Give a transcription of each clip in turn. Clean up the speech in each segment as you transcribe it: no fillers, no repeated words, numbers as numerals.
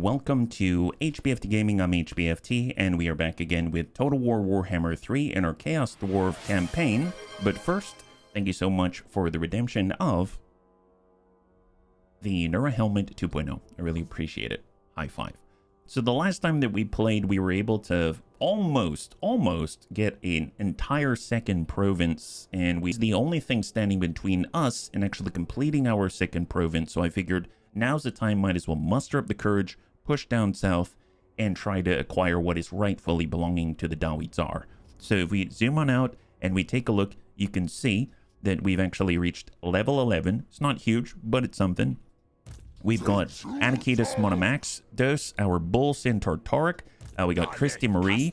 welcome to HBFT Gaming. I'm HBFT, and we are back again with Total War Warhammer 3 in our Chaos Dwarf campaign. But first, thank you so much for the redemption of the Nura Helmet 2.0. I really appreciate it. High five. So the last time that we played, we were able to almost get an entire second province, and the only thing standing between us and actually completing our second province. So I figured now's the time, might as well muster up the courage, push down south, and try to acquire what is rightfully belonging to the Dawi Tsar. So if we zoom on out and we take a look, you can see that we've actually reached level 11. It's not huge, but it's something. We've got Anakitas Monomax Dos, our Bull Centaur Tauric. We got Christy Marie,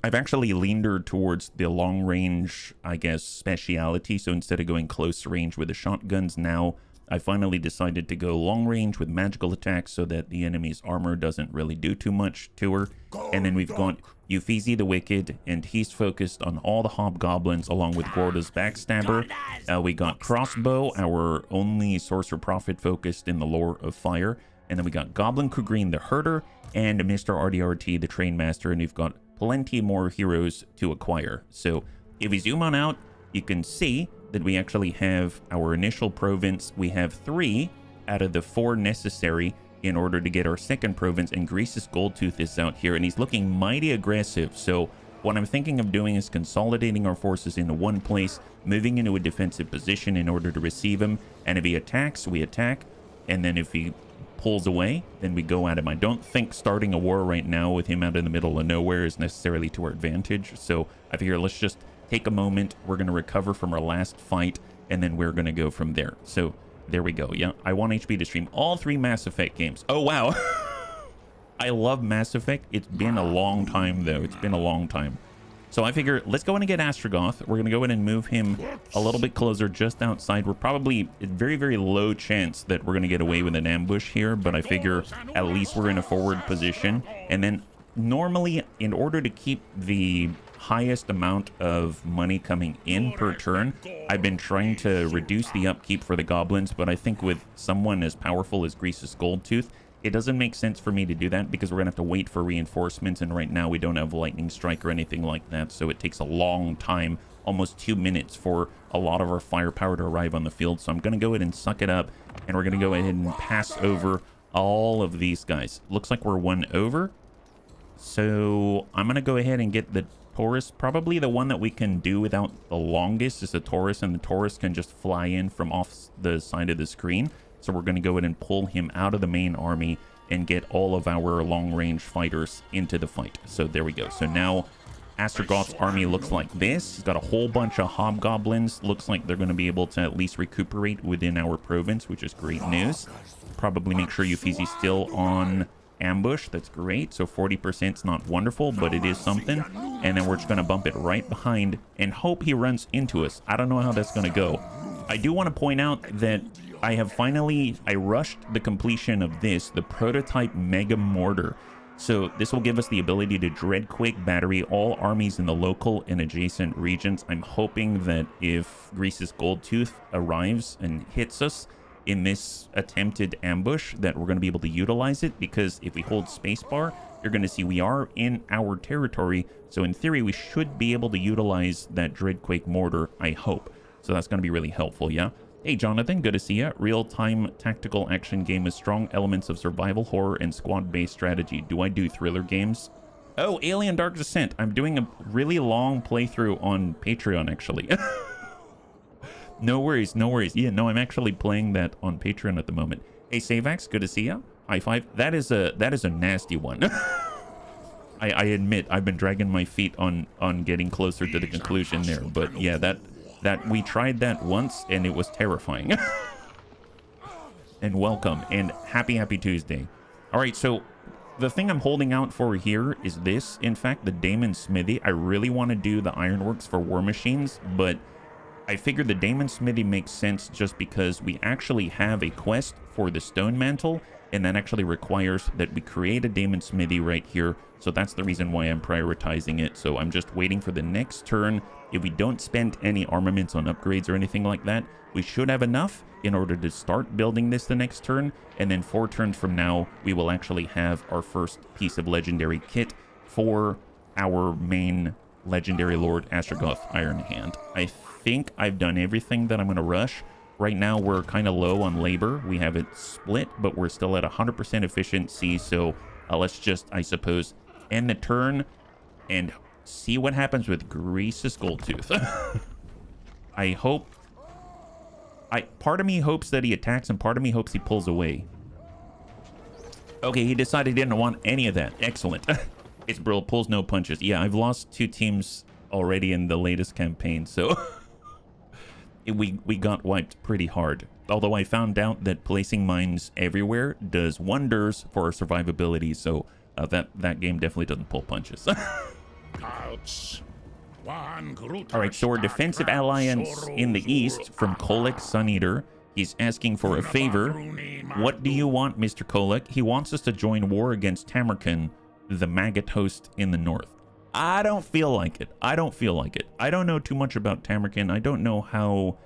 I've actually leaned her towards the long range, I guess, speciality. So instead of going close range with the shotguns, now I finally decided to go long range with magical attacks so that the enemy's armor doesn't really do too much to her. And then we've got Ufizi the Wicked, and he's focused on all the hobgoblins along with Gorda's Backstabber. We got Crossbow, our only sorcerer prophet focused in the lore of fire. And then we got Goblin Kugreen the Herder and Mr. RDRT the Trainmaster, and we've got plenty more heroes to acquire. So if we zoom on out, you can see that we actually have our initial province. We have 3 out of the 4 necessary in order to get our second province, and Grease's Goldtooth is out here, and he's looking mighty aggressive. So what I'm thinking of doing is consolidating our forces into one place, moving into a defensive position in order to receive him, and if he attacks, we attack, and then if he pulls away, then we go at him. I don't think starting a war right now with him out in the middle of nowhere is necessarily to our advantage, so I figure let's just take a moment. We're going to recover from our last fight, and then we're going to go from there. So there we go. Yeah, I want HB to stream all 3 Mass Effect games. Oh, wow. I love Mass Effect. It's been a long time, though. It's been a long time. So I figure let's go in and get Astragoth. We're going to go in and move him a little bit closer, just outside. We're probably a very, very low chance that we're going to get away with an ambush here, but I figure at least we're in a forward position. And then normally, in order to keep the highest amount of money coming in per turn, I've been trying to reduce the upkeep for the goblins, but I think with someone as powerful as Grease's Goldtooth, it doesn't make sense for me to do that because we're gonna have to wait for reinforcements, and right now we don't have lightning strike or anything like that, so it takes a long time, almost 2 minutes, for a lot of our firepower to arrive on the field. So I'm gonna go ahead and suck it up, and we're gonna go ahead and pass over all of these guys. Looks like we're 1 over, so I'm gonna go ahead and get the Taurus. Probably the one that we can do without the longest is the Taurus, and the Taurus can just fly in from off the side of the screen. So we're going to go ahead and pull him out of the main army and get all of our long-range fighters into the fight. So there we go. So now Astragoth's army looks like this. He's got a whole bunch of hobgoblins. Looks like they're going to be able to at least recuperate within our province, which is great news. Probably make sure Ufizi's still on ambush. That's great. So 40% is not wonderful, but it is something. And then we're just going to bump it right behind and hope he runs into us. I don't know how that's going to go. I do want to point out that I rushed the completion of the prototype Mega Mortar. So this will give us the ability to Dreadquake battery all armies in the local and adjacent regions. I'm hoping that if Grease's Goldtooth arrives and hits us in this attempted ambush, that we're going to be able to utilize it, because if we hold spacebar, you're going to see we are in our territory. So in theory, we should be able to utilize that Dreadquake mortar, I hope. So that's going to be really helpful, yeah? Hey, Jonathan, good to see you. Real-time tactical action game with strong elements of survival, horror, and squad-based strategy. Do I do thriller games? Oh, Alien Dark Descent. I'm doing a really long playthrough on Patreon, actually. No worries, no worries. Yeah, no, I'm actually playing that on Patreon at the moment. Hey, Savax, good to see you. High five. That is a nasty one. I admit I've been dragging my feet on getting closer to the conclusion there, but yeah, that we tried that once and it was terrifying. And welcome and happy Tuesday. All right, so the thing I'm holding out for here is this. In fact, the Daemon Smithy. I really want to do the Ironworks for War Machines, but I figured the Daemon Smithy makes sense just because we actually have a quest for the Stone Mantle, and that actually requires that we create a Daemon Smithy right here. So that's the reason why I'm prioritizing it. So I'm just waiting for the next turn. If we don't spend any armaments on upgrades or anything like that, we should have enough in order to start building this the next turn. And then 4 turns from now, we will actually have our first piece of legendary kit for our main legendary lord, Astragoth Ironhand. I think I've done everything that I'm going to rush. Right now, we're kind of low on labor. We have it split, but we're still at 100% efficiency. So let's just, I suppose, end the turn and see what happens with Grease's Goldtooth. I hope... part of me hopes that he attacks and part of me hopes he pulls away. Okay, he decided he didn't want any of that. Excellent. It's Brill pulls no punches. Yeah, I've lost 2 teams already in the latest campaign, so we got wiped pretty hard. Although I found out that placing mines everywhere does wonders for our survivability, so that game definitely doesn't pull punches. Alright, so our defensive alliance in the east from Kolek Suneater. He's asking for a favor. What do you want, Mr. Kolek? He wants us to join war against Tamarkin, the maggot host in the north. I don't feel like it. I don't feel like it. I don't know too much about Tamarkin. I don't know how,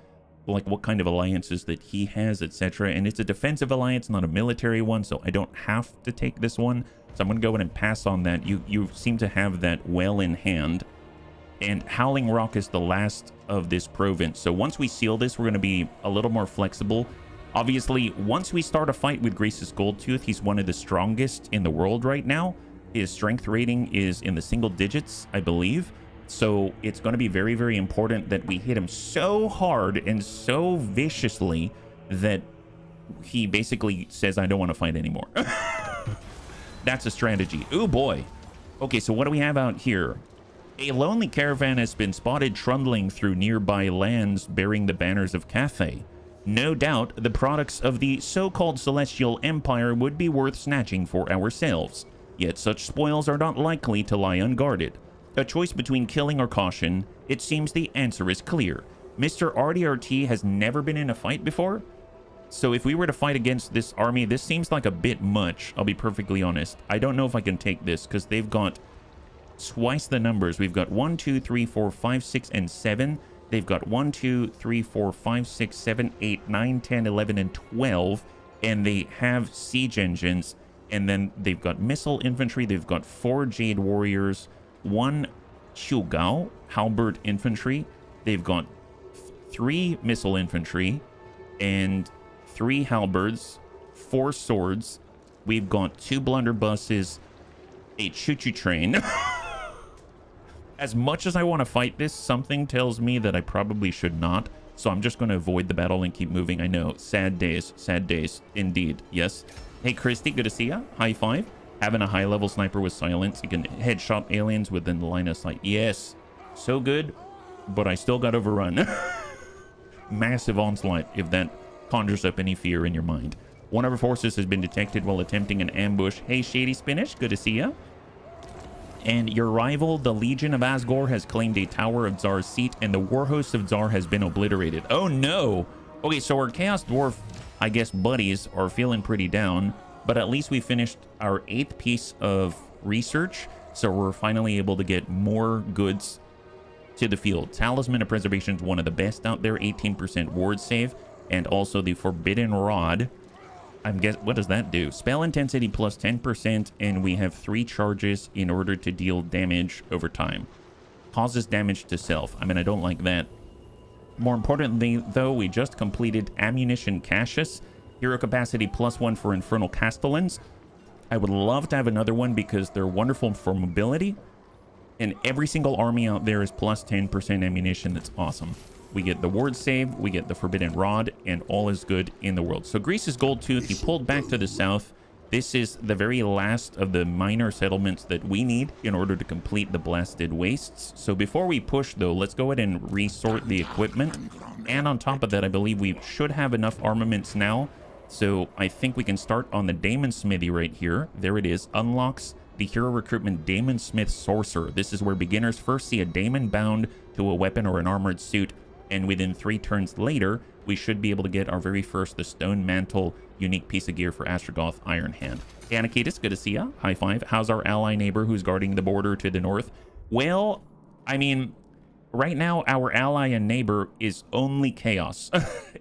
like, what kind of alliances that he has, etc. And it's a defensive alliance, not a military one, so I don't have to take this one. So I'm going to go ahead and pass on that. You seem to have that well in hand. And Howling Rock is the last of this province. So once we seal this, we're going to be a little more flexible. Obviously, once we start a fight with Grease's Goldtooth, he's one of the strongest in the world right now. His strength rating is in the single digits, I believe. So it's going to be very, very important that we hit him so hard and so viciously that he basically says, I don't want to fight anymore. That's a strategy. Oh boy. Okay, so what do we have out here? A lonely caravan has been spotted trundling through nearby lands bearing the banners of Cathay. No doubt the products of the so-called Celestial Empire would be worth snatching for ourselves. Yet such spoils are not likely to lie unguarded. A choice between killing or caution, it seems the answer is clear. Mr. RDRT has never been in a fight before? So if we were to fight against this army, this seems like a bit much, I'll be perfectly honest. I don't know if I can take this, because they've got twice the numbers. We've got 1, 2, 3, 4, 5, 6, and 7. They've got 1, 2, 3, 4, 5, 6, 7, 8, 9, 10, 11, and 12. And they have siege engines. And then they've got missile infantry. They've got 4 Jade Warriors, 1 Shugao Halberd infantry. They've got 3 missile infantry and 3 halberds, 4 swords. We've got 2 blunderbusses, a choo-choo train. As much as I want to fight this, something tells me that I probably should not. So I'm just going to avoid the battle and keep moving. I know. Sad days. Sad days. Indeed. Yes. Hey, Christy. Good to see ya. High five. Having a high-level sniper with silence. You can headshot aliens within the line of sight. Yes. So good. But I still got overrun. Massive onslaught, if that conjures up any fear in your mind. One of our forces has been detected while attempting an ambush. Hey, Shady Spinach. Good to see ya. And your rival, the Legion of Asgore, has claimed a Tower of Tsar's seat, and the Warhost of Tsar has been obliterated. Oh, no. Okay, so our Chaos Dwarf, I guess, buddies are feeling pretty down, but at least we finished our 8th piece of research, so we're finally able to get more goods to the field. Talisman of Preservation is one of the best out there, 18% ward save, and also the Forbidden Rod. I'm guessing, what does that do? Spell intensity plus 10%, and we have 3 charges in order to deal damage over time. Causes damage to self. I mean, I don't like that. More importantly, though, we just completed Ammunition Cassius. Hero capacity plus 1 for Infernal Castellans. I would love to have another one because they're wonderful for mobility. And every single army out there is plus 10% ammunition. That's awesome. We get the ward save, we get the Forbidden Rod, and all is good in the world. So Grease's Goldtooth, he pulled back to the south. This is the very last of the minor settlements that we need in order to complete the Blasted Wastes. So before we push, though, let's go ahead and resort the equipment. And on top of that, I believe we should have enough armaments now. So I think we can start on the Daemon Smithy right here. There it is. Unlocks the Hero Recruitment Daemon Smith Sorcerer. This is where beginners first see a daemon bound to a weapon or an armored suit. and within 3 turns later, we should be able to get our very first, the Stone Mantle unique piece of gear for Astragoth Ironhand. Hey, Anakitis, good to see ya. High five. How's our ally neighbor who's guarding the border to the north? Well, I mean, right now, our ally and neighbor is only chaos,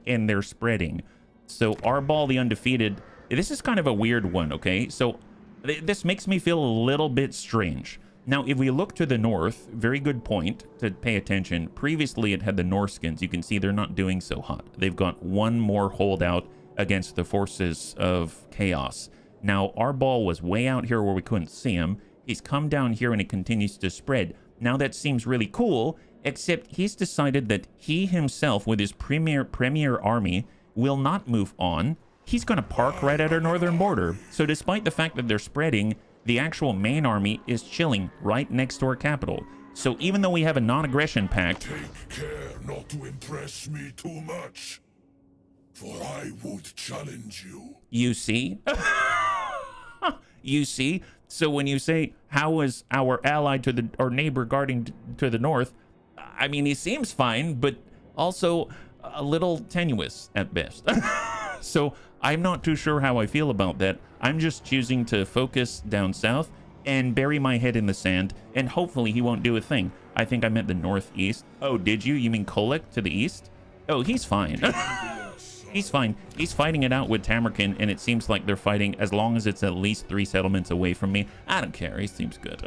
and they're spreading. So Arbol the Undefeated, this is kind of a weird one, okay? So this makes me feel a little bit strange. Now, if we look to the north, very good point to pay attention. Previously, it had the Norskins. You can see they're not doing so hot. They've got one more holdout against the forces of chaos. Now, Arbol was way out here where we couldn't see him. He's come down here and it continues to spread. Now, that seems really cool, except he's decided that he himself, with his premier army, will not move on. He's going to park right at our northern border. So despite the fact that they're spreading, the actual main army is chilling right next to our capital. So even though we have a non-aggression pact... Take care not to impress me too much, for I would challenge you. You see? You see? So when you say, how is our ally to the, or neighbor guarding to the north? I mean, he seems fine, but also a little tenuous at best. So I'm not too sure how I feel about that. I'm just choosing to focus down south and bury my head in the sand, and hopefully he won't do a thing. I think I meant the northeast. Oh, did you? You mean Kolek to the east? Oh, he's fine. He's fine. He's fighting it out with Tamerkin, and it seems like they're fighting as long as it's at least 3 settlements away from me. I don't care. He seems good.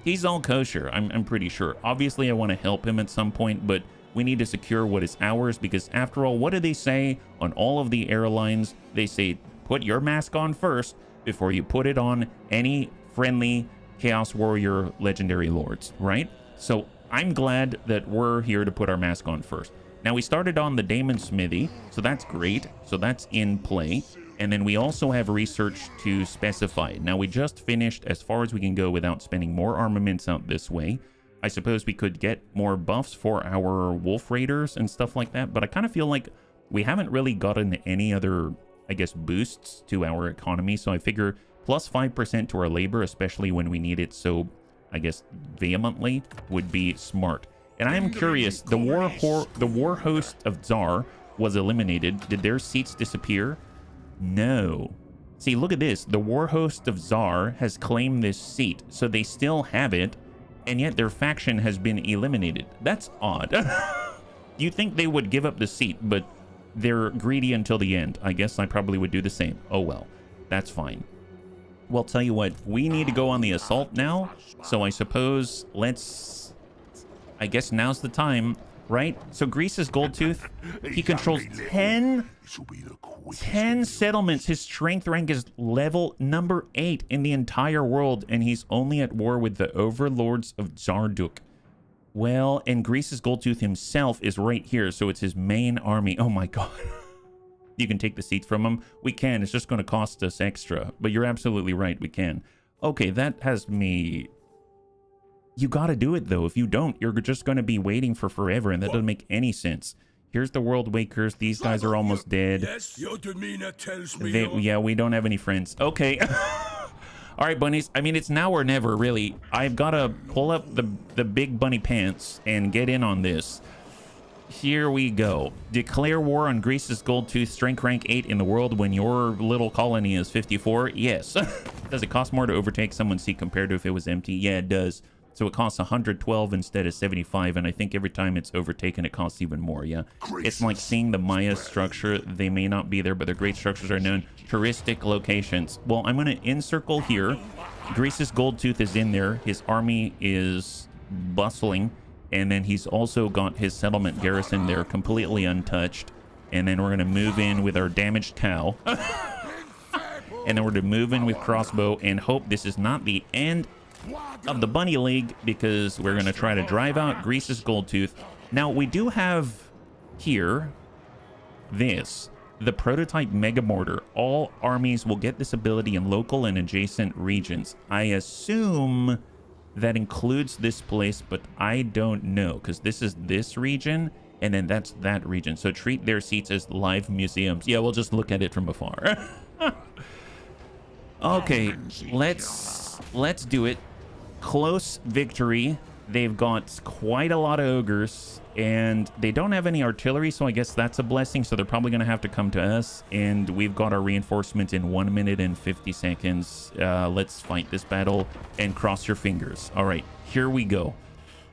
He's all kosher, I'm pretty sure. Obviously, I want to help him at some point, but we need to secure what is ours, because after all, what do they say on all of the airlines? They say, put your mask on first before you put it on any friendly Chaos Warrior legendary lords, right? So I'm glad that we're here to put our mask on first. Now, we started on the Daemon Smithy, so that's great. So that's in play. And then we also have research to specify. Now, we just finished as far as we can go without spending more armaments out this way. I suppose we could get more buffs for our Wolf Raiders and stuff like that, but I kind of feel like we haven't really gotten any other, I guess, boosts to our economy. So I figure plus 5% to our labor, especially when we need it so, I guess, vehemently, would be smart. And I am curious, the war host of Tsar was eliminated. Did their seats disappear? No. See, look at this. The war host of Tsar has claimed this seat, so they still have it, and yet their faction has been eliminated. That's odd. You'd think they would give up the seat, but they're greedy until the end. I guess I probably would do the same. Oh well, that's fine. Well, tell you what, we need to go on the assault now, so I suppose I guess now's the time, right? So Greece's Goldtooth, he controls 10 settlements. His strength rank is level number 8 in the entire world, and he's only at war with the overlords of Zarduk. Well, and Greece's Goldtooth himself is right here, so it's his main army. Oh my god. You can take the seats from him. We can. It's just going to cost us extra, but you're absolutely right. We can. Okay, that has me... You gotta do it, though. If you don't, you're just going to be waiting for forever, and that doesn't make any sense. Here's the World Wakers. These guys are almost dead. Yes, your demeanor tells me yeah, we don't have any friends. Okay. All right, bunnies. I mean, it's now or never, really. I've got to pull up the big bunny pants and get in on this. Here we go. Declare war on Greece's Goldtooth, strength rank 8 in the world when your little colony is 54. Yes. Does it cost more to overtake someone's seat compared to if it was empty? Yeah, it does. So it costs 112 instead of 75, and I think every time it's overtaken, it costs even more, yeah? It's like seeing the Maya structure. They may not be there, but their great structures are known. Touristic locations. Well, I'm going to encircle here. Greece's Goldtooth is in there. His army is bustling, and then he's also got his settlement garrison there completely untouched. And then we're going to move in with our damaged cow. And then we're going to move in with crossbow and hope this is not the end of the Bunny League, because we're going to try to drive out Greece's Goldtooth. Now, we do have here the prototype Mega Mortar. All armies will get this ability in local and adjacent regions. I assume that includes this place, but I don't know, because this is this region, and then that's that region. So treat their seats as live museums. Yeah, we'll just look at it from afar. Okay, let's do it. Close victory. They've got quite a lot of ogres, and they don't have any artillery, so I guess that's a blessing. So they're probably going to have to come to us, and we've got our reinforcement in 1 minute and 50 seconds. Let's fight this battle and cross your fingers. All right, here we go.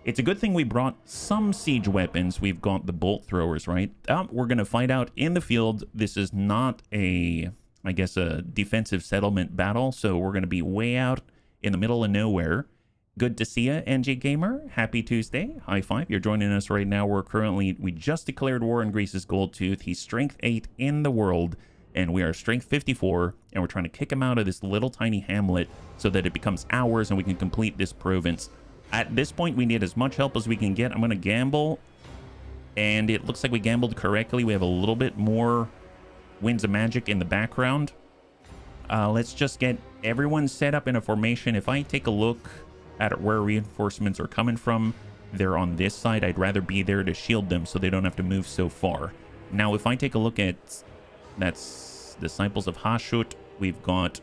It's a good thing we brought some siege weapons. We've got the bolt throwers, right? We're going to fight out in the field. This is not a, I guess, a defensive settlement battle, so we're going to be way out in the middle of nowhere. Good to see you, NG Gamer. Happy Tuesday. High five. You're joining us right now. We just declared war on Greece's Goldtooth. He's strength 8 in the world, and we are strength 54, and we're trying to kick him out of this little tiny hamlet so that it becomes ours and we can complete this province. At this point, we need as much help as we can get. I'm going to gamble, and it looks like we gambled correctly. We have a little bit more Winds of Magic in the background. Let's just get everyone set up in a formation. If I take a look at where reinforcements are coming from, they're on this side. I'd rather be there to shield them so they don't have to move so far. Now, if I take a look at, that's Disciples of Hashut, we've got,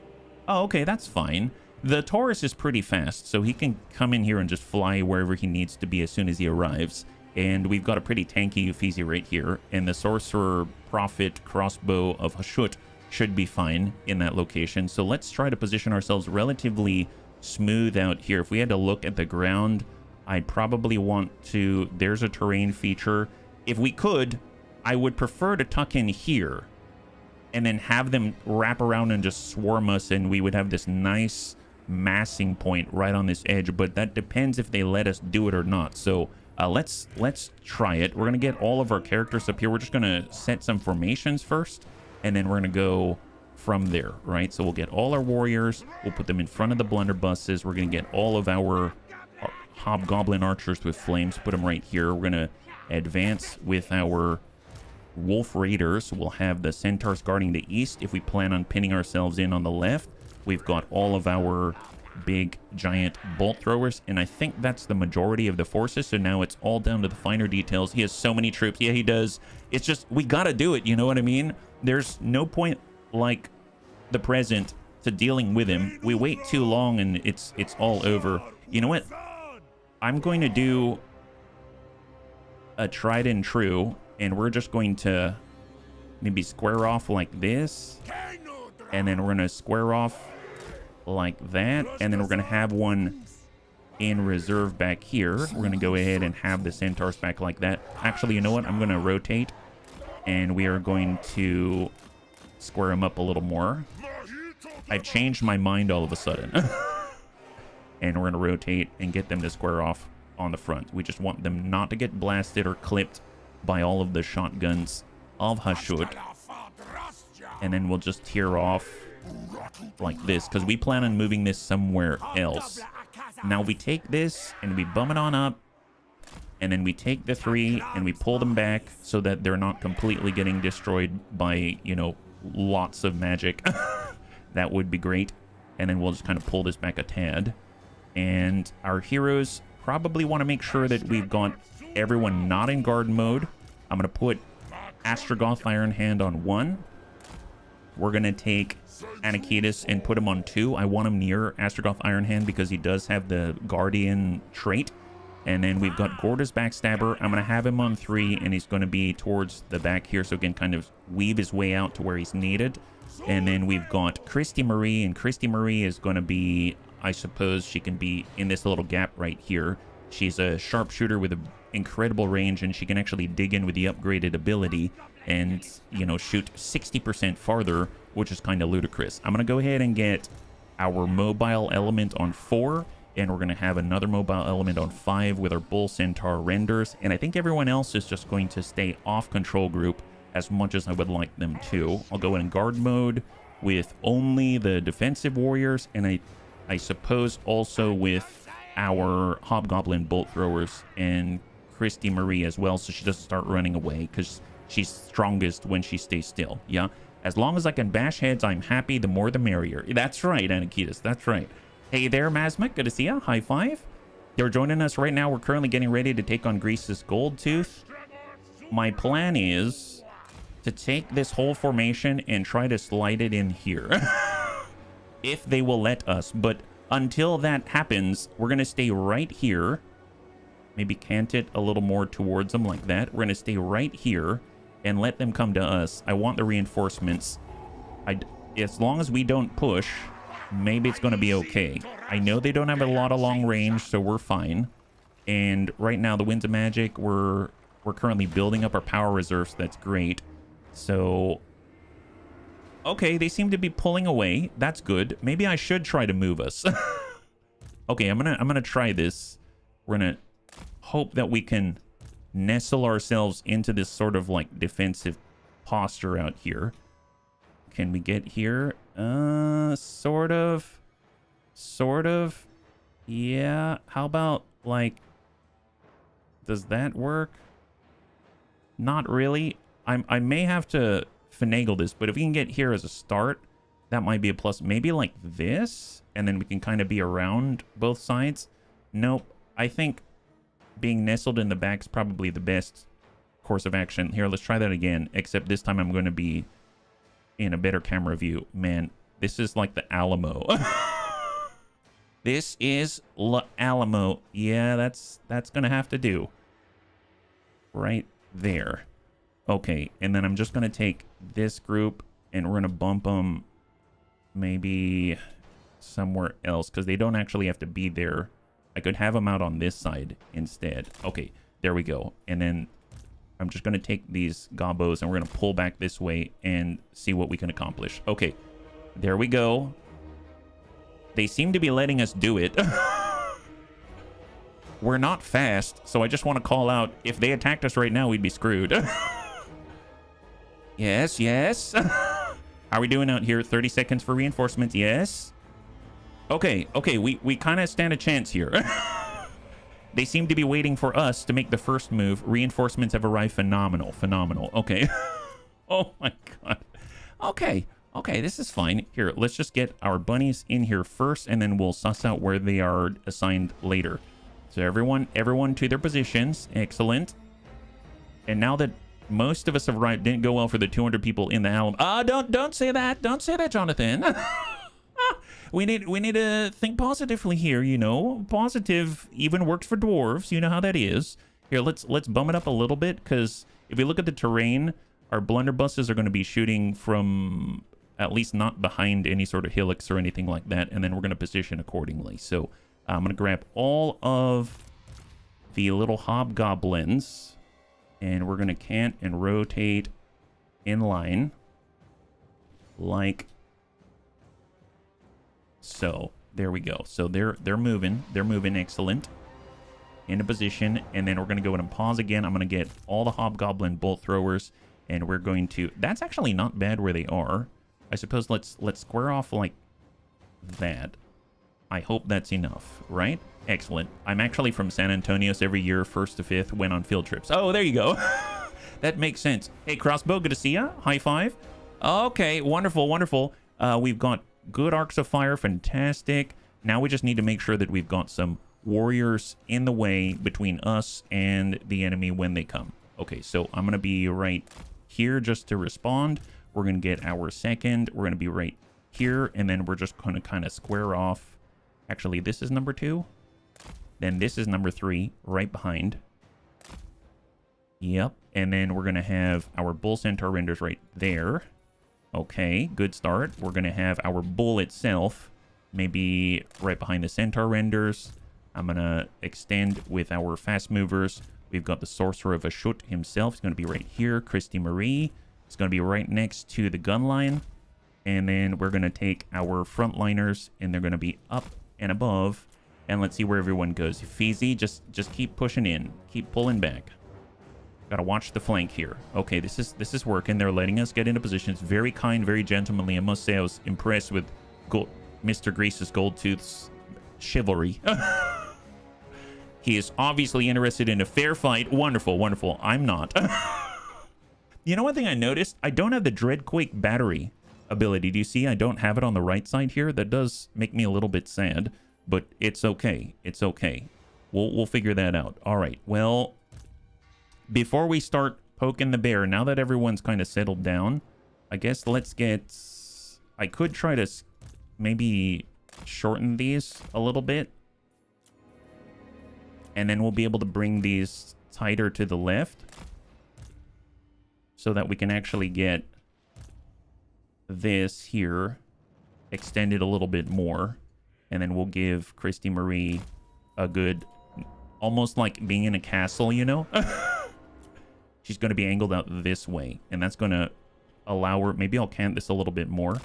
oh, okay, that's fine. The Taurus is pretty fast, so he can come in here and just fly wherever he needs to be as soon as he arrives. And we've got a pretty tanky Uffizi right here, and the Sorcerer Prophet Crossbow of Hashut should be fine in that location. So let's try to position ourselves relatively smooth out here. If we had to look at the ground, I'd probably want to, there's a terrain feature. If we could, I would prefer to tuck in here and then have them wrap around and just swarm us, and we would have this nice massing point right on this edge, but that depends if they let us do it or not. So let's try it. We're gonna get all of our characters up here. We're just gonna set some formations first, and then we're gonna go from there, right? So we'll get all our warriors, we'll put them in front of the blunderbusses. We're going to get all of our hobgoblin archers with flames, put them right here. We're going to advance with our wolf raiders. We'll have the centaurs guarding the east if we plan on pinning ourselves in on the left. We've got all of our big giant bolt throwers, and I think that's the majority of the forces. So now it's all down to the finer details. He has so many troops. Yeah, he does. It's just, we got to do it. You know what I mean? There's no point like the present to dealing with him. We wait too long and it's all over. You know what? I'm going to do a tried and true, and we're just going to maybe square off like this, and then we're going to square off like that, and then we're going to have one in reserve back here. We're going to go ahead and have the centaurs back like that. Actually, you know what? I'm going to rotate, and we are going to square them up a little more. I've changed my mind all of a sudden. And we're going to rotate and get them to square off on the front. We just want them not to get blasted or clipped by all of the shotguns of Hashut. And then we'll just tear off like this, because we plan on moving this somewhere else. Now we take this and we bum it on up, and then we take the 3 and we pull them back so that they're not completely getting destroyed by, you know, lots of magic. That would be great. And then we'll just kind of pull this back a tad. And our heroes probably want to make sure that we've got everyone not in guard mode. I'm going to put Astragoth Ironhand on 1. We're going to take Anakitis and put him on 2. I want him near Astragoth Ironhand because he does have the Guardian trait. And then we've got Gorda's Backstabber. I'm going to have him on 3, and he's going to be towards the back here so he can kind of weave his way out to where he's needed. And then we've got Christy Marie, and Christy Marie is going to be, I suppose she can be in this little gap right here. She's a sharpshooter with an incredible range, and she can actually dig in with the upgraded ability and, you know, shoot 60% farther, which is kind of ludicrous. I'm going to go ahead and get our mobile element on 4, and we're going to have another mobile element on 5 with our Bull Centaur renders. And I think everyone else is just going to stay off control group as much as I would like them to. I'll go in guard mode with only the defensive warriors, and I suppose also with our hobgoblin bolt throwers and Christy Marie as well, so she doesn't start running away, because she's strongest when she stays still. Yeah, as long as I can bash heads, I'm happy. The more the merrier. That's right, Anakitis, that's right. Hey there, Masmic, good to see ya. High five. You're joining us right now. We're currently getting ready to take on Greece's Goldtooth. My plan is to take this whole formation and try to slide it in here. If they will let us. But until that happens, we're going to stay right here. Maybe cant it a little more towards them like that. We're going to stay right here and let them come to us. I want the reinforcements. As long as we don't push, maybe it's going to be okay. I know they don't have a lot of long range, so we're fine. And right now, the Winds of Magic, we're currently building up our power reserves. That's great. So, okay, they seem to be pulling away. That's good. Maybe I should try to move us. Okay, I'm gonna try this. We're gonna hope that we can nestle ourselves into this sort of like defensive posture out here. Can we get here? Sort of. Yeah. How about like, does that work? Not really. I may have to finagle this, but if we can get here as a start, that might be a plus. Maybe like this, and then we can kind of be around both sides. Nope. I think being nestled in the back is probably the best course of action. Here, let's try that again, except this time I'm going to be in a better camera view. Man, this is like the Alamo. This is La Alamo. Yeah, that's going to have to do. Right there. Okay, and then I'm just going to take this group and we're going to bump them maybe somewhere else because they don't actually have to be there. I could have them out on this side instead. Okay, there we go. And then I'm just going to take these gobbos and we're going to pull back this way and see what we can accomplish. Okay, there we go. They seem to be letting us do it. We're not fast, so I just want to call out, if they attacked us right now, we'd be screwed. Yes, yes. How are we doing out here? 30 seconds for reinforcements. Yes. Okay, we kind of stand a chance here. They seem to be waiting for us to make the first move. Reinforcements have arrived. Phenomenal. Okay. Oh my god. Okay, this is fine. Here, let's just get our bunnies in here first, and then we'll suss out where they are assigned later. So everyone to their positions. Excellent. And now that most of us have arrived, didn't go well for the 200 people in the Alamo. Don't say that. Don't say that, Jonathan. We need to think positively here, you know. Positive even works for dwarves. You know how that is. Here, let's bum it up a little bit, because if we look at the terrain, our blunderbusses are going to be shooting from at least not behind any sort of hillocks or anything like that, and then we're going to position accordingly. So I'm going to grab all of the little hobgoblins, and we're going to cant and rotate in line like so. There we go. So they're moving. They're moving. Excellent. Into position, and then we're going to go in and pause again. I'm going to get all the hobgoblin bolt throwers, and we're going to... That's actually not bad where they are. I suppose let's square off like that. I hope that's enough, right? Excellent. I'm actually from San Antonio, so every year, 1st to 5th, went on field trips. Oh, there you go. That makes sense. Hey, Crossbow, good to see ya. High five. Okay, wonderful. We've got good arcs of fire. Fantastic. Now we just need to make sure that we've got some warriors in the way between us and the enemy when they come. Okay, so I'm going to be right here just to respond. We're going to get our second. We're going to be right here, and then we're just going to kind of square off. Actually, this is number 2. Then this is number 3, right behind. Yep. And then we're going to have our Bull Centaur renders right there. Okay, good start. We're going to have our Bull itself maybe right behind the Centaur renders. I'm going to extend with our fast movers. We've got the Sorcerer of Ashut himself. He's going to be right here. Christy Marie. It's going to be right next to the gun line. And then we're going to take our frontliners, and they're going to be up and above. And let's see where everyone goes. Feezy, just keep pushing in. Keep pulling back. Got to watch the flank here. Okay, this is working. They're letting us get into positions. Very kind, very gentlemanly. I must say I was impressed with Mr. Grease's Goldtooth's chivalry. He is obviously interested in a fair fight. Wonderful. I'm not. You know, one thing I noticed? I don't have the Dreadquake battery ability. Do you see? I don't have it on the right side here. That does make me a little bit sad, but it's okay. It's okay. We'll figure that out. All right. Well, before we start poking the bear, now that everyone's kind of settled down, I guess let's get... I could try to maybe shorten these a little bit. And then we'll be able to bring these tighter to the left so that we can actually get this here extended a little bit more. And then we'll give Christy Marie a good, almost like being in a castle, you know? She's going to be angled out this way. And that's going to allow her, maybe I'll cant this a little bit more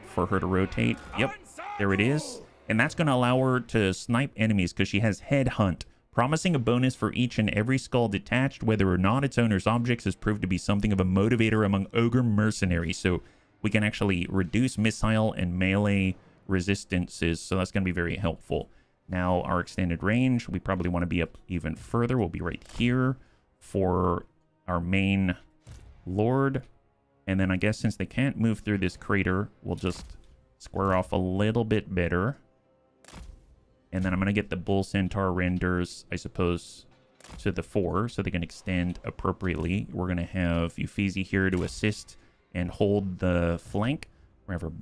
for her to rotate. Yep, there it is. And that's going to allow her to snipe enemies because she has Headhunt, promising a bonus for each and every skull detached, whether or not its owner's objects has proved to be something of a motivator among ogre mercenaries. So we can actually reduce missile and melee resistances. So that's going to be very helpful. Now our extended range, we probably want to be up even further. We'll be right here for our main lord. And then I guess since they can't move through this crater, we'll just square off a little bit better. And then I'm going to get the Bull Centaur renders, I suppose, to the fore so they can extend appropriately. We're going to have Uffizi here to assist and hold the flank. We're going to have our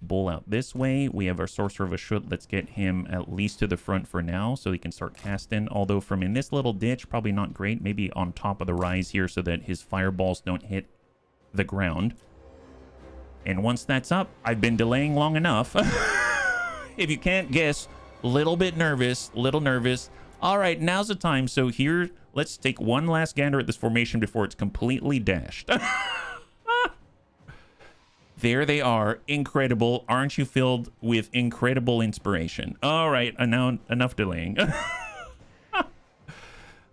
Bull out this way. We have our Sorcerer of Ashut. Let's get him at least to the front for now so he can start casting. Although from in this little ditch, probably not great. Maybe on top of the rise here so that his fireballs don't hit the ground. And once that's up, I've been delaying long enough. If you can't guess, little nervous. All right, now's the time. So here, let's take one last gander at this formation before it's completely dashed. There they are. Incredible. Aren't you filled with incredible inspiration? All right, now enough delaying.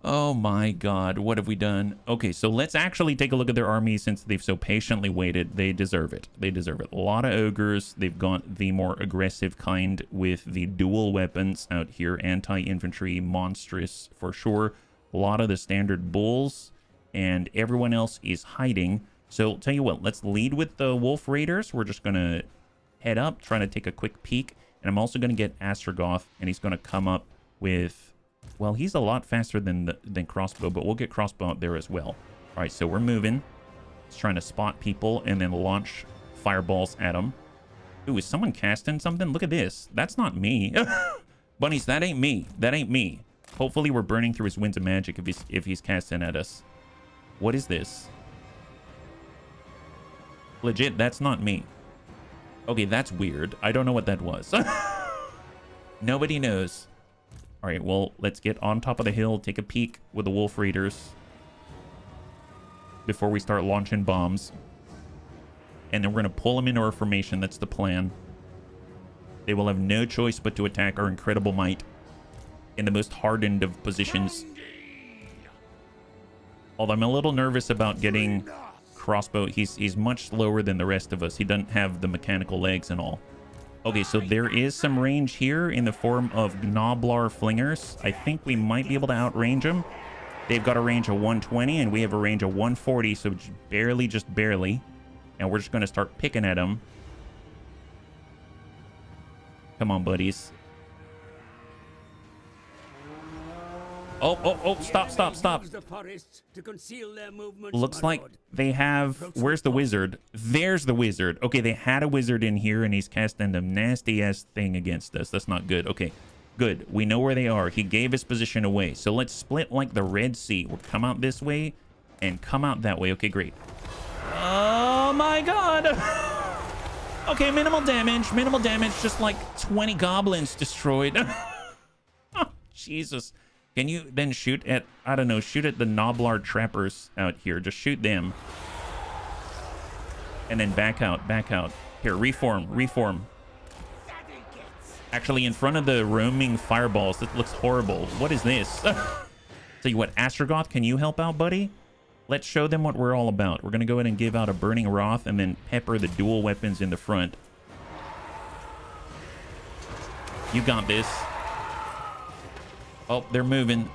Oh my god, what have we done? Okay, so let's actually take a look at their army since they've so patiently waited. They deserve it. They deserve it. A lot of ogres. They've got the more aggressive kind with the dual weapons out here. Anti-infantry, monstrous for sure. A lot of the standard bulls, and everyone else is hiding. So I'll tell you what, let's lead with the Wolf Raiders. We're just going to head up, trying to take a quick peek. And I'm also going to get Astragoth, and he's going to come up with... Well, he's a lot faster than Crossbow, but we'll get Crossbow out there as well. All right, so we're moving. It's trying to spot people and then launch fireballs at them. Ooh, is someone casting something? Look at this. That's not me. Bunnies, that ain't me. That ain't me. Hopefully we're burning through his winds of magic if he's casting at us. What is this? Legit, that's not me. Okay, that's weird. I don't know what that was. Nobody knows. All right, well, let's get on top of the hill, take a peek with the Wolf Raiders before we start launching bombs. And then we're going to pull them into our formation. That's the plan. They will have no choice but to attack our incredible might in the most hardened of positions. Although I'm a little nervous about getting Crossbow. He's much slower than the rest of us. He doesn't have the mechanical legs and all. Okay, so there is some range here in the form of Gnoblar Flingers. I think we might be able to outrange them. They've got a range of 120, and we have a range of 140, so just barely. And we're just going to start picking at them. Come on, buddies. Oh, stop. Looks like they have... Where's the wizard? There's the wizard. Okay, they had a wizard in here, and he's casting a nasty-ass thing against us. That's not good. Okay, good. We know where they are. He gave his position away. So let's split like the Red Sea. We'll come out this way and come out that way. Okay, great. Oh, my God. Okay, minimal damage. Just like 20 goblins destroyed. Jesus. Can you then shoot at, I don't know, shoot at the Gnoblar trappers out here. Just shoot them. And then back out. Here, reform. Actually, in front of the roaming fireballs, this looks horrible. What is this? Tell you what, Astragoth, can you help out, buddy? Let's show them what we're all about. We're going to go ahead and give out a Burning Wrath and then pepper the dual weapons in the front. You got this. Oh, they're moving.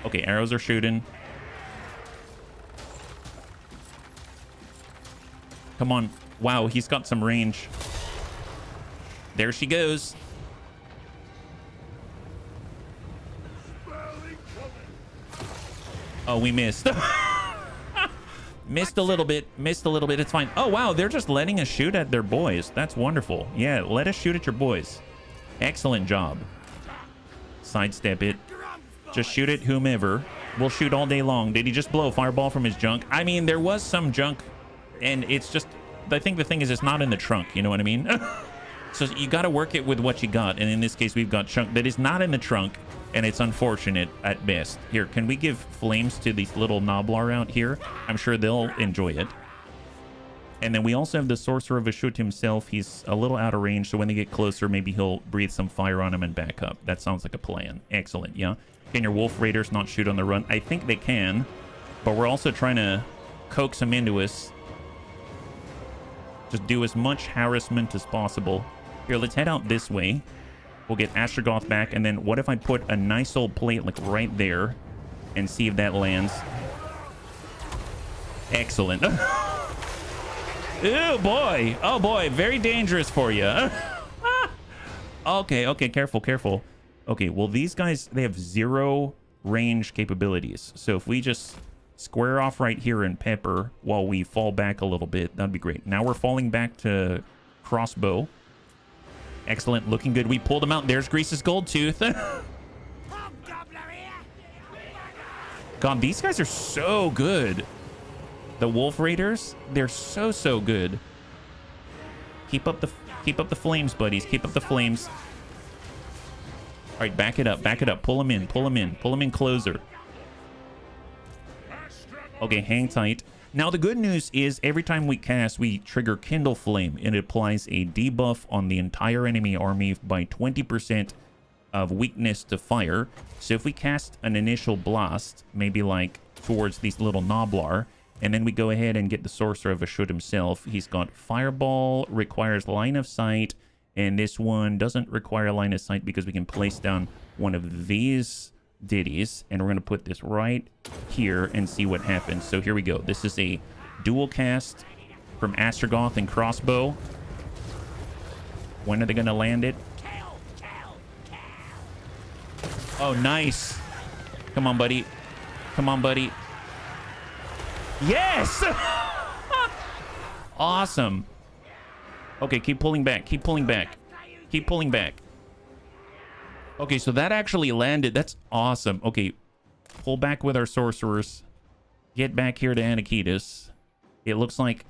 Okay, arrows are shooting. Come on. Wow, he's got some range. There she goes. Oh, we missed. Missed a little bit. It's fine. Oh, wow, they're just letting us shoot at their boys. That's wonderful. Yeah, let us shoot at your boys. Excellent job. Sidestep it. Just shoot it, whomever. We'll shoot all day long. Did he just blow a fireball from his junk? I mean, there was some junk, and it's just... I think the thing is it's not in the trunk, you know what I mean? So you got to work it with what you got, and in this case, we've got chunk that is not in the trunk, and it's unfortunate at best. Here, can we give flames to these little Noblar out here? I'm sure they'll enjoy it. And then we also have the Sorcerer of Ashut himself. He's a little out of range, so when they get closer, maybe he'll breathe some fire on him and back up. That sounds like a plan. Excellent, yeah. Can your Wolf Raiders not shoot on the run? I think they can, but we're also trying to coax them into us. Just do as much harassment as possible. Here, let's head out this way. We'll get Astragoth back, and then what if I put a nice old plate like right there and see if that lands? Excellent. Oh boy, oh boy, very dangerous for you. Okay, careful, careful. Okay, well, these guys, they have 0 range capabilities. So if we just square off right here and pepper while we fall back a little bit, that'd be great. Now we're falling back to crossbow. Excellent, looking good. We pulled him out. There's Grease's gold tooth. God, these guys are so good. The Wolf Raiders, they're so good. Keep up the flames, buddies. Keep up the flames. All right, back it up, back it up. Pull him in, pull him in, pull him in closer. Okay, hang tight. Now, the good news is every time we cast, we trigger Kindle Flame, and it applies a debuff on the entire enemy army by 20% of weakness to fire. So if we cast an initial blast, maybe like towards these little Noblar, and then we go ahead and get the Sorcerer of Ashut himself, he's got Fireball, requires line of sight, and this one doesn't require line of sight because we can place down one of these ditties, and we're going to put this right here and see what happens. So here we go. This is a dual cast from Astragoth and crossbow. When are they going to land it? Oh, nice. Come on, buddy. Come on, buddy. Yes! Awesome. Okay, keep pulling back. Keep pulling back. Keep pulling back. Okay, so that actually landed. That's awesome. Okay, pull back with our sorcerers. Get back here to Anakitas. It looks like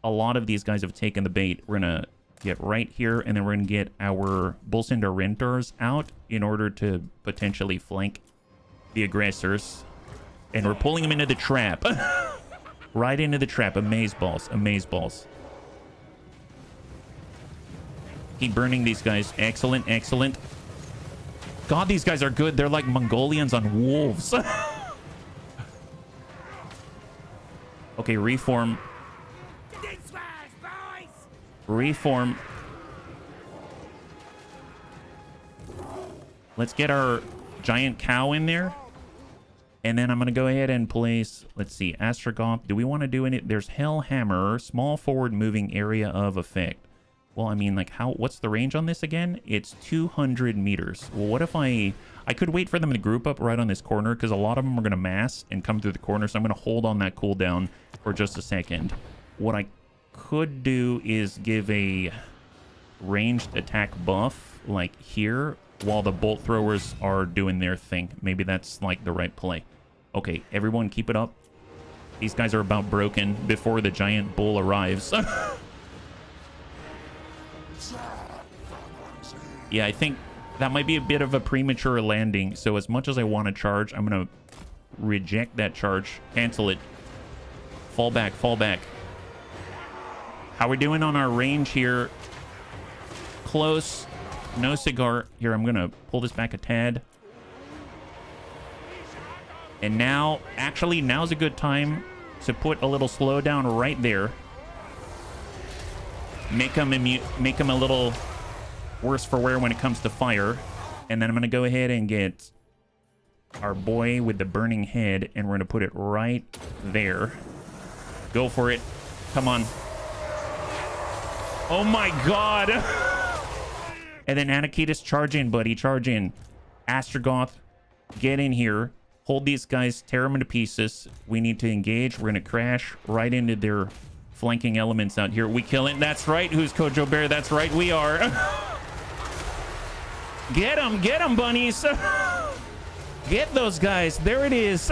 a lot of these guys have taken the bait. We're going to get right here, and then we're going to get our Bullcinder Rentors out in order to potentially flank the aggressors. And we're pulling them into the trap. Right into the trap. Amazeballs. Amazeballs. Keep burning these guys. Excellent, excellent. God, these guys are good. They're like Mongolians on wolves. Okay, reform. Reform. Let's get our giant cow in there. And then I'm going to go ahead and place, let's see, Astragoth. Do we want to do any? There's Hellhammer, small forward moving area of effect. Well, I mean, like, what's the range on this again? It's 200 meters. Well, what if I could wait for them to group up right on this corner, because a lot of them are going to mass and come through the corner, so I'm going to hold on that cooldown for just a second. What I could do is give a ranged attack buff, like here, while the bolt throwers are doing their thing. Maybe that's, like, the right play. Okay, everyone keep it up. These guys are about broken before the giant bull arrives. Yeah, I think that might be a bit of a premature landing. So as much as I want to charge, I'm going to reject that charge. Cancel it. Fall back, fall back. How are we doing on our range here? Close. No cigar. Here, I'm going to pull this back a tad. And now, actually, now's a good time to put a little slowdown right there. Make them a little worse for wear when it comes to fire. And then I'm going to go ahead and get our boy with the burning head, and we're going to put it right there. Go for it. Come on. Oh my god. And then Anakitas, charge in, buddy. Charge in. Astragoth, get in here. Hold these guys. Tear them into pieces. We need to engage. We're going to crash right into their flanking elements out here. We kill it. That's right. Who's Kojo Bear? That's right. We are. Get them, bunnies. Get those guys. There it is.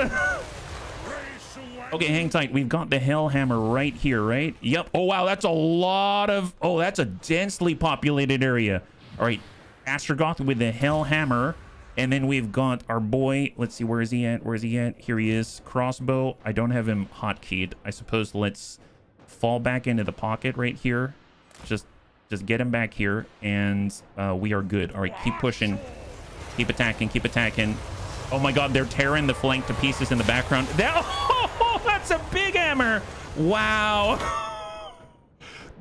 Okay, hang tight. We've got the Hellhammer right here, right? Yep. Oh, wow. That's a lot of... Oh, that's a densely populated area. All right. Astragoth with the Hellhammer. And then we've got our boy. Let's see. Where is he at? Where is he at? Here he is. Crossbow. I don't have him hotkeyed. I suppose let's fall back into the pocket right here. Just get him back here. And we are good. All right. Keep pushing. Keep attacking. Keep attacking. Oh, my God. They're tearing the flank to pieces in the background. That's a big hammer. Wow.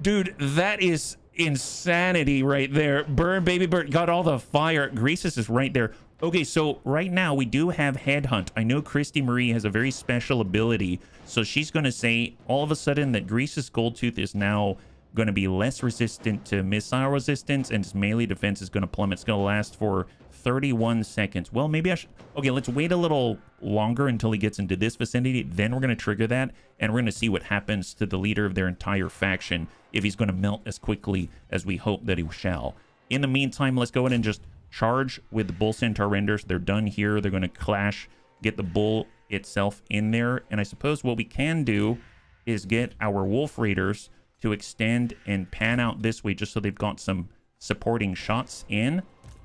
Dude, that is insanity right there. Burn, baby, burn. Got all the fire. Greasus is right there. Okay, so right now we do have Headhunt. I know Christy Marie has a very special ability. So she's going to say all of a sudden that Greasus Goldtooth is now going to be less resistant to missile resistance and his melee defense is going to plummet. It's going to last for 31 seconds. Well, maybe I should... Okay, let's wait a little longer until he gets into this vicinity. Then we're going to trigger that, and we're going to see what happens to the leader of their entire faction, if he's going to melt as quickly as we hope that he shall. In the meantime, let's go ahead and just charge with the Bull Centaur Renders. They're done here. They're going to clash, get the Bull itself in there. And I suppose what we can do is get our Wolf Raiders to extend and pan out this way just so they've got some supporting shots in.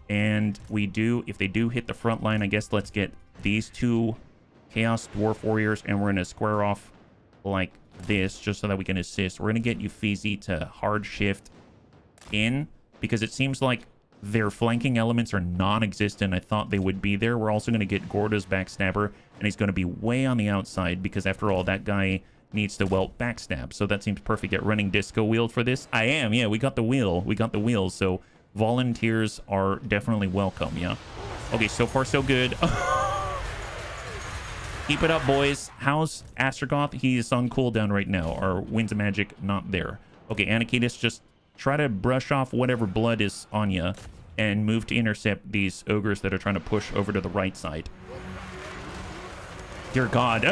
And we do, if they do hit the front line, I guess let's get these two Chaos Dwarf Warriors and we're going to square off like this just so that we can assist. We're going to get Uffizi to hard shift in because it seems like their flanking elements are non-existent. I thought they would be there. We're also going to get Gordo's Backstabber and he's going to be way on the outside because after all, that guy needs to, well, backstab. So that seems perfect. Get running disco wheel for this. I am. Yeah, we got the wheel. We got the wheels. So volunteers are definitely welcome. Yeah. Okay, so far so good. Keep it up, boys. How's Astragoth? He's on cooldown right now. Our Winds of Magic not there. Okay, Anakitis, just try to brush off whatever blood is on you and move to intercept these ogres that are trying to push over to the right side. Dear God.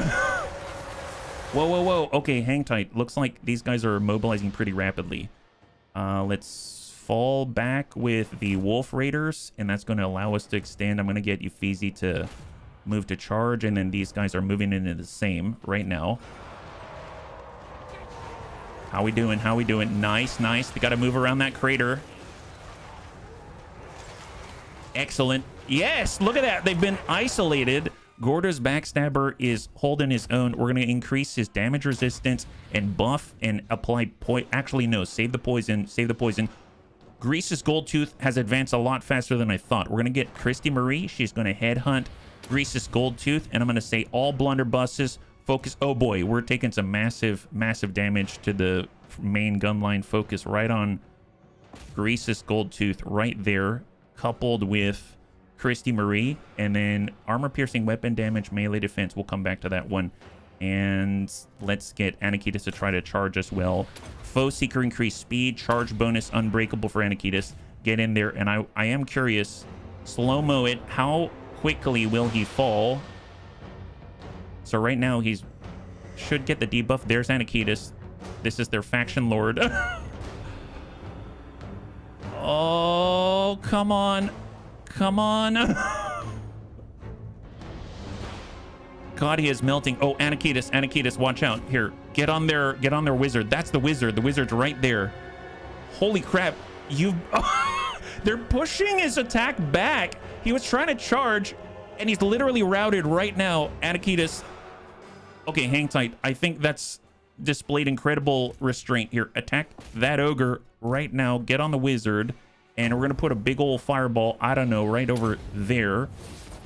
Whoa, whoa, whoa. Okay, hang tight. Looks like these guys are mobilizing pretty rapidly. Let's fall back with the Wolf Raiders, and that's going to allow us to extend. I'm going to get Uffizi to move to charge, and then these guys are moving into the same right now. How we doing? How we doing? Nice, nice. We got to move around that crater. Excellent. Yes, look at that. They've been isolated. Gordo's Backstabber is holding his own. We're going to increase his damage resistance and buff and apply poison. Actually, no, save the poison. Save the poison. Greasus Goldtooth has advanced a lot faster than I thought. We're going to get Christy Marie. She's going to headhunt Greasus Goldtooth. And I'm going to say all blunderbusses. Focus. Oh, boy. We're taking some massive, massive damage to the main gun line. Focus right on Greasus Goldtooth right there. Coupled with Christy Marie, and then armor piercing weapon damage, melee defense. We'll come back to that one. And let's get Anakitis to try to charge as well. Foe Seeker increase speed, charge bonus unbreakable for Anakitis. Get in there, and I am curious. Slow-mo it. How quickly will he fall? So right now he's should get the debuff. There's Anakitis. This is their faction lord. Oh, come on. Come on. God, he is melting. Oh, Anakitis, Anakitis, watch out. Here, get on their wizard. That's the wizard. The wizard's right there. Holy crap. They're pushing his attack back. He was trying to charge, and he's literally routed right now. Anakitis. Okay, hang tight. I think that's displayed incredible restraint here. Attack that ogre right now. Get on the wizard. And we're going to put a big old fireball, I don't know, right over there.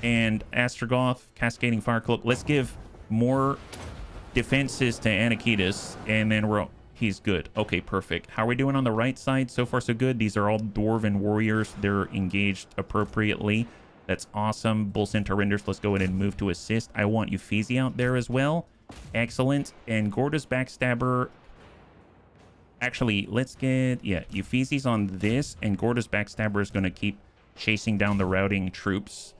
And Astragoth, Cascading Fire Cloak. Let's give more defenses to Anakitis. And then he's good. Okay, perfect. How are we doing on the right side? So far, so good. These are all Dwarven warriors. They're engaged appropriately. That's awesome. Bull Centaur Renders. Let's go ahead and move to assist. I want Uffizi out there as well. Excellent. And Gordo's Backstabber... Actually, let's get, yeah, Uffizi's on this, and Gordo's Backstabber is going to keep chasing down the routing troops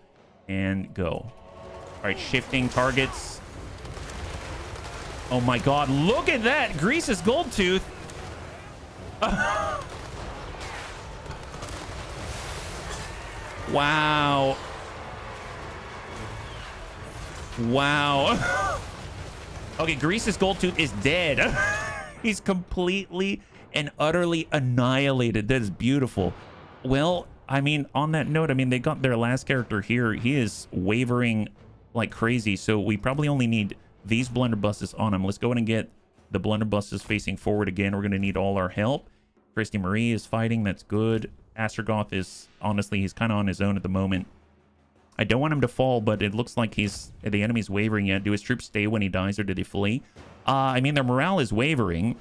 and go. All right, shifting targets. Oh my God, look at that. Greasus Goldtooth. Wow. Wow. Okay, Grease's Goldtooth is dead. He's completely and utterly annihilated. That is beautiful. Well, I mean, on that note, I mean, they got their last character here. He is wavering like crazy, so we probably only need these blunderbusses on him. Let's go ahead and get the blunderbusses facing forward again. We're going to need all our help. Christy Marie is fighting. That's good. Astragoth is, honestly, he's kind of on his own at the moment. I don't want him to fall, but it looks like the enemy's wavering yet. Do his troops stay when he dies, or did he flee? I mean, their morale is wavering.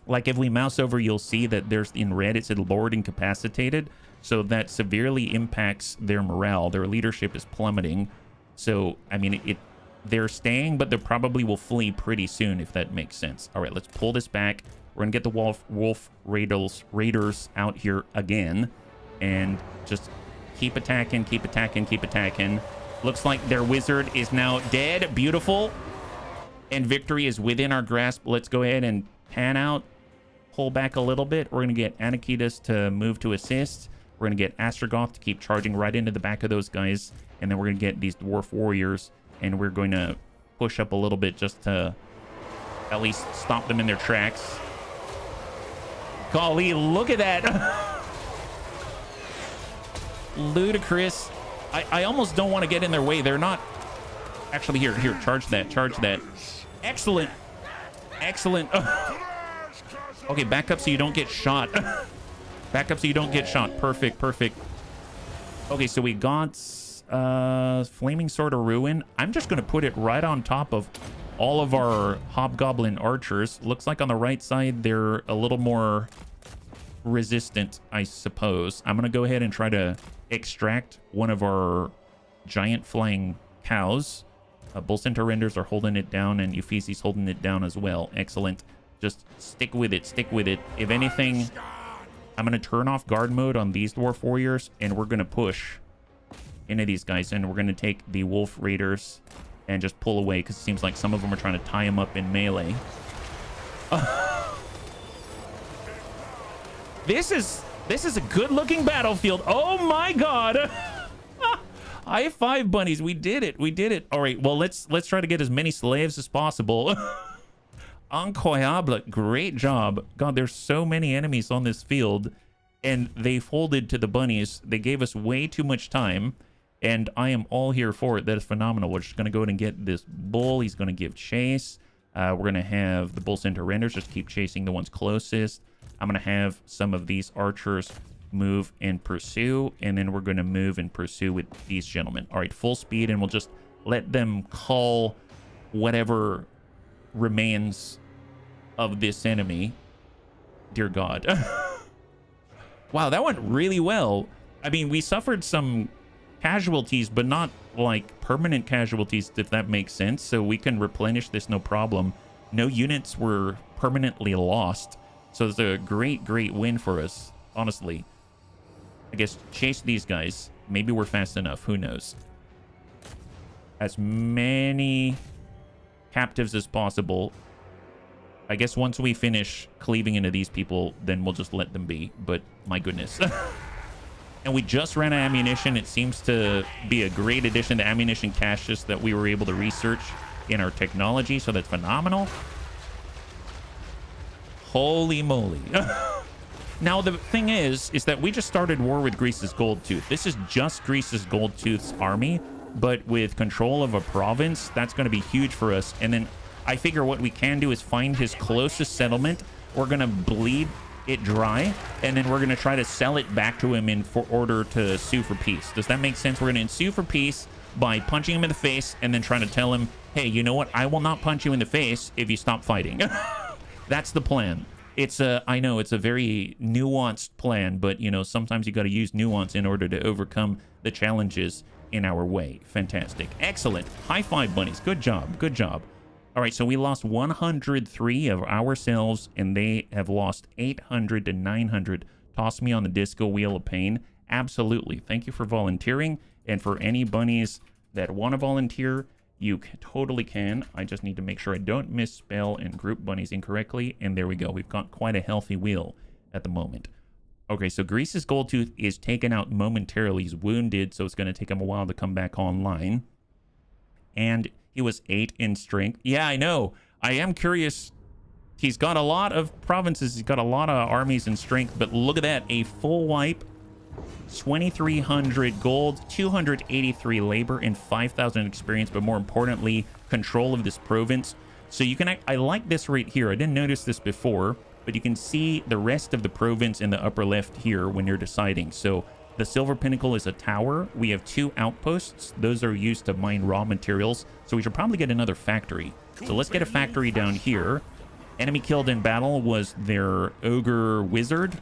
Like, if we mouse over, you'll see that there's, in red, it said Lord Incapacitated. So that severely impacts their morale. Their leadership is plummeting. So, I mean, they're staying, but they probably will flee pretty soon, if that makes sense. All right, let's pull this back. We're going to get the Wolf Raiders out here again. And just keep attacking, keep attacking, keep attacking. Looks like their wizard is now dead. Beautiful. And victory is within our grasp. Let's go ahead and pan out. Pull back a little bit. We're going to get Anakitas to move to assist. We're going to get Astragoth to keep charging right into the back of those guys. And then we're going to get these Dwarf Warriors. And we're going to push up a little bit just to at least stop them in their tracks. Golly, look at that. Ludicrous. I almost don't want to get in their way. They're not... Actually, here, charge that, charge that. Excellent. Excellent. Okay, back up so you don't get shot. Back up so you don't get shot. Perfect, perfect. Okay, so we got Flaming Sword of Ruin. I'm just going to put it right on top of all of our Hobgoblin archers. Looks like on the right side, they're a little more resistant, I suppose. I'm going to go ahead and try to extract one of our giant flying cows. Bull Centaur Renders are holding it down, and Uffizi's holding it down as well. Excellent. Just stick with it, stick with it. If anything, I'm going to turn off guard mode on these Dwarf Warriors, and we're going to push into these guys, and we're going to take the Wolf Raiders and just pull away, because it seems like some of them are trying to tie him up in melee. This is a good-looking battlefield. Oh my god. High five, bunnies. We did it. We did it. All right. Well, let's try to get as many slaves as possible. Incroyable. Great job. God, there's so many enemies on this field, and they folded to the bunnies. They gave us way too much time, and I am all here for it. That is phenomenal. We're just going to go ahead and get this bull. He's going to give chase. We're going to have the Bull Centaur Renders just keep chasing the ones closest. I'm going to have some of these archers move and pursue, and then we're going to move and pursue with these gentlemen. All right, full speed, and we'll just let them call whatever remains of this enemy. Dear God. Wow, that went really well. I mean, we suffered some casualties, but not like permanent casualties, if that makes sense. So we can replenish this no problem. No units were permanently lost. So it's a great, great win for us, honestly. I guess chase these guys. Maybe we're fast enough. Who knows? As many captives as possible. I guess once we finish cleaving into these people, then we'll just let them be. But my goodness. And we just ran out of ammunition. It seems to be a great addition to ammunition caches that we were able to research in our technology. So that's phenomenal. Holy moly. Now, the thing is that we just started war with Grease's Goldtooth. This is just Grease's Goldtooth's army, but with control of a province, that's going to be huge for us. And then I figure what we can do is find his closest settlement. We're going to bleed it dry, and then we're going to try to sell it back to him in order to sue for peace. Does that make sense? We're going to sue for peace by punching him in the face and then trying to tell him, hey, you know what? I will not punch you in the face if you stop fighting. That's the plan. I know it's a very nuanced plan, but you know, sometimes you got to use nuance in order to overcome the challenges in our way. Fantastic. Excellent. High five, bunnies. Good job. Good job. All right, so we lost 103 of ourselves, and they have lost 800 to 900. Toss me on the disco wheel of pain. Absolutely. Thank you for volunteering, and for any bunnies that want to volunteer, you totally can. I just need to make sure I don't misspell and group bunnies incorrectly. And there we go. We've got quite a healthy wheel at the moment. Okay, so Grease's Goldtooth is taken out momentarily. He's wounded, so it's going to take him a while to come back online. And he was 8 in strength. Yeah, I know. I am curious. He's got a lot of provinces. He's got a lot of armies and strength. But look at that. A full wipe. 2,300 gold, 283 labor, and 5,000 experience. But more importantly, control of this province. So you can... I like this right here. I didn't notice this before. But you can see the rest of the province in the upper left here when you're deciding. So the Silver Pinnacle is a tower. We have 2 outposts. Those are used to mine raw materials. So we should probably get another factory. So let's get a factory down here. Enemy killed in battle was their Ogre Wizard.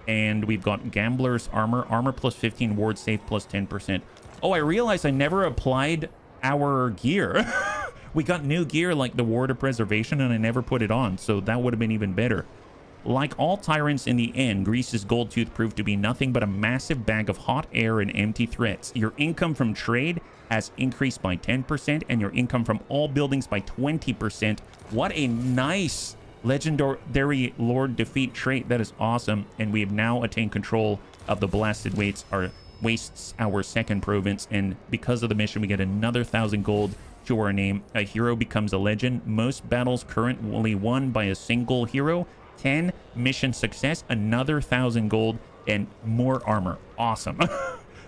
And we've got Gambler's Armor. Armor plus 15, ward save plus 10%. Oh, I realized I never applied our gear. We got new gear like the Ward of Preservation, and I never put it on, so that would have been even better. Like all tyrants in the end, Grease's Goldtooth proved to be nothing but a massive bag of hot air and empty threats. Your income from trade has increased by 10%, and your income from all buildings by 20%. What a nice legendary Lord defeat trait. That is awesome, and we have now attained control of the Blasted Wastes, our second province, and because of the mission, we get another 1,000 gold to our name. A hero becomes a legend. Most battles currently won by a single hero. 10 mission success, another 1,000 gold, and more armor. Awesome.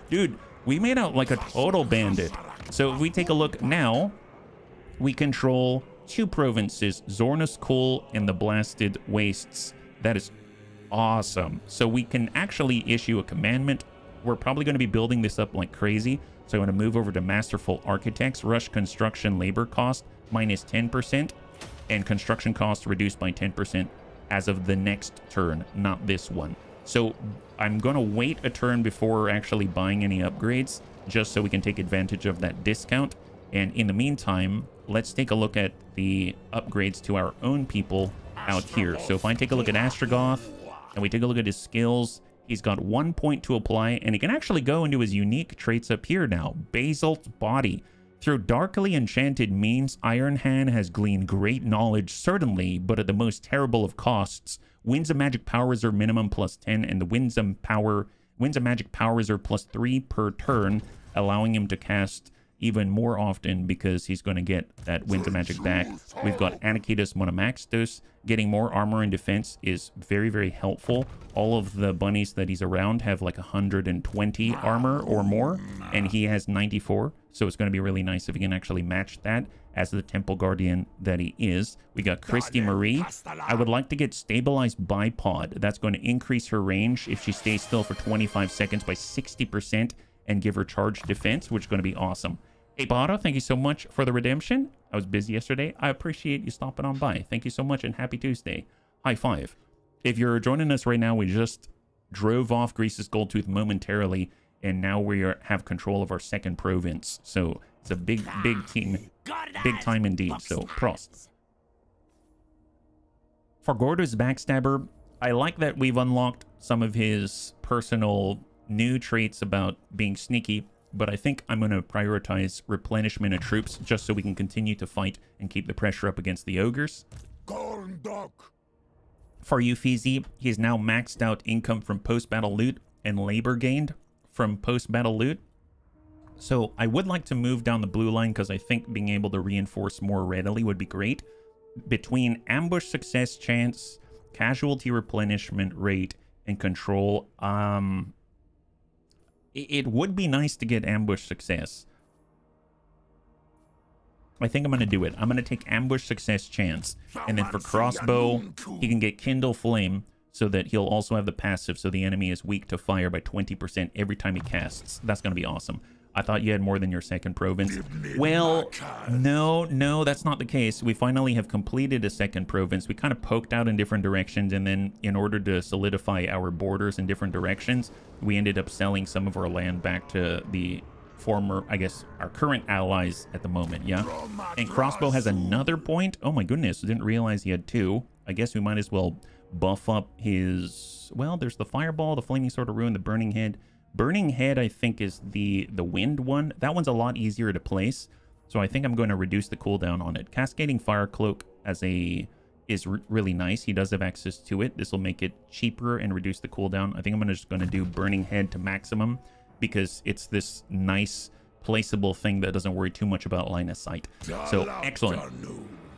Dude, we made out like a total bandit. So if we take a look now, we control 2 provinces, Zornus Cool and the Blasted Wastes. That is awesome. So we can actually issue a commandment. We're probably going to be building this up like crazy. So I want to move over to Masterful Architects. Rush construction labor cost minus 10%, and construction cost reduced by 10% as of the next turn, not this one. So I'm going to wait a turn before actually buying any upgrades, just so we can take advantage of that discount. And in the meantime, let's take a look at the upgrades to our own people out here. So if I take a look at Astragoth and we take a look at his skills, he's got 1 point to apply, and he can actually go into his unique traits up here now. Basalt Body. Through darkly enchanted means, Ironhand has gleaned great knowledge, certainly, but at the most terrible of costs. Winds of Magic Power Reserve minimum plus 10, and the Winds of Magic Power Reserve plus 3 per turn, allowing him to cast even more often because he's going to get that Winds of Magic back. We've got Anakitos Monomaxtos. Getting more armor and defense is very, very helpful. All of the bunnies that he's around have like 120 armor or more, and he has 94. So it's going to be really nice if he can actually match that as the Temple Guardian that he is. We got Christy Marie. I would like to get Stabilized Bipod. That's going to increase her range if she stays still for 25 seconds by 60% and give her charged defense, which is going to be awesome. Hey, Bado, thank you so much for the redemption. I was busy yesterday. I appreciate you stopping on by. Thank you so much, and happy Tuesday. High five. If you're joining us right now, we just drove off Grease's Goldtooth momentarily, and now we have control of our second province. So it's a big team. Big time indeed. So, prost. For Gordo's Backstabber, I like that we've unlocked some of his personal new traits about being sneaky, but I think I'm going to prioritize replenishment of troops just so we can continue to fight and keep the pressure up against the ogres. For Euphesi, he's now maxed out income from post-battle loot and labor gained from post-battle loot. So I would like to move down the blue line because I think being able to reinforce more readily would be great. Between ambush success chance, casualty replenishment rate, and control, it would be nice to get ambush success. I think I'm going to do it. I'm going to take ambush success chance. And then for crossbow, he can get Kindle Flame so that he'll also have the passive so the enemy is weak to fire by 20% every time he casts. That's going to be awesome. I thought you had more than your second province. Well, no, that's not the case. We finally have completed a second province. We kind of poked out in different directions, and then in order to solidify our borders in different directions, we ended up selling some of our land back to the former, I guess, our current allies at the moment, yeah? And crossbow has another point. Oh my goodness, I didn't realize he had 2. I guess we might as well buff up his... Well, there's the fireball, the flaming sword of ruin, the burning head. Burning head, I think, is the wind one. That one's a lot easier to place, so I think I'm going to reduce the cooldown on it. Cascading fire cloak as a is really nice. He does have access to it. This will make it cheaper and reduce the cooldown. I think I'm just going to do Burning Head to maximum because it's this nice placeable thing that doesn't worry too much about line of sight. So excellent.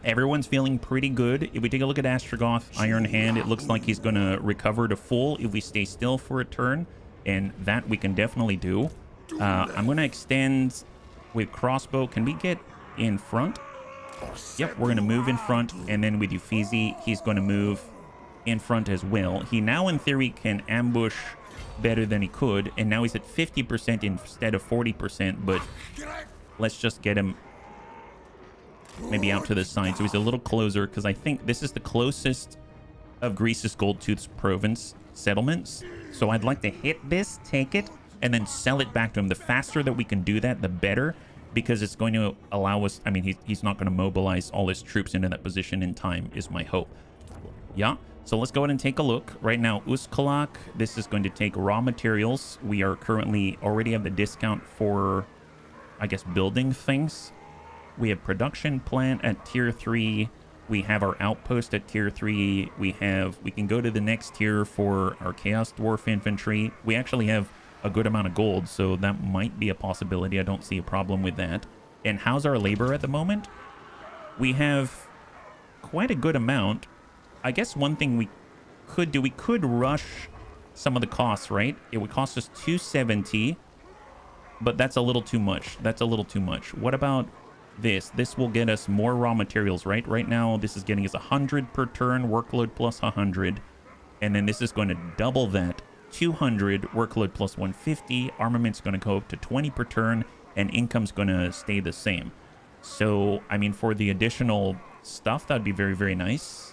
Everyone's feeling pretty good. If we take a look at Astragoth Ironhand, it looks like he's going to recover to full if we stay still for a turn, and that we can definitely do. I'm going to extend with crossbow. Can we get in front? Yep, we're going to move in front, and then with Uffizi, he's going to move in front as well. He now, in theory, can ambush better than he could, and now he's at 50% instead of 40%, but let's just get him maybe out to the side so he's a little closer, because I think this is the closest of Greece's Goldtooth's province settlements. So I'd like to hit this, take it, and then sell it back to him. The faster that we can do that, the better, because it's going to allow us, I mean, he's not going to mobilize all his troops into that position in time, is my hope. Yeah, so let's go ahead and take a look. Right now, Uskalak, this is going to take raw materials. We are currently already have the discount for, I guess, building things. We have production plant at tier 3. We have our outpost at tier 3. We can go to the next tier for our Chaos Dwarf infantry. We actually have a good amount of gold, so that might be a possibility. I don't see a problem with that. And how's our labor at the moment? We have quite a good amount. I guess one thing we could do, we could rush some of the costs, right? It would cost us 270, but that's a little too much. That's a little too much. What about this? This will get us more raw materials, right? Right now, this is getting us 100 per turn, workload plus 100. And then this is going to double that. 200 workload plus 150. Armament's going to go up to 20 per turn, and income's going to stay the same. So, I mean, for the additional stuff, that'd be very, very nice.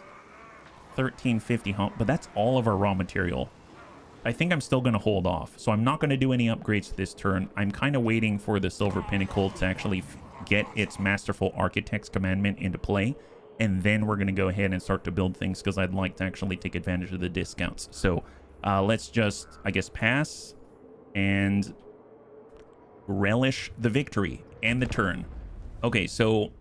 1350, but that's all of our raw material. I think I'm still going to hold off. So I'm not going to do any upgrades this turn. I'm kind of waiting for the Silver Pinnacle to actually get its Masterful Architect's commandment into play. And then we're going to go ahead and start to build things, because I'd like to actually take advantage of the discounts. So let's just, I guess, pass and relish the victory and the turn. Okay, so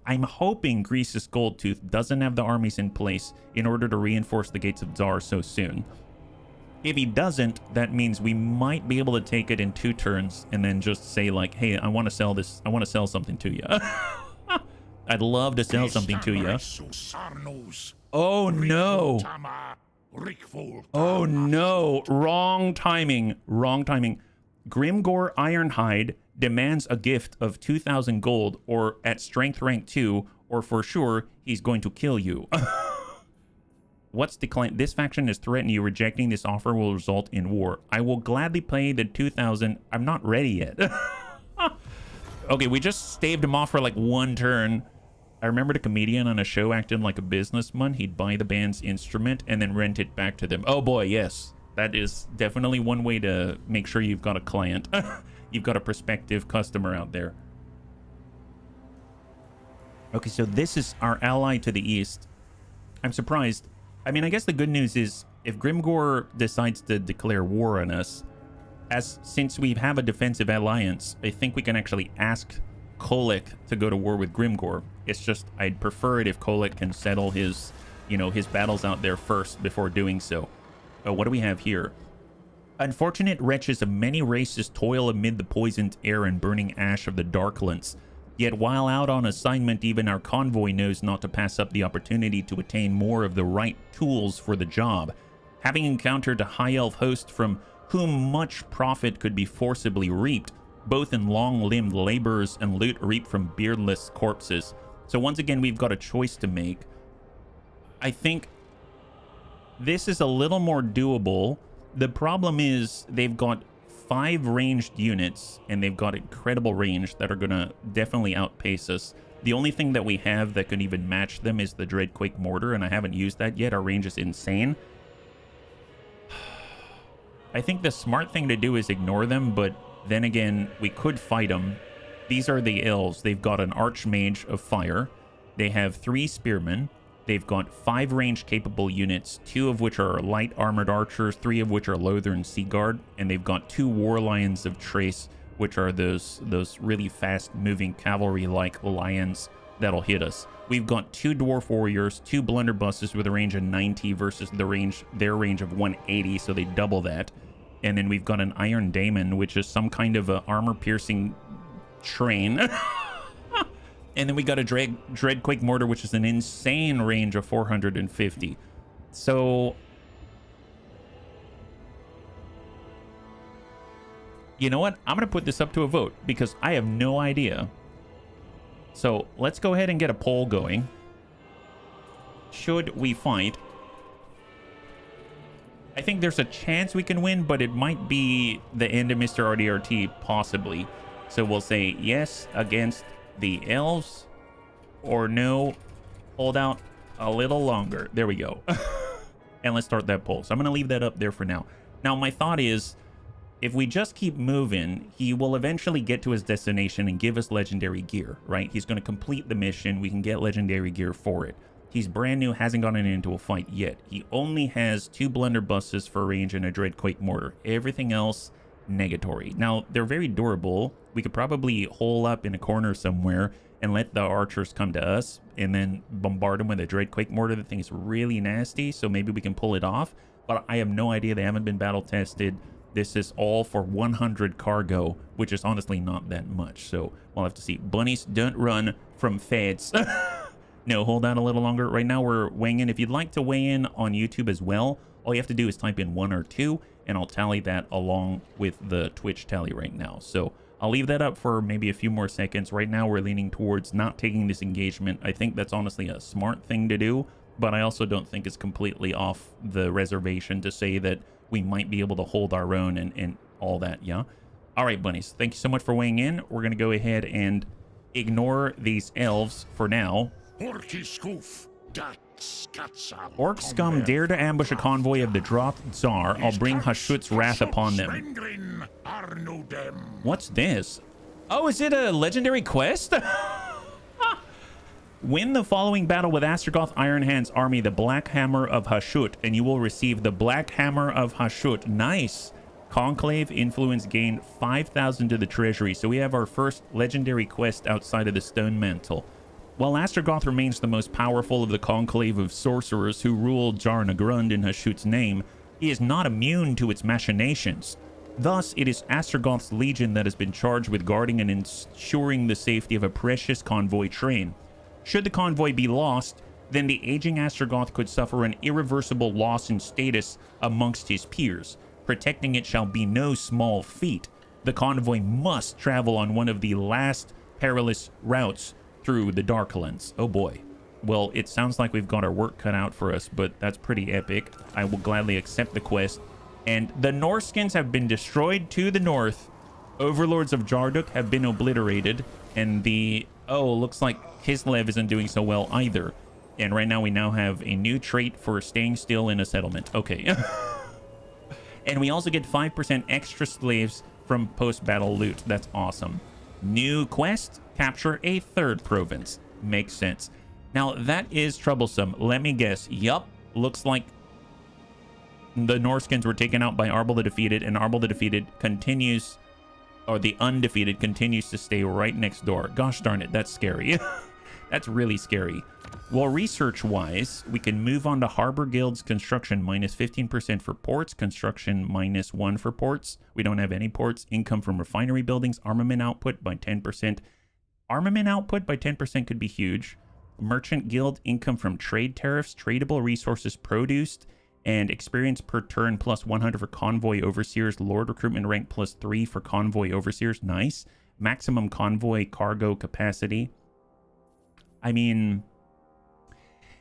I'm hoping Greece's Goldtooth doesn't have the armies in place in order to reinforce the Gates of Tsar so soon. If he doesn't, that means we might be able to take it in 2 turns and then just say, like, hey, I want to sell this. I want to sell something to you. I'd love to sell something to you. Oh, no. Oh, no. Wrong timing. Wrong timing. Grimgore Ironhide demands a gift of 2,000 gold, or at strength rank 2, or for sure, he's going to kill you. What's declined? This faction has threatened you. Rejecting this offer will result in war. I will gladly pay the 2,000. I'm not ready yet. Okay, we just staved him off for like 1 turn. I remembered a comedian on a show acting like a businessman. He'd buy the band's instrument and then rent it back to them. Oh boy, yes. That is definitely one way to make sure you've got a client. You've got a prospective customer out there. Okay, so this is our ally to the east. I'm surprised. I mean, I guess the good news is if Grimgore decides to declare war on us, since we have a defensive alliance, I think we can actually ask Kolek to go to war with Grimgore. It's just I'd prefer it if Kolek can settle his, his battles out there first before doing so. Oh, what do we have here? Unfortunate wretches of many races toil amid the poisoned air and burning ash of the Darklands. Yet while out on assignment, even our convoy knows not to pass up the opportunity to attain more of the right tools for the job. Having encountered a high elf host from whom much profit could be forcibly reaped, both in long-limbed laborers and loot reaped from beardless corpses. So once again, we've got a choice to make. I think this is a little more doable. The problem is they've got 5 ranged units, and they've got incredible range that are going to definitely outpace us. The only thing that we have that could even match them is the Dreadquake Mortar, and I haven't used that yet. Our range is insane. I think the smart thing to do is ignore them, but then again, we could fight them. These are the elves. They've got an Archmage of Fire. They have 3 Spearmen. They've got 5 range capable units, 2 of which are light armored archers, 3 of which are Lothern Sea Guard, and they've got 2 War Lions of Trace, which are those really fast moving cavalry like lions that'll hit us. We've got 2 Dwarf Warriors, 2 Blunderbusses with a range of 90 versus their range of 180, so they double that. And then we've got an Iron Daemon, which is some kind of a armor-piercing train. And then we got a Dreadquake Mortar, which is an insane range of 450. So, you know what? I'm going to put this up to a vote because I have no idea. So let's go ahead and get a poll going. Should we fight? I think there's a chance we can win, but it might be the end of Mr. RDRT, possibly. So we'll say yes against the elves, or no, hold out a little longer. There we go. And let's start that poll. So I'm going to leave that up there for now. Now, my thought is, if we just keep moving, he will eventually get to his destination and give us legendary gear, right? He's going to complete the mission. We can get legendary gear for it. He's brand new, hasn't gotten into a fight yet. He only has 2 Blunderbusses for range and a Dreadquake Mortar. Everything else, negatory. Now, they're very durable. We could probably hole up in a corner somewhere and let the archers come to us and then bombard them with a Dreadquake Mortar. The thing is really nasty, so maybe we can pull it off. But I have no idea. They haven't been battle tested. This is all for 100 cargo, which is honestly not that much. So we'll have to see. Bunnies, don't run from feds. No, hold on a little longer. Right now we're weighing in. If you'd like to weigh in on YouTube as well, all you have to do is type in 1 or 2, and I'll tally that along with the Twitch tally right now. So I'll leave that up for maybe a few more seconds. Right now we're leaning towards not taking this engagement. I think that's honestly a smart thing to do, but I also don't think it's completely off the reservation to say that we might be able to hold our own and all that, yeah? All right, bunnies, thank you so much for weighing in. We're going to go ahead and ignore these elves for now. Orc scum dare to ambush a convoy of the Droth Tsar. I'll bring Hashut's wrath upon them. What's this? Oh, is it a legendary quest? Win the following battle with Astragoth Ironhand's army, the Black Hammer of Hashut, and you will receive the Black Hammer of Hashut. Nice. Conclave influence gain 5,000 to the treasury. So we have our first legendary quest outside of the Stone Mantle. While Astragoth remains the most powerful of the conclave of sorcerers who rule Jar Nagrund in Hashut's name, he is not immune to its machinations. Thus, it is Astragoth's legion that has been charged with guarding and ensuring the safety of a precious convoy train. Should the convoy be lost, then the aging Astragoth could suffer an irreversible loss in status amongst his peers. Protecting it shall be no small feat. The convoy must travel on one of the last perilous routes through the Darklands. Oh boy. Well, it sounds like we've got our work cut out for us, but that's pretty epic. I will gladly accept the quest. And the Norskins have been destroyed to the north. Overlords of Jarduk have been obliterated. And the... oh, looks like Kislev isn't doing so well either. And right now we now have a new trait for staying still in a settlement. Okay. And we also get 5% extra slaves from post-battle loot. That's awesome. New quest, capture a 3rd province. Makes sense. Now, that is troublesome. Let me guess. Yup. Looks like the Norskins were taken out by Arbel the Defeated, and Arbel the Defeated continues, or the Undefeated continues to stay right next door. Gosh darn it, that's scary. That's really scary. Well, research-wise, we can move on to Harbor Guild's construction, minus 15% for ports, construction minus 1 for ports. We don't have any ports. Income from refinery buildings, armament output by 10%. Armament output by 10% could be huge. Merchant Guild, income from trade tariffs, tradable resources produced, and experience per turn plus 100 for convoy overseers. Lord recruitment rank plus 3 for convoy overseers. Nice. Maximum convoy cargo capacity. I mean,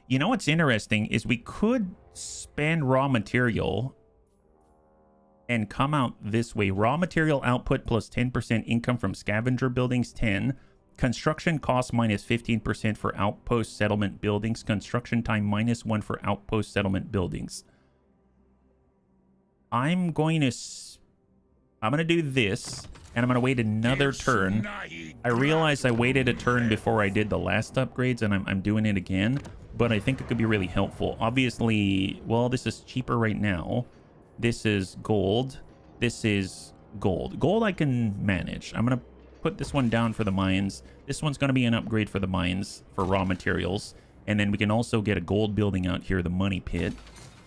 you know what's interesting is we could spend raw material and come out this way. Raw material output plus 10%, income from scavenger buildings 10, construction cost minus 15% for outpost settlement buildings, construction time minus 1 for outpost settlement buildings. I'm going to do this, and I'm going to wait another turn. I realized I waited a turn before I did the last upgrades, and I'm doing it again, but I think it could be really helpful. Obviously, well, this is cheaper right now. This is gold. This is gold. Gold I can manage. I'm going to put this one down for the mines. This one's going to be an upgrade for the mines for raw materials. And then we can also get a gold building out here, the money pit.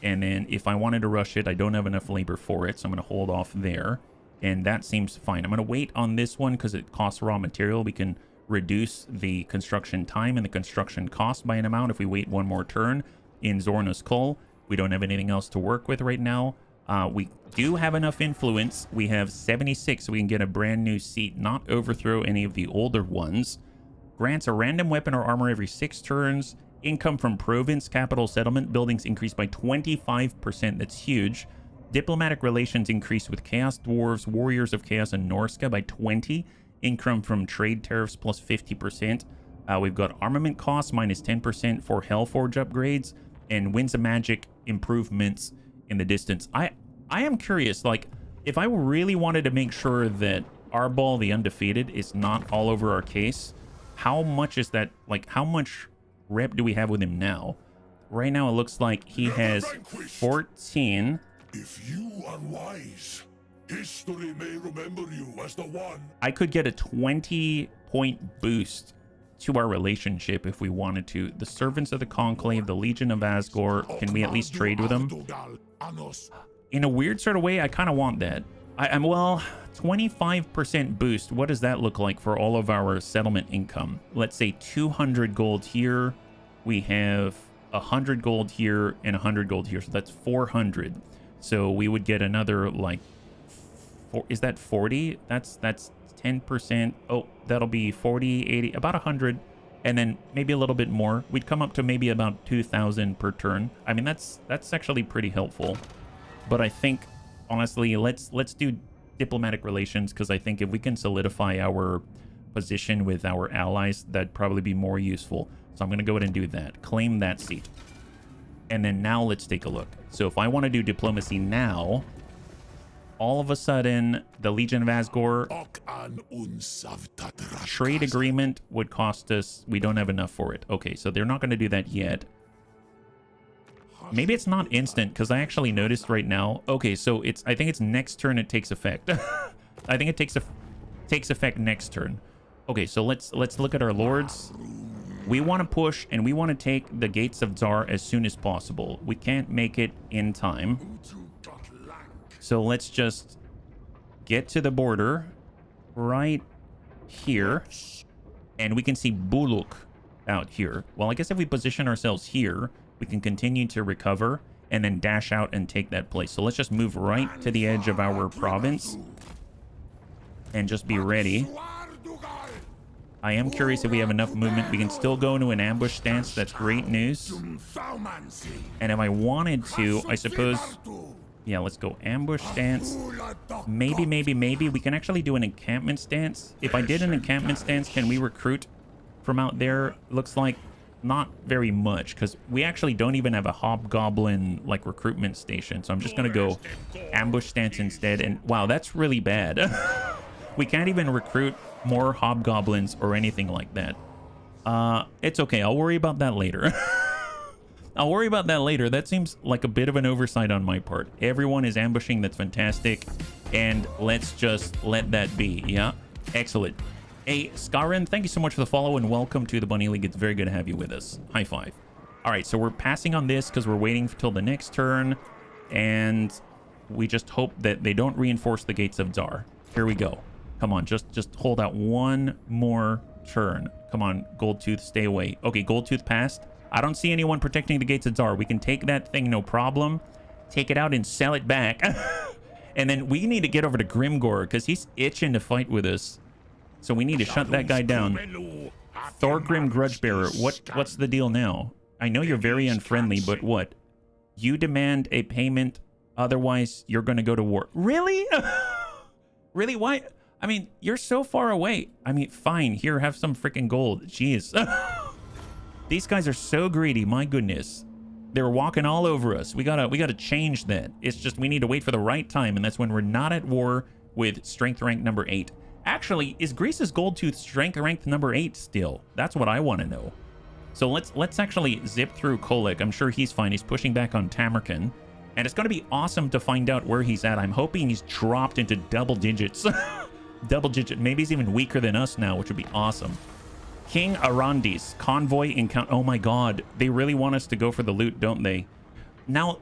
And then if I wanted to rush it, I don't have enough labor for it, so I'm going to hold off there. And that seems fine. I'm going to wait on this one because it costs raw material. We can reduce the construction time and the construction cost by an amount if we wait one more turn in Zorna's Cull. We don't have anything else to work with right now. We do have enough influence. We have 76, so we can get a brand new seat, not overthrow any of the older ones. Grants a random weapon or armor every 6 turns. Income from province, capital, settlement buildings increased by 25%. That's huge. Diplomatic relations increased with Chaos Dwarfs, Warriors of Chaos, and Norska by 20. Income from trade tariffs plus 50%. We've got armament costs minus 10% for Hellforge upgrades and Winds of Magic improvements in the distance. I am curious, like, if I really wanted to make sure that Arbol the Undefeated is not all over our case, how much is that, like, how much rep do we have with him now? Right now it looks like he has 14. If you are wise, history may remember you as the one. I could get a 20-point boost to our relationship if we wanted to. The Servants of the Conclave, the Legion of Asgore, can we at least trade with them? In a weird sort of way, I kind of want that. I'm well, 25% boost. What does that look like for all of our settlement income? Let's say 200 gold here. We have 100 gold here and 100 gold here. So that's 400. So we would get another, like, is that 40? That's 10%. Oh, that'll be 40, 80, about 100. And then maybe a little bit more. We'd come up to maybe about 2,000 per turn. I mean, that's actually pretty helpful. But I think, honestly, let's do diplomatic relations, because I think if we can solidify our position with our allies, that'd probably be more useful. So I'm going to go ahead and do that. Claim that seat. And then now let's take a look. So if I want to do diplomacy now, all of a sudden, the Legion of Asgore trade agreement would cost us, we don't have enough for it. Okay, so they're not going to do that yet. Maybe it's not instant, because I actually noticed right now. Okay, so I think it's next turn it takes effect. I think it takes effect next turn. Okay, so let's look at our lords. We want to push, and we want to take the Gates of Tsar as soon as possible. We can't make it in time. So let's just get to the border right here. And we can see Buluk out here. Well, I guess if we position ourselves here, we can continue to recover and then dash out and take that place. So let's just move right to the edge of our province and just be ready. I am curious if we have enough movement. We can still go into an ambush stance. That's great news. And if I wanted to, I suppose, yeah, let's go ambush stance. Maybe we can actually do an encampment stance. If I did an encampment stance, can we recruit from out there? Looks like not very much, because we actually don't even have a hobgoblin like recruitment station. So I'm just going to go ambush stance instead. And wow, that's really bad. We can't even recruit more hobgoblins or anything like that. It's okay. I'll worry about that later. I'll worry about that later. That seems like a bit of an oversight on my part. Everyone is ambushing. That's fantastic. And let's just let that be. Yeah. Excellent. Hey, Skarin, thank you so much for the follow and welcome to the Bunny League. It's very good to have you with us. High five. All right, so we're passing on this because we're waiting till the next turn. And we just hope that they don't reinforce the Gates of Tsar. Here we go. Come on, just hold out one more turn. Come on, Goldtooth, stay away. Okay, Goldtooth passed. I don't see anyone protecting the Gates of Tsar. We can take that thing, no problem. Take it out and sell it back. And then we need to get over to Grimgor because he's itching to fight with us. So we need to shut that guy down. Thorgrim Grudgebearer, what's the deal now? I know you're very unfriendly, but what? You demand a payment, otherwise you're going to go to war. Really? Really? Why? I mean, you're so far away. I mean, fine. Here, have some freaking gold. Jeez. These guys are so greedy. My goodness. They're walking all over us. We gotta change that. It's just we need to wait for the right time, and that's when we're not at war with strength rank number 8. Actually, is Greece's Goldtooth strength ranked number 8 still? That's what I want to know. So let's actually zip through Kolek. I'm sure he's fine. He's pushing back on Tamerkan. And it's going to be awesome to find out where he's at. I'm hoping he's dropped into double digits. double digit. Maybe he's even weaker than us now, which would be awesome. King Arandis, convoy encounter. Oh my god, they really want us to go for the loot, don't they? Now,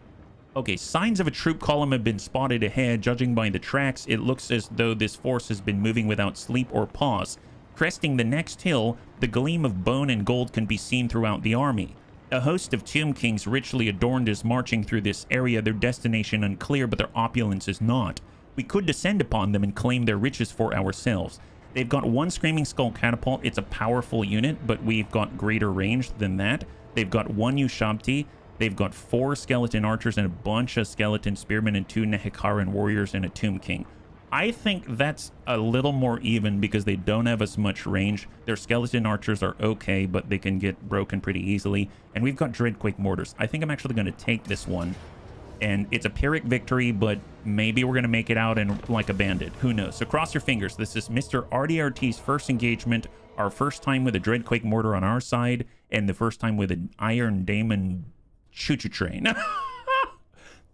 okay, signs of a troop column have been spotted ahead. Judging by the tracks, it looks as though this force has been moving without sleep or pause. Cresting the next hill, the gleam of bone and gold can be seen throughout the army. A host of Tomb Kings richly adorned is marching through this area, their destination unclear, but their opulence is not. We could descend upon them and claim their riches for ourselves. They've got one Screaming Skull catapult. It's a powerful unit, but we've got greater range than that. They've got one Ushabti. They've got 4 skeleton archers and a bunch of skeleton spearmen and 2 Nehikaran warriors and a Tomb King. I think that's a little more even because they don't have as much range. Their skeleton archers are okay, but they can get broken pretty easily. And we've got Dreadquake mortars. I think I'm actually going to take this one. And it's a Pyrrhic victory, but maybe we're going to make it out and like a bandit. Who knows? So cross your fingers. This is Mr. RDRT's first engagement. Our first time with a Dreadquake mortar on our side. And the first time with an Iron Daemon choo-choo train.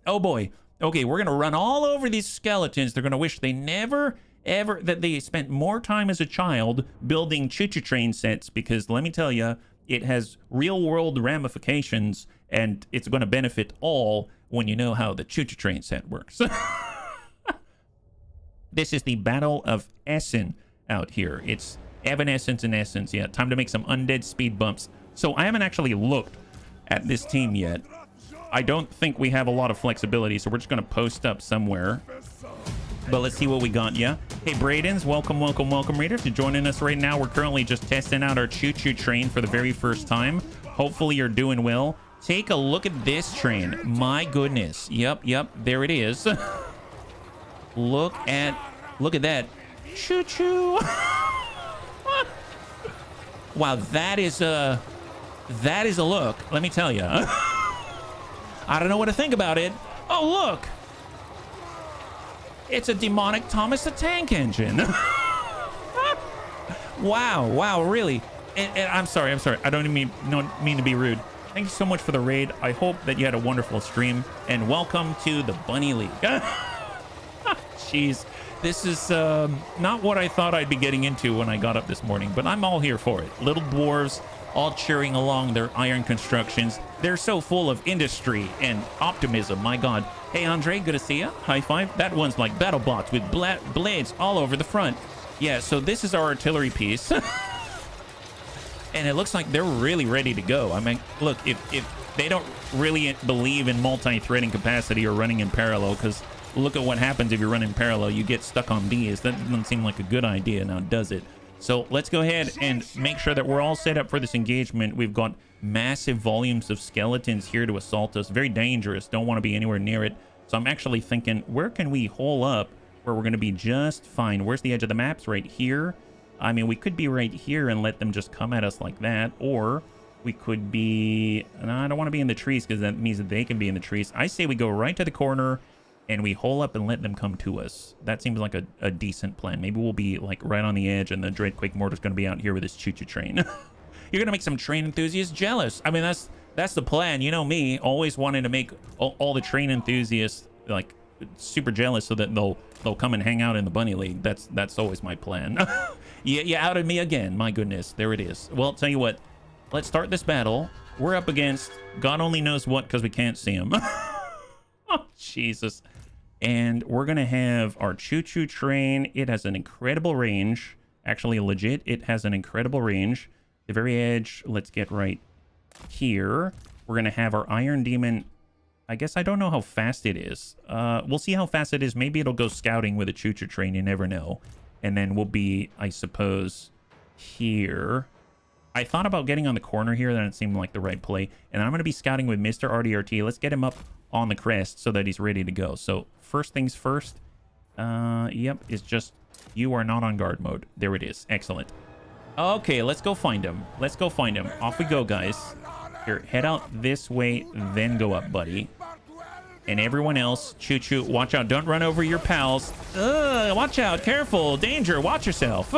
Oh boy. Okay, we're going to run all over these skeletons. They're going to wish they never, ever, that they spent more time as a child building choo-choo train sets, because let me tell you, it has real-world ramifications, and it's going to benefit all when you know how the choo-choo train set works. This is the Battle of Essen out here. It's Evanescence and Essence. Yeah, time to make some undead speed bumps. So I haven't actually looked at this team yet. I don't think we have a lot of flexibility, so we're just going to post up somewhere. But let's see what we got, yeah? Hey, Bradens, welcome, welcome, welcome, reader. If you're joining us right now, we're currently just testing out our choo-choo train for the very first time. Hopefully you're doing well. Take a look at this train. My goodness. Yep, there it is. Look at that. Choo-choo. Wow, that is a look, let me tell you. I don't know what to think about it. Oh, look. It's a demonic Thomas the Tank Engine. Wow, really. And I'm sorry. I don't mean to be rude. Thank you so much for the raid. I hope that you had a wonderful stream. And welcome to the Bunny League. Jeez. This is not what I thought I'd be getting into when I got up this morning, but I'm all here for it. Little dwarves all cheering along their iron constructions. They're so full of industry and optimism, my god. Hey, Andre, good to see you. High five. That one's like battle bots with blades all over the front. Yeah, so this is our artillery piece. And it looks like they're really ready to go. I mean, look, if they don't really believe in multi-threading capacity or running in parallel, because look at what happens if you run in parallel. You get stuck on these. That doesn't seem like a good idea now, does it? So let's go ahead and make sure that we're all set up for this engagement. We've got massive volumes of skeletons here to assault us. Very dangerous. Don't want to be anywhere near it. So I'm actually thinking, where can we hole up where we're going to be just fine? Where's the edge of the maps? Right here. I mean, we could be right here and let them just come at us like that. Or we could be... No, I don't want to be in the trees because that means that they can be in the trees. I say we go right to the corner and we hole up and let them come to us. That seems like a decent plan. Maybe we'll be like right on the edge and the Dreadquake mortar's going to be out here with his choo-choo train. You're going to make some train enthusiasts jealous. I mean, that's the plan. You know me, always wanting to make all the train enthusiasts like super jealous so that they'll come and hang out in the Bunny League. That's always my plan. You outed me again. My goodness. There it is. Well, tell you what. Let's start this battle. We're up against God only knows what because we can't see him. Oh, Jesus. And we're going to have our choo-choo train. It has an incredible range. Actually, legit, it has an incredible range. The very edge, let's get right here. We're going to have our Iron Demon. I guess I don't know how fast it is. We'll see how fast it is. Maybe it'll go scouting with a choo-choo train. You never know. And then we'll be, I suppose, here. I thought about getting on the corner here. That seemed like the right play. And I'm going to be scouting with Mr. RDRT. Let's get him up on the crest so that he's ready to go. So first things first. Yep, it's just you are not on guard mode. There it is. Excellent. Okay, let's go find him. Let's go find him. Off we go, guys. Here, head out this way, then go up, buddy. And everyone else, choo-choo, watch out. Don't run over your pals. Watch out. Careful. Danger. Watch yourself.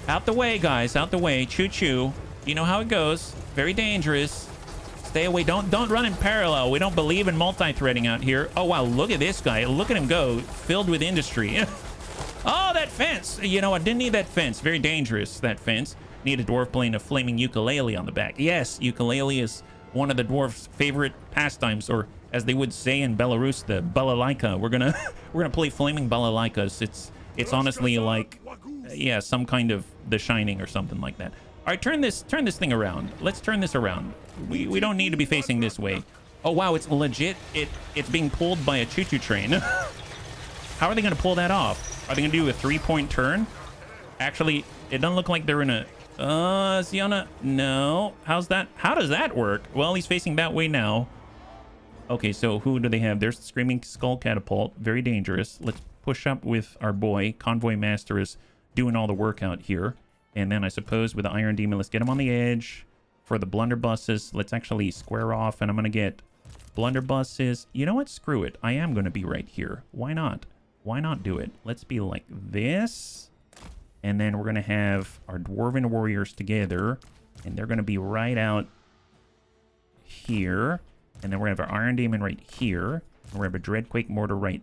Out the way, guys. Out the way. Choo-choo. You know how it goes. Very dangerous. Stay away. Don't run in parallel. We don't believe in multi-threading out here. Oh, wow. Look at this guy. Look at him go. Filled with industry. Oh, that fence. You know, I didn't need that fence. Very dangerous, that fence. Need a dwarf playing a flaming ukulele on the back. Yes, ukulele is one of the dwarf's favorite pastimes, or as they would say in Belarus, the balalaika. We're gonna play flaming balalaikas. It's honestly like, yeah, some kind of The Shining or something like that. All right, turn this thing around. Let's turn this around. We don't need to be facing this way. Oh wow, it's legit. It's being pulled by a choo-choo train. How are they gonna pull that off? Are they gonna do a 3-point turn? Actually, it doesn't look like they're in a. Is he on a? No. How's that? How does that work? Well, he's facing that way now. Okay, so who do they have? There's the Screaming Skull Catapult. Very dangerous. Let's push up with our boy. Convoy Master is doing all the work out here. And then I suppose with the Iron Demon, let's get him on the edge. For the blunderbusses, let's actually square off, and I'm going to get blunderbusses. You know what? Screw it. I am going to be right here. Why not? Why not do it? Let's be like this. And then we're going to have our Dwarven Warriors together. And they're going to be right out here. And then we're going to have our Iron Demon right here. And we're going to have a Dreadquake Mortar right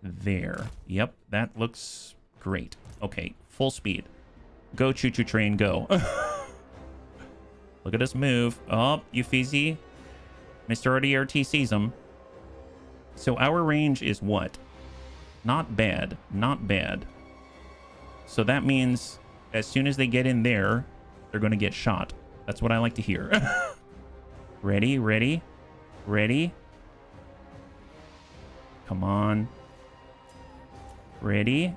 there. Yep, that looks great. Okay, full speed. Go, choo-choo train, go. Look at us move. Oh, you fizzy. Mr. RDRT sees him. So our range is what? Not bad. Not bad. So that means as soon as they get in there, they're going to get shot. That's what I like to hear. Ready, ready, ready. Come on. Ready.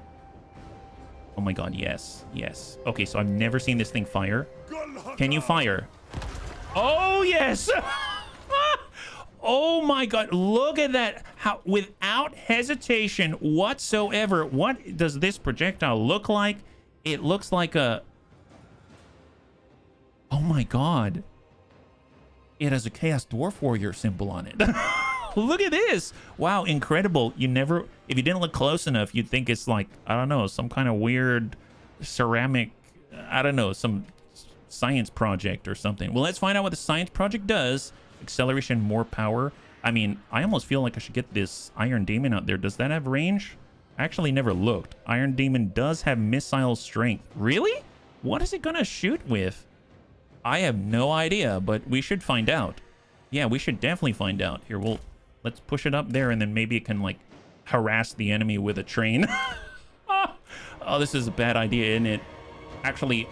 Oh my god, yes, yes. Okay, so I've never seen this thing fire. Can you fire? Oh, yes! Oh my god, look at that. How, without hesitation whatsoever, what does this projectile look like? It looks like a... Oh my god. It has a Chaos Dwarf Warrior symbol on it. Look at this. Wow, incredible. You never... If you didn't look close enough, you'd think it's like, I don't know, some kind of weird ceramic... I don't know, some science project or something. Well, let's find out what the science project does. Acceleration, more power. I mean, I almost feel like I should get this Iron Demon out there. Does that have range? I actually never looked. Iron Demon does have missile strength. Really? What is it gonna shoot with? I have no idea, but we should find out. Yeah, we should definitely find out. Here, let's push it up there, and then maybe it can, like, harass the enemy with a train. Oh, this is a bad idea, isn't it? Actually,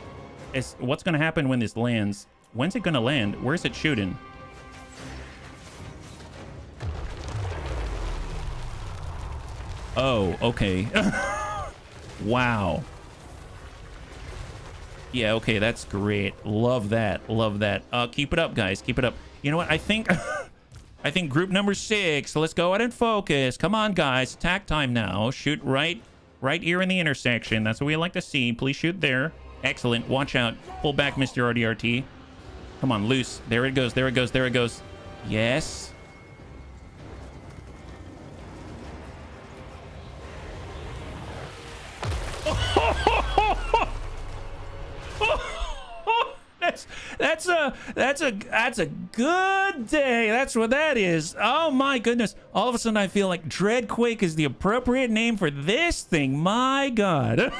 what's gonna happen when this lands? When's it gonna land? Where's it shooting? Oh, okay. Wow. Yeah, okay, that's great. Love that. Love that. Keep it up, guys. Keep it up. You know what? I think I think group number 6. Let's go ahead and focus. Come on, guys. Attack time now. Shoot right here in the intersection. That's what we like to see. Please shoot there. Excellent. Watch out. Pull back, Mr. RDRT. Come on, loose. There it goes. There it goes. There it goes. Yes. That's a good day. That's what that is. Oh my goodness. All of a sudden I feel like Dreadquake is the appropriate name for this thing. My god.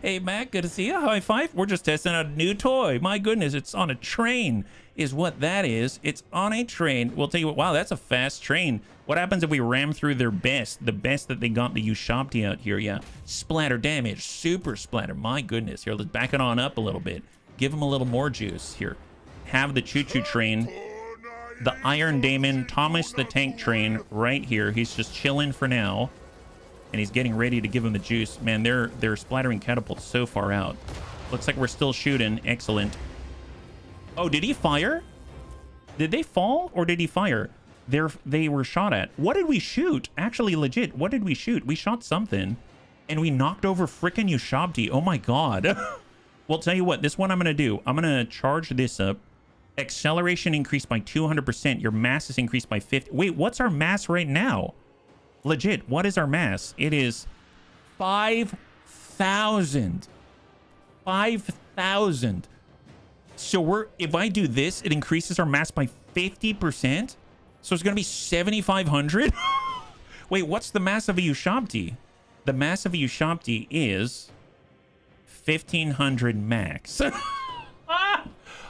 Hey Matt, good to see you. High five. We're just testing out a new toy. My goodness, it's on a train is what that is. It's on a train. We'll tell you what. Wow, that's a fast train. What happens if we ram through their best? The best that they got the Ushabti out here. Yeah. Splatter damage. Super splatter. My goodness. Here, let's back it on up a little bit. Give him a little more juice. Here. Have the choo-choo train. The Iron Damon. Thomas the Tank Train right here. He's just chilling for now. And he's getting ready to give him the juice. Man, they're splattering catapults so far out. Looks like we're still shooting. Excellent. Oh, did he fire? Did they fall or did he fire? They were shot at. What did we shoot? Actually, legit, what did we shoot? We shot something and we knocked over frickin' Ushabti. Oh my god. Well, tell you what, this one I'm gonna do. I'm gonna charge this up. Acceleration increased by 200%. Your mass is increased by 50. Wait, what's our mass right now? Legit, what is our mass? It is 5,000. 5,000. So if I do this, it increases our mass by 50%. So it's gonna be 7,500. Wait, what's the mass of a Ushabti? The mass of Ushabti is 1500 max.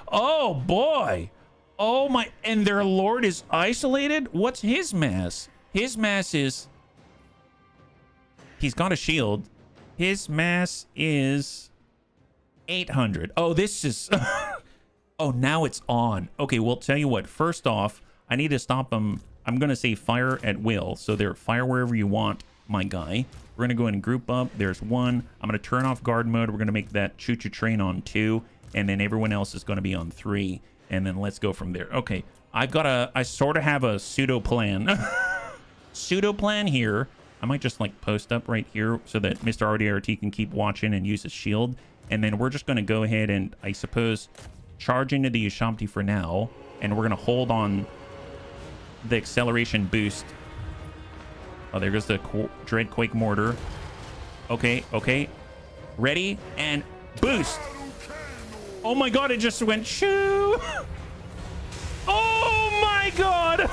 Oh boy. Oh my, and their lord is isolated? What's his mass? His mass is, he's got a shield. His mass is 800. Oh, this is, oh, now it's on. Okay, well, tell you what, first off, I need to stop them. I'm going to say fire at will. So they're fire wherever you want, my guy. We're going to go ahead and group up. There's one. I'm going to turn off guard mode. We're going to make that choo-choo train on 2. And then everyone else is going to be on 3. And then let's go from there. Okay, I sort of have a pseudo plan. Pseudo plan here. I might just like post up right here so that Mr. RDRT can keep watching and use his shield. And then we're just going to go ahead and, I suppose, charge into the Ushabti for now. And we're going to hold on the acceleration boost. Oh, there goes the Dreadquake mortar. Okay, okay. Ready and boost. Oh my god, it just went shoo. Oh my god.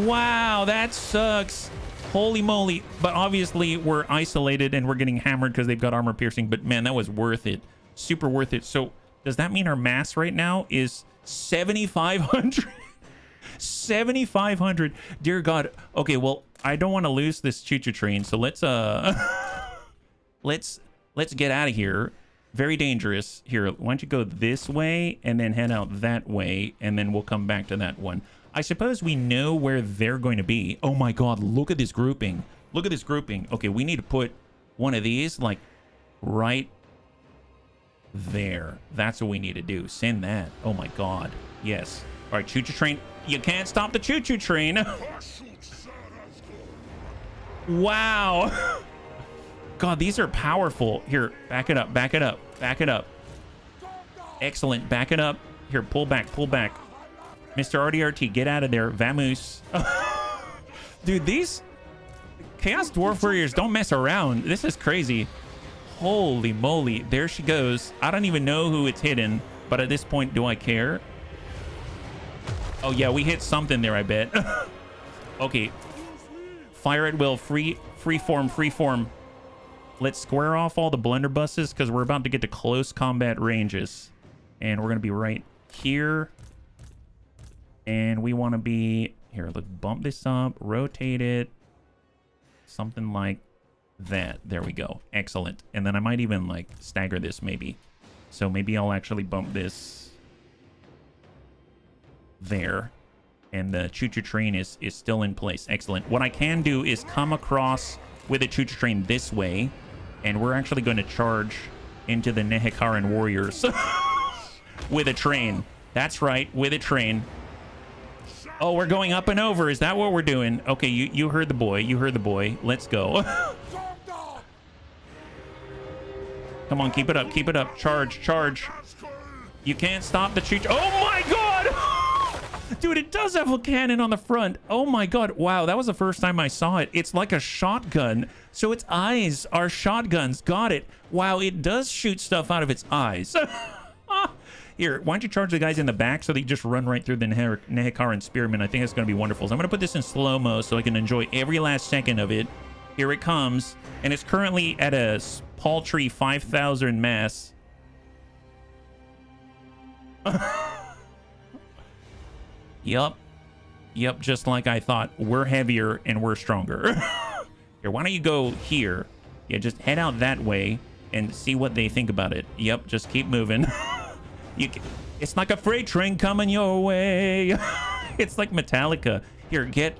Wow, that sucks. Holy moly. But obviously we're isolated and we're getting hammered because they've got armor piercing. But man, that was worth it. Super worth it. So does that mean our mass right now is 7,500? 7,500. Dear god. Okay, well, I don't want to lose this choo-choo train. So let's let's get out of here. Very dangerous. Here, why don't you go this way and then head out that way, and then we'll come back to that one. I suppose we know where they're going to be. Oh my god, look at this grouping. Look at this grouping. Okay, we need to put one of these, like, right there. That's what we need to do. Send that. Oh my god. Yes. All right, choo-choo train. You can't stop the choo-choo train. Wow. God, these are powerful. Here, back it up, back it up, back it up. Excellent, back it up. Here, pull back, pull back. Mr. RDRT, get out of there. Vamoose. Dude, these Chaos Dwarf Warriors don't mess around. This is crazy. Holy moly. There she goes. I don't even know who it's hitting, but at this point, do I care? Oh, yeah, we hit something there, I bet. Okay. Fire at will. Free form, free form. Let's square off all the blunderbusses because we're about to get to close combat ranges. And we're going to be right here. And we want to be... Here, let's bump this up, rotate it. Something like that. There we go. Excellent. And then I might even, like, stagger this maybe. So maybe I'll actually bump this there. And the choo-choo train is still in place. Excellent. What I can do is come across with a choo-choo train this way. And we're actually going to charge into the Nehekaran warriors with a train. That's right, with a train. Oh, we're going up and over. Is that what we're doing? Okay, you heard the boy. You heard the boy. Let's go. Come on, keep it up. Keep it up. Charge, charge. You can't stop the choo-choo. Oh, my God. Dude, it does have a cannon on the front. Oh, my God. Wow, that was the first time I saw it. It's like a shotgun. So its eyes are shotguns. Got it. Wow, it does shoot stuff out of its eyes. Here, why don't you charge the guys in the back so they just run right through the Nehekaran Spearmen. I think it's going to be wonderful. So I'm going to put this in slow-mo so I can enjoy every last second of it. Here it comes. And it's currently at a paltry 5,000 mass. Yup. Yup, just like I thought. We're heavier and we're stronger. Here, why don't you go here? Yeah, just head out that way and see what they think about it. Yep, just keep moving. It's like a freight train coming your way. It's like Metallica. Here, get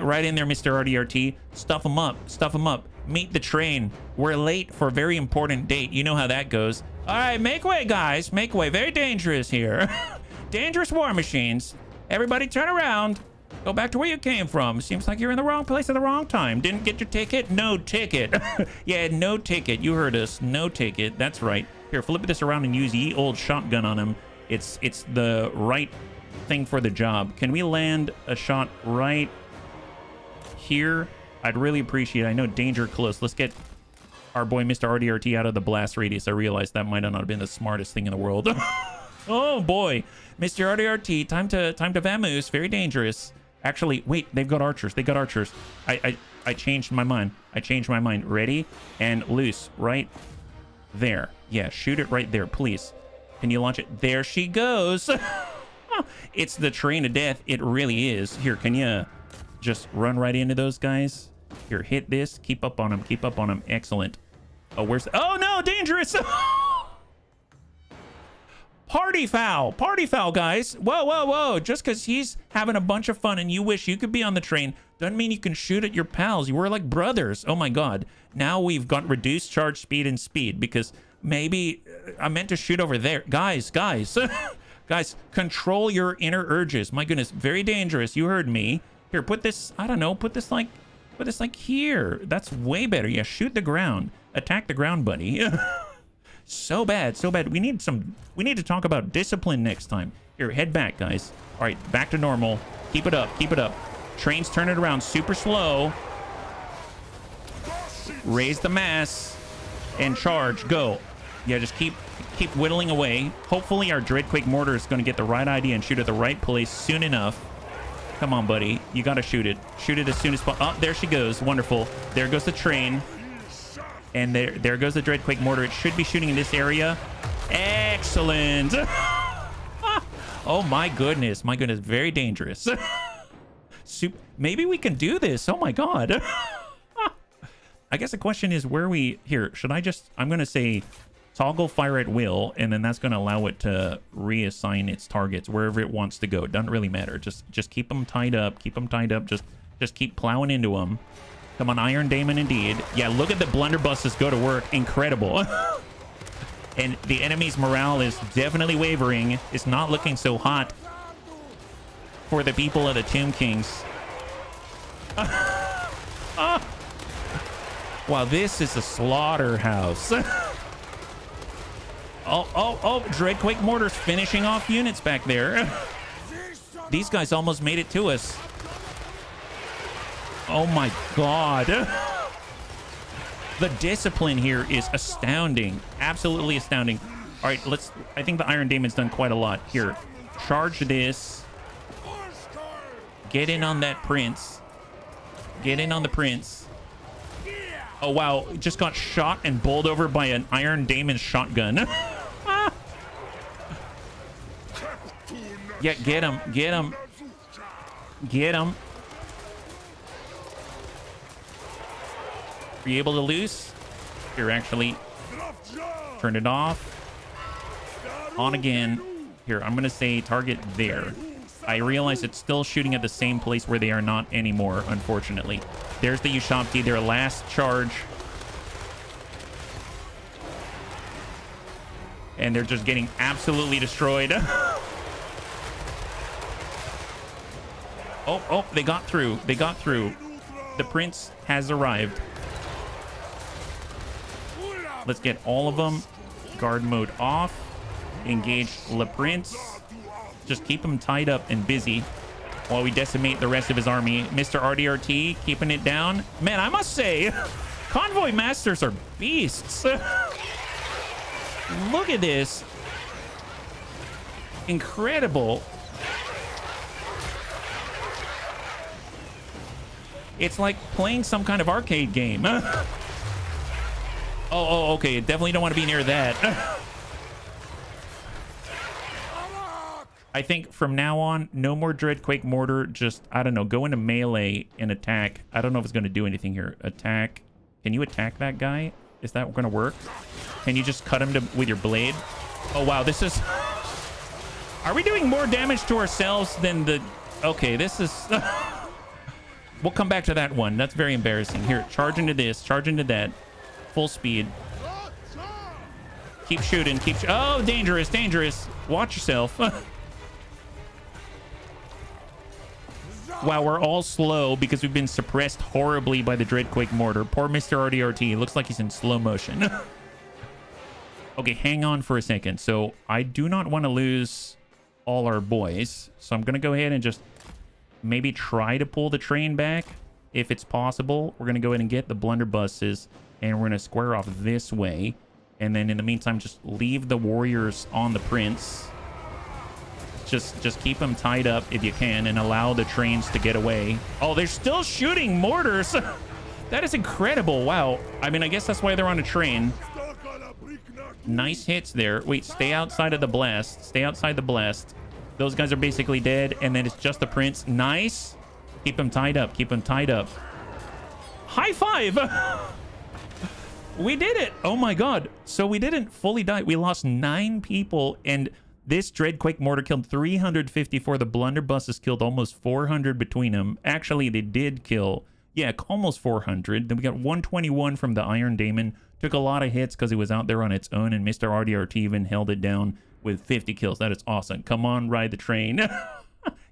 right in there, Mr. RDRT. Stuff them up. Stuff them up. Meet the train. We're late for a very important date. You know how that goes. All right, make way, guys. Make way. Very dangerous here. Dangerous war machines. Everybody turn around. Go back to where you came from. Seems like you're in the wrong place at the wrong time. Didn't get your ticket? No ticket. Yeah, no ticket. You heard us. No ticket. That's right. Here, flip this around and use ye old shotgun on him. It's the right thing for the job. Can we land a shot right here? I'd really appreciate it. I know danger close. Let's get our boy Mr. RDRT out of the blast radius. I realized that might not have been the smartest thing in the world. Oh boy, Mr. RDRT, time to vamoose. Very dangerous. Actually, wait, they've got archers. They got archers. I changed my mind. I changed my mind. Ready? And loose. Right there. Yeah, shoot it right there, please. Can you launch it? There she goes. It's the train of death. It really is. Here, can you just run right into those guys? Here, hit this. Keep up on them. Keep up on them. Excellent. Oh, where's... Oh, no! Dangerous! Party foul! Party foul, guys! Whoa, whoa, whoa! Just because he's having a bunch of fun and you wish you could be on the train doesn't mean you can shoot at your pals. You were like brothers. Oh, my God. Now we've got reduced charge speed and speed because maybe I meant to shoot over there. Guys, guys. Guys, control your inner urges. My goodness, very dangerous. You heard me. Here, put this, I don't know, put this like here. That's way better. Yeah, shoot the ground. Attack the ground, buddy. So bad, so bad. We need to talk about discipline next time. Here, head back, guys. All right, back to normal. Keep it up, keep it up. Trains turn it around super slow. Raise the mass and charge. Go. Yeah, just keep whittling away. Hopefully our Dreadquake mortar is going to get the right idea and shoot at the right place soon enough. Come on, buddy. You got to shoot it. Shoot it as soon as possible. Oh, there she goes. Wonderful. There goes the train. And there goes the Dreadquake mortar. It should be shooting in this area. Excellent. Oh, my goodness. My goodness. Very dangerous. Maybe we can do this. Oh, my God. I guess the question is where we... Here, should I just... I'm going to say toggle fire at will, and then that's going to allow it to reassign its targets wherever it wants to go. It doesn't really matter. Just keep them tied up. Keep them tied up. Just keep plowing into them. Come on, Iron Daemon indeed. Yeah, look at the blunderbusses go to work. Incredible. And the enemy's morale is definitely wavering. It's not looking so hot for the people of the Tomb Kings. Wow, this is a slaughterhouse. Oh, Dreadquake mortars finishing off units back there. These guys almost made it to us. Oh my God. The discipline here is astounding. Absolutely astounding. All right, I think the Iron Daemon's done quite a lot. Here, charge this. Get in on that prince. Get in on the prince. Oh, wow. Just got shot and bowled over by an Iron Daemon shotgun. Yeah, get him. Get him. Get him. Are you able to loose? Here, actually. Turn it off. On again. Here, I'm going to say target there. I realize it's still shooting at the same place where they are not anymore, unfortunately. There's the Ushabti, their last charge. And they're just getting absolutely destroyed. Oh, they got through. They got through. The prince has arrived. Let's get all of them. Guard mode off. Engage Le Prince. Just keep him tied up and busy while we decimate the rest of his army. Mr. RDRT keeping it down. Man, I must say, convoy masters are beasts. Look at this. Incredible. It's like playing some kind of arcade game. Oh, okay. Definitely don't want to be near that. I think from now on, no more Dreadquake mortar. Just, I don't know, go into melee and attack. I don't know if it's going to do anything here. Attack. Can you attack that guy? Is that going to work? Can you just cut him with your blade? Oh, wow. This is... Are we doing more damage to ourselves than the... Okay, this is... We'll come back to that one. That's very embarrassing. Here, charge into this. Charge into that. Full speed. Keep shooting. Oh, dangerous. Dangerous. Watch yourself. Wow, we're all slow because we've been suppressed horribly by the Dreadquake mortar. Poor Mr. RDRT. Looks like he's in slow motion. Okay, hang on for a second. So I do not want to lose all our boys. So I'm going to go ahead and just maybe try to pull the train back if it's possible. We're going to go ahead and get the blunderbusses and we're going to square off this way. And then in the meantime, just leave the warriors on the prince. Just keep them tied up if you can and allow the trains to get away. Oh, they're still shooting mortars. That is incredible. Wow. I mean, I guess that's why they're on a train. Nice hits there. Wait, stay outside of the blast. Stay outside the blast. Those guys are basically dead, and then it's just the prince. Nice. Keep him tied up. Keep him tied up. High five. We did it. Oh my god. So we didn't fully die. We lost 9 people, and this Dreadquake mortar killed 354. The blunderbusses killed almost 400 between them. Actually, they did kill, yeah, almost 400. Then we got 121 from the Iron Daemon. Took a lot of hits because it was out there on its own, and Mr. RDRT even held it down with 50 kills. That is awesome. Come on, ride the train.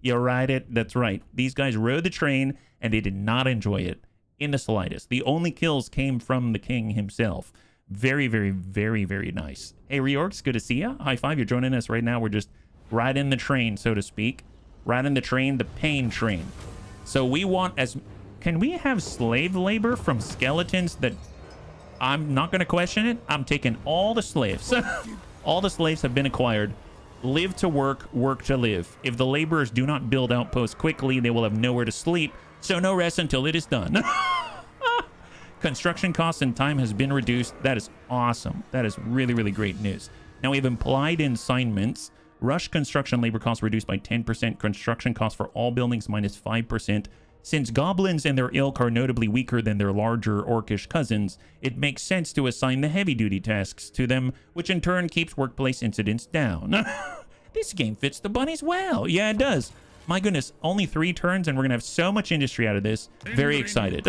You ride it. That's right. These guys rode the train, and they did not enjoy it in the slightest. The only kills came from the king himself. Very, very, very, very nice. Hey, Reorcs, good to see you. High five. You're joining us right now. We're just riding the train, so to speak. Riding the train, the pain train. So we want as... Can we have slave labor from skeletons that... I'm not going to question it. I'm taking all the slaves. All the slaves have been acquired. Live to work, work to live. If the laborers do not build outposts quickly, they will have nowhere to sleep. So no rest until it is done. Construction costs and time has been reduced. That is awesome. That is really, really great news. Now we have implied assignments. Rush construction labor costs reduced by 10%. Construction costs for all buildings minus 5%. Since goblins and their ilk are notably weaker than their larger orcish cousins, it makes sense to assign the heavy-duty tasks to them, which in turn keeps workplace incidents down. This game fits the bunnies well. Yeah, it does. My goodness, only 3 turns and we're going to have so much industry out of this. Very excited.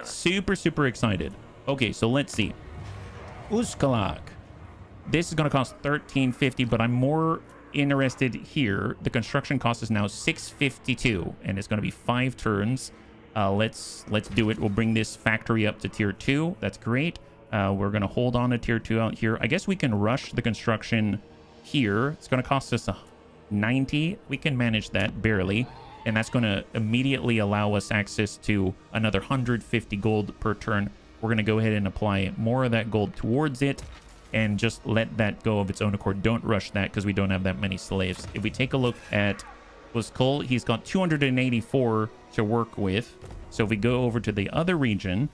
Super, super excited. Okay, so let's see. Uskalak. This is going to cost $13.50, but I'm more interested here. The construction cost is now $6.52, and it's going to be 5 turns. Let's do it. We'll bring this factory up to tier 2. That's great. We're going to hold on to tier 2 out here. I guess we can rush the construction here. It's going to cost us 90. We can manage that barely, and that's going to immediately allow us access to another 150 gold per turn. We're going to go ahead and apply more of that gold towards it and just let that go of its own accord. Don't rush that because we don't have that many slaves. If we take a look at Cole, he's got 284 to work with. So if we go over to the other region,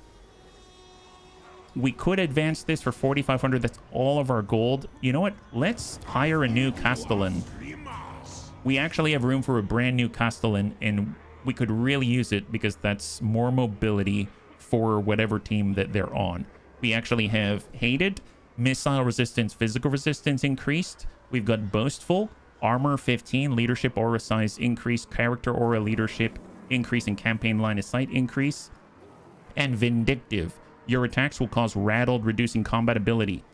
we could advance this for 4,500. That's all of our gold. You know what? Let's hire a new Castellan. We actually have room for a brand new Castellan, and we could really use it because that's more mobility for whatever team that they're on. We actually have Hated, missile resistance, physical resistance increased. We've got Boastful, armor 15, leadership aura size increase, character aura leadership increase, and campaign line of sight increase. And Vindictive. Your attacks will cause rattled, reducing combat ability.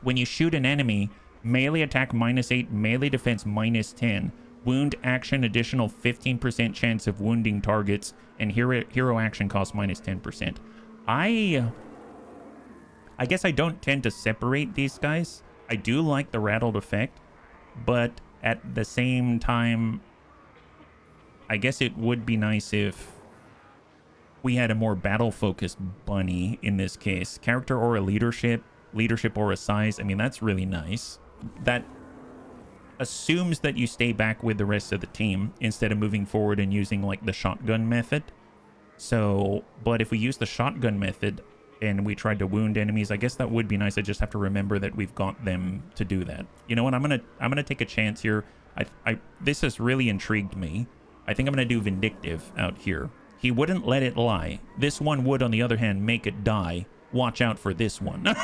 When you shoot an enemy, melee attack -8, melee defense -10, wound action additional 15% chance of wounding targets, and hero action cost -10%. I guess I don't tend to separate these guys. I do like the rattled effect, but at the same time, I guess it would be nice if we had a more battle-focused bunny in this case. Character aura leadership aura size. I mean, that's really nice. That assumes that you stay back with the rest of the team instead of moving forward and using like the shotgun method. So, but if we use the shotgun method and we tried to wound enemies, I guess that would be nice. I just have to remember that we've got them to do that. You know what? I'm gonna take a chance here. This has really intrigued me. I think I'm gonna do Vindictive out here. He wouldn't let it lie. This one would, on the other hand, make it die. Watch out for this one.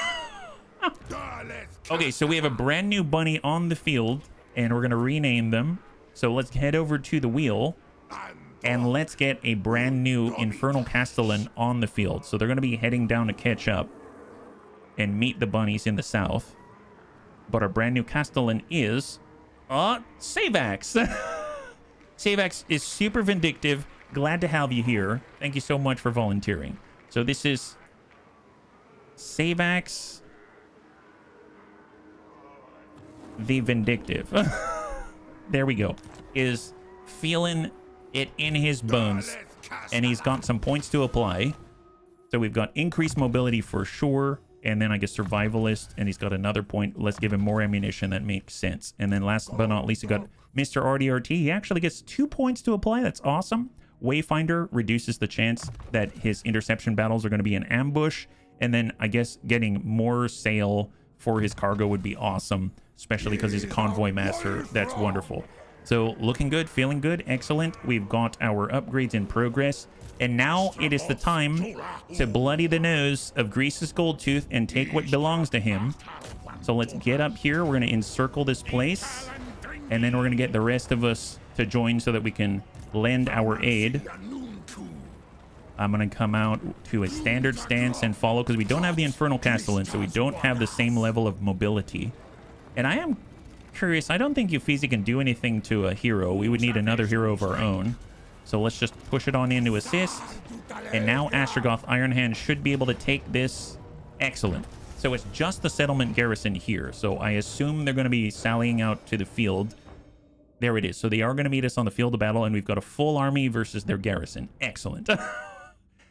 Okay, so we have a brand new bunny on the field, and we're gonna rename them. So let's head over to the wheel, and let's get a brand new Infernal Castellan on the field. So they're going to be heading down to catch up and meet the bunnies in the south. But our brand new Castellan is Savax. Savax is super vindictive. Glad to have you here. Thank you so much for volunteering. So this is Savax the Vindictive. There we go. Is feeling it in his bones, and he's got some points to apply. So we've got increased mobility for sure, and then I guess survivalist, and he's got another point. Let's give him more ammunition. That makes sense. And then last but not least, we got Mr. RDRT. He actually gets 2 points to apply. That's awesome. Wayfinder reduces the chance that his interception battles are going to be an ambush. And then I guess getting more sail for his cargo would be awesome, especially because he's a convoy master. That's wonderful. So looking good, feeling good, excellent. We've got our upgrades in progress. And now it is the time to bloody the nose of Grease's gold tooth and take what belongs to him. So let's get up here. We're going to encircle this place. And then we're going to get the rest of us to join so that we can lend our aid. I'm going to come out to a standard stance and follow because we don't have the Infernal Castellan, so we don't have the same level of mobility. And I am curious. I don't think Uffizi can do anything to a hero. We would need another hero of our own. So let's just push it on in to assist. And now Astragoth Ironhand should be able to take this. Excellent. So it's just the settlement garrison here. So I assume they're going to be sallying out to the field. There it is. So they are going to meet us on the field of battle, and we've got a full army versus their garrison. Excellent.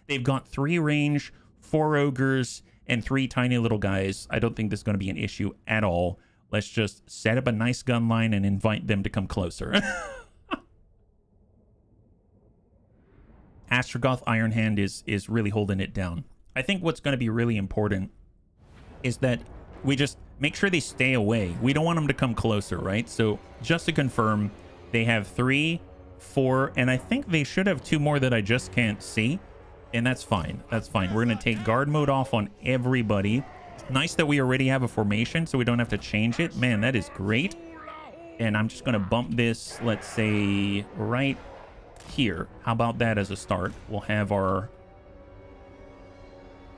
They've got 3 range, 4 ogres, and 3 tiny little guys. I don't think this is going to be an issue at all. Let's just set up a nice gun line and invite them to come closer. Astragoth Ironhand is really holding it down. I think what's going to be really important is that we just make sure they stay away. We don't want them to come closer, right? So just to confirm, they have 3, 4, and I think they should have 2 more that I just can't see. And that's fine. That's fine. We're going to take guard mode off on everybody. It's nice that we already have a formation so we don't have to change it. Man, that is great. And I'm just going to bump this, let's say, right here. How about that as a start? We'll have our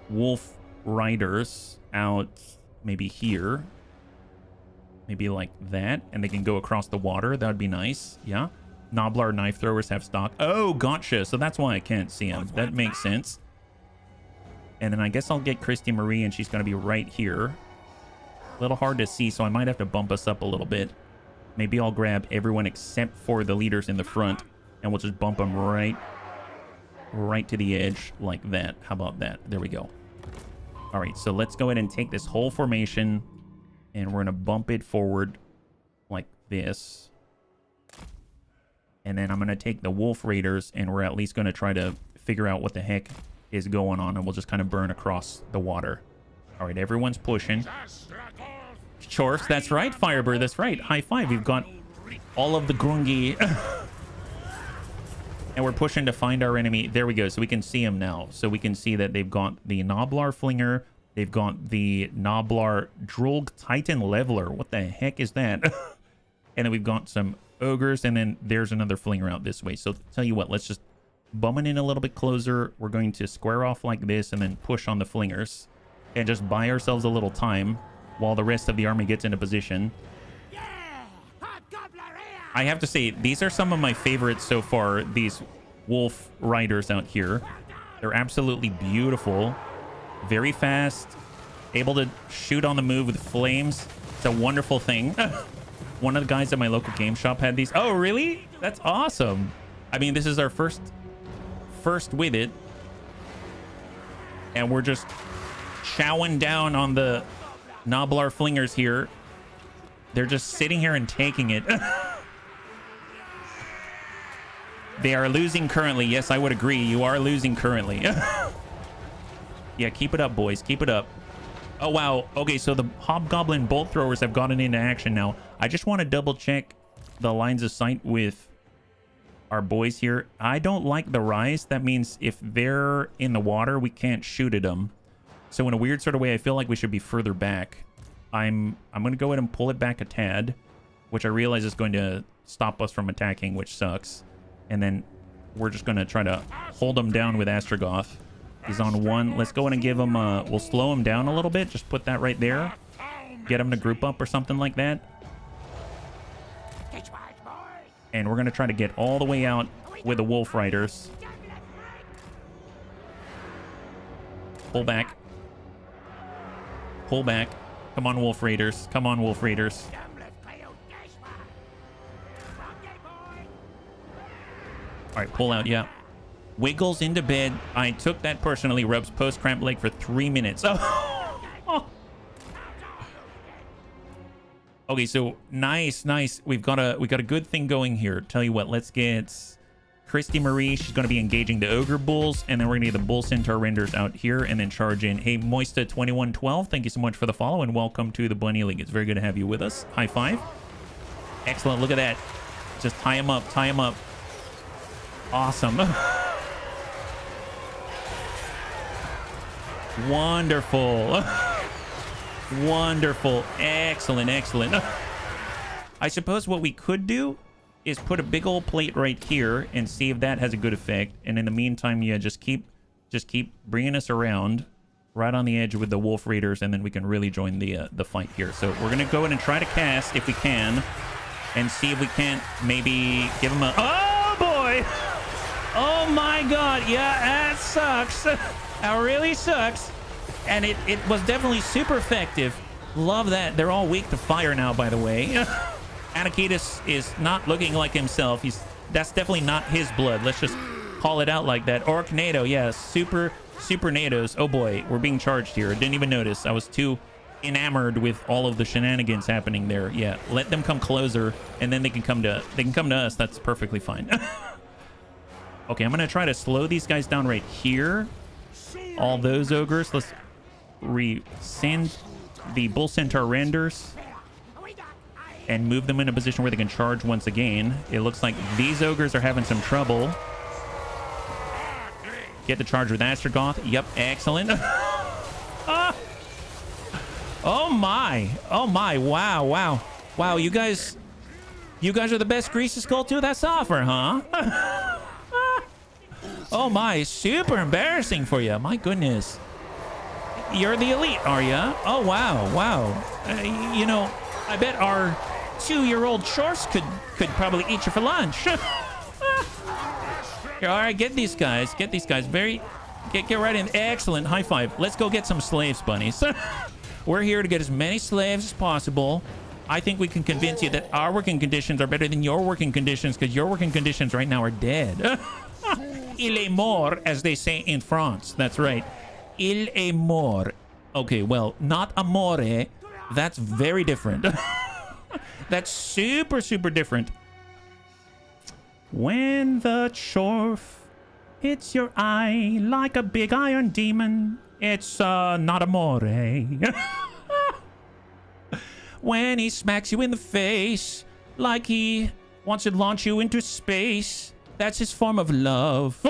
wolf riders out maybe here. Maybe like that. And they can go across the water. That would be nice. Yeah. Noblar knife throwers have stock. Oh, gotcha. So that's why I can't see them. That makes sense. And then I guess I'll get Christy Marie, and she's going to be right here. A little hard to see, so I might have to bump us up a little bit. Maybe I'll grab everyone except for the leaders in the front, and we'll just bump them right to the edge like that. How about that? There we go. All right, so let's go ahead and take this whole formation, and we're going to bump it forward like this. And then I'm going to take the Wolf Raiders, and we're at least going to try to figure out what the heck is going on, and we'll just kind of burn across the water. All right, everyone's pushing. Chorfs, that's right. Firebird, that's right. High five. We've got all of the Grungi. And we're pushing to find our enemy. There we go. So we can see them now. So we can see that they've got the Noblar Flinger. They've got the Noblar Drulg Titan Leveler. What the heck is that? And then we've got some ogres, and then there's another flinger out this way. So tell you what, let's just bum it in a little bit closer. We're going to square off like this and then push on the flingers and just buy ourselves a little time while the rest of the army gets into position. I have to say, these are some of my favorites so far, these wolf riders out here. They're absolutely beautiful, very fast, able to shoot on the move with flames. It's a wonderful thing. One of the guys at my local game shop had these. Oh, really? That's awesome. I mean, this is our first with it. And we're just chowing down on the Noblar Flingers here. They're just sitting here and taking it. They are losing currently. Yes, I would agree. You are losing currently. Yeah, keep it up, boys. Keep it up. Oh, wow. Okay, so the Hobgoblin Bolt Throwers have gotten into action now. I just want to double check the lines of sight with our boys here. I don't like the rise. That means if they're in the water, we can't shoot at them. So in a weird sort of way, I feel like we should be further back. I'm going to go ahead and pull it back a tad, which I realize is going to stop us from attacking, which sucks. And then we're just going to try to hold him down with Astragoth. He's on 1. Let's go in and give him we'll slow him down a little bit. Just put that right there. Get him to group up or something like that. And we're going to try to get all the way out with the Wolf Riders. Pull back. Pull back. Come on, Wolf Raiders. Come on, Wolf Raiders. All right, pull out, yeah. Wiggles into bed. I took that personally. Rubs post-cramp leg for 3 minutes. Oh. Okay, so nice. We've got a good thing going here. Tell you what, let's get Christy Marie, she's going to be engaging the Ogre Bulls, and then we're going to get the Bull Centaur renders out here and then charge in. Hey, Moista2112, thank you so much for the follow, and welcome to the Bunny League. It's very good to have you with us. High five. Excellent. Look at that. Just tie him up. Tie him up. Awesome. Wonderful. Wonderful. Excellent. Excellent. I suppose what we could do is put a big old plate right here and see if that has a good effect. And in the meantime, yeah, just keep bringing us around right on the edge with the Wolf Raiders, and then we can really join the fight here. So we're gonna go in and try to cast if we can, and see if we can't maybe give him a... Oh boy! Oh my God! Yeah, that sucks. That really sucks. And it was definitely super effective. Love that. They're all weak to fire now, by the way. Anakitis is not looking like himself. That's definitely not his blood. Let's just call it out like that. Orc NATO, yeah, super NATOs. Oh boy, we're being charged here. I didn't even notice. I was too enamored with all of the shenanigans happening there. Yeah, let them come closer, and then they can come to us. That's perfectly fine. Okay, I'm gonna try to slow these guys down right here. All those ogres. Let's resend the Bull Centaur renders and move them in a position where they can charge once again. It looks like these ogres are having some trouble. Get the charge with Astragoth. Yep, excellent. Ah. Oh my. Oh my. Wow, wow. Wow, you guys are the best Greasy Skull 2 that's offer, huh? Oh my, super embarrassing for you. My goodness. You're the elite, are you? Oh wow, wow. You know, I bet our 2-year-old shorts could probably eat you for lunch. Here, all right, get these guys. Get right in. Excellent. High five. Let's go get some slaves, bunnies. We're here to get as many slaves as possible. I think we can convince you that our working conditions are better than your working conditions, because your working conditions right now are dead. Il est mort, as they say in France. That's right. Il est mort. Okay, well, not amore. That's very different. That's super different. When the chorf hits your eye like a big iron demon, it's not amore. When he smacks you in the face like he wants to launch you into space, that's his form of love.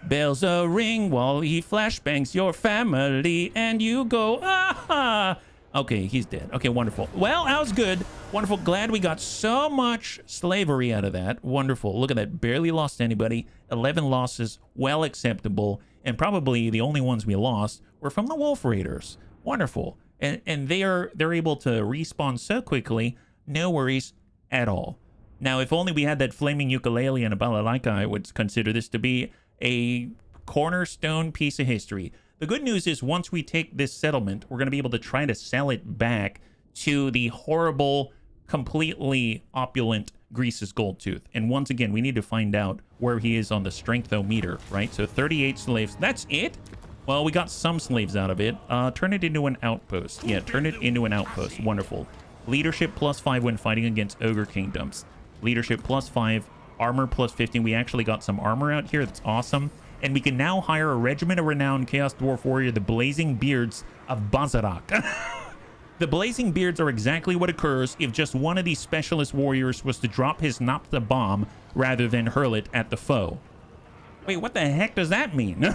Bells a ring while he flashbangs your family, and you go, ah. Okay, he's dead. Okay, wonderful. Well, that was good. Wonderful. Glad we got so much slavery out of that. Wonderful. Look at that. Barely lost anybody. 11 losses. Well acceptable. And probably the only ones we lost were from the Wolf Raiders. Wonderful. And they're able to respawn so quickly. No worries at all. Now, if only we had that flaming ukulele and a balalaika, I would consider this to be a cornerstone piece of history. The good news is once we take this settlement, we're going to be able to try to sell it back to the horrible, completely opulent Grease's Goldtooth. And once again, we need to find out where he is on the strength-o-meter, right? So 38 slaves. That's it? Well, we got some slaves out of it. Turn it into an outpost. Yeah, turn it into an outpost. Wonderful. Leadership +5 when fighting against Ogre Kingdoms. Leadership +5. Armor +15. We actually got some armor out here. That's awesome. And we can now hire a regiment of renowned Chaos Dwarf warrior, the Blazing Beards of Bazarak. The Blazing Beards are exactly what occurs if just one of these specialist warriors was to drop his Naphtha bomb rather than hurl it at the foe. Wait, what the heck does that mean?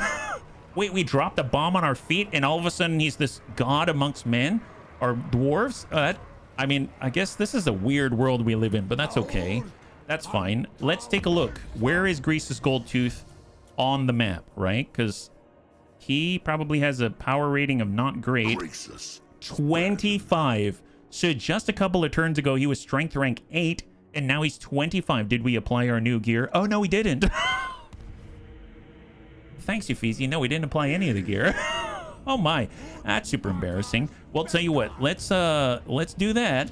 Wait, we dropped a bomb on our feet and all of a sudden he's this god amongst men? Or dwarves? I mean, I guess this is a weird world we live in, but that's okay. That's fine. Let's take a look. Where is Grease's Goldtooth on the map, right? Because he probably has a power rating of not great. 25. So just a couple of turns ago, he was strength rank 8, and now he's 25. Did we apply our new gear? Oh, no, we didn't. Thanks, Ephesi. No, we didn't apply any of the gear. Oh my, that's super embarrassing. Well, tell you what, let's do that.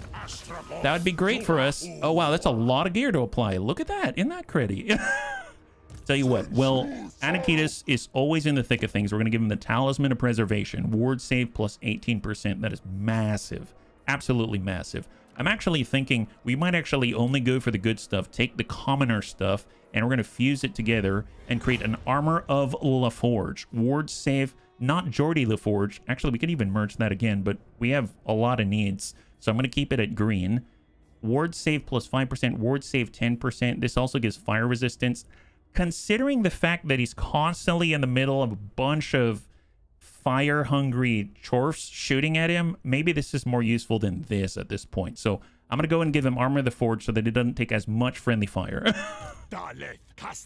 That would be great for us. Oh wow, that's a lot of gear to apply. Look at that. Isn't that creddy? Tell you what, well, Anakitis is always in the thick of things. We're going to give him the Talisman of Preservation. Ward save +18%. That is massive. Absolutely massive. I'm actually thinking we might actually only go for the good stuff, take the commoner stuff, and we're going to fuse it together and create an Armor of LaForge. Ward save, not Geordie LaForge. Actually, we could even merge that again, but we have a lot of needs. So I'm going to keep it at green. Ward save plus 5%, ward save 10%. This also gives fire resistance. Considering the fact that he's constantly in the middle of a bunch of fire-hungry dwarfs shooting at him, maybe this is more useful than this at this point. So I'm going to go and give him Armor of the Forge so that it doesn't take as much friendly fire.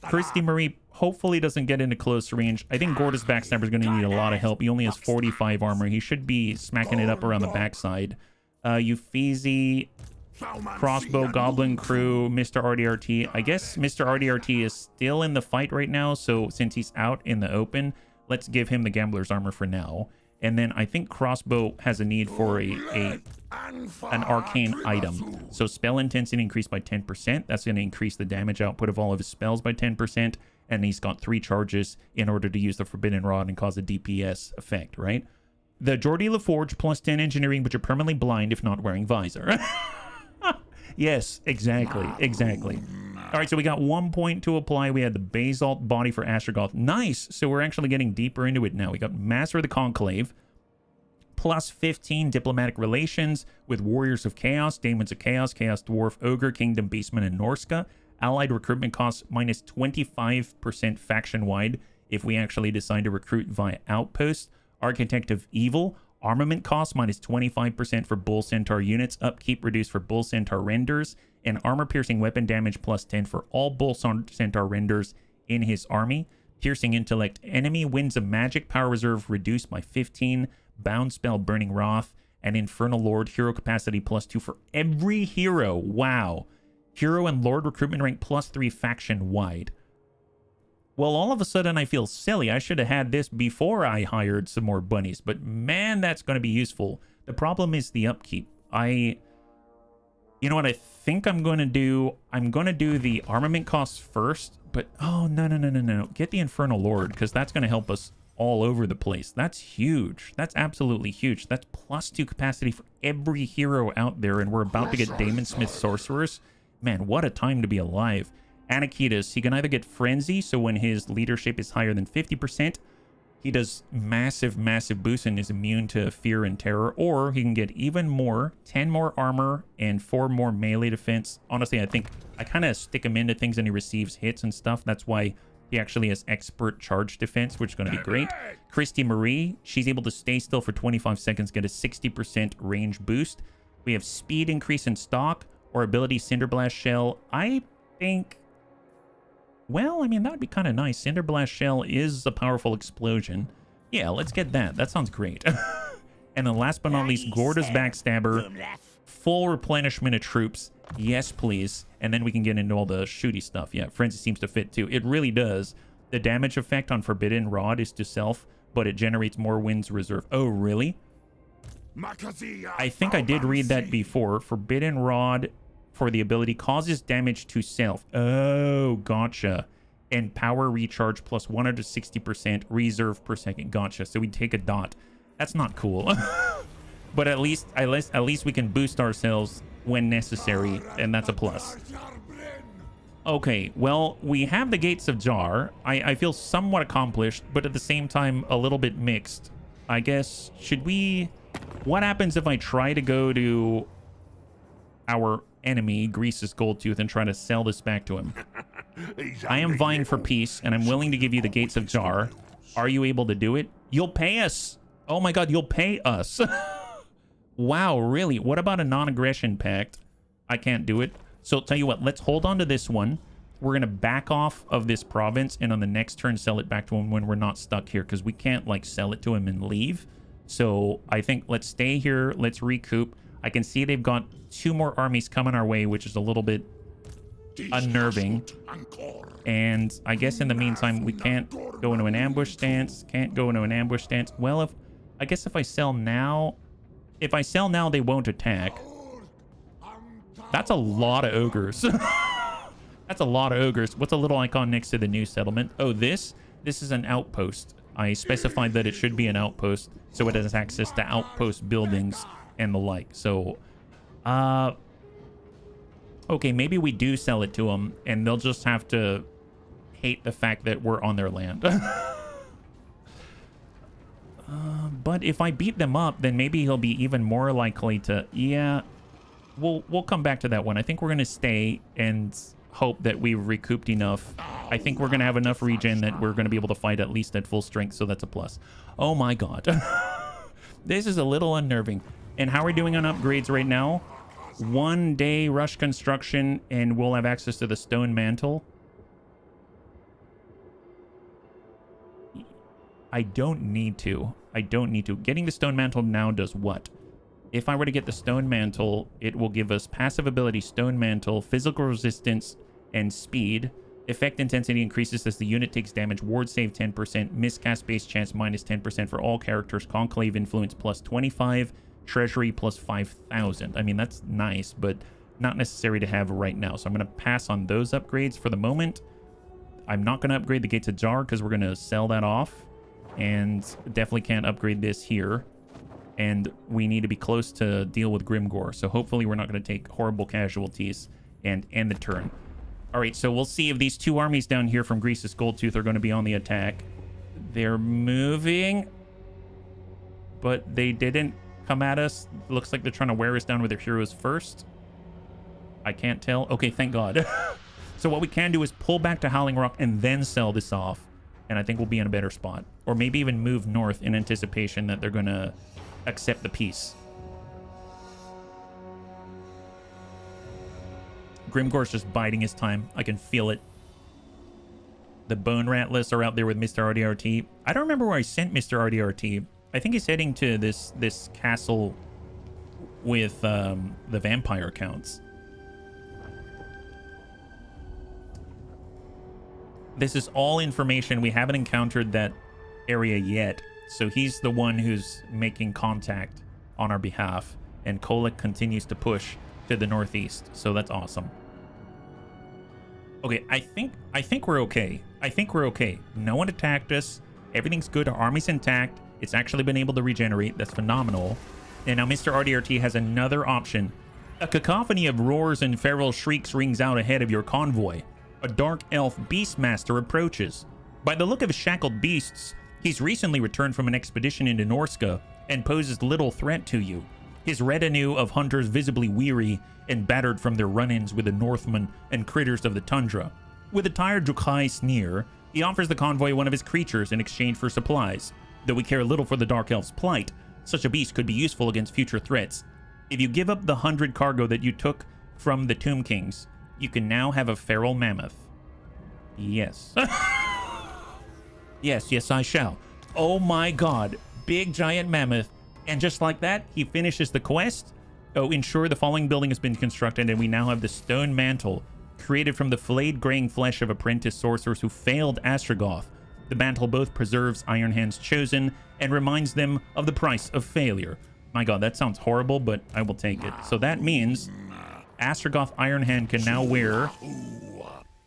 Christy Marie hopefully doesn't get into close range. I think Gorda's Backstabber is going to need a lot of help. He only has 45 armor. He should be smacking it up around the backside. Euphesi, Crossbow, Goblin Crew, Mr. RDRT. I guess Mr. RDRT is still in the fight right now, so since he's out in the open, let's give him the Gambler's Armor for now. And then I think Crossbow has a need for an arcane item. So spell intensity increased by 10%. That's going to increase the damage output of all of his spells by 10%. And he's got 3 charges in order to use the Forbidden Rod and cause a DPS effect, right? The Geordie LaForge plus 10 engineering, but you're permanently blind if not wearing visor. Yes, exactly. All right, so we got 1 point to apply. We had the Basalt Body for Astragoth. Nice. So we're actually getting deeper into it now. We got Master of the Conclave, plus 15 Diplomatic Relations with Warriors of Chaos, Daemons of Chaos, Chaos Dwarf, Ogre, Kingdom, Beastman, and Norska. Allied recruitment costs minus 25% faction-wide if we actually decide to recruit via Outpost. Architect of Evil. Armament costs minus 25% for Bull Centaur units. Upkeep reduced for Bull Centaur renders. And armor-piercing weapon damage plus 10 for all Bull Centaur renders in his army. Piercing Intellect. Enemy wins a magic power reserve reduced by 15. Bound spell Burning Wrath. And Infernal Lord. Hero capacity plus 2 for every hero. Wow. Hero and Lord recruitment rank plus 3 faction-wide. Well, all of a sudden I feel silly. I should have had this before I hired some more bunnies. But man, that's going to be useful. The problem is the upkeep. You know what I think I'm going to do? I'm going to do the armament costs first. But, oh, no. Get the Infernal Lord, because that's going to help us all over the place. That's huge. That's absolutely huge. That's plus 2 capacity for every hero out there. And we're about to get Daemon Smith Sorcerers. Man, what a time to be alive. Anakitas, he can either get Frenzy, so when his leadership is higher than 50%, he does massive boost and is immune to fear and terror, or he can get even more, 10 more armor and 4 more melee defense. Honestly, I think I kind of stick him into things and he receives hits and stuff. That's why he actually has expert charge defense, which is going to be great. Christy Marie, she's able to stay still for 25 seconds, get a 60% range boost. We have speed increase in stock, or ability Cinderblast Shell. I think... well, I mean, that would be kind of nice. Cinderblast Shell is a powerful explosion. Yeah, let's get that. That sounds great. And then last but not least, Gorda's Backstabber. Full replenishment of troops. Yes, please. And then we can get into all the shooty stuff. Yeah, Frenzy seems to fit too. It really does. The damage effect on Forbidden Rod is to self, but it generates more winds reserve. Oh, really? I think I did read that before. Forbidden Rod... for the ability causes damage to self. Oh, gotcha. And power recharge plus 160% reserve per second. Gotcha. So we take a dot. That's not cool. But at least we can boost ourselves when necessary, and that's a plus. Okay, well, we have the Gates of Jar. I feel somewhat accomplished, but at the same time a little bit mixed. I guess, should we... what happens if I try to go to our enemy, Grease's Goldtooth, and try to sell this back to him? I am vying for peace, and I'm willing to give you the Gates of Jar. Are you able to do it? You'll pay us. Oh my god, you'll pay us. Wow, really? What about a non-aggression pact? I can't do it. So tell you what, let's hold on to this one. We're going to back off of this province, and on the next turn sell it back to him when we're not stuck here, because we can't like sell it to him and leave. So I think let's stay here. Let's recoup. I can see they've got 2 more armies coming our way, which is a little bit unnerving. And I guess in the meantime, we can't go into an ambush stance. Well, I guess if I sell now... if I sell now, they won't attack. That's a lot of ogres. That's a lot of ogres. What's a little icon next to the new settlement? Oh, this is an outpost. I specified that it should be an outpost, so it has access to outpost buildings and the like. So Okay, maybe we do sell it to them, and they'll just have to hate the fact that we're on their land. But if I beat them up, then maybe he'll be even more likely to... Yeah, we'll come back to that one. I think we're going to stay and hope that we've recouped enough. I think we're going to have enough regen that we're going to be able to fight at least at full strength, so that's a plus. Oh my god. This is a little unnerving. And how are we doing on upgrades right now? 1 day rush construction, and we'll have access to the stone mantle. I don't need to. I don't need to. Getting the stone mantle now does what? If I were to get the stone mantle, it will give us passive ability, stone mantle, physical resistance, and speed. Effect intensity increases as the unit takes damage. Ward save 10%. Miscast base chance minus 10% for all characters. Conclave influence plus 25. Treasury plus 5,000. I mean, that's nice, but not necessary to have right now. So I'm going to pass on those upgrades for the moment. I'm not going to upgrade the Gates of Jar because we're going to sell that off. And definitely can't upgrade this here. And we need to be close to deal with Grimgore. So hopefully we're not going to take horrible casualties and end the turn. All right, so we'll see if these two armies down here from Grease's Goldtooth are going to be on the attack. They're moving, but they didn't come at us. Looks like they're trying to wear us down with their heroes first. I can't tell. Okay, thank God. So what we can do is pull back to Howling Rock and then sell this off. And I think we'll be in a better spot. Or maybe even move north in anticipation that they're going to accept the peace. Grimgore's just biding his time. I can feel it. The Bone Ratless are out there with Mr. RDRT. I don't remember where I sent Mr. RDRT. I think he's heading to this castle with the vampire counts. This is all information. We haven't encountered that area yet. So he's the one who's making contact on our behalf. And Kolek continues to push to the northeast. So that's awesome. Okay, I think we're okay. I think we're okay. No one attacked us. Everything's good. Our army's intact. It's actually been able to regenerate. That's phenomenal. And now Mr. RDRT has another option. A cacophony of roars and feral shrieks rings out ahead of your convoy. A dark elf beastmaster approaches. By the look of his shackled beasts, he's recently returned from an expedition into Norska and poses little threat to you. His retinue of hunters visibly weary and battered from their run-ins with the Northmen and critters of the tundra. With a tired Jukai sneer, he offers the convoy one of his creatures in exchange for supplies. Though we care little for the Dark Elf's plight, such a beast could be useful against future threats. If you give up the 100 cargo that you took from the Tomb Kings, you can now have a feral mammoth. Yes. Yes, I shall. Oh my god. Big giant mammoth. And just like that, he finishes the quest. Oh, ensure the following building has been constructed, and we now have the stone mantle, created from the flayed graying flesh of apprentice sorcerers who failed Astragoth. The mantle both preserves Ironhand's chosen and reminds them of the price of failure. My god, that sounds horrible, but I will take it. So that means Astragoth Ironhand can now wear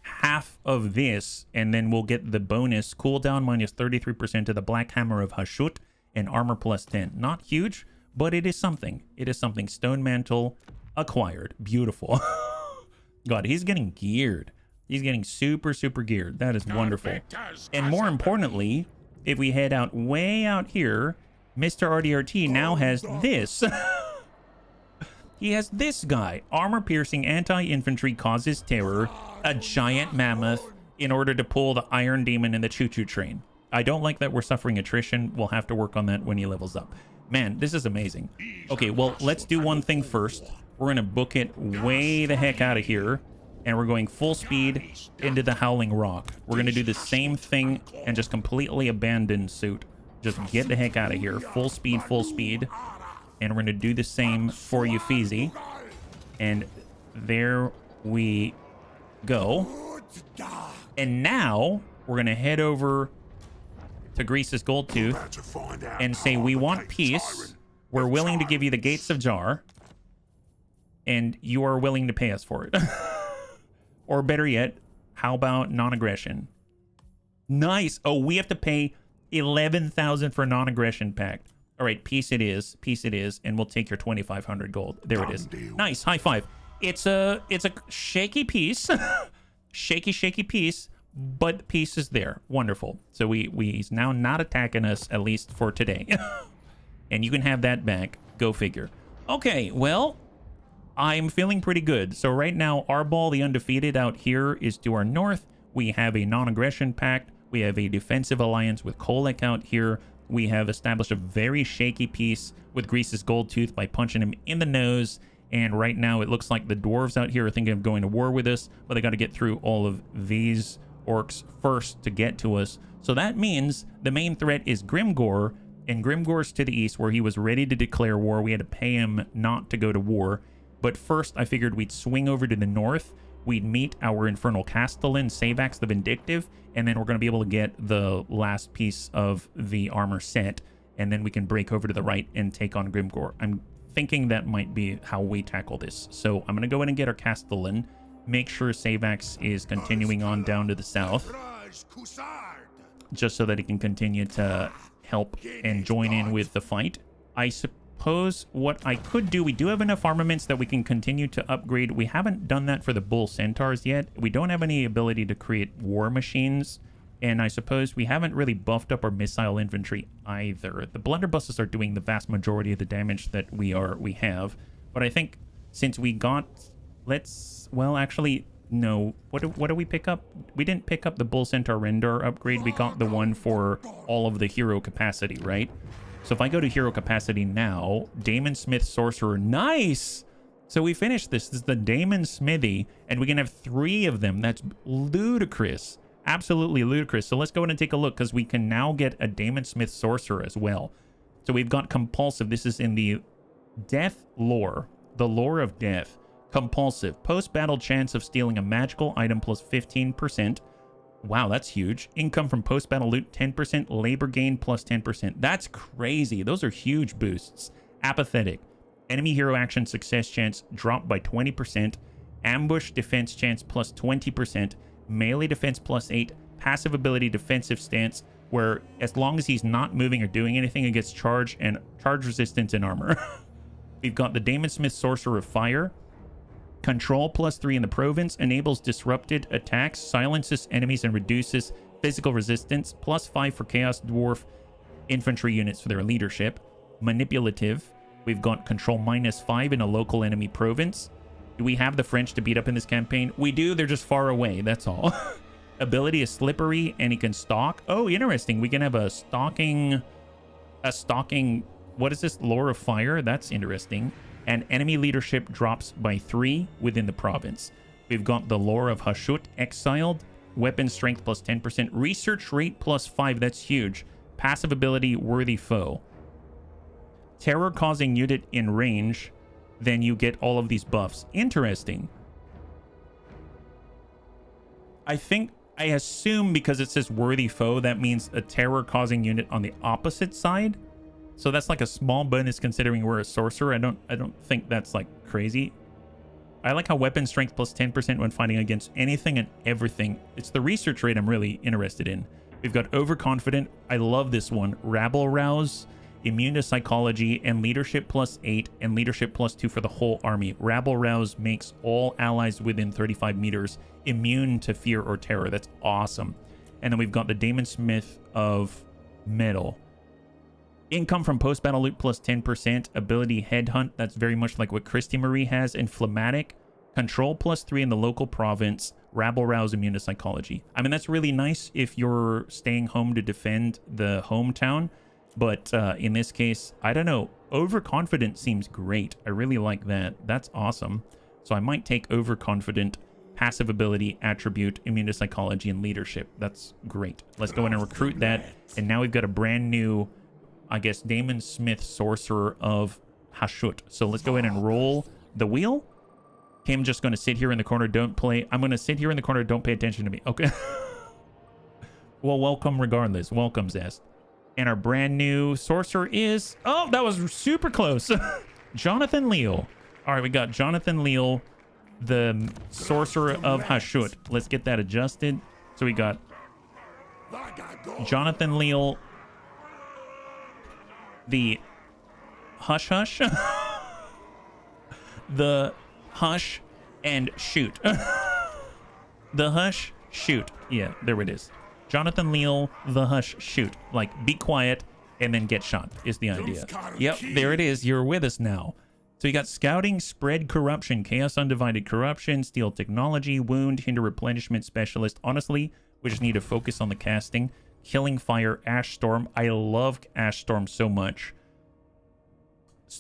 half of this, and then we'll get the bonus cooldown minus 33% to the Black Hammer of Hashut and armor plus 10. Not huge, but it is something. It is something. Stone mantle acquired. Beautiful. God, he's getting geared. He's getting super, super geared. That is wonderful. And more importantly, if we head out way out here, Mr. RDRT now has this. He has this guy. Armor-piercing anti-infantry causes terror. A giant mammoth in order to pull the Iron Demon in the choo-choo train. I don't like that we're suffering attrition. We'll have to work on that when he levels up. Man, this is amazing. Okay, well, let's do one thing first. We're going to book it way the heck out of here. And we're going full speed into the Howling Rock. We're going to do the same thing and just completely abandon suit. Just get the heck out of here. Full speed, full speed. And we're going to do the same for Euphesi. And there we go. And now we're going to head over to Grease's Goldtooth and say, we want peace. We're willing to give you the Gates of Jar. And you are willing to pay us for it. Or better yet, how about non-aggression? Nice. Oh, we have to pay 11,000 for non-aggression pact. All right, peace it is. Peace it is. And we'll take your 2,500 gold. There it is. Nice. High five. It's a shaky piece. shaky piece. But the piece is there. Wonderful. So he's now not attacking us, at least for today. And you can have that back. Go figure. Okay, well, I'm feeling pretty good. So right now, our ball, the undefeated out here, is to our north. We have a non-aggression pact. We have a defensive alliance with Kolek out here. We have established a very shaky peace with Grease's Gold Tooth by punching him in the nose. And right now, it looks like the dwarves out here are thinking of going to war with us, but they got to get through all of these orcs first to get to us. So that means the main threat is Grimgor, and Grimgor's to the east where he was ready to declare war. We had to pay him not to go to war. But first, I figured we'd swing over to the north. We'd meet our Infernal Castellan, Savax the Vindictive, and then we're going to be able to get the last piece of the armor set, and then we can break over to the right and take on Grimgor. I'm thinking that might be how we tackle this. So I'm going to go in and get our Castellan, make sure Savax is continuing on down to the south, just so that he can continue to help and join in with the fight. I suppose what I could do, we do have enough armaments that we can continue to upgrade. We haven't done that for the Bull Centaurs yet. We don't have any ability to create war machines, and I suppose we haven't really buffed up our missile infantry either. The blunderbusses are doing the vast majority of the damage that we have, but I think since we got, well, actually, no. What do we pick up? We didn't pick up the Bull Centaur Rendar upgrade. We got the one for all of the hero capacity, right? So if I go to hero capacity now, Damon Smith Sorcerer, nice! So we finished this. This is the Damon Smithy, and we can have 3 of them. That's ludicrous. Absolutely ludicrous. So let's go in and take a look, because we can now get a Damon Smith Sorcerer as well. So we've got Compulsive. This is in the Death lore, the lore of death. Compulsive. Post-battle chance of stealing a magical item plus 15%. Wow, that's huge. Income from post-battle loot 10%. Labor gain plus 10%. That's crazy. Those are huge boosts. Apathetic. Enemy hero action success chance dropped by 20%. Ambush defense chance plus 20%. Melee defense plus 8. Passive ability defensive stance, where as long as he's not moving or doing anything, it gets charge and charge resistance and armor. We've got the Damon Smith Sorcerer of Fire. Control plus 3 in the province, enables disrupted attacks, silences enemies, and reduces physical resistance. Plus 5 for Chaos Dwarf infantry units for their leadership. Manipulative. We've got control minus 5 in a local enemy province. Do we have the French to beat up in this campaign? We do. They're just far away. That's all. Ability is slippery, and he can stalk. Oh, interesting. We can have a stalking. What is this? Lore of Fire. That's interesting. And enemy leadership drops by 3 within the province. We've got the lore of Hashut, exiled. Weapon strength plus 10%. Research rate plus 5. That's huge. Passive ability, worthy foe. Terror causing unit in range. Then you get all of these buffs. Interesting. I assume because it says worthy foe, that means a terror causing unit on the opposite side. So that's like a small bonus considering we're a sorcerer. I don't think that's like crazy. I like how weapon strength plus 10% when fighting against anything and everything. It's the research rate I'm really interested in. We've got overconfident. I love this one. Rabble rouse, immune to psychology, and leadership plus 8 and leadership plus 2 for the whole army. Rabble rouse makes all allies within 35 meters immune to fear or terror. That's awesome. And then we've got the Damon Smith of Metal. Income from post-battle loot plus 10%. Ability Headhunt. That's very much like what Christy Marie has. And Phlegmatic. Control plus 3 in the local province. Rabble rouse, immune to psychology. I mean, that's really nice if you're staying home to defend the hometown. But in this case, I don't know. Overconfident seems great. I really like that. That's awesome. So I might take overconfident, passive ability, attribute, immune to psychology, and leadership. That's great. Let's go in and recruit that. And now we've got a brand new, I guess, Damon Smith Sorcerer of Hashut. So let's go ahead and roll the wheel. I'm just going to sit here in the corner. Don't play. I'm going to sit here in the corner. Don't pay attention to me. Okay. Well, welcome regardless. Welcome, Zest. And our brand new sorcerer is... Oh, that was super close. Jonathan Leal. All right, we got Jonathan Leal, the sorcerer of Hashut. Let's get that adjusted. So we got Jonathan Leal, the hush hush. The hush and shoot. The hush shoot. Yeah, there it is. Jonathan Leal, the hush shoot. Like, be quiet and then get shot is the idea. Yep, there it is. You're with us now. So you got scouting, spread corruption, chaos undivided corruption, steal technology, wound, hinder replenishment specialist. Honestly, we just need to focus on the casting. Killing fire, ash storm. I love ash storm so much.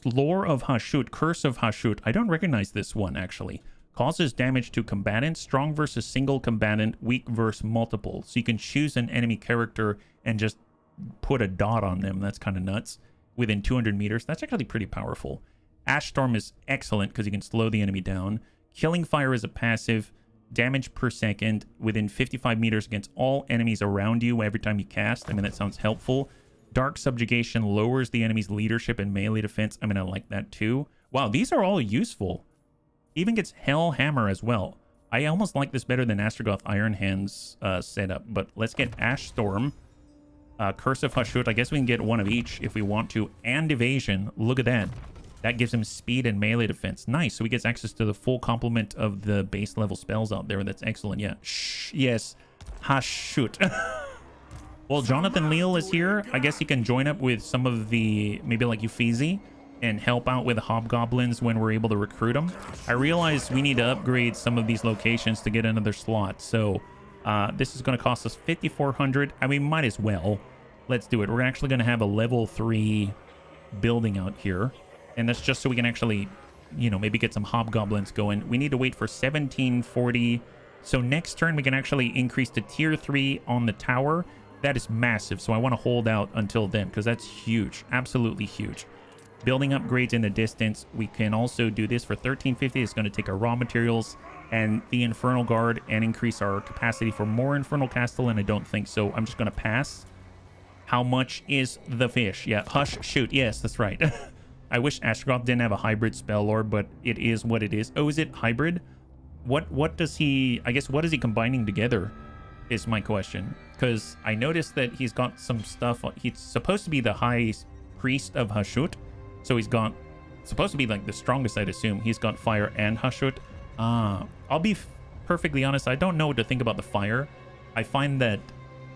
Lore of Hashut, curse of Hashut. I don't recognize this one actually. Causes damage to combatants, strong versus single combatant, weak versus multiple. So you can choose an enemy character and just put a dot on them. That's kind of nuts. Within 200 meters. That's actually pretty powerful. Ash Storm is excellent because you can slow the enemy down. Killing Fire is a passive. Damage per second within 55 meters against all enemies around you every time you cast. I mean, that sounds helpful. Dark Subjugation lowers the enemy's leadership and melee defense. I mean, I like that too. Wow, these are all useful. Even gets Hell Hammer as well. I almost like this better than Astragoth Ironhand's setup. But let's get Ash Storm. Curse of Hashut. I guess we can get one of each if we want to. And Evasion. Look at that. That gives him speed and melee defense. Nice. So he gets access to the full complement of the base level spells out there. That's excellent. Yeah. Shh. Yes. Hashut. Well, Jonathan Leal is here. I guess he can join up with some of the, maybe like Uffizi, and help out with the hobgoblins when we're able to recruit them. I realize we need to upgrade some of these locations to get another slot. So this is going to cost us 5,400. I mean, might as well. Let's do it. We're actually going to have a level 3 building out here. And that's just so we can actually, you know, maybe get some hobgoblins going. We need to wait for 1740. So next turn, we can actually increase to tier 3 on the tower. That is massive. So I want to hold out until then because that's huge. Absolutely huge. Building upgrades in the distance. We can also do this for 1350. It's going to take our raw materials and the Infernal Guard and increase our capacity for more Infernal Castle. And I don't think so. I'm just going to pass. How much is the fish? Yeah, hush, shoot. Yes, that's right. I wish Astragoth didn't have a hybrid spell lord, but it is what it is. Oh, is it hybrid? What does he... I guess what is he combining together is my question. Because I noticed that he's got some stuff... He's supposed to be the high priest of Hashut. So he's got... Supposed to be like the strongest, I'd assume. He's got fire and Hashut. I'll be perfectly honest. I don't know what to think about the fire. I find that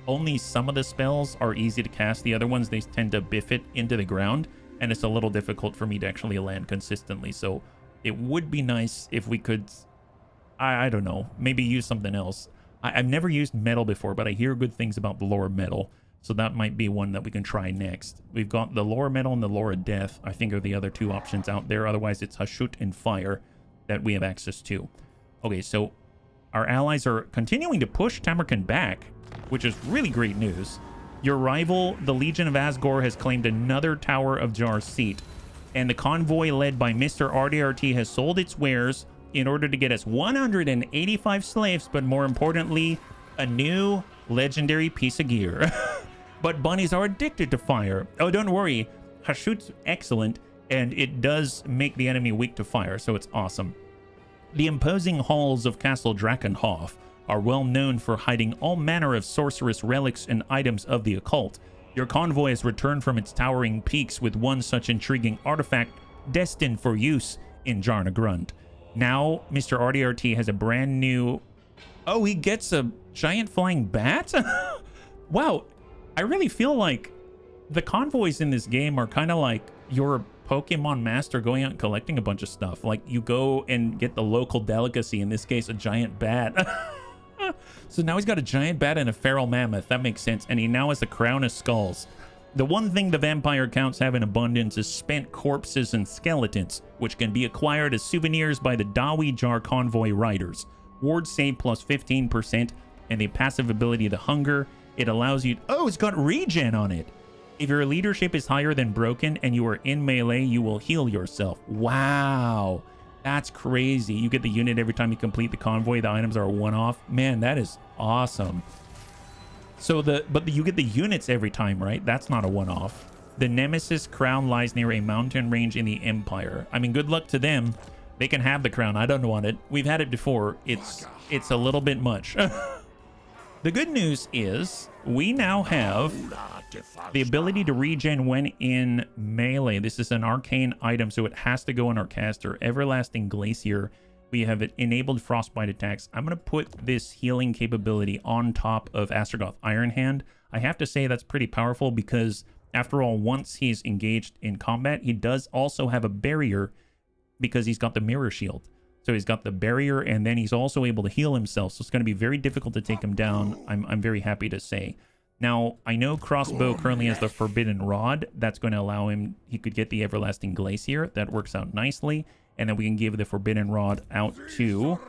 only some of the spells are easy to cast. The other ones, they tend to biff it into the ground. And it's a little difficult for me to actually land consistently. So it would be nice if we could, I don't know, maybe use something else. I've never used metal before, but I hear good things about the lore metal. So that might be one that we can try next. We've got the lore metal and the lore of death, I think are the other two options out there. Otherwise, it's Hashut and fire that we have access to. Okay, so our allies are continuing to push Tamerkan back, which is really great news. Your rival, the Legion of Asgore, has claimed another Tower of Jar seat, and the convoy led by Mr. RDRT has sold its wares in order to get us 185 slaves, but more importantly, a new legendary piece of gear. But bunnies are addicted to fire. Oh, don't worry. Hashut's excellent, and it does make the enemy weak to fire, so it's awesome. The imposing halls of Castle Drakenhof are well known for hiding all manner of sorcerous relics and items of the occult. Your convoy has returned from its towering peaks with one such intriguing artifact destined for use in Jarnagrund. Now, Mr. RDRT has a brand new... Oh, he gets a giant flying bat? Wow, I really feel like the convoys in this game are kind of like your Pokemon master going out and collecting a bunch of stuff. Like, you go and get the local delicacy, in this case, a giant bat. So now he's got a giant bat and a feral mammoth. That makes sense. And he now has the crown of skulls. The one thing the vampire counts have in abundance is spent corpses and skeletons, which can be acquired as souvenirs by the Dawi Jar convoy riders. Ward save plus 15%, and the passive ability, the hunger. It allows you... Oh, it's got regen on it. If your leadership is higher than broken and you are in melee, you will heal yourself. Wow. That's crazy. You get the unit every time you complete the convoy. The items are a one-off. Man, that is awesome. So you get the units every time, right? That's not a one-off. The Nemesis crown lies near a mountain range in the Empire. I mean, good luck to them. They can have the crown. I don't want it. We've had it before. It's a little bit much. The good news is we now have the ability to regen when in melee. This is an arcane item, so it has to go on our caster. Everlasting Glacier. We have it enabled frostbite attacks. I'm going to put this healing capability on top of Astragoth Ironhand. I have to say that's pretty powerful because, after all, once he's engaged in combat, he does also have a barrier because he's got the mirror shield. So he's got the barrier, and then he's also able to heal himself. So it's going to be very difficult to take him down, I'm very happy to say. Now, I know Crossbow currently has the Forbidden Rod. That's going to allow him, he could get the Everlasting Glacier. That works out nicely. And then we can give the Forbidden Rod out to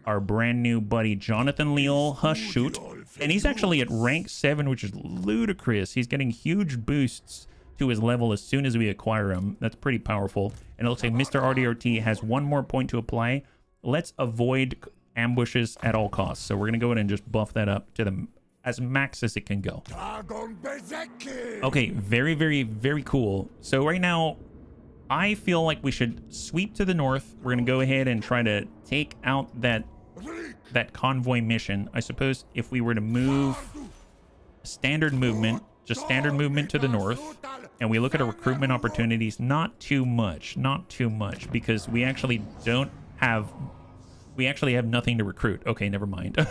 our brand new buddy, Jonathan Leal Hushshoot. And he's actually at rank 7, which is ludicrous. He's getting huge boosts to his level as soon as we acquire him. That's pretty powerful. And it looks like Mr. RDRT has one more point to apply. Let's avoid ambushes at all costs. So we're going to go ahead and just buff that up to the as max as it can go. Okay, very, very, very cool. So right now, I feel like we should sweep to the north. We're going to go ahead and try to take out that convoy mission. I suppose if we were to move standard movement, just standard movement to the north, and we look at our recruitment opportunities, not too much, because we actually have nothing to recruit. Okay, never mind.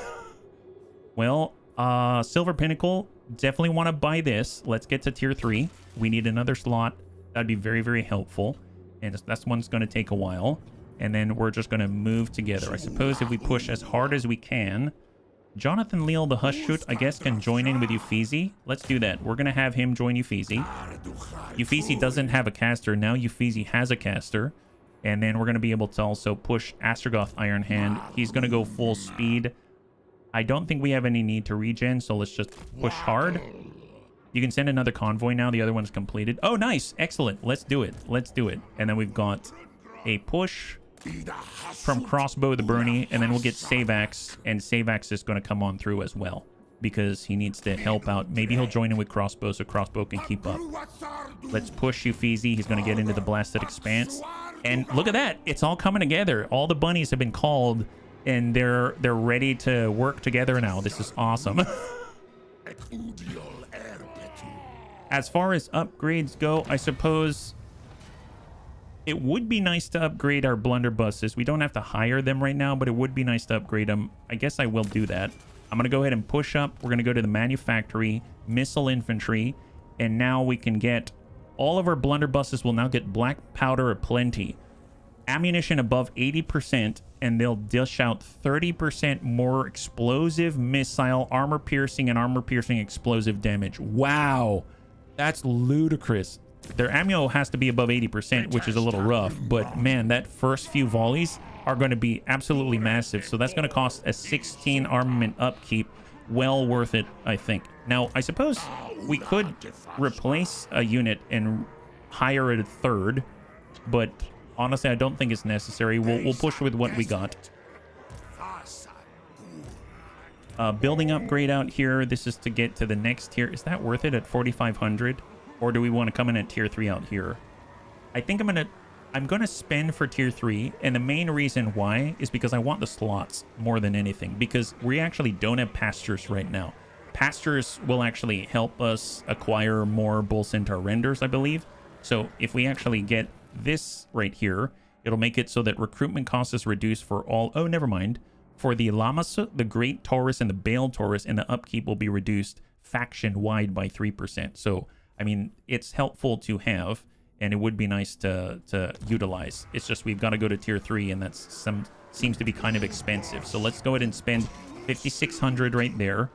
Well, Silver Pinnacle, definitely want to buy this. Let's get to tier 3. We need another slot. That'd be very, very helpful. And that one's going to take a while. And then we're just going to move together. I suppose if we push as hard as we can, Jonathan Leal, the Hushshoot, I guess, can join in with Uffizi. Let's do that. We're going to have him join Uffizi. Uffizi doesn't have a caster. Now Uffizi has a caster. And then we're going to be able to also push Astragoth Ironhand. He's going to go full speed. I don't think we have any need to regen, so let's just push hard. You can send another convoy now. The other one's completed. Oh, nice. Excellent. Let's do it. Let's do it. And then we've got a push from Crossbow the Bernie, and then we'll get Savax, and Savax is going to come on through as well because he needs to help out. Maybe he'll join in with Crossbow so Crossbow can keep up. Let's push Uffizi. He's going to get into the Blasted Expanse. And look at that. It's all coming together. All the bunnies have been called, and they're ready to work together now. This is awesome. As far as upgrades go, I suppose it would be nice to upgrade our blunderbusses. We don't have to hire them right now, but it would be nice to upgrade them. I guess I will do that. I'm going to go ahead and push up. We're going to go to the manufactory, missile infantry, and now we can get all of our blunderbusses will now get black powder aplenty. Ammunition above 80%, and they'll dish out 30% more explosive, missile, armor-piercing, and armor-piercing explosive damage. Wow, that's ludicrous. Their ammo has to be above 80%, which is a little rough, but man, that first few volleys are going to be absolutely massive. So that's going to cost a 16 armament upkeep. Well worth it, I think. Now, I suppose we could replace a unit and hire a third, but honestly, I don't think it's necessary. We'll push with what we got. Building upgrade out here. This is to get to the next tier. Is that worth it at 4,500? Or do we want to come in at tier 3 out here? I think I'm gonna spend for tier 3, and the main reason why is because I want the slots more than anything, because we actually don't have pastures right now. Pastures will actually help us acquire more Bull Centaur renders, I believe. So if we actually get this right here, it'll make it so that recruitment cost is reduced for all... Oh, never mind. For the Lamasut, the Great Taurus, and the Bale Taurus, and the upkeep will be reduced faction-wide by 3%. So, I mean, it's helpful to have, and it would be nice to utilize. It's just we've got to go to tier 3, and that's seems to be kind of expensive. So let's go ahead and spend 5,600 right there.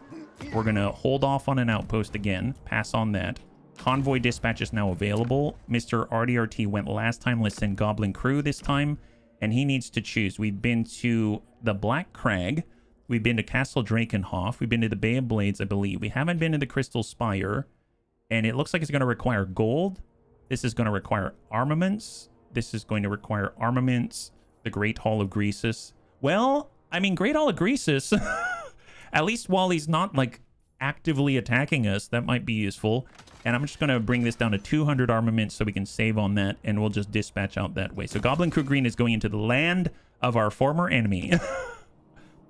We're going to hold off on an outpost again, pass on that. Convoy dispatch is now available. Mr. RDRT went last time. Let's send Goblin Crew this time, and he needs to choose. We've been to the Black Crag. We've been to Castle Drakenhof. We've been to the Bay of Blades, I believe. We haven't been to the Crystal Spire, and it looks like it's going to require gold. This is going to require armaments. This is going to require armaments. The Great Hall of Greasus. Well, I mean, Great Hall of Greasus, at least while he's not, like, actively attacking us, that might be useful. And I'm just going to bring this down to 200 armaments so we can save on that, and we'll just dispatch out that way. So Goblin Crew Green is going into the land of our former enemy.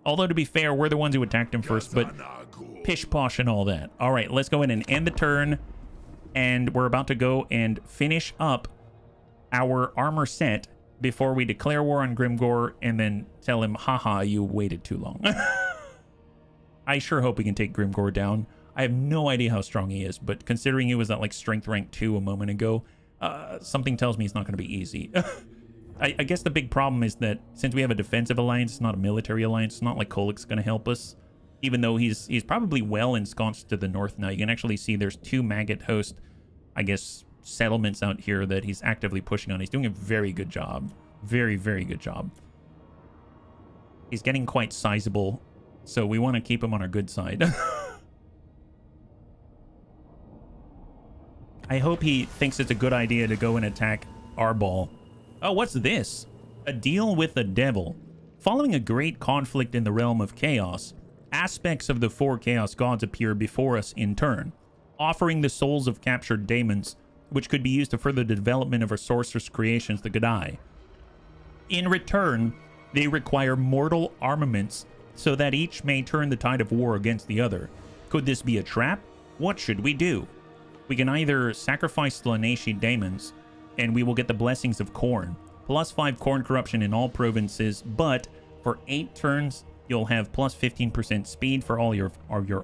Although, to be fair, we're the ones who attacked him first, but pish posh and all that. All right, let's go in and end the turn. And we're about to go and finish up our armor set before we declare war on Grimgor and then tell him, haha, you waited too long. I sure hope we can take Grimgor down. I have no idea how strong he is, but considering he was at like strength rank 2 a moment ago, something tells me it's not going to be easy. I guess the big problem is that since we have a defensive alliance, it's not a military alliance. It's not like Kolek's going to help us, even though he's probably well ensconced to the north now. You can actually see there's 2 maggot host, I guess, settlements out here that he's actively pushing on. He's doing a very good job. Very, very good job. He's getting quite sizable, so we want to keep him on our good side. I hope he thinks it's a good idea to go and attack Arbol. Oh, what's this? A deal with the devil. Following a great conflict in the realm of chaos, aspects of the 4 chaos gods appear before us in turn, offering the souls of captured daemons, which could be used to further the development of our sorceress creations, the Godai. In return, they require mortal armaments so that each may turn the tide of war against the other. Could this be a trap? What should we do? We can either sacrifice Slaneshi daemons, and we will get the blessings of Khorne, plus 5 Khorne corruption in all provinces, but for 8 turns, you'll have plus 15% speed for all your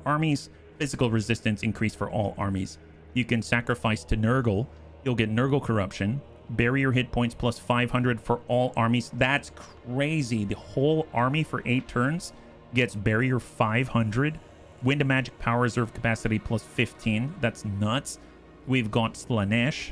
armies, physical resistance increase for all armies. You can sacrifice to Nurgle, you'll get Nurgle corruption, barrier hit points plus 500 for all armies. That's crazy. The whole army for 8 turns gets barrier 500. Wind of Magic power reserve capacity plus 15. That's nuts. We've got Slanesh.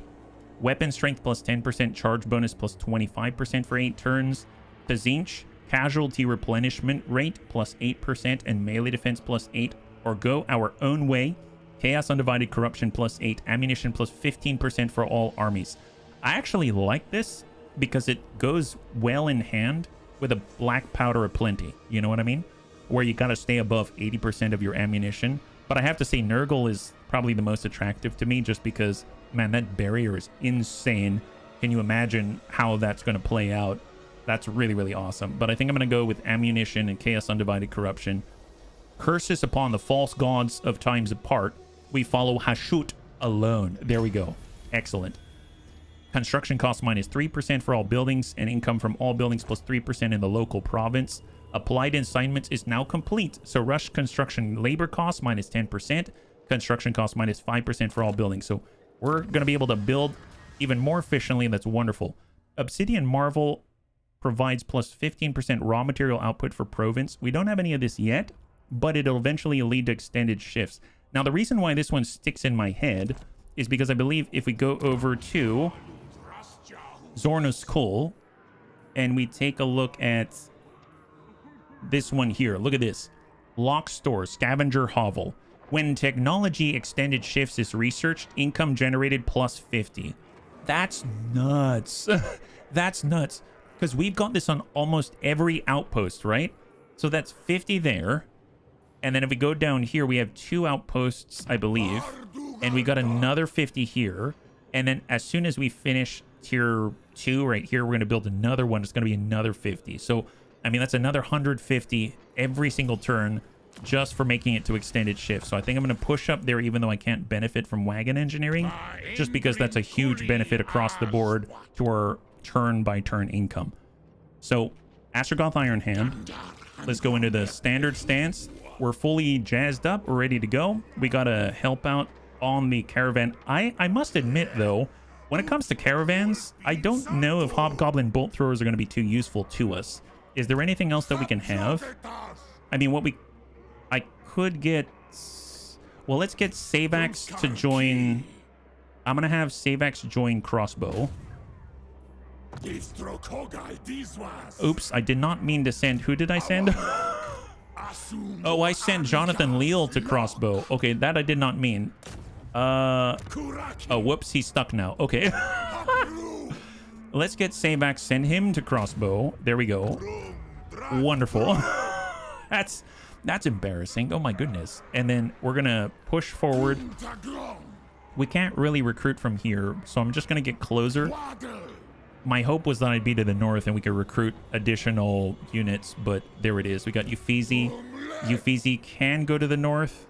Weapon strength plus 10%. Charge bonus plus 25% for 8 turns. Tzinch. Casualty replenishment rate plus 8%. And melee defense plus 8. Or go our own way. Chaos Undivided Corruption plus 8. Ammunition plus 15% for all armies. I actually like this because it goes well in hand with a Black Powder aplenty. You know what I mean? Where you gotta stay above 80% of your ammunition. But I have to say Nurgle is probably the most attractive to me just because, man, that barrier is insane. Can you imagine how that's gonna play out? That's really, really awesome. But I think I'm gonna go with ammunition and Chaos Undivided Corruption. Curses upon the false gods of times apart. We follow Hashut alone. There we go. Excellent. Construction cost minus 3% for all buildings and income from all buildings plus 3% in the local province. Applied assignments is now complete, so rush construction labor cost minus 10%, construction cost minus 5% for all buildings. So we're going to be able to build even more efficiently, and that's wonderful. Obsidian Marvel provides plus 15% raw material output for province. We don't have any of this yet, but it'll eventually lead to extended shifts. Now, the reason why this one sticks in my head is because I believe if we go over to Zorna's Kull and we take a look at this one here. Look at this. Lock Store, Scavenger Hovel. When technology extended shifts is researched, income generated plus 50. That's nuts. That's nuts. Because we've got this on almost every outpost, right? So that's 50 there. And then if we go down here, we have 2 outposts, I believe. And we got another 50 here. And then as soon as we finish tier 2 right here, we're going to build another one. It's going to be another 50. So I mean, that's another 150 every single turn just for making it to extended shift. So I think I'm going to push up there even though I can't benefit from wagon engineering, just because that's a huge benefit across the board to our turn-by-turn income. So Astragoth Ironhand. Let's go into the standard stance. We're fully jazzed up. We're ready to go. We got to help out on the caravan. I must admit, though, when it comes to caravans, I don't know if Hobgoblin bolt throwers are going to be too useful to us. Is there anything else that we can have? I mean, I could get... Well, let's get Savax to join... I'm going to have Savax join Crossbow. Oops, I did not mean to send... Who did I send? Oh, I sent Jonathan Leal to Crossbow. Okay, that I did not mean. Oh, whoops, he's stuck now. Okay. Let's get Savax, send him to Crossbow. There we go. Wonderful. That's embarrassing. Oh my goodness. And then we're gonna push forward. We can't really recruit from here, so I'm just gonna get closer. My hope was that I'd be to the north and we could recruit additional units, but there it is. We got Uffizi. Uffizi can go to the north.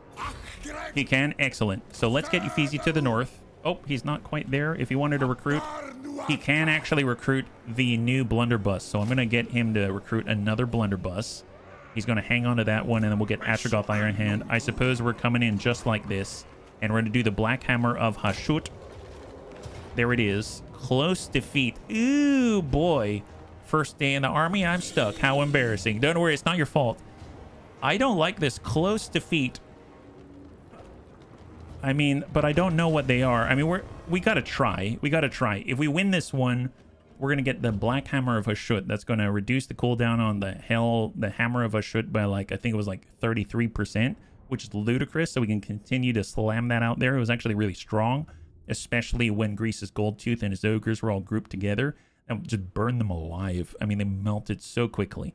He can. Excellent. So let's get Uffizi to the north. Oh, he's not quite there. If he wanted to recruit, he can actually recruit the new blunderbuss. So I'm going to get him to recruit another blunderbuss. He's going to hang on to that one, and then we'll get Astragoth Ironhand. I suppose we're coming in just like this, and we're going to do the Black Hammer of Hashut. There it is. Close defeat. Ooh, boy. First day in the army, I'm stuck. How embarrassing. Don't worry, it's not your fault. I don't like this close defeat. I mean, but I don't know what they are. I mean, we got to try. We got to try. If we win this one, we're going to get the Black Hammer of Hashut. That's going to reduce the cooldown on the Hammer of Hashut by like, I think it was like 33%, which is ludicrous. So we can continue to slam that out there. It was actually really strong, especially when Grease's Goldtooth and his Ogres were all grouped together and just burned them alive. I mean, they melted so quickly.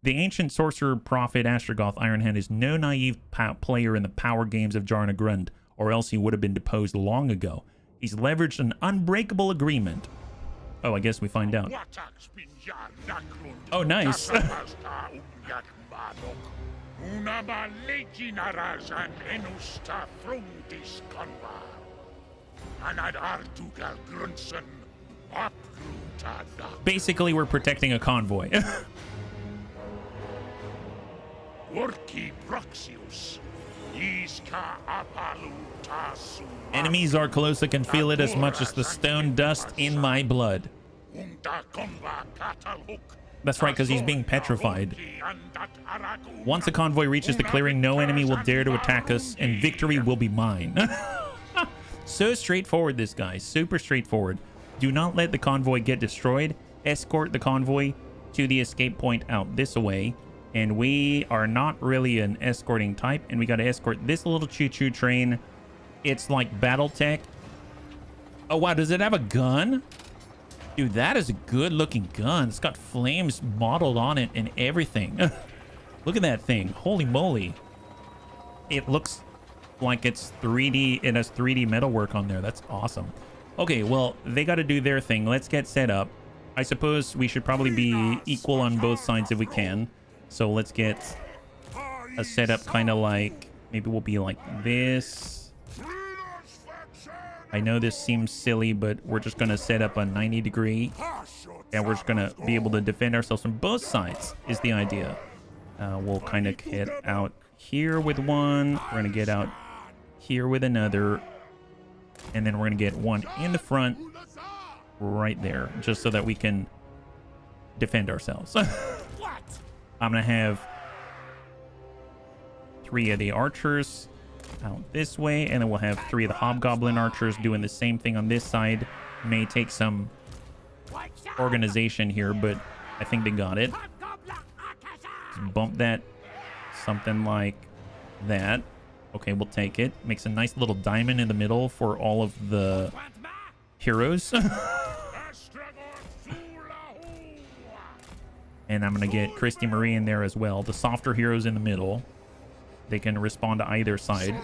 The ancient sorcerer prophet Astragoth Ironhand is no naive player in the power games of Jarna Grund, or else he would have been deposed long ago. He's leveraged an unbreakable agreement. Oh, I guess we find out. Oh, nice. Basically, we're protecting a convoy. Enemies are close. I can feel it as much as the stone dust in my blood. That's right, because he's being petrified. Once the convoy reaches the clearing, no enemy will dare to attack us, and victory will be mine. So straightforward, this guy. Super straightforward. Do not let the convoy get destroyed. Escort the convoy to the escape point out this way. And we are not really an escorting type, and we got to escort this little choo-choo train. It's like battle tech. Oh, wow. Does it have a gun? Dude, that is a good-looking gun. It's got flames modeled on it and everything. Look at that thing. Holy moly. It looks like it's 3D. It has 3D metalwork on there. That's awesome. Okay, well, they got to do their thing. Let's get set up. I suppose we should probably be equal on both sides if we can. So let's get a setup kind of like, maybe we'll be like this. I know this seems silly, but we're just going to set up a 90-degree. And we're just going to be able to defend ourselves from both sides is the idea. We'll kind of get out here with one. We're going to get out here with another. And then we're going to get one in the front right there, just so that we can defend ourselves. I'm going to have 3 of the archers out this way, and then we'll have 3 of the hobgoblin archers doing the same thing on this side. May take some organization here, but I think they got it. Just bump that something like that. Okay, we'll take it. Makes a nice little diamond in the middle for all of the heroes. And I'm going to get Christy Marie in there as well. The softer heroes in the middle. They can respond to either side.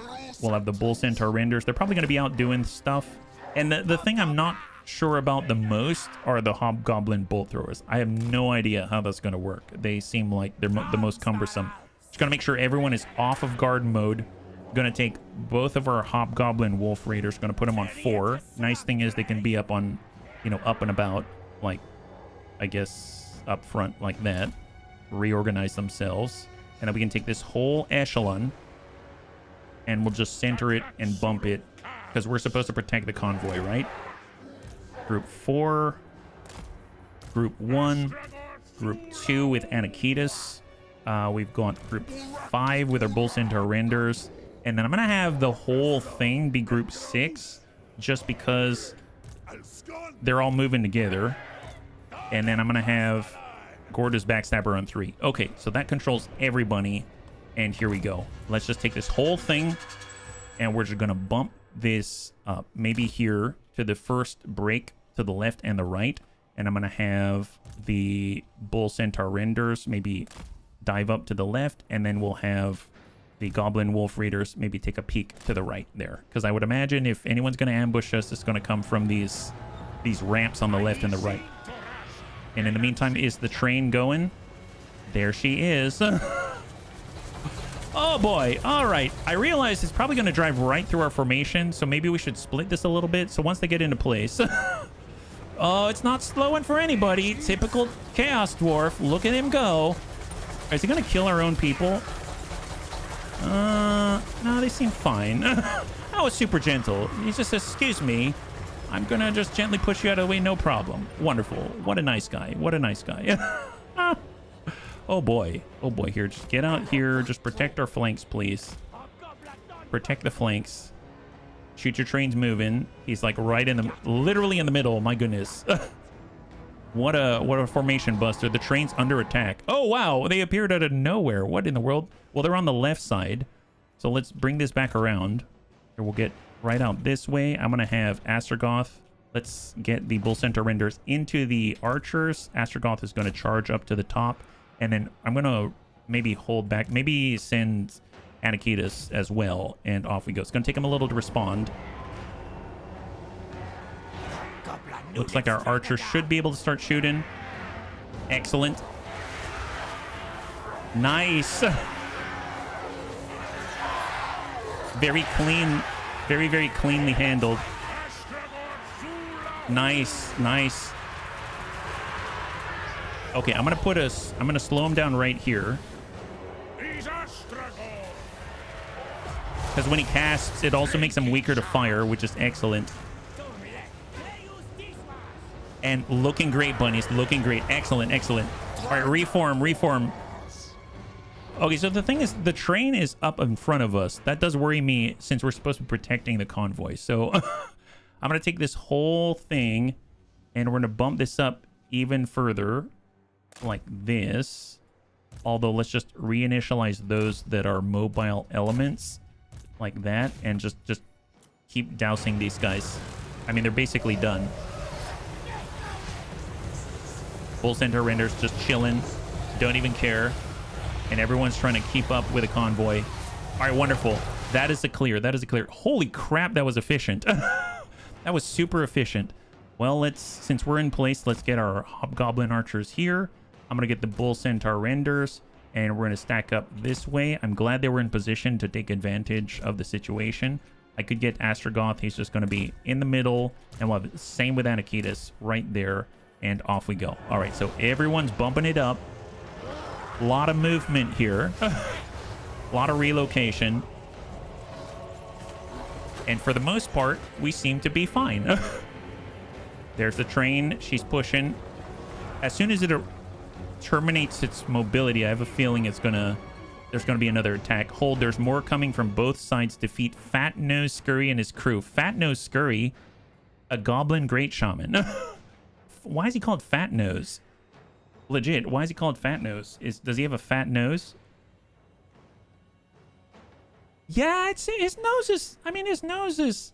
We'll have the Bull Centaur Renders. They're probably going to be out doing stuff. And the thing I'm not sure about the most are the Hobgoblin Bolt Throwers. I have no idea how that's going to work. They seem like they're the most cumbersome. Just going to make sure everyone is off of guard mode. Going to take both of our Hobgoblin Wolf Raiders. Going to put them on 4. Nice thing is they can be up on, you know, up and about. Like, I guess up front like that. Reorganize themselves. And then we can take this whole echelon and we'll just center it and bump it because we're supposed to protect the convoy, right? Group 4, Group 1, Group 2 with Anakitas. We've got Group 5 with our Bull Centaur Renders. And then I'm going to have the whole thing be Group 6 just because they're all moving together. And then I'm going to have Gorda's Backstabber on 3. Okay, so that controls everybody. And here we go. Let's just take this whole thing. And we're just going to bump this up. Maybe here to the first break to the left and the right. And I'm going to have the Bull Centaur Renders maybe dive up to the left. And then we'll have the Goblin Wolf Raiders maybe take a peek to the right there. Because I would imagine if anyone's going to ambush us, it's going to come from these ramps on the left and the right. And in the meantime, is the train going? There she is. Oh boy. All right. I realize it's probably going to drive right through our formation, so maybe we should split this a little bit. So once they get into place. Oh, it's not slowing for anybody. Typical Chaos Dwarf. Look at him go. Is he going to kill our own people? No, they seem fine. That was super gentle. He just says, excuse me. I'm going to just gently push you out of the way. No problem. Wonderful. What a nice guy. What a nice guy. Oh boy. Oh boy. Here, just get out here. Just protect our flanks, please. Protect the flanks. Shoot your trains moving. He's like right in the, literally in the middle. My goodness. What a formation buster. The train's under attack. Oh, wow. They appeared out of nowhere. What in the world? Well, they're on the left side. So let's bring this back around. Here, we'll get right out this way. I'm going to have Astragoth. Let's get the Bull Centaur renders into the archers. Astragoth is going to charge up to the top. And then I'm going to maybe hold back. Maybe send Anakitas as well. And off we go. It's going to take him a little to respond. Looks like our archers should be able to start shooting. Excellent. Nice. Very clean. Very, very cleanly handled. Nice. Nice. Okay, I'm going to slow him down right here. Because when he casts, it also makes him weaker to fire, which is excellent. And looking great, bunnies. Looking great. Excellent, excellent. All right, reform. Okay, so the thing is, the train is up in front of us. That does worry me since we're supposed to be protecting the convoy. So I'm going to take this whole thing and we're going to bump this up even further like this. Although let's just reinitialize those that are mobile elements like that and just keep dousing these guys. I mean, they're basically done. Bull Centaur renders just chilling, don't even care, and everyone's trying to keep up with a convoy. All right, wonderful. That is a clear. That is a clear. Holy crap, that was efficient. That was super efficient. Well, since we're in place, let's get our Hobgoblin archers here. I'm gonna get the Bull Centaur renders, and we're gonna stack up this way. I'm glad they were in position to take advantage of the situation. I could get Astragoth. He's just gonna be in the middle, and we'll have the same with Anakitas right there. And off we go. All right, so everyone's bumping it up. A lot of movement here. A lot of relocation. And for the most part, we seem to be fine. There's the train. She's pushing. As soon as it terminates its mobility, I have a feeling there's gonna be another attack. Hold, there's more coming from both sides. Defeat Fat Nose Scurry and his crew. Fat Nose Scurry, a goblin great shaman. Why is he called Fat Nose? Legit, why is he called Fat Nose? Does he have a fat nose? Yeah, his nose is... I mean, his nose is...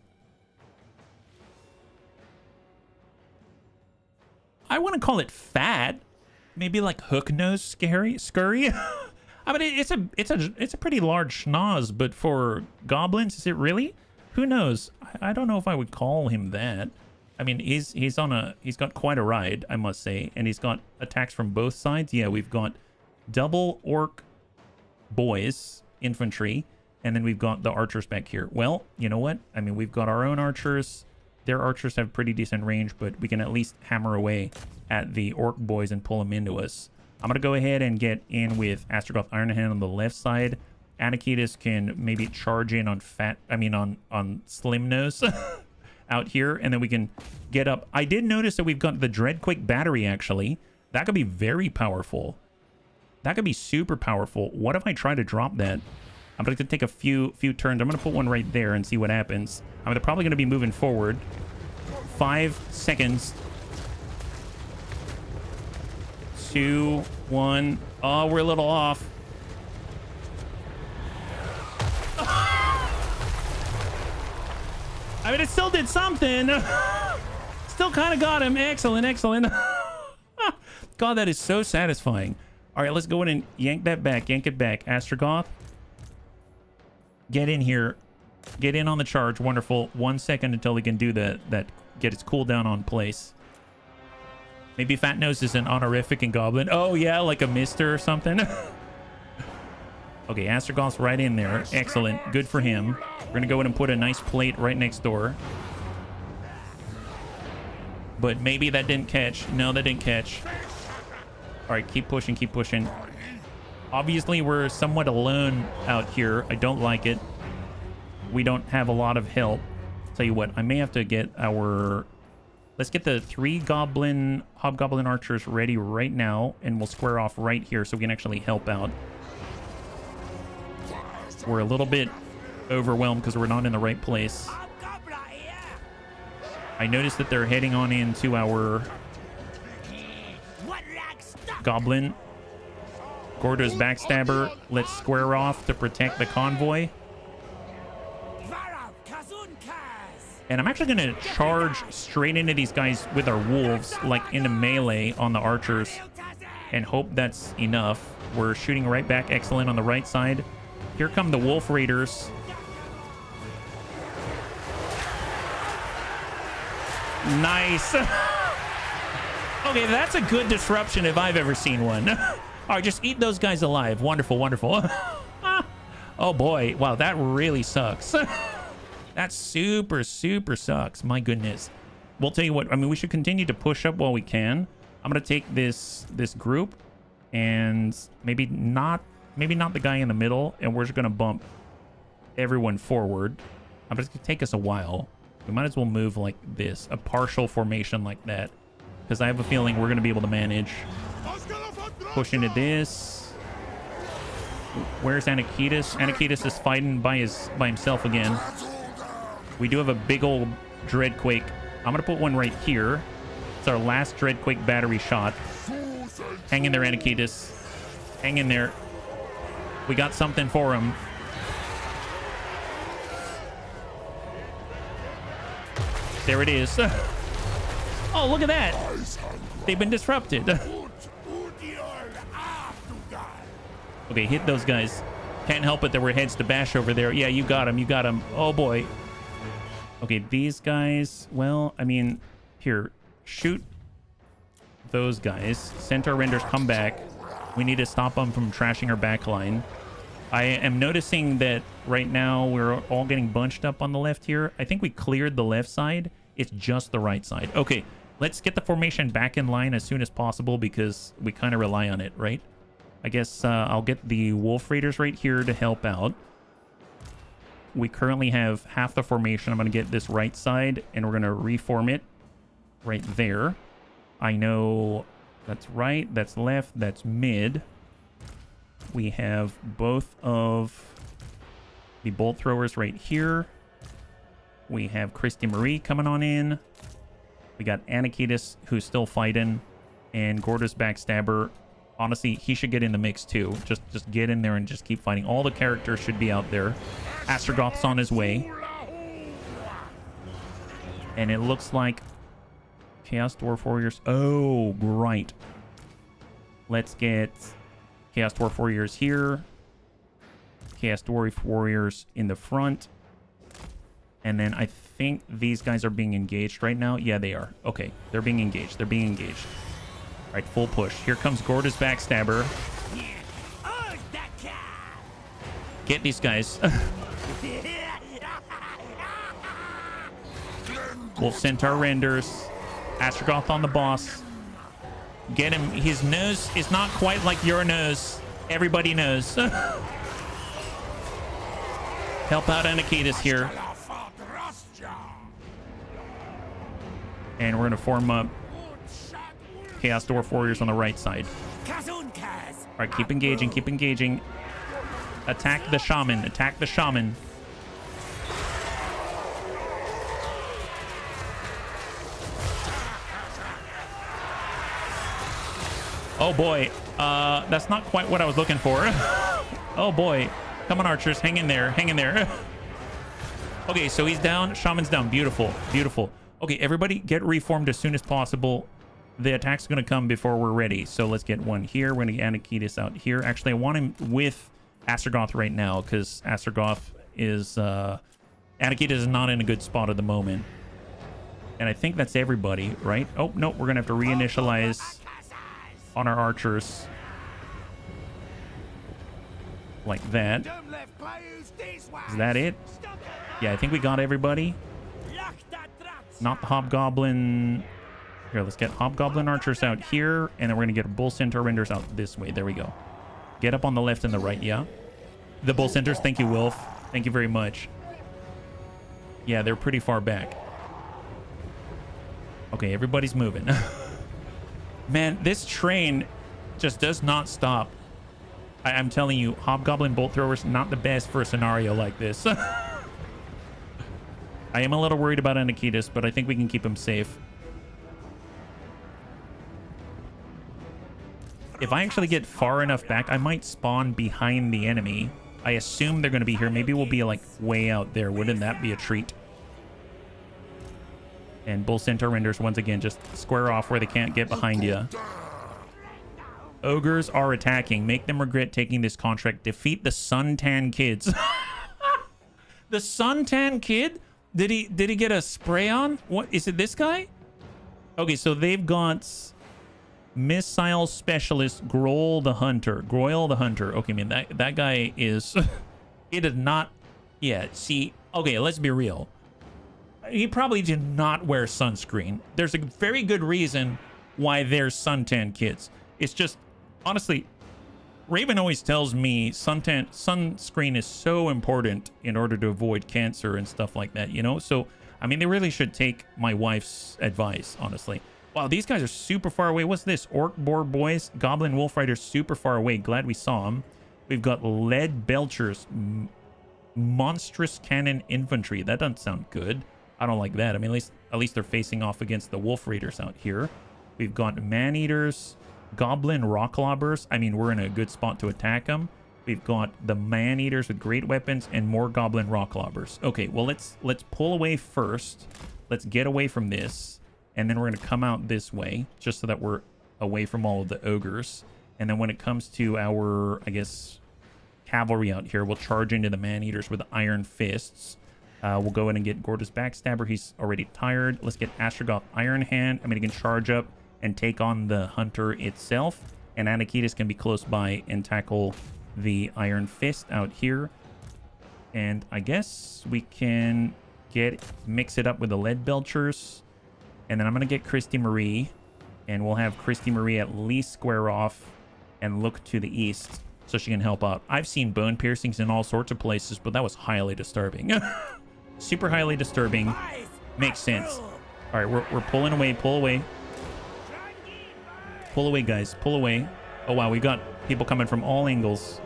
I want to call it fat. Maybe like hook nose scurry. I mean, it's a pretty large schnoz, but for goblins, is it really? Who knows? I don't know if I would call him that. I mean, he's got quite a ride, I must say, and he's got attacks from both sides. Yeah, we've got double orc boys, infantry, and then we've got the archers back here. Well, you know what? I mean, we've got our own archers. Their archers have pretty decent range, but we can at least hammer away at the orc boys and pull them into us. I'm gonna go ahead and get in with Astragoth Ironhand on the left side. Anakitas can maybe charge in on on Slim Nose. Out here, and then we can get up. I did notice that we've got the Dreadquake battery, actually. That could be very powerful. That could be super powerful. What if I try to drop that? I'm going to take a few turns. I'm going to put one right there and see what happens. I'm probably going to be moving forward. 5 seconds. 2, 1. Oh, we're a little off. I mean, it still did something. Still kind of got him. Excellent, excellent. God, that is so satisfying. All right, let's go in and yank that back. Yank it back. Astragoth, get in here. Get in on the charge. Wonderful. 1 second until he can do that. Get his cooldown on place. Maybe Fat Nose is an honorific in Goblin. Oh, yeah, like a mister or something. Okay, Astragoth's right in there. Excellent. Good for him. We're going to go ahead and put a nice plate right next door. But maybe that didn't catch. No, that didn't catch. All right, keep pushing, keep pushing. Obviously, we're somewhat alone out here. I don't like it. We don't have a lot of help. Tell you what, I may have to get our... Let's get the 3 hobgoblin archers ready right now, and we'll square off right here so we can actually help out. We're a little bit overwhelmed because we're not in the right place. I noticed that they're heading on into our goblin. Gordo's backstabber. Let's square off to protect the convoy. And I'm actually going to charge straight into these guys with our wolves, like into melee on the archers, and hope that's enough. We're shooting right back. Excellent on the right side. Here come the wolf raiders. Nice. Okay, that's a good disruption if I've ever seen one. All right, just eat those guys alive. Wonderful, wonderful. Oh boy, wow, that really sucks. That super sucks. My goodness. We'll tell you what, I mean, we should continue to push up while we can. I'm gonna take this group and maybe not the guy in the middle, and we're just gonna bump everyone forward. I'm just gonna take us a while. We might as well move like this, a partial formation like that, because I have a feeling we're gonna be able to manage. Push into this. Where's Anakitis? Anakitis is fighting by himself again. We do have a big old Dreadquake. I'm gonna put one right here. It's our last Dreadquake battery shot. Hang in there, Anakitis. Hang in there. We got something for him. There it is. Oh, look at that. They've been disrupted. Okay, hit those guys. Can't help it that we're heads to bash over there. Yeah, you got him. You got him. Oh, boy. Okay, these guys. Well, I mean, here. Shoot those guys. Centaur Renders, come back. We need to stop them from trashing our backline. I am noticing that right now we're all getting bunched up on the left here. I think we cleared the left side. It's just the right side. Okay, let's get the formation back in line as soon as possible because we kind of rely on it, right? I guess I'll get the Wolf Raiders right here to help out. We currently have half the formation. I'm going to get this right side, and we're going to reform it right there. I know that's right, that's left, that's mid. We have both of the bolt throwers right here. We have Christy Marie coming on in. We got Anakitis, who's still fighting, and Gordo's backstabber. Honestly, he should get in the mix too. Just get in there and just keep fighting. All the characters should be out there. Astragoth's on his way. And it looks like Chaos Dwarf Warriors. Oh, right. Let's get Chaos Dwarf Warriors here. Chaos Dwarf Warriors in the front. And then I think these guys are being engaged right now. Yeah, they are. Okay, they're being engaged. They're being engaged. All right, full push. Here comes Gordo's backstabber. Get these guys. Wolf Centaur Renders. Astragoth on the boss. Get him. His nose is not quite like your nose. Everybody knows. Help out Anakitis here. And we're going to form up Chaos Dwarf Warriors on the right side. All right, keep engaging, keep engaging. Attack the shaman, attack the shaman. Oh boy, that's not quite what I was looking for. Oh boy, come on archers, hang in there, hang in there. Okay, so he's down, shaman's down, beautiful, beautiful. Okay, everybody get reformed as soon as possible. The attack's going to come before we're ready. So let's get one here. We're going to get Anakitis out here. Actually, I want him with Astragoth right now because Astragoth is... Anakitis is not in a good spot at the moment. And I think that's everybody, right? Oh, no, we're going to have to reinitialize on our archers. Like that. Is that it? Yeah, I think we got everybody. Not the hobgoblin. Here, let's get hobgoblin archers out here, and then we're gonna get bull centaur renders out this way. There we go. Get up on the left and the right. Yeah, the bull centaurs. Thank you, Wilf. Thank you very much. Yeah, they're pretty far back. Okay, everybody's moving. Man, this train just does not stop. I'm telling you, hobgoblin bolt throwers not the best for a scenario like this. I am a little worried about Anakitas, but I think we can keep him safe. If I actually get far enough back, I might spawn behind the enemy. I assume they're going to be here. Maybe we'll be like way out there. Wouldn't that be a treat? And bull centaur renders once again just square off where they can't get behind you. Ogres are attacking. Make them regret taking this contract. Defeat the suntan kids. The suntan kid? Did he get a spray on? What is it? This guy? Okay, so they've got missile specialist Groil the Hunter. Okay, I mean that guy is. It is not. Yeah. See. Okay, let's be real. He probably did not wear sunscreen. There's a very good reason why there's suntan kids. It's just. Honestly, Raven always tells me sunscreen is so important in order to avoid cancer and stuff like that, you know? So, I mean, they really should take my wife's advice, honestly. Wow, these guys are super far away. What's this? Orc boar boys, goblin wolf riders super far away. Glad we saw them. We've got lead belchers, monstrous cannon infantry. That doesn't sound good. I don't like that. I mean, at least they're facing off against the wolf raiders out here. We've got man-eaters, goblin rock lobbers. I mean, we're in a good spot to attack them. We've got the man-eaters with great weapons and more goblin rock lobbers. Okay, well, let's pull away first. Let's get away from this. And then we're going to come out this way, just so that we're away from all of the ogres. And then when it comes to our, I guess, cavalry out here, we'll charge into the man-eaters with iron fists. We'll go in and get Gortys Backstabber. He's already tired. Let's get Astragoth Ironhand. I mean, he can charge up and take on the hunter itself, and Anakitas can be close by and tackle the Iron Fist out here. And I guess we can mix it up with the lead belchers, and then I'm gonna get Christy Marie, and we'll have Christy Marie at least square off and look to the east so she can help out. I've seen bone piercings in all sorts of places, but that was highly disturbing. Super highly disturbing. Makes sense. All right, we're pulling away. Pull away. Pull away, guys. Pull away. Oh, wow. We got people coming from all angles.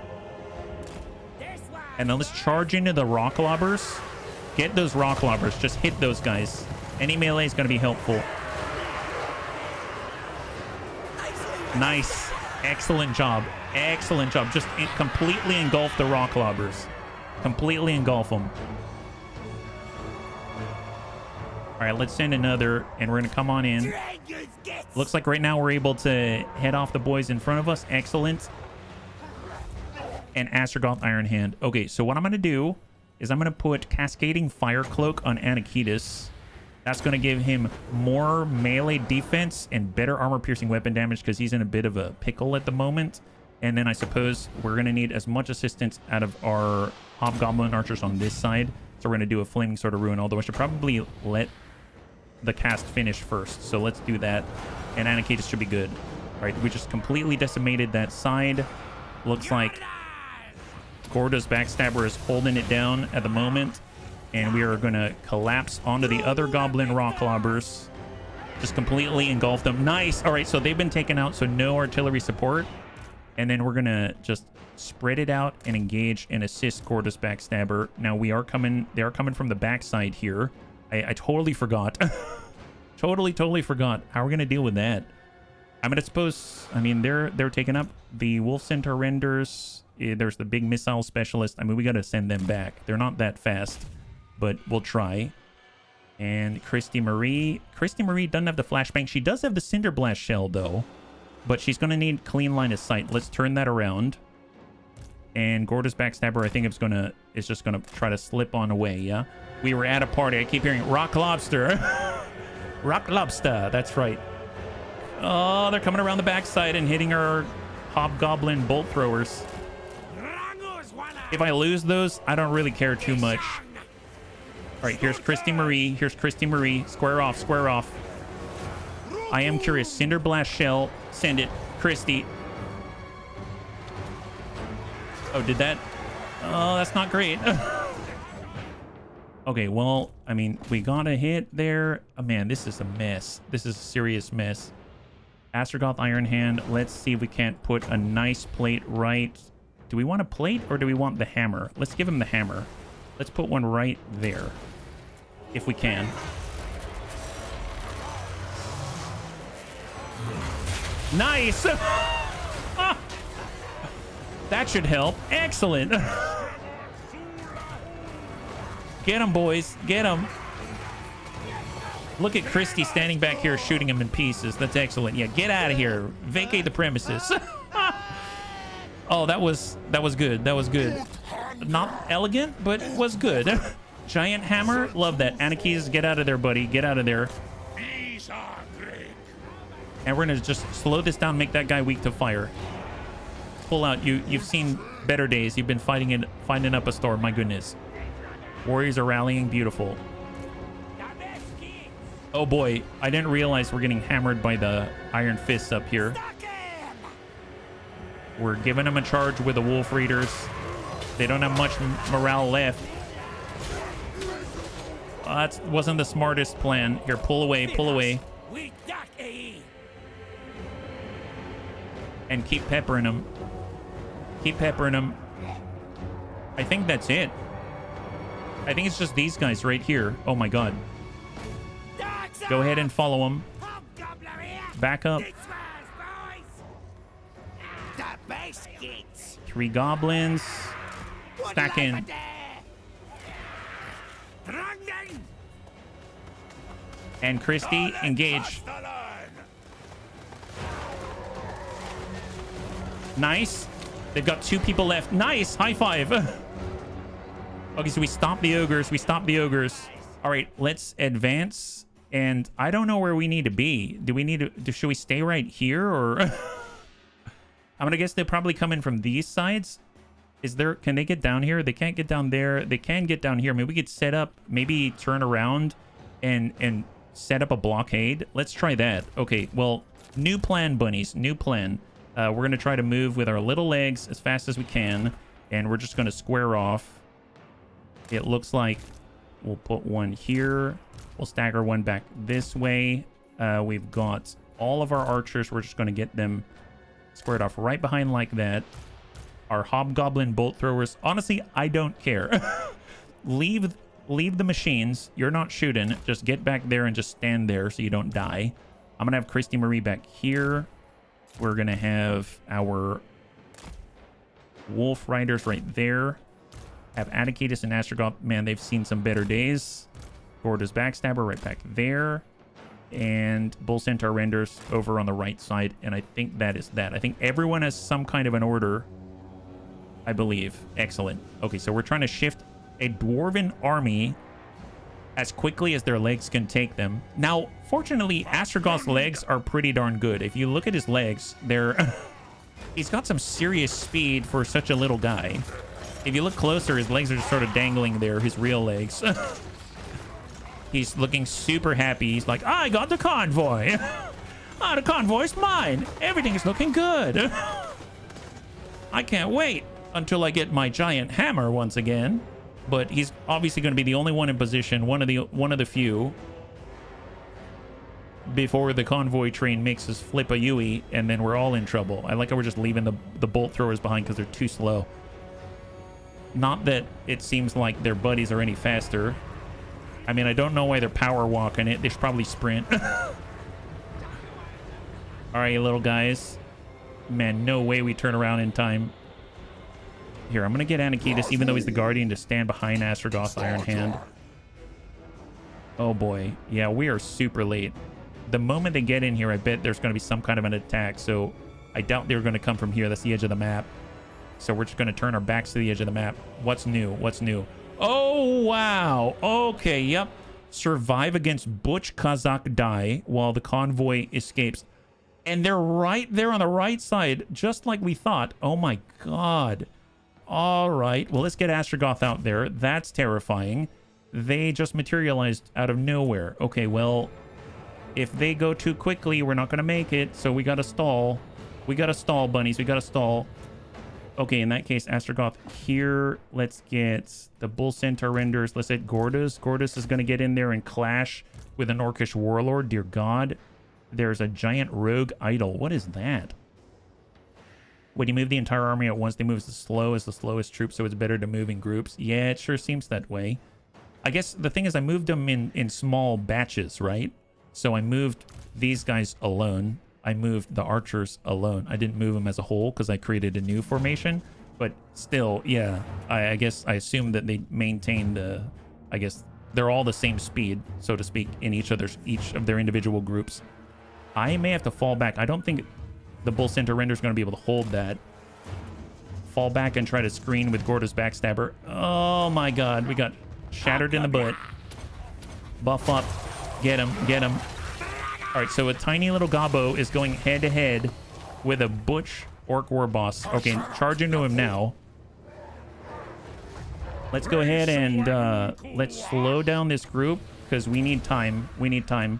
And then let's charge into the rock lobbers. Get those rock lobbers. Just hit those guys. Any melee is going to be helpful. Nice. Excellent job. Excellent job. Just completely engulf the rock lobbers. Completely engulf them. All right, let's send another, and we're going to come on in. Looks like right now we're able to head off the boys in front of us. Excellent. And Astragoth Ironhand. Okay, so what I'm going to do is I'm going to put Cascading Fire Cloak on Anakitas. That's going to give him more melee defense and better armor-piercing weapon damage because he's in a bit of a pickle at the moment. And then I suppose we're going to need as much assistance out of our Hobgoblin archers on this side. So we're going to do a Flaming Sword of Ruin, although I should probably let the cast finish first. So let's do that. And Anakitas should be good. All right, we just completely decimated that side. Looks like Gortys Backstabber is holding it down at the moment. And we are going to collapse onto the other goblin rock lobbers. Just completely engulf them. Nice. All right, so they've been taken out, so no artillery support. And then we're going to just spread it out and engage and assist Gortys Backstabber. Now they are coming from the backside here. I totally forgot. totally forgot. How are we going to deal with that? I mean, they're taking up the Wolf Centaur renders. There's the big missile specialist. I mean, we got to send them back. They're not that fast, but we'll try. And Christy Marie doesn't have the flashbang. She does have the Cinder Blast shell, though, but she's going to need clean line of sight. Let's turn that around. And Gortys Backstabber, I think is just gonna try to slip on away. Yeah, we were at a party. I keep hearing Rock Lobster. Rock lobster, that's right. Oh, they're coming around the backside and hitting our hobgoblin bolt throwers. If I lose those, I don't really care too much. All right, here's Christy Marie. Here's Christy Marie. Square off, square off. I am curious. Cinder Blast Shell. Send it. Christy. Oh, did that? Oh, that's not great. Okay, well, I mean, we got a hit there. Oh, man, this is a mess. This is a serious mess. Astragoth Ironhand. Let's see if we can't put a nice plate right. Do we want a plate or do we want the hammer? Let's give him the hammer. Let's put one right there. If we can. Nice! That should help. Excellent. Get him, boys. Get him. Look at Christy standing back here shooting him in pieces. That's excellent. Yeah, get out of here. Vacate the premises. Oh, that was good. That was good. Not elegant, but was good. Giant hammer. Love that. Anarchies, get out of there, buddy. Get out of there. And we're going to just slow this down, make that guy weak to fire. Pull out. You've seen better days. You've been finding up a storm. My goodness. Warriors are rallying. Beautiful. Oh boy, I didn't realize we're getting hammered by the Iron Fists up here. We're giving them a charge with the Wolf Raiders. They don't have much morale left. That wasn't the smartest plan. Here, pull away, pull away. And keep peppering them. Keep peppering them. I think that's it. I think it's just these guys right here. Oh my god. Go ahead and follow them. Back up. 3 goblins. Stack in. And Christy, engage. Nice. They've got 2 people left. Nice. High five. Okay, so we stopped the ogres. We stopped the ogres. All right, let's advance. And I don't know where we need to be. Do we need to... Should we stay right here or... I'm gonna guess they'll probably come in from these sides. Is there... Can they get down here? They can't get down there. They can get down here. Maybe we could set up... Maybe turn around and set up a blockade. Let's try that. Okay, well, new plan, bunnies. New plan. We're gonna try to move with our little legs as fast as we can. And we're just gonna square off. It looks like we'll put one here. We'll stagger one back this way. We've got all of our archers. We're just going to get them squared off right behind like that. Our hobgoblin bolt throwers. Honestly, I don't care. Leave the machines. You're not shooting. Just get back there and just stand there so you don't die. I'm going to have Christy Marie back here. We're going to have our Wolf Riders right there. Have Anakitis and Astragoth. Man, they've seen some better days. Gorda's Backstabber right back there. And Bull Centaur Renders over on the right side. And I think that is that. I think everyone has some kind of an order. I believe. Excellent. Okay, so we're trying to shift a Dwarven army as quickly as their legs can take them. Now, fortunately, Astragoth's legs are pretty darn good. If you look at his legs, they're... He's got some serious speed for such a little guy. If you look closer, his legs are just sort of dangling there, his real legs. He's looking super happy. He's like, I got the convoy. The convoy's mine. Everything's looking good. I can't wait until I get my giant hammer once again. But he's obviously going to be the only one in position, one of the few, before the convoy train makes us flip a Yui, and then we're all in trouble. I like how we're just leaving the bolt throwers behind because they're too slow. Not that it seems like their buddies are any faster. I mean, I don't know why they're power walking it. They should probably sprint. All right, you little guys. Man, no way we turn around in time. Here, I'm going to get Anakitis, even though he's the guardian, to stand behind Astragoth Ironhand. Oh, boy. Yeah, we are super late. The moment they get in here, I bet there's going to be some kind of an attack. So I doubt they're going to come from here. That's the edge of the map. So we're just going to turn our backs to the edge of the map. What's new? What's new? Oh, wow. Okay, yep. survive against Butch Kazakh Die while the convoy escapes. And they're right there on the right side, just like we thought. Oh my god. All right. Well, let's get Astragoth out there. That's terrifying. They just materialized out of nowhere. Okay, well, if they go too quickly, we're not going to make it. So we got to stall. We got to stall, bunnies. We got to stall. Okay, in that case, Astragoth here. Let's get the Bull Centaur renders. Let's hit Gordas. Gordas is going to get in there and clash with an Orcish Warlord. Dear God. There's a giant rogue idol. What is that? When you move the entire army at once, they move as slow as the slowest troop, so it's better to move in groups. Yeah, it sure seems that way. I guess the thing is I moved them in small batches, right? So I moved these guys alone. I moved the archers alone. I didn't move them as a whole because I created a new formation. But still, yeah, I guess I assume that they maintain the... I guess they're all the same speed, so to speak, in each of their individual groups. I may have to fall back. I don't think the Bull Center Render is going to be able to hold that. Fall back and try to screen with Gorda's Backstabber. Oh my god, we got shattered in the butt. Buff up. Get him, get him. Alright, so a tiny little Gobbo is going head-to-head with a Butch Orc War Boss. Okay, charge into him now. Let's go ahead and let's slow down this group because we need time. We need time.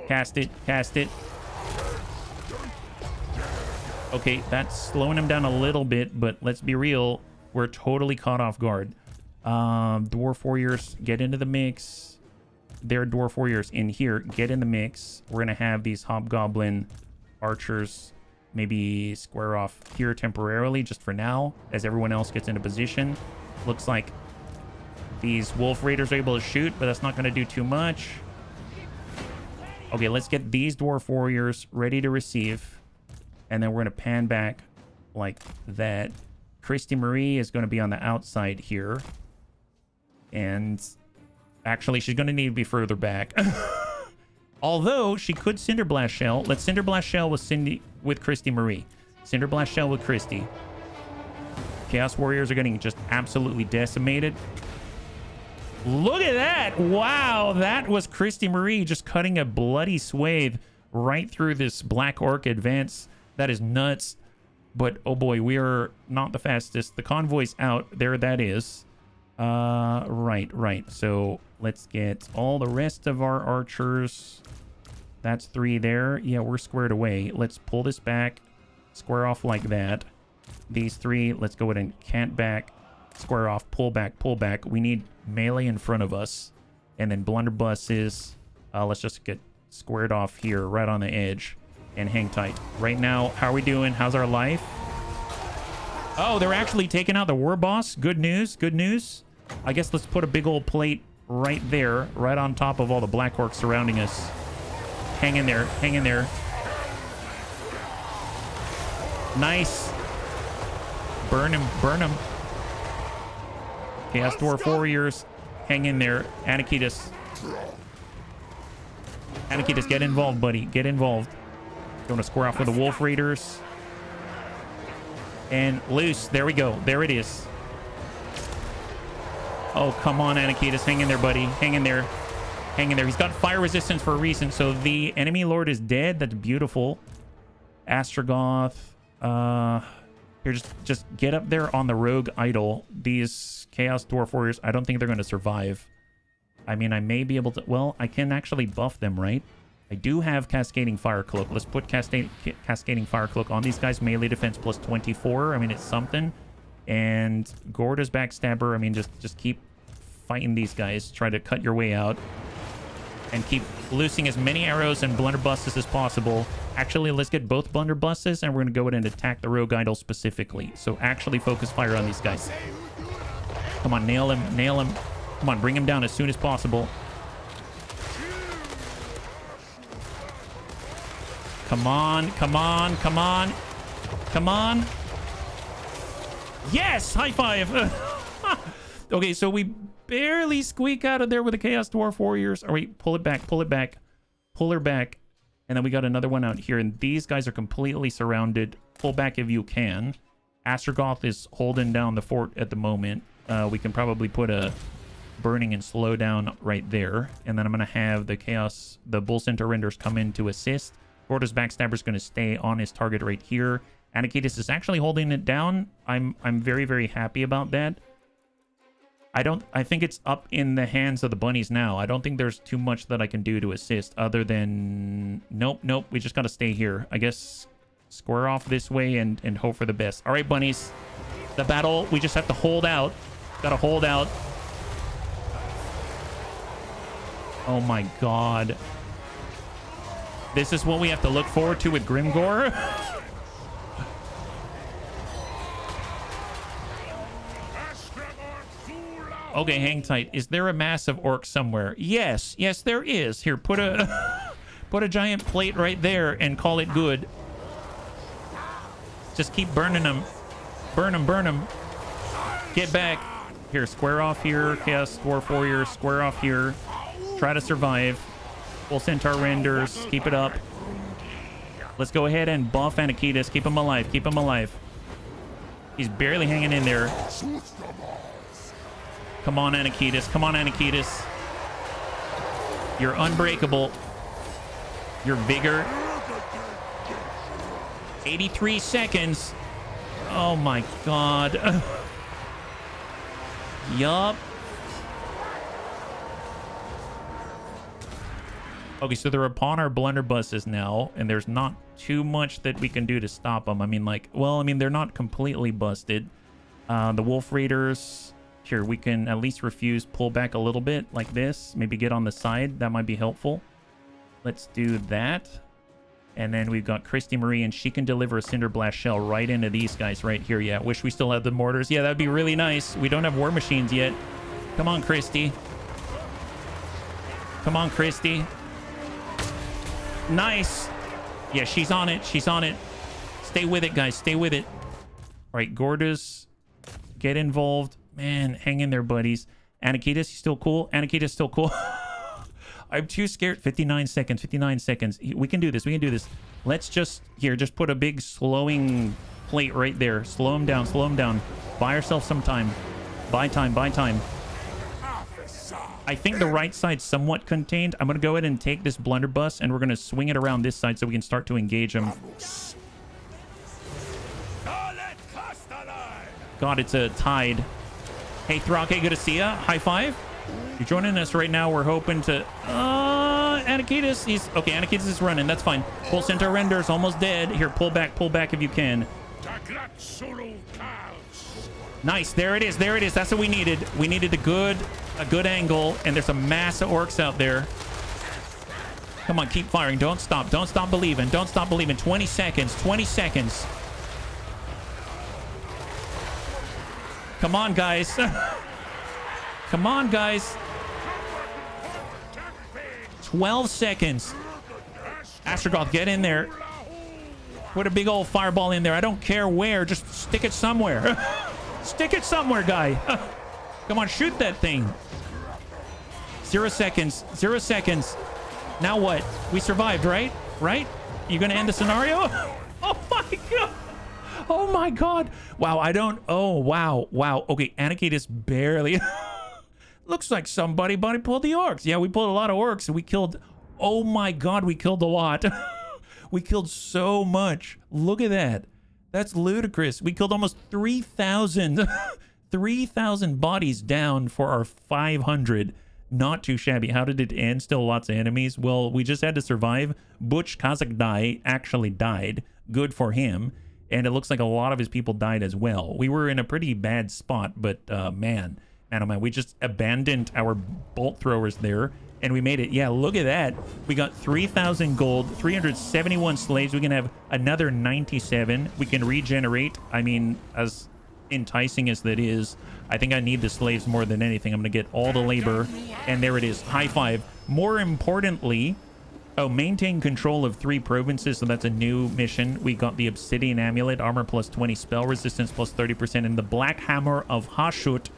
Cast it, cast it. Okay, that's slowing him down a little bit, but let's be real. We're totally caught off guard. Dwarf Warriors, get into the mix. Their Dwarf Warriors in here, get in the mix. We're going to have these Hobgoblin Archers maybe square off here temporarily, just for now, as everyone else gets into position. Looks like these Wolf Raiders are able to shoot, but that's not going to do too much. Okay, let's get these Dwarf Warriors ready to receive. And then we're going to pan back like that. Christy Marie is going to be on the outside here. And actually, she's going to need to be further back. Although, she could Cinder Blast Shell. Let's Cinder Blast Shell with Christy Marie. Cinder Blast Shell with Christy. Chaos Warriors are getting just absolutely decimated. Look at that! Wow, that was Christy Marie just cutting a bloody swathe right through this Black Orc advance. That is nuts. But, oh boy, we are not the fastest. The convoy's out. There that is. Right. So, let's get all the rest of our archers. That's 3 there. Yeah, we're squared away. Let's pull this back. Square off like that. These 3, let's go ahead and cant back. Square off, pull back, pull back. We need melee in front of us. And then blunderbusses. Let's just get squared off here, right on the edge. And hang tight. Right now, how are we doing? How's our life? Oh, they're actually taking out the war boss. Good news, good news. I guess let's put a big old plate right there, right on top of all the Black Orcs surrounding us. Hang in there, hang in there. Nice. Burn him, burn him. Chaos Dwarf Warriors, hang in there. Anakitas. Anakitas, get involved, buddy. Get involved. Going to square off with the Wolf Raiders. And loose. There we go. There it is. Oh, come on, Anakitas. Hang in there, buddy. Hang in there. Hang in there. He's got fire resistance for a reason. So the enemy lord is dead. That's beautiful. Astragoth. Here, just get up there on the rogue idol. These Chaos Dwarf Warriors, I don't think they're going to survive. I mean, I may be able to... Well, I can actually buff them, right? I do have Cascading Fire Cloak. Let's put Cascading Fire Cloak on these guys. Melee defense plus 24. I mean, it's something. And Gorda's Backstabber. I mean, just keep fighting these guys. Try to cut your way out. And keep loosing as many arrows and blunderbusses as possible. Actually, let's get both blunderbusses, and we're going to go ahead and attack the rogue idol specifically. So actually focus fire on these guys. Come on, nail him, nail him. Come on, bring him down as soon as possible. Come on, come on, come on. Come on. Yes! High five! Okay, so we barely squeak out of there with the Chaos Dwarf Warriors. All right, pull it back, pull it back. Pull her back. And then we got another one out here, and these guys are completely surrounded. Pull back if you can. Astragoth is holding down the fort at the moment. We can probably put a burning and slow down right there. And then I'm going to have the Bull Centaur Renders come in to assist. Gordo's Backstabber is going to stay on his target right here. Anakitis is actually holding it down. I'm very, very happy about that. I think it's up in the hands of the bunnies now. I don't think there's too much that I can do to assist other than... Nope. We just got to stay here. I guess square off this way and hope for the best. All right, bunnies. The battle, we just have to hold out. Got to hold out. Oh my god. This is what we have to look forward to with Grimgore. Okay, hang tight. Is there a massive orc somewhere? Yes, there is. Here, put a put a giant plate right there and call it good. Just keep burning them. Burn them. Get back. Here, square off here. Chaos Dwarf Warrior, square off here. Try to survive. Full Centaur Renders. Keep it up. Let's go ahead and buff Anakitis. Keep him alive. Keep him alive. He's barely hanging in there. Come on, Anakitis. Come on, Anakitis. You're unbreakable. Your vigor. 83 seconds. Oh my god. Yup. Okay, so they're upon our blunderbusses now, and there's not too much that we can do to stop them. I mean, like, well, I mean, they're not completely busted. The Wolf Raiders... Here, we can at least refuse, pull back a little bit like this. Maybe get on the side. That might be helpful. Let's do that. And then we've got Christy Marie, and she can deliver a Cinder Blast shell right into these guys right here. Yeah, wish we still had the mortars. Yeah, that'd be really nice. We don't have war machines yet. Come on, Christy. Come on, Christy. Nice. Yeah, she's on it. She's on it. Stay with it, guys. Stay with it. All right, Gordas, get involved. Man, hang in there, buddies. Anakitis, you still cool? Anakitis still cool? I'm too scared. 59 seconds. 59 seconds. We can do this. We can do this. Let's just... Here, just put a big slowing plate right there. Slow him down. Slow him down. Buy ourselves some time. Buy time. Buy time. I think the right side's somewhat contained. I'm going to go ahead and take this blunderbuss, and we're going to swing it around this side so we can start to engage them. God, it's a tide. Hey, Thrake, good to see ya. High five. You're joining us right now. We're hoping to... Anakitis. He's... Okay, Anakitis is running. That's fine. Full Centaur Render's almost dead. Here, pull back if you can. Nice. There it is. There it is. That's what we needed. We needed a good angle, and there's a mass of orcs out there. Come on, keep firing. Don't stop. Don't stop believing. Don't stop believing. 20 seconds. 20 seconds. Come on, guys. Come on, guys. 12 seconds. Astragoth, get in there. Put a big old fireball in there. I don't care where. Just stick it somewhere. Stick it somewhere, guy. Come on, shoot that thing. 0 seconds. 0 seconds. Now what? We survived, right? Right? You gonna end the scenario? Oh my god. Oh my god. Wow, I don't... Oh, wow. Wow. Okay, Anakitis barely... Looks like somebody pulled the orcs. Yeah, we pulled a lot of orcs, and we killed... Oh my god, we killed a lot. We killed so much. Look at that. That's ludicrous. We killed almost 3,000. 3,000 bodies down for our 500. Not too shabby. How did it end? Still lots of enemies. Well, we just had to survive. Butch Kazakhdai actually died. Good for him. And it looks like a lot of his people died as well. We were in a pretty bad spot, but man, oh man, we just abandoned our bolt throwers there, and we made it. Yeah, look at that. We got 3,000 gold, 371 slaves. We can have another 97. We can regenerate. I mean, as enticing as that is, I think I need the slaves more than anything. I'm going to get all the labor, and there it is. High five. More importantly... Oh, maintain control of 3 provinces, so that's a new mission. We got the Obsidian Amulet, armor plus 20, spell resistance plus 30%, and the Black Hammer of Hashut,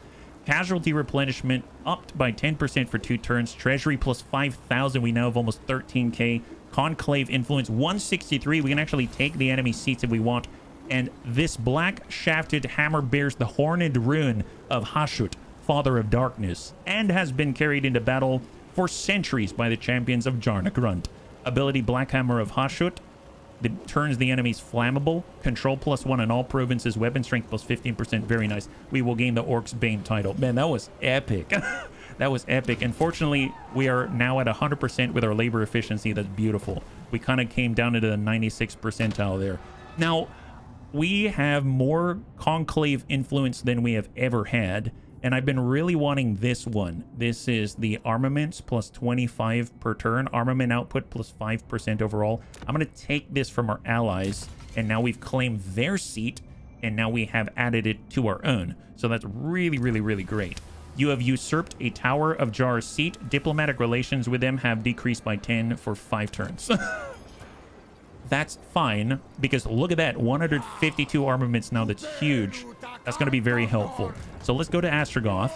casualty replenishment upped by 10% for 2 turns, treasury plus 5,000, we now have almost 13k, conclave influence 163, we can actually take the enemy seats if we want, and this black shafted hammer bears the horned rune of Hashut, Father of Darkness and has been carried into battle for centuries by the champions of Jarnagrunt. Ability Black Hammer of Hashut that turns the enemies flammable. Control +1 on all provinces. Weapon strength +15%. Very nice. We will gain the Orc's Bane title. Man, that was epic. That was epic. Unfortunately, we are now at 100% with our labor efficiency. That's beautiful. We kind of came down into the 96th percentile there. Now, we have more conclave influence than we have ever had, and I've been really wanting this one. This is the armaments +25 per turn, armament output +5% overall. I'm going to take this from our allies, and now we've claimed their seat, and now we have added it to our own. So that's really, really, really great. You have usurped a Tower of Jar's seat. Diplomatic relations with them have decreased by 10 for 5 turns. That's fine, because look at that, 152 armaments now. That's huge. That's going to be very helpful. So let's go to Astragoth.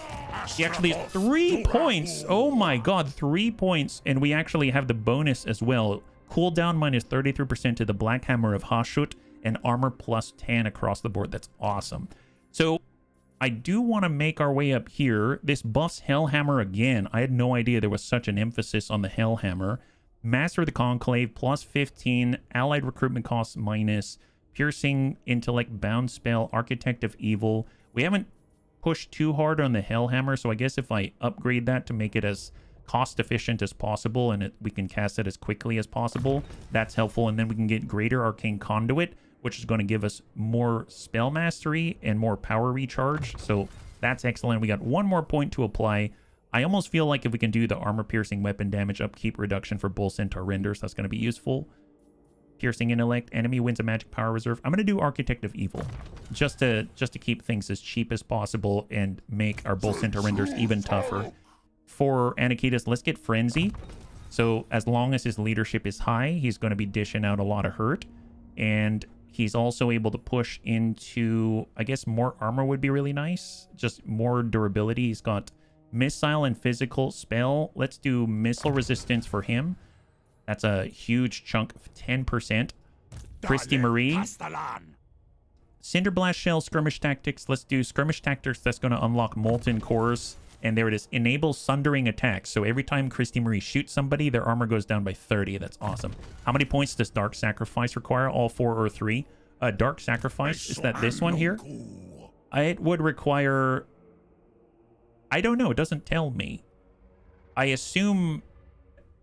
He actually has 3 points. Oh my god, 3 points. And we actually have the bonus as well. Cooldown -33% to the Black Hammer of Hashut and armor +10 across the board. That's awesome. So I do want to make our way up here. This buffs Hellhammer again. I had no idea there was such an emphasis on the Hellhammer. Master of the Conclave +15, allied recruitment costs -, piercing intellect, bound spell, architect of evil. We haven't pushed too hard on the Hellhammer, so I guess if I upgrade that to make it as cost efficient as possible and we can cast it as quickly as possible, that's helpful. And then we can get greater arcane conduit, which is going to give us more spell mastery and more power recharge. So that's excellent. We got 1 more point to apply. I almost feel like if we can do the armor-piercing weapon damage upkeep reduction for Bull Centaur renders, that's going to be useful. Piercing intellect, enemy wins a magic power reserve. I'm going to do Architect of Evil, just to keep things as cheap as possible and make our Bull Centaur renders even tougher. For Anakitas, let's get Frenzy. So as long as his leadership is high, he's going to be dishing out a lot of hurt. And he's also able to push into, I guess, more armor would be really nice. Just more durability. He's got missile and physical spell. Let's do missile resistance for him. That's a huge chunk of 10%. Christy Marie. Cinderblast Shell, Skirmish Tactics. Let's do Skirmish Tactics. That's going to unlock Molten Cores. And there it is. Enable Sundering Attacks. So every time Christy Marie shoots somebody, their armor goes down by 30. That's awesome. How many points does Dark Sacrifice require? All 4 or 3? Dark Sacrifice, is that this one here? It would require... I don't know. It doesn't tell me. I assume...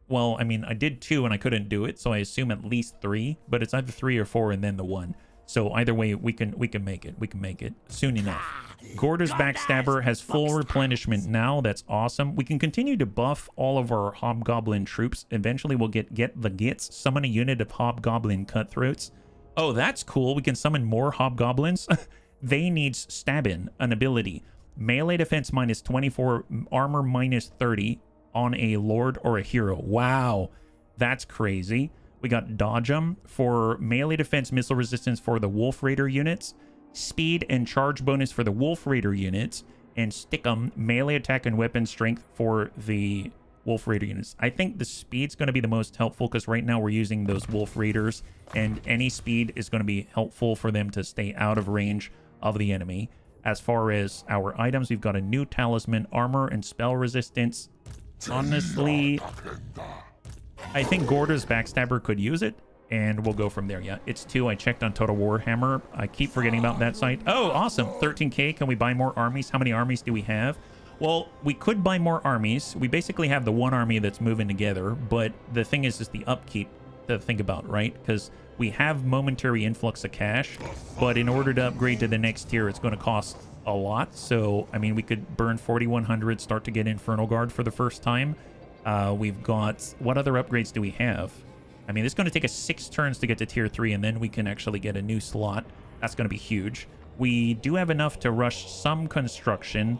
Well, I mean, I did 2 and I couldn't do it, so I assume at least 3. But it's either 3 or 4 and then the 1. So either way, we can make it. We can make it soon enough. Gorda's Backstabber has full replenishment now. That's awesome. We can continue to buff all of our Hobgoblin troops. Eventually, we'll get the Gits. Summon a unit of Hobgoblin Cutthroats. Oh, that's cool. We can summon more Hobgoblins. They need Stabbin, an ability. Melee defense -24, armor -30 on a lord or a hero. Wow, that's crazy. We got Dodge 'em for melee defense, missile resistance for the Wolf Raider units, speed and charge bonus for the Wolf Raider units, and Stick 'em melee attack and weapon strength for the Wolf Raider units. I think the speed's going to be the most helpful because right now we're using those Wolf Raiders, and any speed is going to be helpful for them to stay out of range of the enemy. As far as our items, we've got a new talisman, armor and spell resistance. Honestly, I think Gorda's Backstabber could use it, and we'll go from there. Yeah, it's 2. I checked on Total Warhammer. I keep forgetting about that site. Oh, awesome. 13K. Can we buy more armies? How many armies do we have? Well, we could buy more armies. We basically have the 1 army that's moving together, but the thing is the upkeep to think about, right? Because we have momentary influx of cash, but in order to upgrade to the next tier, it's going to cost a lot. So, I mean, we could burn 4,100, start to get Infernal Guard for the first time. We've got... What other upgrades do we have? I mean, it's going to take us 6 turns to get to tier 3, and then we can actually get a new slot. That's going to be huge. We do have enough to rush some construction.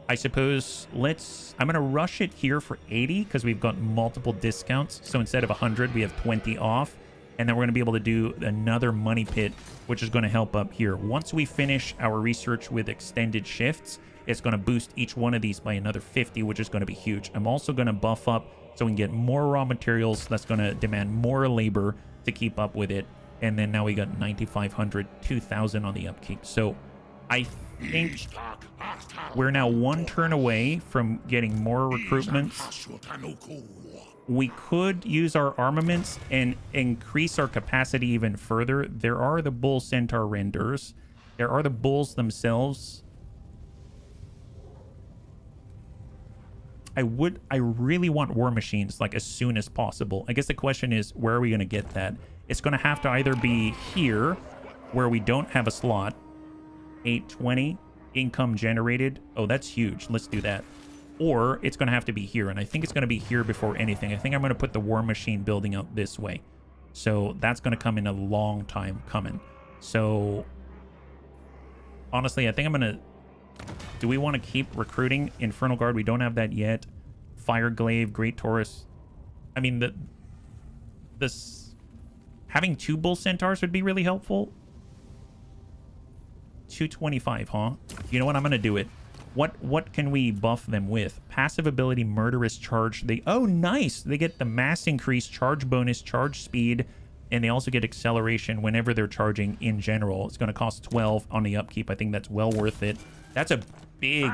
I suppose I'm going to rush it here for 80 because we've got multiple discounts. So instead of 100, we have 20 off. And then we're going to be able to do another money pit, which is going to help up here. Once we finish our research with extended shifts, it's going to boost each one of these by another 50, which is going to be huge. I'm also going to buff up so we can get more raw materials. That's going to demand more labor to keep up with it. And then now we got 9,500, 2,000 on the upkeep. So I think we're now one turn away from getting more recruitments. We could use our armaments and increase our capacity even further. There are the bull centaur renders. There are the bulls themselves. I really want war machines like as soon as possible. I guess the question is, where are we going to get that? It's going to have to either be here, where we don't have a slot. 820 income generated. Oh, that's huge. Let's do that. Or it's going to have to be here, and I think it's going to be here before anything. I think I'm going to put the war machine building out this way. So that's going to come in a long time coming. So honestly, I think I'm going to... Do we want to keep recruiting Infernal Guard? We don't have that yet. Fireglaive, Great Taurus. I mean, having 2 Bull Centaurs would be really helpful. 225, huh? You know what? I'm going to do it. What can we buff them with? Passive ability, Murderous Charge. Oh, nice! They get the mass increase, charge bonus, charge speed, and they also get acceleration whenever they're charging in general. It's going to cost 12 on the upkeep. I think that's well worth it. That's a big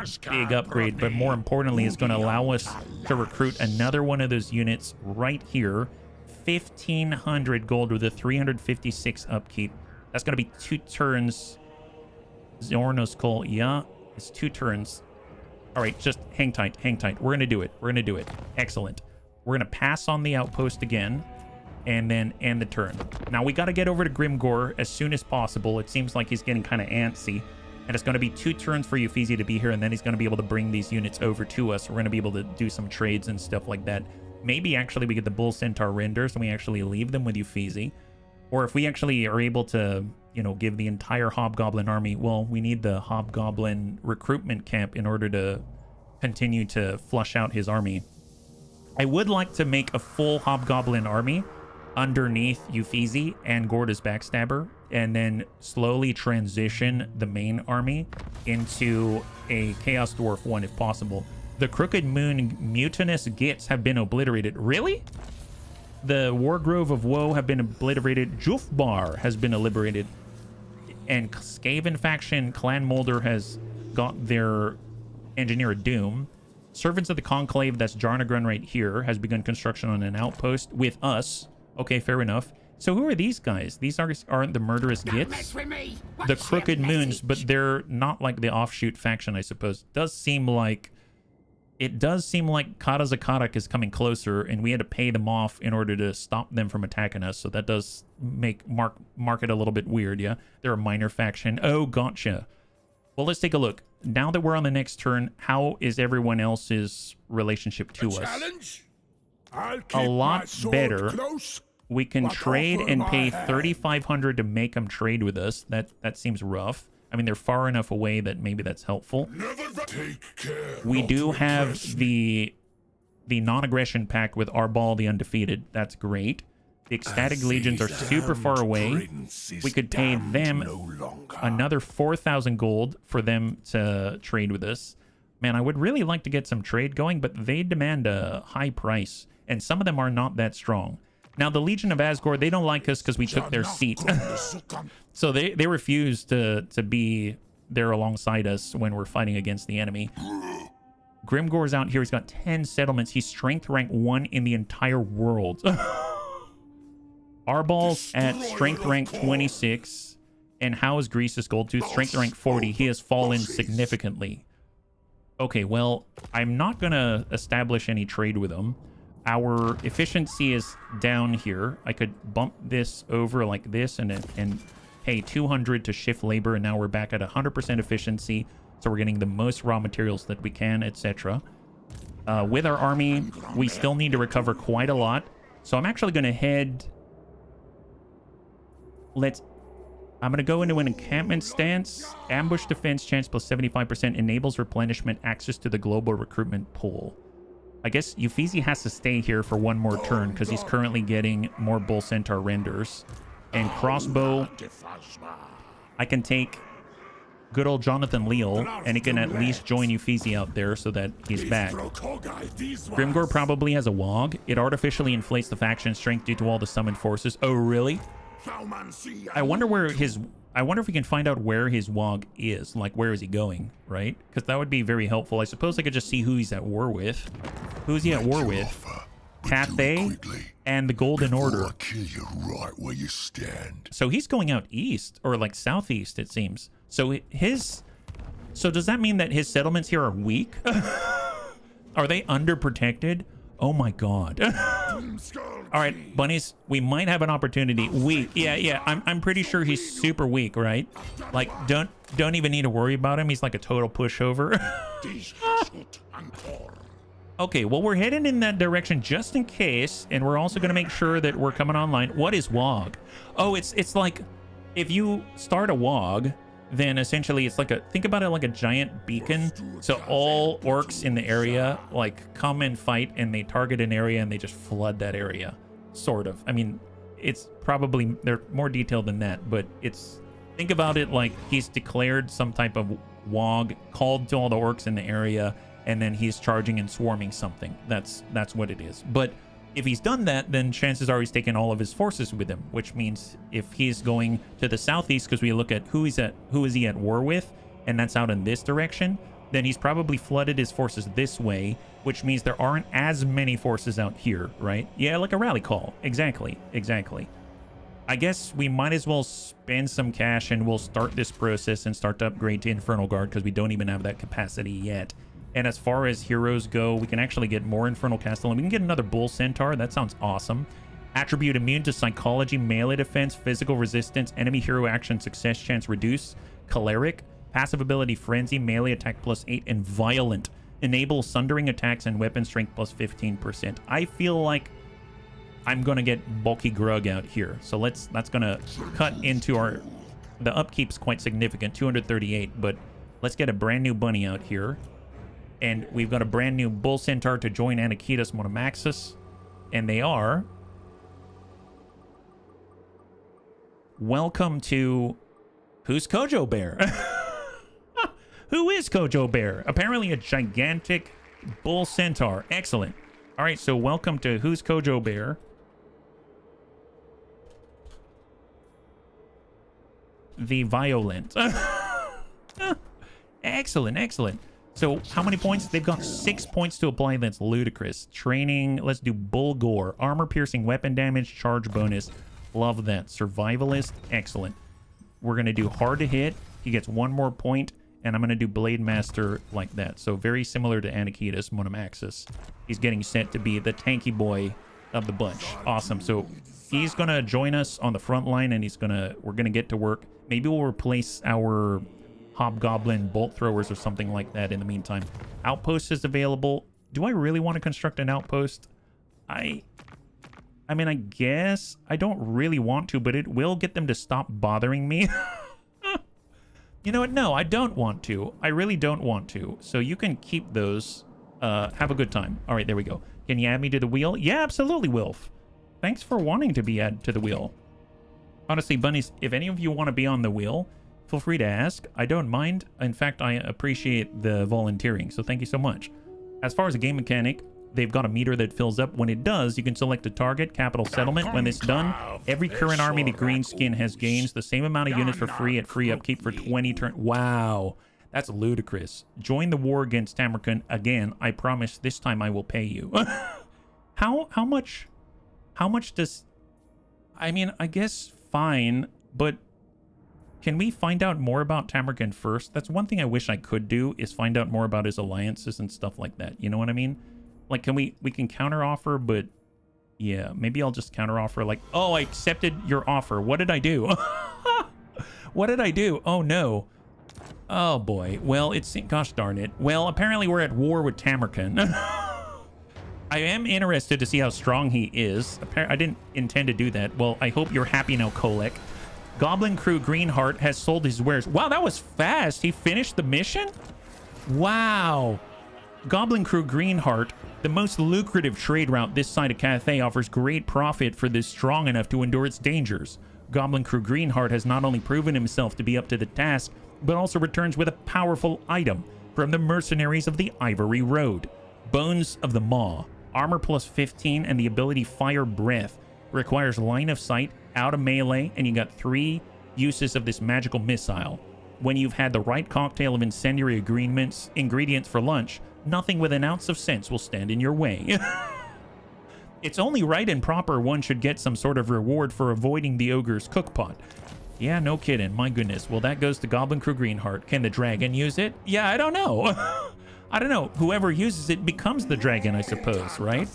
upgrade, but more importantly, it's going to allow us to recruit another one of those units right here. 1,500 gold with a 356 upkeep. That's going to be 2 turns. Zorno's Call, yeah, it's 2 turns. All right, just hang tight, hang tight. We're going to do it. We're going to do it. Excellent. We're going to pass on the outpost again and then end the turn. Now, we got to get over to Grimgor as soon as possible. It seems like he's getting kind of antsy. And it's going to be 2 turns for Uffizi to be here, and then he's going to be able to bring these units over to us. We're going to be able to do some trades and stuff like that. Maybe actually we get the Bull Centaur renders and we actually leave them with Uffizi. Or if we actually are able to, you know, give the entire Hobgoblin army, well, we need the Hobgoblin recruitment camp in order to continue to flush out his army. I would like to make a full Hobgoblin army underneath Uffizi and Gorda's Backstabber, and then slowly transition the main army into a Chaos Dwarf one if possible. The Crooked Moon mutinous Gits have been obliterated. Really? The Wargrove of Woe have been obliterated. Jufbar has been liberated. And Skaven faction Clan Molder has got their Engineer of Doom. Servants of the Conclave, that's Jarnagrun right here, has begun construction on an outpost with us. Okay, fair enough. So who are these guys? These aren't the Murderous Gits. The Crooked Moons, but they're not like the offshoot faction, I suppose. It does seem like Karazakarak is coming closer, and we had to pay them off in order to stop them from attacking us. So that does make mark it a little bit weird, yeah? They're a minor faction. Oh, gotcha. Well, let's take a look. Now that we're on the next turn, how is everyone else's relationship to us? A lot better. We can trade and pay 3,500 to make them trade with us. That seems rough. I mean, they're far enough away that maybe that's helpful. We do have the non-aggression pact with Arbal the Undefeated. That's great. The Ecstatic Legions are super far away. We could pay them another 4,000 gold for them to trade with us. Man, I would really like to get some trade going, but they demand a high price, and some of them are not that strong. Now, the Legion of Asgore, they don't like us because we took their seat. So they refuse to be there alongside us when we're fighting against the enemy. Grimgor's out here. He's got 10 settlements. He's strength rank 1 in the entire world. Arbal's at strength rank 26. And how is Grease's Goldtooth? Strength rank 40. He has fallen significantly. Okay, well, I'm not going to establish any trade with him. Our efficiency is down here. I could bump this over like this and pay 200 to shift labor, and now we're back at 100% efficiency. So we're getting the most raw materials that we can, etc. With our army, we still need to recover quite a lot. So I'm actually going to head... I'm going to go into an encampment stance. Ambush defense chance plus 75% enables replenishment access to the global recruitment pool. I guess Uffizi has to stay here for one more turn because he's currently getting more Bull Centaur renders. And crossbow, I can take good old Jonathan Leal, and he can at least join Uffizi out there so that he's back. Grimgor probably has a Wog. It artificially inflates the faction strength due to all the summoned forces. Oh, really? I wonder where his... I wonder if we can find out where his wog is. Like, where is he going, right? Because that would be very helpful. I suppose I could just see who he's at war with. Who's he at war with? Cathay and the Golden Order. I kill you right where you stand. So he's going out east, or like southeast, it seems. So his... So does that mean that his settlements here are weak? Are they underprotected? Oh my god. All right, bunnies, we might have an opportunity. Weak. Yeah, I'm pretty sure he's super weak, right? Like, don't even need to worry about him. He's like a total pushover. Okay, well, we're heading in that direction just in case, and we're also going to make sure that we're coming online. What is WOG? Oh, it's like if you start a WOG, then essentially it's like a, think about it like a giant beacon. So all orcs in the area like come and fight, and they target an area and they just flood that area, sort of. I mean, it's probably, they're more detailed than that, but it's, think about it like he's declared some type of WOG, called to all the orcs in the area, and then he's charging and swarming something. That's what it is. But if he's done that, then chances are he's taken all of his forces with him, which means if he's going to the southeast, because we look at who is he at war with, and that's out in this direction, then he's probably flooded his forces this way, which means there aren't as many forces out here, right? Yeah, like a rally call. Exactly. I guess we might as well spend some cash, and we'll start this process and start to upgrade to Infernal Guard, because we don't even have that capacity yet. And as far as heroes go, we can actually get more Infernal Castellan. We can get another Bull Centaur. That sounds awesome. Attribute immune to psychology, melee defense, physical resistance, enemy hero action success chance reduce, choleric, passive ability frenzy, melee attack +8, and violent. Enable sundering attacks and weapon strength +15%. I feel like I'm gonna get bulky grug out here. So that's gonna cut into our, the upkeep's quite significant, 238, but let's get a brand new bunny out here. And we've got a brand new Bull Centaur to join Anakitas Monomaxus. And they are... Welcome to... Who's Kojo Bear? Who is Kojo Bear? Apparently a gigantic Bull Centaur. Excellent. All right, so welcome to Who's Kojo Bear. The Violent. Excellent. So how many points? They've got 6 points to apply. That's ludicrous. Training. Let's do Bull Gore. Armor piercing, weapon damage, charge bonus. Love that. Survivalist. Excellent. We're going to do hard to hit. He gets 1 more point. And I'm going to do Blade Master like that. So very similar to Anakitas Monomaxus. He's getting set to be the tanky boy of the bunch. Awesome. So he's going to join us on the front line, and we're going to get to work. Maybe we'll replace our Hobgoblin bolt throwers or something like that in the meantime. Outpost is available. Do I really want to construct an outpost? I mean, I guess I don't really want to, but it will get them to stop bothering me. You know what? No, I don't want to. I really don't want to. So you can keep those. Have a good time. All right, there we go. Can you add me to the wheel? Yeah, absolutely, Wilf. Thanks for wanting to be added to the wheel. Honestly, bunnies, if any of you want to be on the wheel, feel free to ask. I don't mind. In fact, I appreciate the volunteering, so thank you so much. As far as a game mechanic, they've got a meter that fills up. When it does, you can select a target, capital settlement. When it's done, every current army to Greenskin has gains the same amount of units for free at free upkeep for 20 turns. Wow, that's ludicrous. Join the war against Tamarkan again. I promise this time I will pay you. How much does... I mean, I guess fine, but... Can we find out more about Tamarkan first? That's one thing I wish I could do, is find out more about his alliances and stuff like that. You know what I mean? Like, we can counteroffer, but yeah, maybe I'll just counteroffer like, oh, I accepted your offer. What did I do? What did I do? Oh, no. Oh, boy. Well, gosh darn it. Well, apparently we're at war with Tamarkan. I am interested to see how strong he is. I didn't intend to do that. Well, I hope you're happy now, Kolek. Goblin Crew Greenheart has sold his wares. Wow, that was fast. He finished the mission? Wow. Goblin Crew Greenheart, the most lucrative trade route this side of Cathay, offers great profit for this strong enough to endure its dangers. Goblin Crew Greenheart has not only proven himself to be up to the task, but also returns with a powerful item from the mercenaries of the Ivory Road. Bones of the Maw. Armor +15 and the ability Fire Breath. Requires line of sight, out of melee, and you got 3 uses of this magical missile. When you've had the right cocktail of incendiary ingredients for lunch, nothing with an ounce of sense will stand in your way. It's only right and proper one should get some sort of reward for avoiding the ogre's cookpot. Yeah, no kidding. My goodness. Well, that goes to Goblin Crew Greenheart. Can the dragon use it? Yeah, I don't know. I don't know. Whoever uses it becomes the dragon, I suppose, right?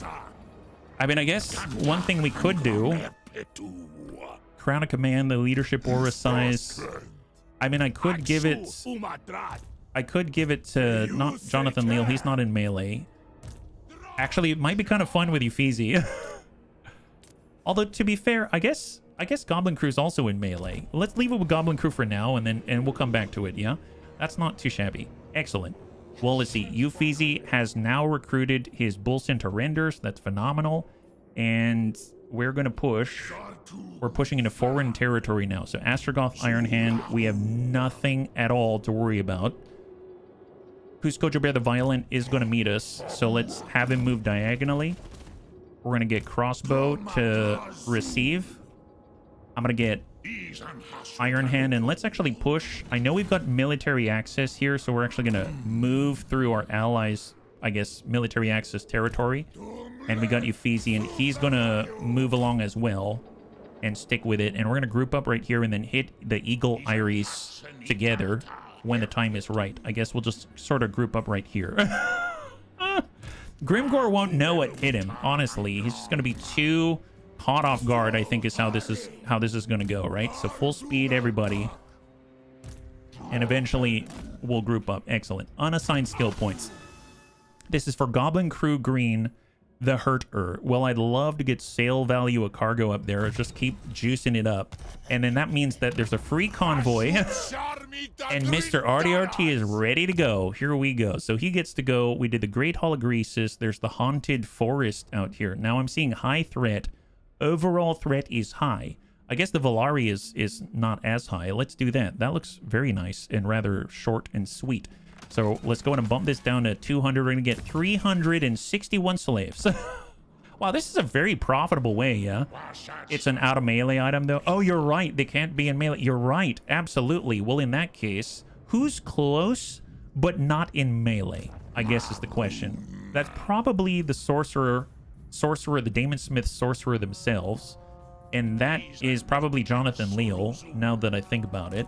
I mean, I guess one thing we could do... Crown of Command, the leadership aura size... I mean, I could give it to not Jonathan Leal. He's not in melee. Actually, it might be kind of fun with Euphesi. Although, to be fair, I guess Goblin Crew's also in melee. Let's leave it with Goblin Crew for now, and we'll come back to it, yeah? That's not too shabby. Excellent. Well, let's see. Euphesi has now recruited his Bull Centaur Renders. That's phenomenal. And we're going to push... We're pushing into foreign territory now. So Astragoth Ironhand, we have nothing at all to worry about. Cusco Jobert the Violent is going to meet us. So let's have him move diagonally. We're going to get Crossbow to receive. I'm going to get Ironhand, and let's actually push. I know we've got military access here, so we're actually going to move through our allies, I guess, military access territory. And we got Euphesi, and he's going to move along as well. And stick with it, and we're going to group up right here and then hit the Eagle Iris together when the time is right. I guess we'll just sort of group up right here. Grimgor won't know what hit him, honestly. He's just going to be too caught off guard, I think, is how this is going to go, right? So full speed, everybody. And eventually we'll group up. Excellent. Unassigned skill points. This is for Goblin Crew Green, the Hurter. Well, I'd love to get sale value of cargo up there. Just keep juicing it up. And then that means that there's a free convoy. And Mr. RDRT is ready to go. Here we go. So he gets to go. We did the Great Hall of Greases. There's the Haunted Forest out here. Now I'm seeing high threat. Overall threat is high. I guess the Volari is not as high. Let's do that. That looks very nice and rather short and sweet. So let's go ahead and bump this down to 200. We're going to get 361 slaves. Wow, this is a very profitable way, yeah? It's an out of melee item, though. Oh, you're right. They can't be in melee. You're right. Absolutely. Well, in that case, who's close but not in melee, I guess is the question. That's probably the sorcerer, the Damon Smith sorcerer themselves. And that is probably Jonathan Leal, now that I think about it.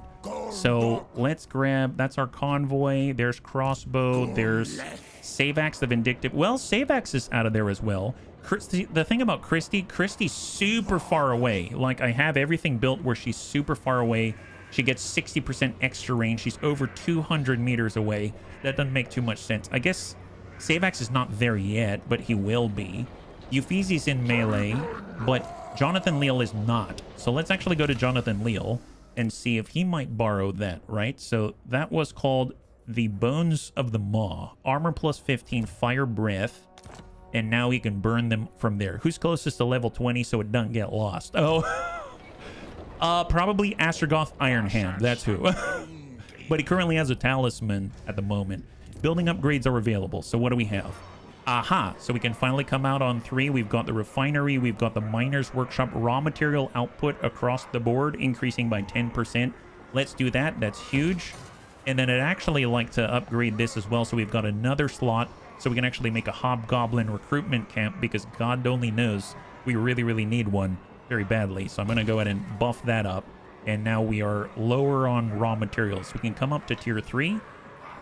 So let's grab... That's our convoy. There's Crossbow. There's Savax the Vindictive. Well, Savax is out of there as well. The thing about Christy's super far away. Like, I have everything built where she's super far away. She gets 60% extra range. She's over 200 meters away. That doesn't make too much sense. I guess Savax is not there yet, but he will be. Euphesi's in melee, but Jonathan Leal is not. So let's actually go to Jonathan Leal and see if he might borrow that, right? So that was called the Bones of the Maw. Armor plus 15, fire breath. And now he can burn them from there. Who's closest to level 20 so it doesn't get lost? Oh, probably Astragoth Ironhand. That's who. But he currently has a talisman at the moment. Building upgrades are available. So what do we have? Aha, so we can finally come out on 3. We've got the refinery, we've got the miner's workshop, raw material output across the board, increasing by 10%. Let's do that. That's huge. And then I'd actually like to upgrade this as well, so we've got another slot, so we can actually make a hobgoblin recruitment camp, because God only knows we really, really need one very badly. So I'm going to go ahead and buff that up. And now we are lower on raw materials. We can come up to tier 3.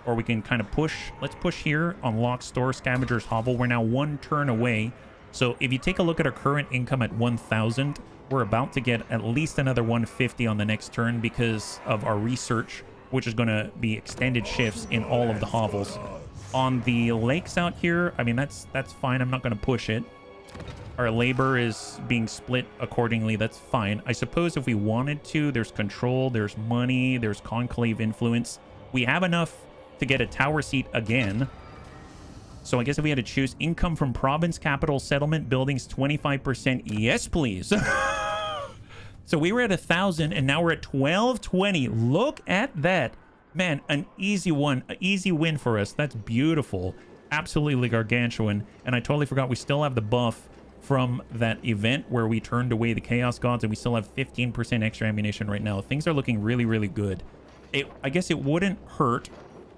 Or we can kind of push. Let's push here. Unlock store, Scavenger's Hovel. We're now 1 turn away. So if you take a look at our current income at 1,000, we're about to get at least another 150 on the next turn because of our research, which is going to be extended shifts in all of the hovels. On the lakes out here, I mean, that's fine. I'm not going to push it. Our labor is being split accordingly. That's fine. I suppose if we wanted to, there's control, there's money, there's conclave influence. We have enough to get a tower seat again. So I guess if we had to choose income from province, capital, settlement, buildings, 25%. Yes, please. So we were at 1,000 and now we're at 1,220. Look at that. Man, an easy one. An easy win for us. That's beautiful. Absolutely gargantuan. And I totally forgot we still have the buff from that event where we turned away the Chaos Gods, and we still have 15% extra ammunition right now. Things are looking really, really good. I guess it wouldn't hurt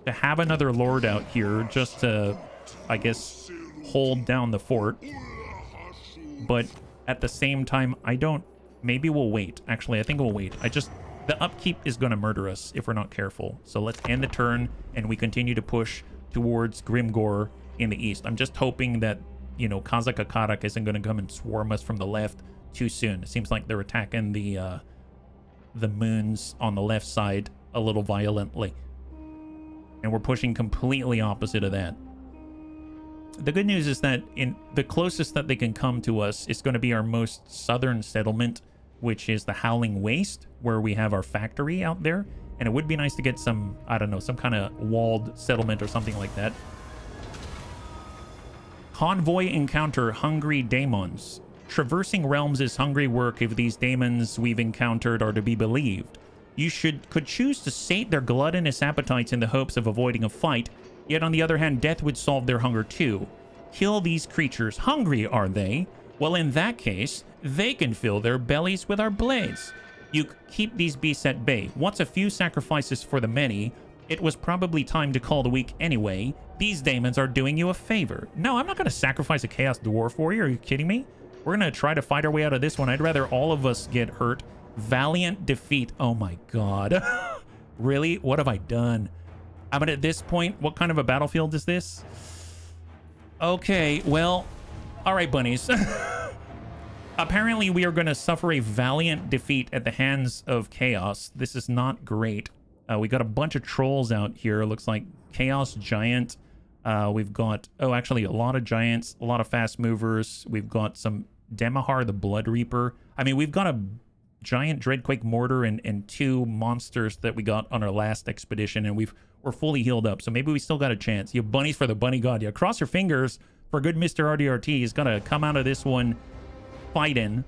to have another Lord out here just to, I guess, hold down the fort. But at the same time, maybe we'll wait. Actually, I think we'll wait. The upkeep is going to murder us if we're not careful. So let's end the turn, and we continue to push towards Grimgor in the east. I'm just hoping that, you know, Kazakh isn't going to come and swarm us from the left too soon. It seems like they're attacking the moons on the left side a little violently. And we're pushing completely opposite of that. The good news is that in the closest that they can come to us is going to be our most southern settlement, which is the Howling Waste, where we have our factory out there. And it would be nice to get some, I don't know, some kind of walled settlement or something like that. Convoy encounter hungry daemons. Traversing realms is hungry work if these daemons we've encountered are to be believed. You could choose to sate their gluttonous appetites in the hopes of avoiding a fight, yet on the other hand, death would solve their hunger too. Kill these creatures. Hungry, are they? Well, in that case, they can fill their bellies with our blades. You keep these beasts at bay. Once a few sacrifices for the many, it was probably time to call the weak anyway. These daemons are doing you a favor. No, I'm not going to sacrifice a Chaos Dwarf warrior. Are you kidding me? We're going to try to fight our way out of this one. I'd rather all of us get hurt. Valiant defeat. Oh my god. Really? What have I done? I mean, at this point, what kind of a battlefield is this? Okay, well, all right, bunnies. Apparently, we are going to suffer a valiant defeat at the hands of Chaos. This is not great. We got a bunch of trolls out here. Looks like Chaos Giant. We've got, oh, actually, a lot of giants, a lot of fast movers. We've got some Demahar, the Blood Reaper. I mean, we've got a giant Dreadquake Mortar and two monsters that we got on our last expedition, and we're fully healed up. So maybe we still got a chance. You bunnies for the bunny god. Yeah, cross your fingers for good Mr. RDRT. He's going to come out of this one fighting.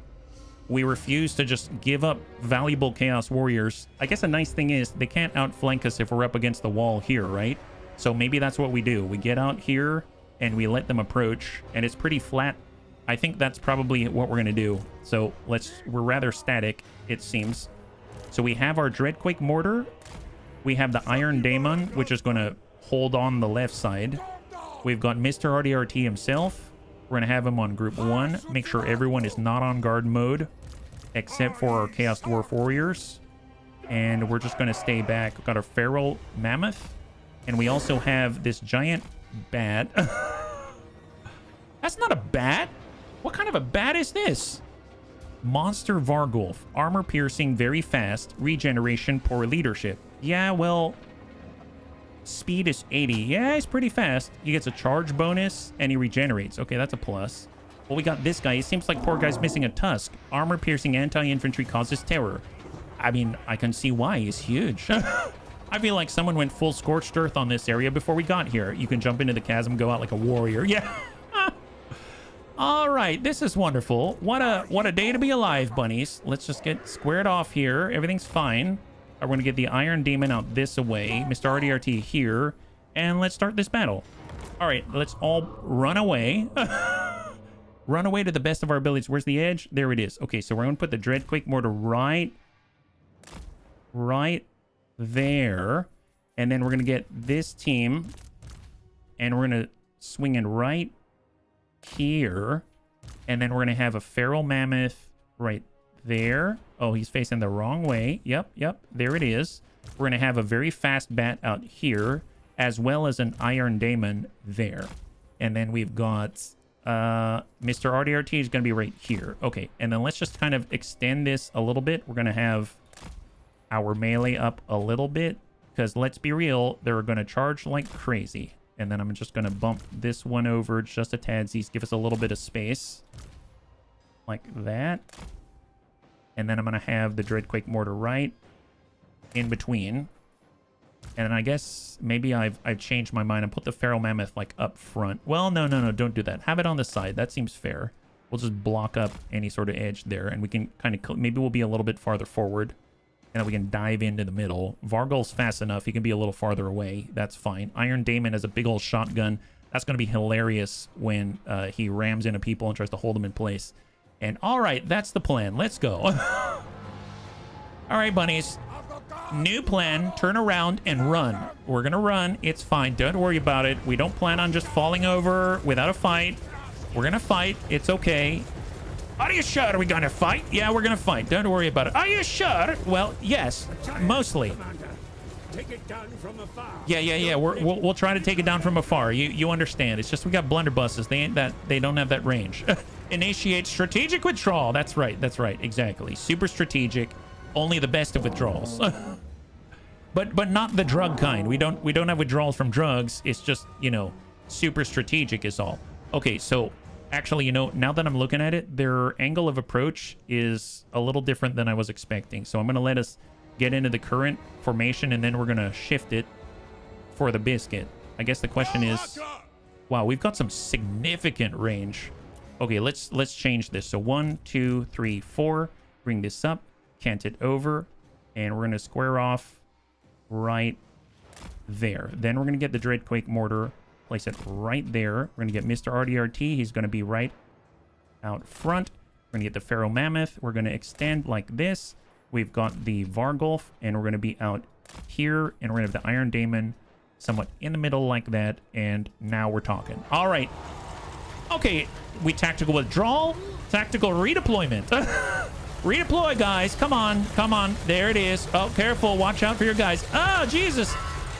We refuse to just give up valuable Chaos Warriors. I guess a nice thing is they can't outflank us if we're up against the wall here, right? So maybe that's what we do. We get out here and we let them approach, and it's pretty flat. I think that's probably what we're going to do. So we're rather static, it seems. So we have our Dreadquake Mortar. We have the Iron Daemon, which is going to hold on the left side. We've got Mr. RDRT himself. We're going to have him on group 1. Make sure everyone is not on guard mode, except for our Chaos Dwarf Warriors. And we're just going to stay back. We've got our Feral Mammoth. And we also have this giant bat. That's not a bat. What kind of a bat is this? Monster Vargulf. Armor piercing, very fast. Regeneration, poor leadership. Yeah, well, speed is 80. Yeah, he's pretty fast. He gets a charge bonus, and he regenerates. Okay, that's a plus. Well, we got this guy. He seems like poor guy's missing a tusk. Armor piercing anti-infantry causes terror. I mean, I can see why. He's huge. I feel like someone went full scorched earth on this area before we got here. You can jump into the chasm, go out like a warrior. Yeah. All right, this is wonderful. What a day to be alive, bunnies. Let's just get squared off here. Everything's fine. We're going to get the Iron Demon out this way. Mr. RDRT here. And let's start this battle. All right, let's all run away. Run away to the best of our abilities. Where's the edge? There it is. Okay, so we're going to put the Dreadquake Mortar right there. And then we're going to get this team. And we're going to swing in right here. And then we're going to have a Feral Mammoth right there. Oh, he's facing the wrong way. Yep. There it is. We're going to have a very fast bat out here, as well as an Iron Daemon there. And then we've got Mr. RDRT is going to be right here. Okay, and then let's just kind of extend this a little bit. We're going to have our melee up a little bit, because let's be real, they're going to charge like crazy. And then I'm just going to bump this one over just a tadsies, give us a little bit of space. Like that. And then I'm going to have the Dreadquake Mortar right in between. And I guess maybe I've changed my mind and put the Feral Mammoth like up front. Well, no, don't do that. Have it on the side. That seems fair. We'll just block up any sort of edge there, and we can kind of, maybe we'll be a little bit farther forward, and then we can dive into the middle. Vargul's fast enough. He can be a little farther away. That's fine. Iron Daemon has a big old shotgun. That's going to be hilarious when he rams into people and tries to hold them in place. And all right, that's the plan. Let's go. All right, bunnies. New plan. Turn around and run. We're going to run. It's fine. Don't worry about it. We don't plan on just falling over without a fight. We're going to fight. It's okay. Are you sure we're going to fight? Yeah, we're going to fight. Don't worry about it. Are you sure? Well, yes, mostly. Take it down from afar. Yeah. We'll try to take it down from afar. You understand? It's just we got blunderbusses. They don't have that range. Initiate strategic withdrawal. That's right. Exactly. Super strategic. Only the best of withdrawals. but not the drug kind. We don't have withdrawals from drugs. It's just, you know, super strategic is all. Okay, so actually, you know, now that I'm looking at it, their angle of approach is a little different than I was expecting. So I'm going to let us get into the current formation, and then we're going to shift it for the biscuit. I guess the question is, wow, we've got some significant range. Okay, let's change this. So 1, 2, 3, 4. Bring this up, cant it over, and we're going to square off right there. Then we're going to get the Dreadquake Mortar, place it right there. We're going to get Mr. RDRT. He's going to be right out front. We're going to get the Pharaoh Mammoth. We're going to extend like this. We've got the Vargulf, and we're going to be out here, and we're going to have the Iron Daemon somewhat in the middle like that, and now we're talking. All right. Okay, we tactical withdrawal, tactical redeployment. Redeploy, guys. Come on. There it is. Oh, careful. Watch out for your guys. Oh, Jesus.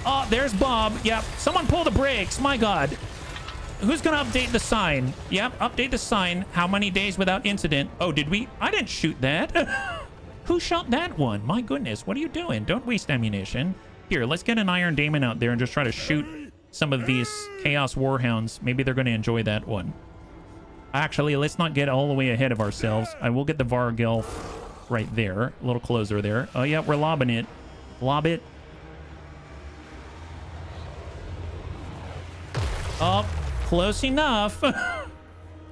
Oh, there's Bob. Yep. Someone pull the brakes. My God. Who's going to update the sign? Yep, update the sign. How many days without incident? Oh, did we? I didn't shoot that. Who shot that one? My goodness, what are you doing? Don't waste ammunition. Here, let's get an Iron Daemon out there and just try to shoot some of these Chaos Warhounds. Maybe they're going to enjoy that one. Actually, let's not get all the way ahead of ourselves. I will get the Vargulf right there. A little closer there. Oh, yeah, we're lobbing it. Lob it. Oh, close enough.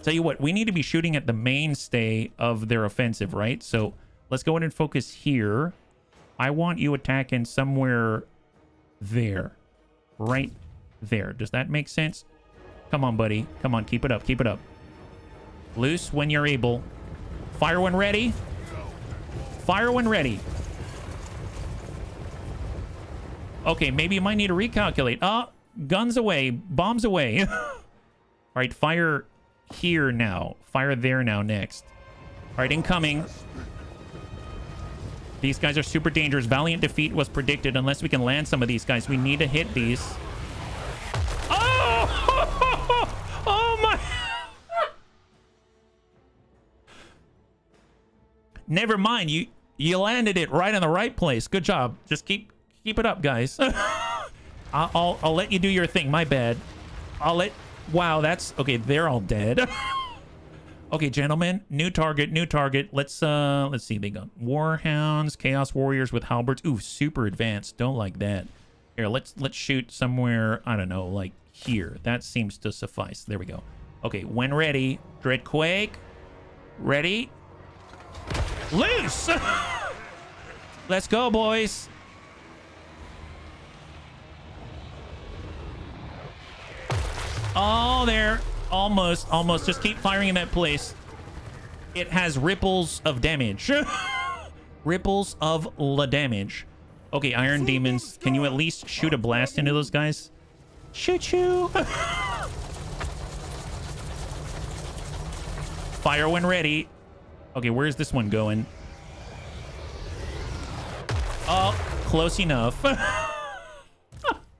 Tell you what, we need to be shooting at the mainstay of their offensive, right? So let's go ahead and focus here. I want you attacking somewhere there. Right there. Does that make sense? Come on, buddy. Come on, keep it up. Keep it up. Loose when you're able. Fire when ready. Fire when ready. Okay, maybe you might need to recalculate. Guns away. Bombs away. All right, fire here now. Fire there now next. All right, incoming. These guys are super dangerous. Valiant defeat was predicted. Unless we can land some of these guys, we need to hit these. Oh! Oh my! Never mind. You landed it right in the right place. Good job. Just keep it up, guys. I'll let you do your thing. My bad. Wow, that's okay. They're all dead. Okay, gentlemen, new target. Let's see. They got Warhounds, Chaos Warriors with halberds. Ooh, super advanced. Don't like that. Here, let's shoot somewhere, I don't know, like here. That seems to suffice. There we go. Okay, when ready, Dreadquake. Ready? Loose! Let's go, boys. Oh, there. Almost. Just keep firing in that place. It has ripples of damage. Ripples of la damage. Okay, Iron Demons. Can you at least shoot a blast into those guys? Shoot you. Fire when ready. Okay, where's this one going? Oh, close enough.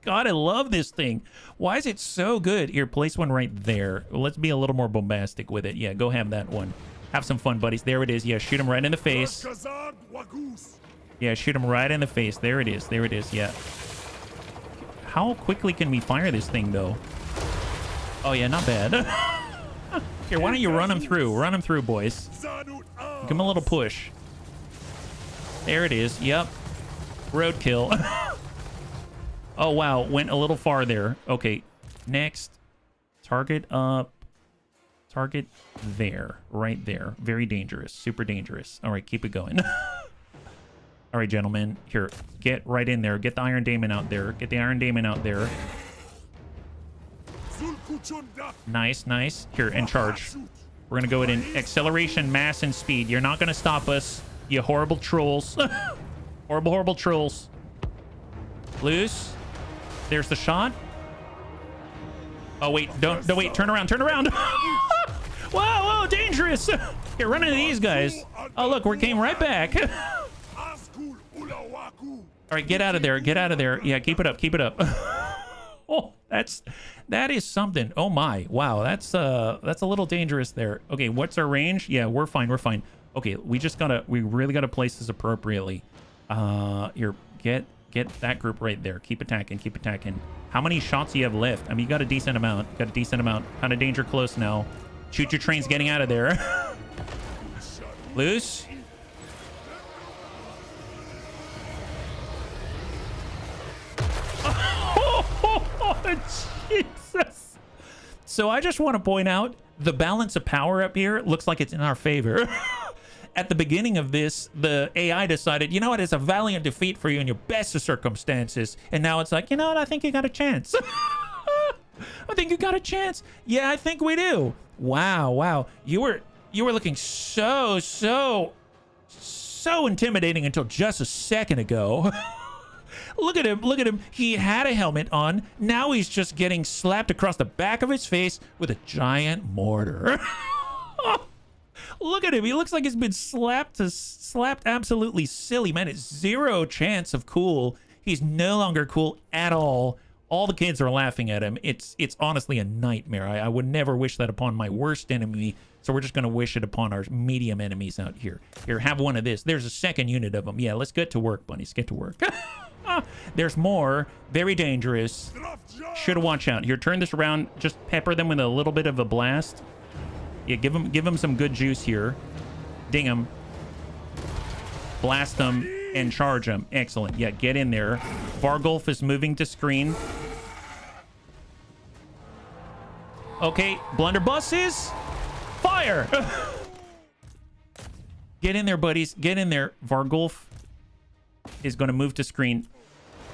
God, I love this thing. Why is it so good? Here, place one right there. Let's be a little more bombastic with it. Yeah, go have that one. Have some fun, buddies. There it is. Yeah, shoot him right in the face. Yeah, shoot him right in the face. There it is. There it is. Yeah. How quickly can we fire this thing, though? Oh, yeah, not bad. Here, why don't you run him through? Run him through, boys. Give him a little push. There it is. Yep. Roadkill. Oh, wow. Went a little far there. Okay. Next. Target up. Target there. Right there. Very dangerous. Super dangerous. All right. Keep it going. All right, gentlemen. Here. Get right in there. Get the Iron Daemon out there. Get the Iron Daemon out there. Nice, nice. Here, and charge. We're gonna go in acceleration, mass, and speed. You're not gonna stop us, you horrible trolls. Horrible, horrible trolls. Loose. There's the shot. Oh wait, don't wait. Turn around, turn around. Whoa, whoa, dangerous. Here, run into these guys. Oh look, we came right back. All right, get out of there, get out of there. Yeah, keep it up, keep it up. Oh, that is something. Oh my, wow, that's a little dangerous there. Okay, what's our range? Yeah, we're fine, we're fine. Okay, we really gotta place this appropriately. Here, get that group right there. Keep attacking, keep attacking. How many shots do you have left? I mean, you got a decent amount. Got a decent amount. Kind of danger close now. Shoot your trains getting out of there. Loose. Jesus. So I just want to point out the balance of power up here looks like it's in our favor. At the beginning of this, the AI decided, you know what, it's a valiant defeat for you in your best of circumstances. And now it's like, you know what, I think you got a chance. I think you got a chance. Yeah, I think we do. Wow, wow. You were looking so intimidating until just a second ago. Look at him, look at him. He had a helmet on. Now he's just getting slapped across the back of his face with a giant mortar. Look at him. He looks like he's been slapped absolutely silly, man. It's zero chance of cool. He's no longer cool at all. All the kids are laughing at him. It's honestly a nightmare. I would never wish that upon my worst enemy. So we're just going to wish it upon our medium enemies out here. Here, have one of this. There's a second unit of them. Yeah, let's get to work, bunnies. Get to work. There's more. Very dangerous. Should watch out. Here, turn this around. Just pepper them with a little bit of a blast. Yeah, give them some good juice here. Ding them. Blast them and charge them. Excellent. Yeah, get in there. Vargulf is moving to screen. Okay, blunderbusses. Fire! Get in there, buddies. Get in there. Vargulf is going to move to screen.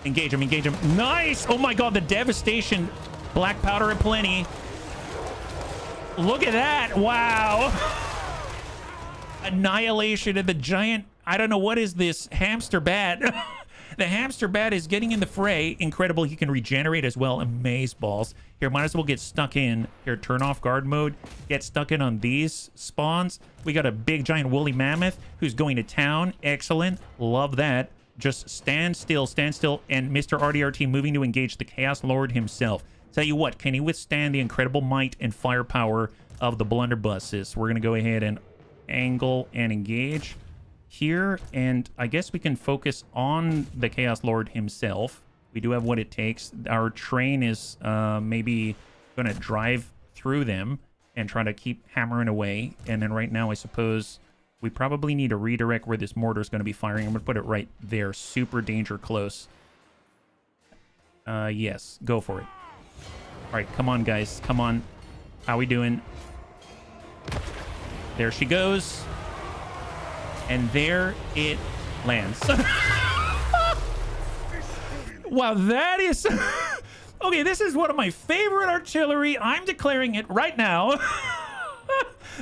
Engage him, engage him. Nice! Oh my god, the devastation. Black powder aplenty. Look at that. Wow. Annihilation of the giant, I don't know what is this, hamster bat. The hamster bat is getting in the fray. Incredible. He can regenerate as well. Amaze balls. Here, might as well get stuck in. Here, turn off guard mode. Get stuck in on these spawns. We got a big giant woolly mammoth who's going to town. Excellent. Love that. Just stand still, and Mr. RDRT moving to engage the Chaos Lord himself. Tell you what, can he withstand the incredible might and firepower of the blunderbusses? We're going to go ahead and angle and engage here, and I guess we can focus on the Chaos Lord himself. We do have what it takes. Our train is maybe going to drive through them and try to keep hammering away. And then right now, I suppose we probably need to redirect where this mortar is going to be firing. I'm going to put it right there. Super danger close. Yes, go for it. All right, come on, guys. Come on. How we doing? There she goes. And there it lands. Wow, that is... Okay, this is one of my favorite artillery. I'm declaring it right now.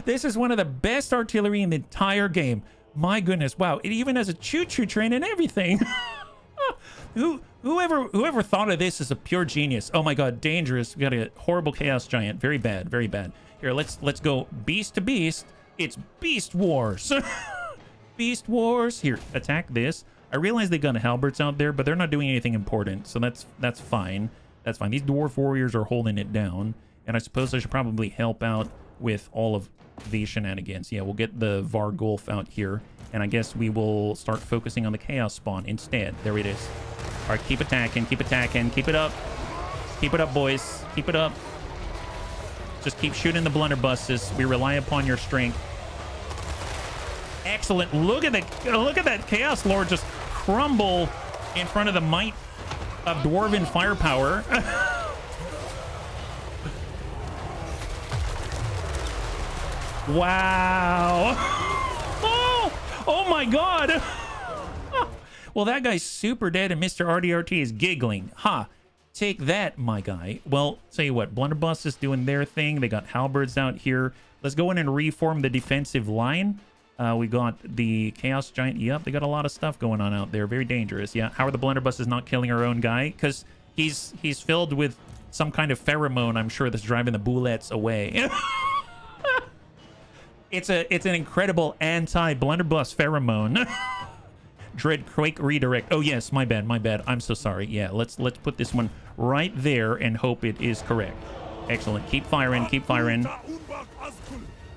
This is one of the best artillery in the entire game. My goodness, wow. It even has a choo-choo train and everything. Whoever thought of this is a pure genius. Oh my god, dangerous. We got a horrible chaos giant. Very bad, very bad. Here, let's go beast to beast. It's Beast Wars. Beast Wars. Here, attack this. I realize they got halberds out there, but they're not doing anything important, so that's fine. That's fine. These dwarf warriors are holding it down, and I suppose I should probably help out with all of these shenanigans. Yeah, we'll get the Vargulf out here, and I guess we will start focusing on the chaos spawn instead. There it is. All right, keep attacking, keep attacking, keep it up. Keep it up, boys. Keep it up. Just keep shooting the blunderbusses. We rely upon your strength. Excellent. Look at that Chaos Lord just crumble in front of the might of dwarven firepower. Wow. Oh my god. Well, that guy's super dead and Mr. RDRT is giggling. Ha. Take that, my guy. Well, tell you what, Blunderbuss is doing their thing. They got halberds out here. Let's go in and reform the defensive line. We got the Chaos Giant. Yep, they got a lot of stuff going on out there. Very dangerous. Yeah, how are the Blunderbusses not killing our own guy? Because he's filled with some kind of pheromone, I'm sure, that's driving the bullets away. It's an incredible anti-Blunderbuss pheromone. Dreadquake redirect. Oh yes, my bad. I'm so sorry. Yeah, let's put this one right there and hope it is correct. Excellent. Keep firing.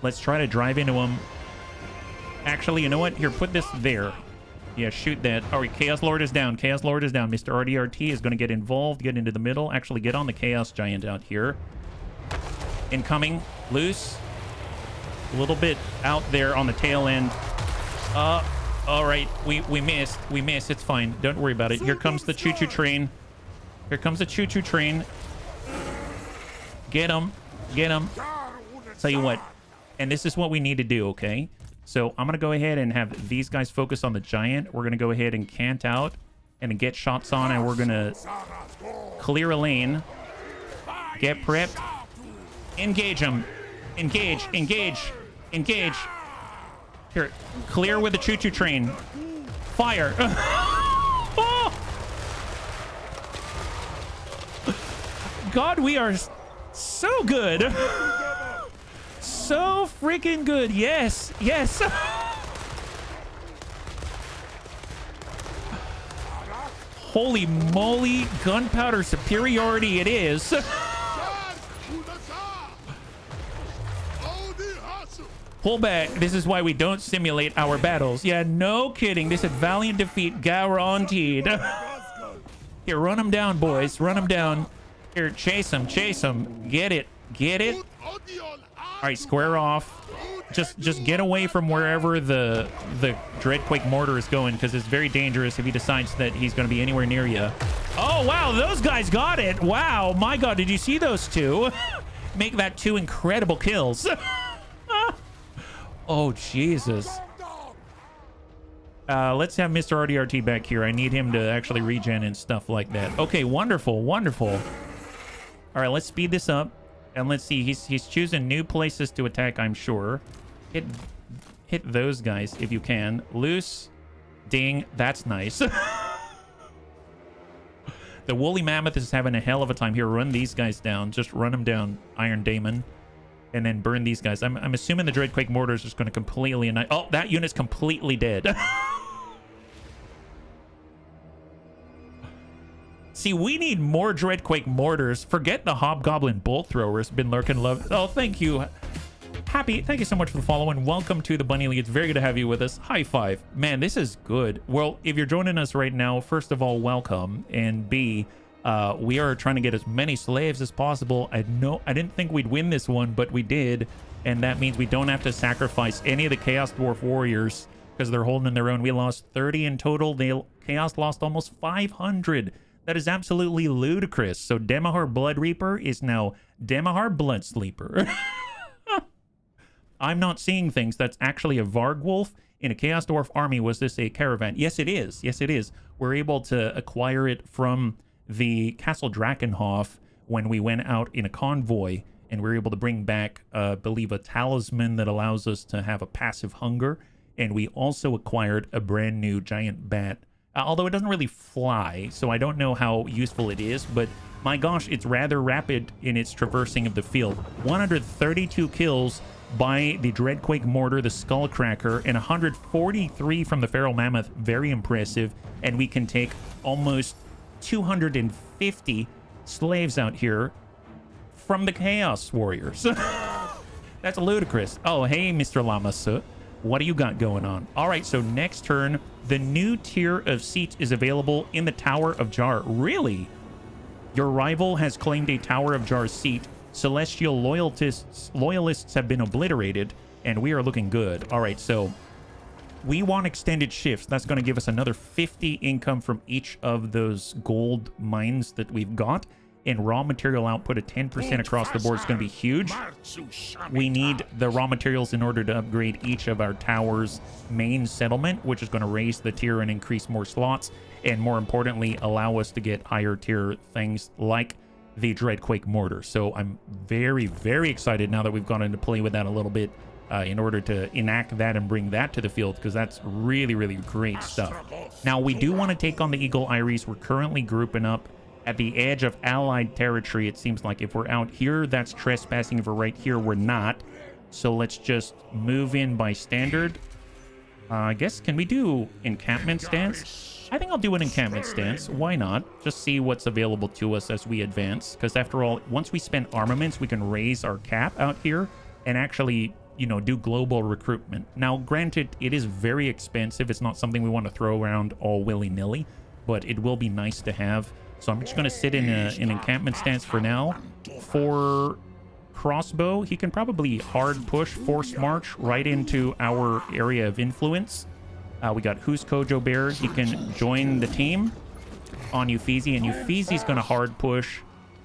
Let's try to drive into him. Actually, you know what? Here, put this there. Yeah, shoot that. All right, Chaos Lord is down. Mr. RDRT is going to get involved, get into the middle. Actually, get on the Chaos Giant out here. Incoming. Loose. A little bit out there on the tail end. All right, we missed. It's fine. Don't worry about it. Here comes the choo-choo train. Get him. Tell you what. And this is what we need to do, okay? So I'm going to go ahead and have these guys focus on the giant. We're going to go ahead and cant out and get shots on, and we're going to clear a lane. Get prepped. Engage them. Engage. Here, clear with the choo-choo train. Fire. Oh! God, we are so good. So freaking good. Yes. Holy moly, gunpowder superiority it is. Pull back. This is why we don't simulate our battles. Yeah, no kidding. This is valiant defeat guaranteed. Here, run them down, boys. Run them down. Here, chase them. Get it. All right, square off. Just get away from wherever the Dreadquake mortar is going, because it's very dangerous if he decides that he's going to be anywhere near you. Oh, wow. Those guys got it. Wow. My God, did you see those two? Make that 2 incredible kills. Oh, Jesus. Let's have Mr. RDRT back here. I need him to actually regen and stuff like that. Okay, wonderful. All right, let's speed this up. And let's see. He's choosing new places to attack, I'm sure. Hit those guys if you can. Loose. Ding. That's nice. The woolly mammoth is having a hell of a time here. Run these guys down. Just run them down, Iron Daemon. And then burn these guys. I'm assuming the Dreadquake mortar is just going to completely annihilate. Oh, that unit's completely dead. See, we need more Dreadquake mortars. Forget the Hobgoblin bolt throwers. Been lurking love. Oh, thank you. Happy. Thank you so much for the follow and welcome to the Bunny League. It's very good to have you with us. High five. Man, this is good. Well, if you're joining us right now, first of all, welcome. And B, we are trying to get as many slaves as possible. I didn't think we'd win this one, but we did. And that means we don't have to sacrifice any of the Chaos Dwarf warriors because they're holding their own. We lost 30 in total. Chaos lost almost 500. That is absolutely ludicrous. So Demahar Blood Reaper is now Demahar Blood Sleeper. I'm not seeing things. That's actually a Varg Wolf in a Chaos Dwarf army. Was this a caravan? Yes, it is. We're able to acquire it from the Castle Drakenhof when we went out in a convoy, and we were able to bring back, I believe, a talisman that allows us to have a passive hunger. And we also acquired a brand new giant bat. Although it doesn't really fly, so I don't know how useful it is, but my gosh, it's rather rapid in its traversing of the field. 132 kills by the Dreadquake mortar, the Skullcracker, and 143 from the Feral Mammoth. Very impressive. And we can take almost 250 slaves out here from the Chaos Warriors. That's ludicrous. Oh, hey, Mr. Lamasu. What do you got going on? All right, so next turn, the new tier of seats is available in the Tower of Jar. Really? Your rival has claimed a Tower of Jar seat. Celestial loyalists have been obliterated, and we are looking good. All right, so we want extended shifts. That's going to give us another 50 income from each of those gold mines that we've got. and raw material output of 10% across the board is going to be huge. We need the raw materials in order to upgrade each of our towers' main settlement, which is going to raise the tier and increase more slots, and more importantly, allow us to get higher tier things like the Dreadquake mortar. So I'm very, very excited now that we've gone into play with that a little bit in order to enact that and bring that to the field, because that's really, really great stuff. Now, we do want to take on the Eagle Iris. We're currently grouping up at the edge of allied territory. It seems like if we're out here, that's trespassing. If we're right here, we're not. So let's just move in by standard. I guess, can we do encampment stance? I think I'll do an encampment stance. Why not? Just see what's available to us as we advance. Because after all, once we spend armaments, we can raise our cap out here and actually, you know, do global recruitment. Now, granted, it is very expensive. It's not something we want to throw around all willy-nilly, but it will be nice to have. So I'm just going to sit in an encampment stance for now. For crossbow, he can probably hard push, force march right into our area of influence. We got Who's Kojo Bear. He can join the team on Uffizi, and Uffizi's going to hard push,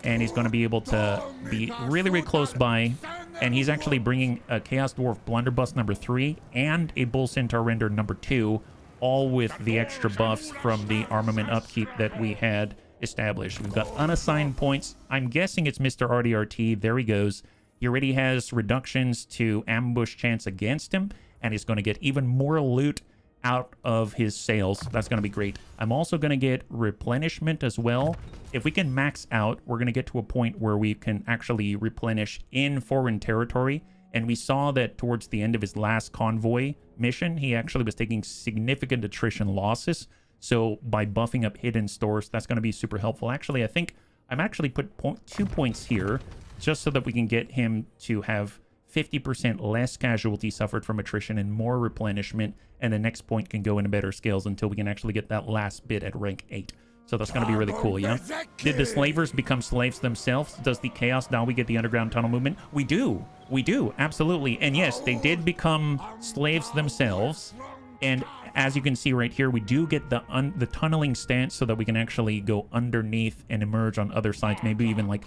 and he's going to be able to be really, really close by. And he's actually bringing a Chaos Dwarf Blunderbuss number 3 and a Bull Centaur Render number 2, all with the extra buffs from the armament upkeep that we had established. We've got unassigned points. I'm guessing it's Mr. RDRT. There he goes. He already has reductions to ambush chance against him, and he's going to get even more loot out of his sales. That's going to be great. I'm also going to get replenishment as well. If we can max out, we're going to get to a point where we can actually replenish in foreign territory. And we saw that towards the end of his last convoy mission, he actually was taking significant attrition losses. So by buffing up hidden stores, that's going to be super helpful. Actually, I think I'm actually put 2 points here just so that we can get him to have 50% less casualty suffered from attrition and more replenishment. And the next point can go into better scales until we can actually get that last bit at rank 8. So that's going to be really cool, yeah? Did the slavers become slaves themselves? Does the Chaos now we get the underground tunnel movement? We do. We do, absolutely. And yes, they did become slaves themselves. And as you can see right here, we do get the tunneling stance so that we can actually go underneath and emerge on other sides. Maybe even like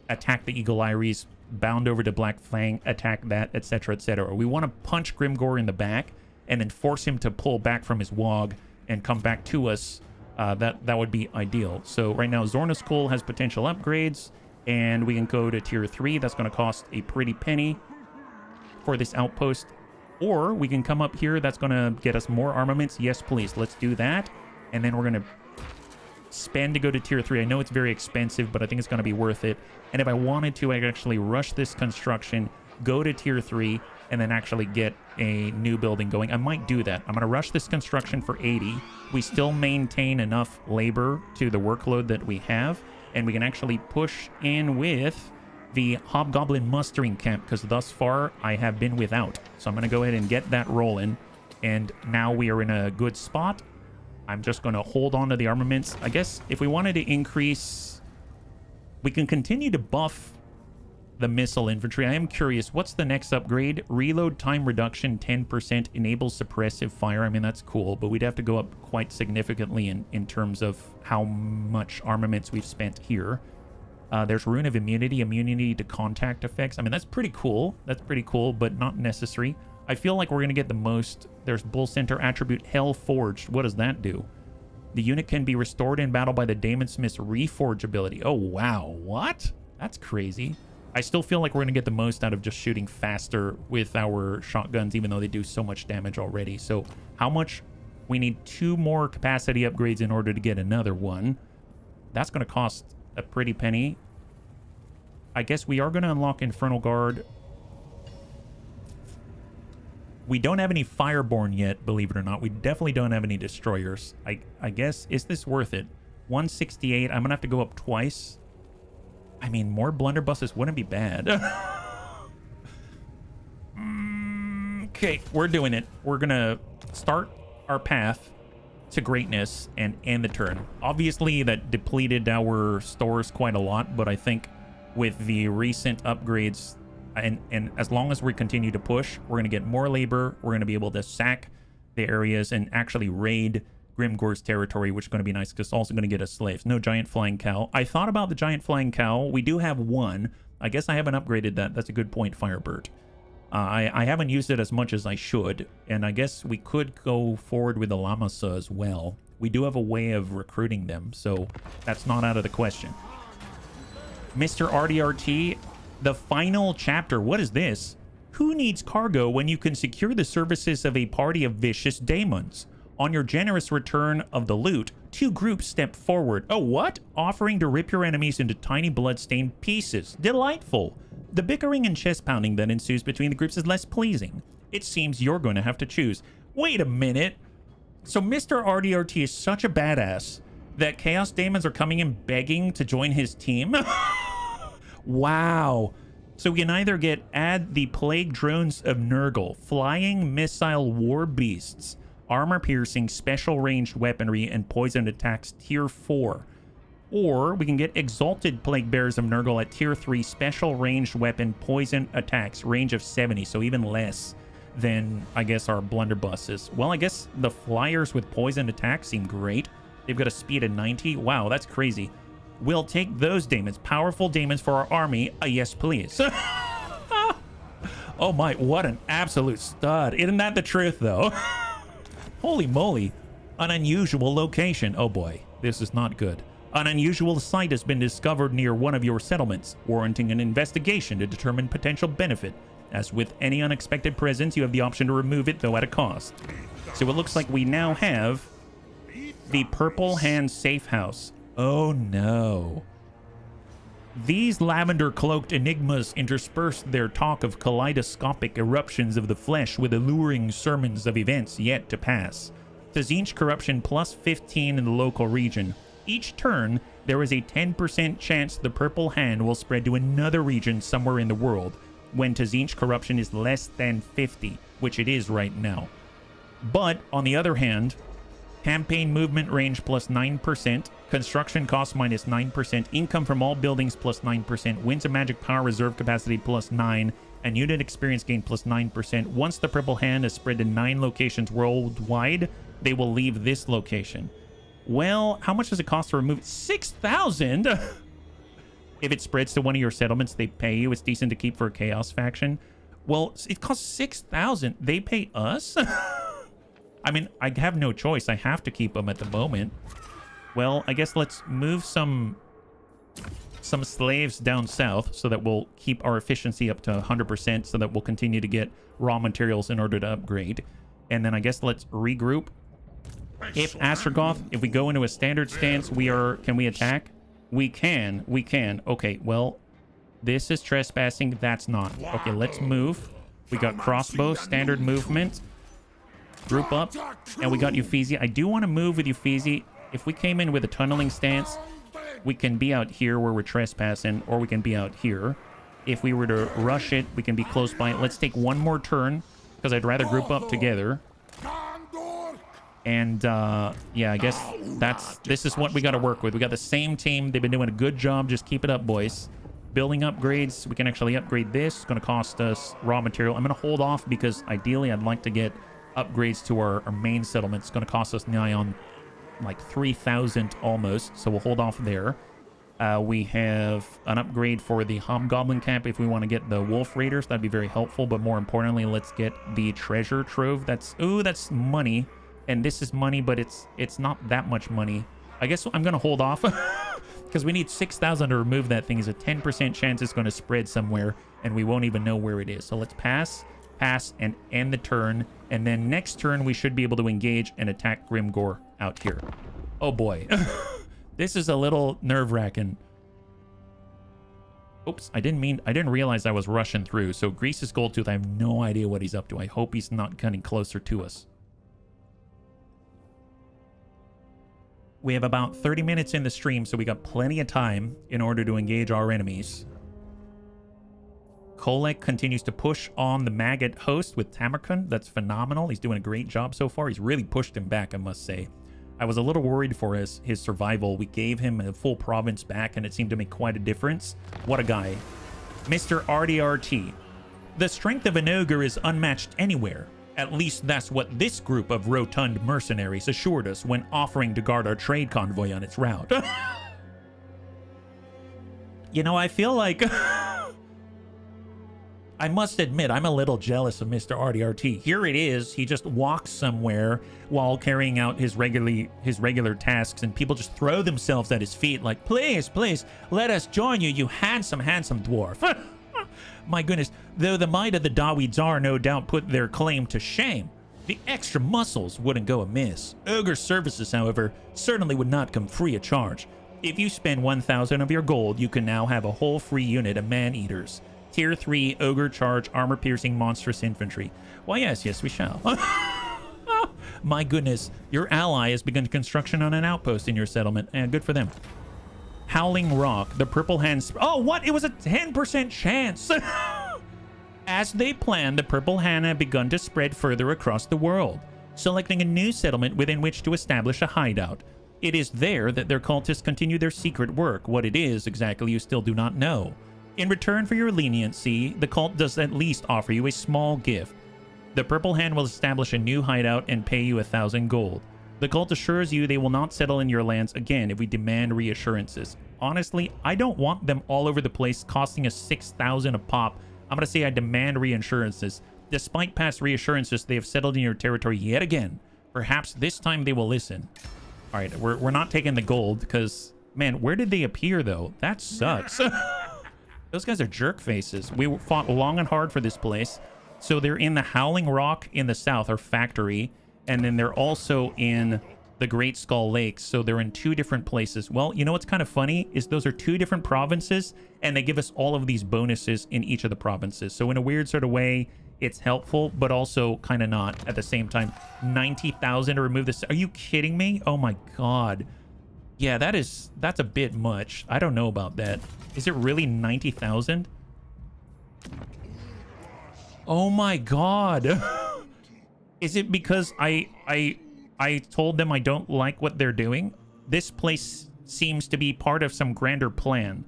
attack the Eagle Iris, bound over to Black Fang, attack that, etc., etc. We want to punch Grimgor in the back and then force him to pull back from his wog and come back to us. That would be ideal. So right now, Zornoskul has potential upgrades, and we can go to tier 3. That's going to cost a pretty penny for this outpost. Or we can come up here. That's going to get us more armaments. Yes, please. Let's do that. And then we're going to spend to go to tier 3. I know it's very expensive, but I think it's going to be worth it. And if I wanted to, I could actually rush this construction, go to tier 3, and then actually get a new building going. I might do that. I'm going to rush this construction for 80. We still maintain enough labor to the workload that we have, and we can actually push in with the Hobgoblin mustering camp, because thus far I have been without. So I'm going to go ahead and get that rolling, and now we are in a good spot. I'm just going to hold on to the armaments. I guess if we wanted to increase, we can continue to buff the missile infantry. I am curious, what's the next upgrade? Reload time reduction 10%, enables suppressive fire. I mean, that's cool, but we'd have to go up quite significantly in terms of how much armaments we've spent here. There's Rune of Immunity, immunity to contact effects. I mean, that's pretty cool. That's pretty cool, but not necessary. I feel like we're going to get the most. There's Bull Center attribute Hell Forged. What does that do? The unit can be restored in battle by the Damon Smith's Reforge ability. Oh, wow. What? That's crazy. I still feel like we're going to get the most out of just shooting faster with our shotguns, even though they do so much damage already. So how much? We need 2 more capacity upgrades in order to get another one. That's going to cost a pretty penny. I guess we are going to unlock Infernal Guard. We don't have any Fireborn yet, believe it or not. We definitely don't have any Destroyers. I guess, is this worth it? 168. I'm going to have to go up twice. I mean, more blunderbusses wouldn't be bad. Okay, we're doing it. We're going to start our path to greatness and end the turn. Obviously, that depleted our stores quite a lot, but I think with the recent upgrades, and as long as we continue to push, we're going to get more labor. We're going to be able to sack the areas and actually raid Grimgore's territory, which is going to be nice because it's also going to get us slaves. No giant flying cow. I thought about the giant flying cow. We do have one. I guess I haven't upgraded that. That's a good point, Firebird. I haven't used it as much as I should, and I guess we could go forward with the Lamasa as well. We do have a way of recruiting them, so that's not out of the question. Mr. RDRT, the final chapter. What is this? Who needs cargo when you can secure the services of a party of vicious daemons? On your generous return of the loot, 2 groups step forward. Oh, what? Offering to rip your enemies into tiny blood-stained pieces. Delightful. The bickering and chest-pounding that ensues between the groups is less pleasing. It seems you're going to have to choose. Wait a minute. So Mr. RDRT is such a badass that Chaos Daemons are coming in begging to join his team? Wow. So we can either add the Plague Drones of Nurgle, Flying Missile War Beasts, Armor-Piercing, Special Ranged Weaponry, and Poison Attacks Tier 4. Or we can get Exalted Plague Bearers of Nurgle at Tier 3, Special Ranged Weapon, Poison Attacks, range of 70, so even less than, I guess, our blunderbusses. Well, I guess the Flyers with Poison Attacks seem great. They've got a speed of 90. Wow, that's crazy. We'll take those daemons, powerful daemons for our army. Yes, please. Oh my, what an absolute stud. Isn't that the truth, though? Holy moly. An unusual location. Oh boy, this is not good. An unusual site has been discovered near one of your settlements, warranting an investigation to determine potential benefit. As with any unexpected presence, you have the option to remove it, though at a cost. So it looks like we now have the Purple Hand Safe House. Oh no. These lavender-cloaked enigmas intersperse their talk of kaleidoscopic eruptions of the flesh with alluring sermons of events yet to pass. Tzeentch corruption plus 15 in the local region. Each turn, there is a 10% chance the Purple Hand will spread to another region somewhere in the world, when Tzeentch corruption is less than 50, which it is right now. But, on the other hand, campaign movement range plus 9%, construction cost minus 9%, income from all buildings plus 9%, winds of magic power reserve capacity plus 9, and unit experience gain plus 9%. Once the Purple Hand is spread to 9 locations worldwide, they will leave this location. Well, how much does it cost to remove it? 6,000? If it spreads to one of your settlements, they pay you. It's decent to keep for a Chaos faction. Well, it costs 6,000. They pay us? I mean, I have no choice. I have to keep them at the moment. Well, I guess let's move some slaves down south so that we'll keep our efficiency up to 100% so that we'll continue to get raw materials in order to upgrade. And then I guess let's regroup. If Astragoth, if we go into a standard stance, can we attack? We can. Okay, well, this is trespassing. That's not. Okay, let's move. We got crossbow, standard movement. Group up. And we got Uffizi. I do want to move with Uffizi. If we came in with a tunneling stance, we can be out here where we're trespassing, or we can be out here. If we were to rush it, we can be close by it. Let's take one more turn, because I'd rather group up together. And, yeah, I guess this is what we got to work with. We got the same team. They've been doing a good job. Just keep it up, boys. Building upgrades. We can actually upgrade this. It's going to cost us raw material. I'm going to hold off because ideally I'd like to get upgrades to our main settlement. It's going to cost us nigh on like 3,000 almost. So we'll hold off there. We have an upgrade for the Hobgoblin camp if we want to get the Wolf Raiders. That'd be very helpful. But more importantly, let's get the treasure trove. That's money. And this is money, but it's not that much money. I guess I'm going to hold off because we need 6,000 to remove that thing. Is a 10% chance it's going to spread somewhere and we won't even know where it is. So let's pass, and end the turn. And then next turn, we should be able to engage and attack Grimgore out here. Oh boy. This is a little nerve-wracking. Oops, I didn't realize I was rushing through. So Grease's Goldtooth, I have no idea what he's up to. I hope he's not getting closer to us. We have about 30 minutes in the stream, so we got plenty of time in order to engage our enemies. Kolek continues to push on the Maggot host with Tamarkand. That's phenomenal. He's doing a great job so far. He's really pushed him back, I must say. I was a little worried for his survival. We gave him a full province back, and it seemed to make quite a difference. What a guy. Mr. RDRT. The strength of an ogre is unmatched anywhere. At least that's what this group of rotund mercenaries assured us when offering to guard our trade convoy on its route. You know, I feel like... I must admit, I'm a little jealous of Mr. RDRT. Here it is, he just walks somewhere while carrying out his regular tasks, and people just throw themselves at his feet like, please, please, let us join you, you handsome, handsome dwarf. My goodness, though the might of the Dawi Tsar no doubt put their claim to shame, the extra muscles wouldn't go amiss. Ogre services, however, certainly would not come free of charge. If you spend 1,000 of your gold, you can now have a whole free unit of man-eaters. Tier 3 Ogre Charge Armor-Piercing Monstrous Infantry. Why, yes, we shall. My goodness, your ally has begun construction on an outpost in your settlement, and good for them. Howling Rock, the Purple Hand... Oh, what? It was a 10% chance! As they planned, the Purple Hand had begun to spread further across the world, selecting a new settlement within which to establish a hideout. It is there that their cultists continue their secret work. What it is exactly you still do not know. In return for your leniency, the cult does at least offer you a small gift. The Purple Hand will establish a new hideout and pay you 1,000 gold. The cult assures you they will not settle in your lands again if we demand reassurances. Honestly, I don't want them all over the place costing us 6,000 a pop. I'm going to say I demand reassurances. Despite past reassurances, they have settled in your territory yet again. Perhaps this time they will listen. All right, we're not taking the gold because, man, where did they appear though? That sucks. Those guys are jerk faces. We fought long and hard for this place. So they're in the Howling Rock in the south, our factory. And then they're also in the Great Skull Lakes. So they're in 2 different places. Well, you know what's kind of funny is those are 2 different provinces. And they give us all of these bonuses in each of the provinces. So in a weird sort of way, it's helpful, but also kind of not at the same time. 90,000 to remove this. Are you kidding me? Oh my God. Yeah, that's a bit much. I don't know about that. Is it really 90,000? Oh my God. Is it because I told them I don't like what they're doing? This place seems to be part of some grander plan.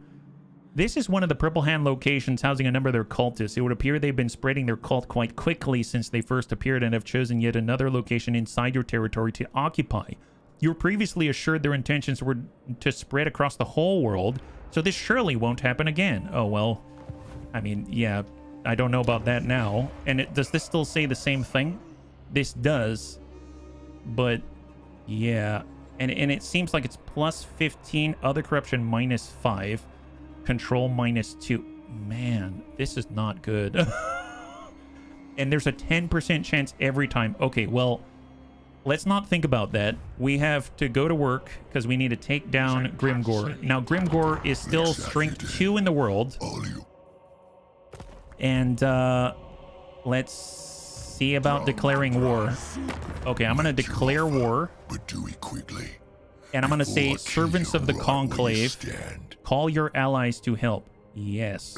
This is one of the Purple Hand locations housing a number of their cultists. It would appear they've been spreading their cult quite quickly since they first appeared and have chosen yet another location inside your territory to occupy. You were previously assured their intentions were to spread across the whole world, so this surely won't happen again. Oh, well, I mean, yeah, I don't know about that now. And does this still say the same thing? This does, but yeah. And it seems like it's plus 15, other corruption minus 5, control minus 2. Man, this is not good. And there's a 10% chance every time. Okay, well, let's not think about that. We have to go to work because we need to take down Grimgore. Now, Grimgore is still strength 2 in the world. And let's see about declaring war. Okay, I'm going to declare war. But do it quickly. And I'm going to say, servants of the conclave, call your allies to help. Yes.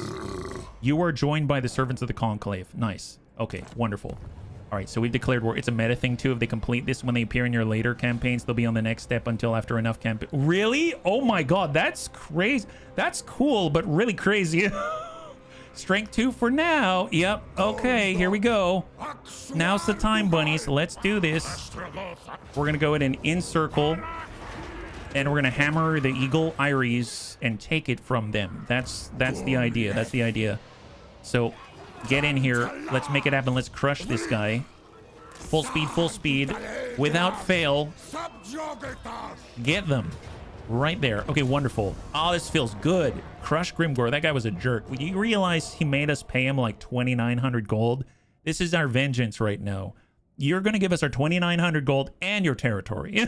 You are joined by the servants of the conclave. Nice. Okay, wonderful. All right, so we've declared war. It's a meta thing, too. If they complete this when they appear in your later campaigns, they'll be on the next step until after enough campaign. Really? Oh, my God. That's crazy. That's cool, but really crazy. Strength 2 for now. Yep. Okay, here we go. Now's the time, bunnies. Let's do this. We're going to go ahead and encircle. And we're going to hammer the Eagle Iries and take it from them. That's the idea. That's the idea. So... get in here. Let's make it happen. Let's crush this guy. Full speed, without fail. Get them. Right there. Okay, wonderful. Oh, this feels good. Crush Grimgore. That guy was a jerk. You realize he made us pay him like 2,900 gold? This is our vengeance right now. You're going to give us our 2,900 gold and your territory.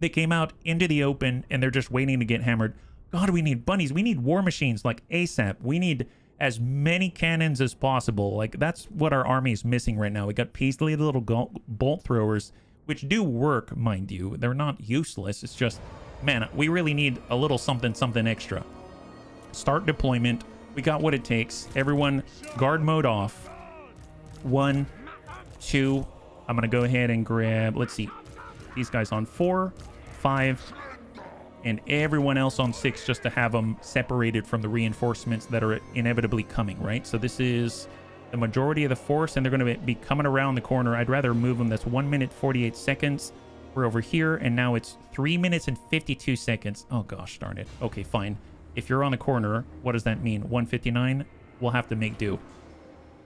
They came out into the open, and they're just waiting to get hammered. God, we need bunnies. We need war machines like ASAP. We need... as many cannons as possible. Like, that's what our army is missing right now. We got Paisley, the little bolt throwers, which do work, mind you. They're not useless. It's just, man, we really need a little something extra. Start deployment. We got what it takes. Everyone, guard mode off. 1, 2. I'm going to go ahead and grab, let's see, these guys on 4, 5, and everyone else on 6, just to have them separated from the reinforcements that are inevitably coming, right? So this is the majority of the force, and they're going to be coming around the corner. I'd rather move them. That's 1 minute 48 seconds. We're over here, and now it's 3 minutes and 52 seconds. Oh gosh darn it. Okay, fine. If you're on the corner, what does that mean? 159? We'll have to make do.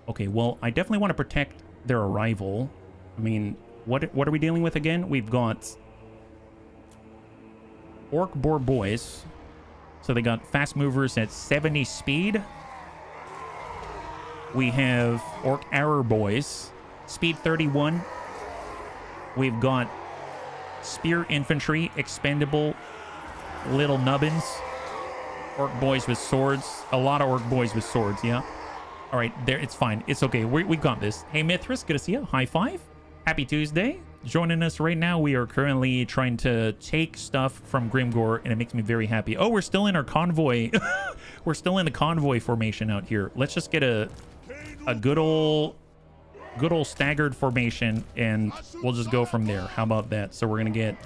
Okay, well, I definitely want to protect their arrival. I mean, what are we dealing with again? We've got Orc Boar Boys. So they got fast movers at 70 speed. We have Orc Arrow Boys, speed 31. We've got Spear Infantry, expendable little nubbins. Orc Boys with swords. A lot of Orc Boys with swords, yeah. All right, there, it's fine. It's okay. We got this. Hey, Mithras, good to see you. High five. Happy Tuesday. Joining us right now, we are currently trying to take stuff from Grimgore, and it makes me very happy. Oh, we're still in our convoy. We're still in the convoy formation out here. Let's just get a good old staggered formation, and we'll just go from there. How about that? So we're gonna get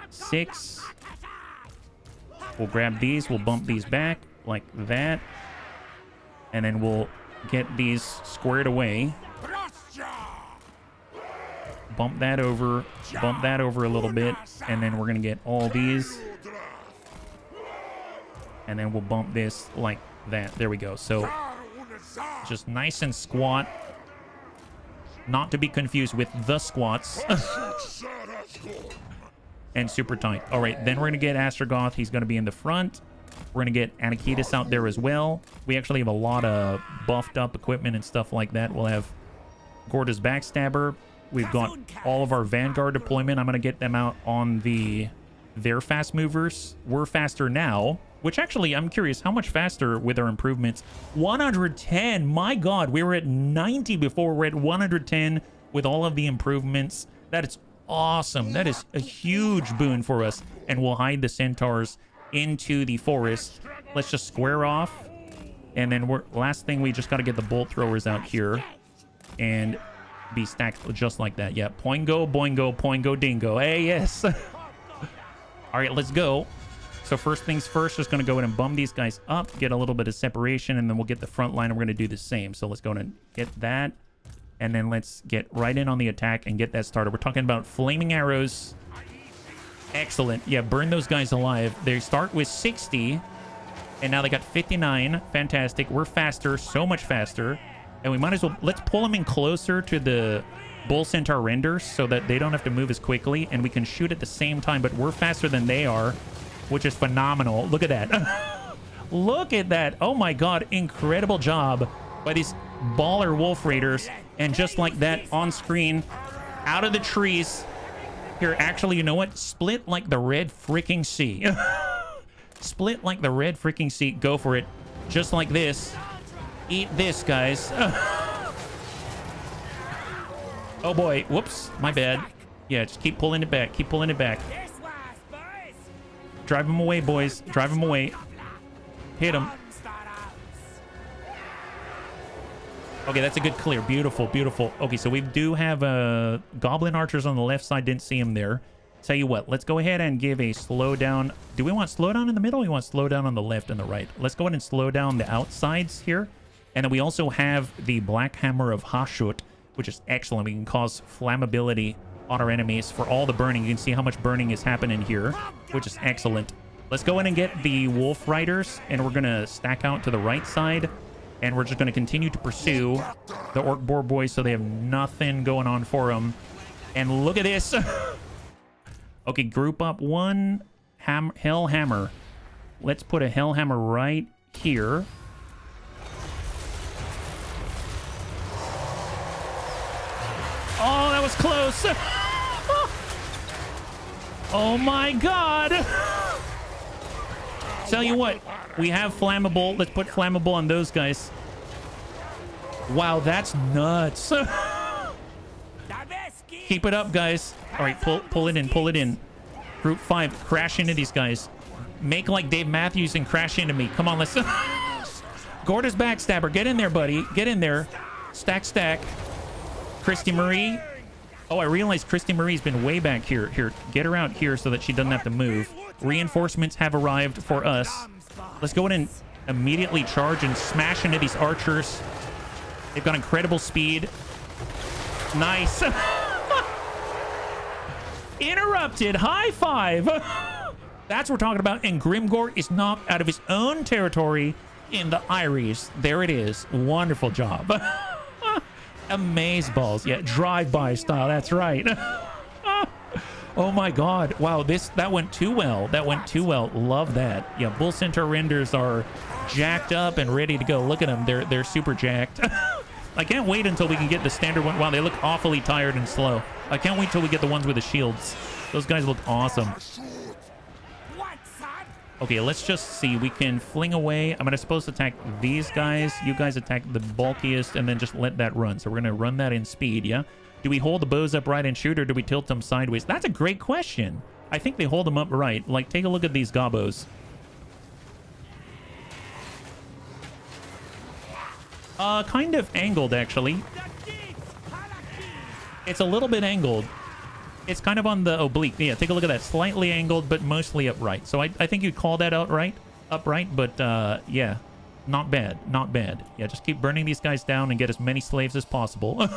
6. We'll grab these. We'll bump these back like that, and then we'll get these squared away. Bump that over a little bit, and then we're gonna get all these, and then we'll bump this like that. There we go. So just nice and squat, not to be confused with the squats. And super tight. All right, then we're gonna get Astragoth. He's gonna be in the front. We're gonna get Anakitis out there as well. We actually have a lot of buffed up equipment and stuff like that. We'll have Gorda's Backstabber. We've got all of our Vanguard deployment. I'm going to get them out on their fast movers. We're faster now, which actually, I'm curious, how much faster with our improvements? 110. My God, we were at 90 before. We're at 110 with all of the improvements. That is awesome. That is a huge boon for us. And we'll hide the centaurs into the forest. Let's just square off. And then last thing, we just got to get the bolt throwers out here and be stacked just like that. Yeah, poingo, boingo, poingo, dingo. Hey, yes. All right, let's go. So first things first, just going to go ahead and bum these guys up, get a little bit of separation, and then we'll get the front line, and we're going to do the same. So let's go ahead and get that, and then let's get right in on the attack and get that started. We're talking about flaming arrows. Excellent. Yeah, burn those guys alive. They start with 60, and now they got 59. Fantastic. We're faster, so much faster. And we might as well, let's pull them in closer to the Bull Centaur renders so that they don't have to move as quickly, and we can shoot at the same time, but we're faster than they are, which is phenomenal. Look at that. Look at that. Oh my God. Incredible job by these baller wolf raiders. And just like that, on screen, out of the trees. Here, actually, you know what? Split like the red freaking sea. Split like the red freaking sea. Go for it. Just like this. Eat this, guys. Oh boy. Whoops. My bad. Yeah, just keep pulling it back. Keep pulling it back. Drive them away, boys. Drive them away. Hit them. Okay, that's a good clear. Beautiful, beautiful. Okay, so we do have goblin archers on the left side. Didn't see him there. Tell you what, let's go ahead and give a slowdown. Do we want slowdown in the middle, or we want slowdown on the left and the right? Let's go ahead and slow down the outsides here. And then we also have the Black Hammer of Hashut, which is excellent. We can cause flammability on our enemies for all the burning. You can see how much burning is happening here, which is excellent. Let's go in and get the Wolf Riders, and we're going to stack out to the right side, and we're just going to continue to pursue the Orc Boar Boys so they have nothing going on for them. And look at this. Okay, group up one Hell Hammer. Let's put a Hell Hammer right here. Oh, that was close. Oh my God. Tell you what, we have flammable. Let's put flammable on those guys. Wow, that's nuts. Keep it up, guys. All right, pull it in, pull it in. Group 5, crash into these guys. Make like Dave Matthews and crash into me. Come on, let's... Gorda's Backstabber, get in there, buddy. Get in there. Stack, stack. Christy Marie. Oh, I realized Christy Marie's been way back here. Here, get her out here so that she doesn't have to move. Reinforcements have arrived for us. Let's go in and immediately charge and smash into these archers. They've got incredible speed. Nice. Interrupted. High five. That's what we're talking about. And Grimgor is knocked out of his own territory in the Iries. There it is. Wonderful job. Amazeballs. Yeah, drive-by style. That's right. Oh my god. Wow, that went too well. That went too well. Love that. Yeah, Bull Centaur renders are jacked up and ready to go. Look at them. They're super jacked. I can't wait until we can get the standard one. Wow, they look awfully tired and slow. I can't wait till we get the ones with the shields. Those guys look awesome. Okay, let's just see. We can fling away. I'm gonna supposed to attack these guys. You guys attack the bulkiest and then just let that run. So we're gonna run that in speed, yeah? Do we hold the bows upright and shoot, or do we tilt them sideways? That's a great question. I think they hold them upright. Like, take a look at these gobos. Kind of angled, actually. It's a little bit angled. It's kind of on the oblique. Yeah, take a look at that. Slightly angled, but mostly upright. So I think you'd call that upright, but yeah, not bad, not bad. Yeah, just keep burning these guys down and get as many slaves as possible.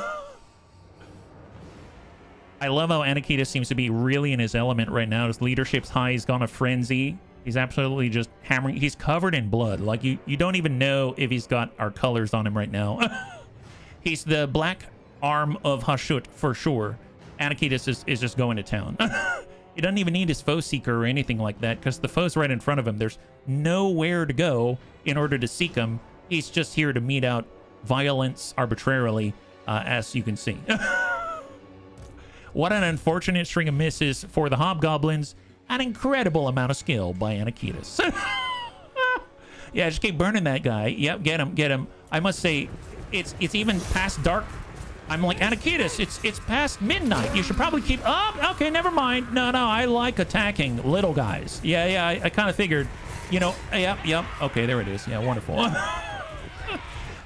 I love how Anakitas seems to be really in his element right now. His leadership's high. He's gone a frenzy. He's absolutely just hammering. He's covered in blood. Like, you don't even know if he's got our colors on him right now. He's the black arm of Hashut for sure. Anakitas is just going to town. He doesn't even need his foe seeker or anything like that, because the foe's right in front of him. There's nowhere to go in order to seek him. He's just here to mete out violence arbitrarily, as you can see. What an unfortunate string of misses for the hobgoblins. An incredible amount of skill by Anakitas. Yeah, just keep burning that guy. Yep, get him, get him. I must say, it's even past dark. I'm like, Anakitas, it's past midnight. You should probably keep... Oh, okay, never mind. No, I like attacking little guys. Yeah, I kind of figured. You know, yep. Okay, there it is. Yeah, wonderful.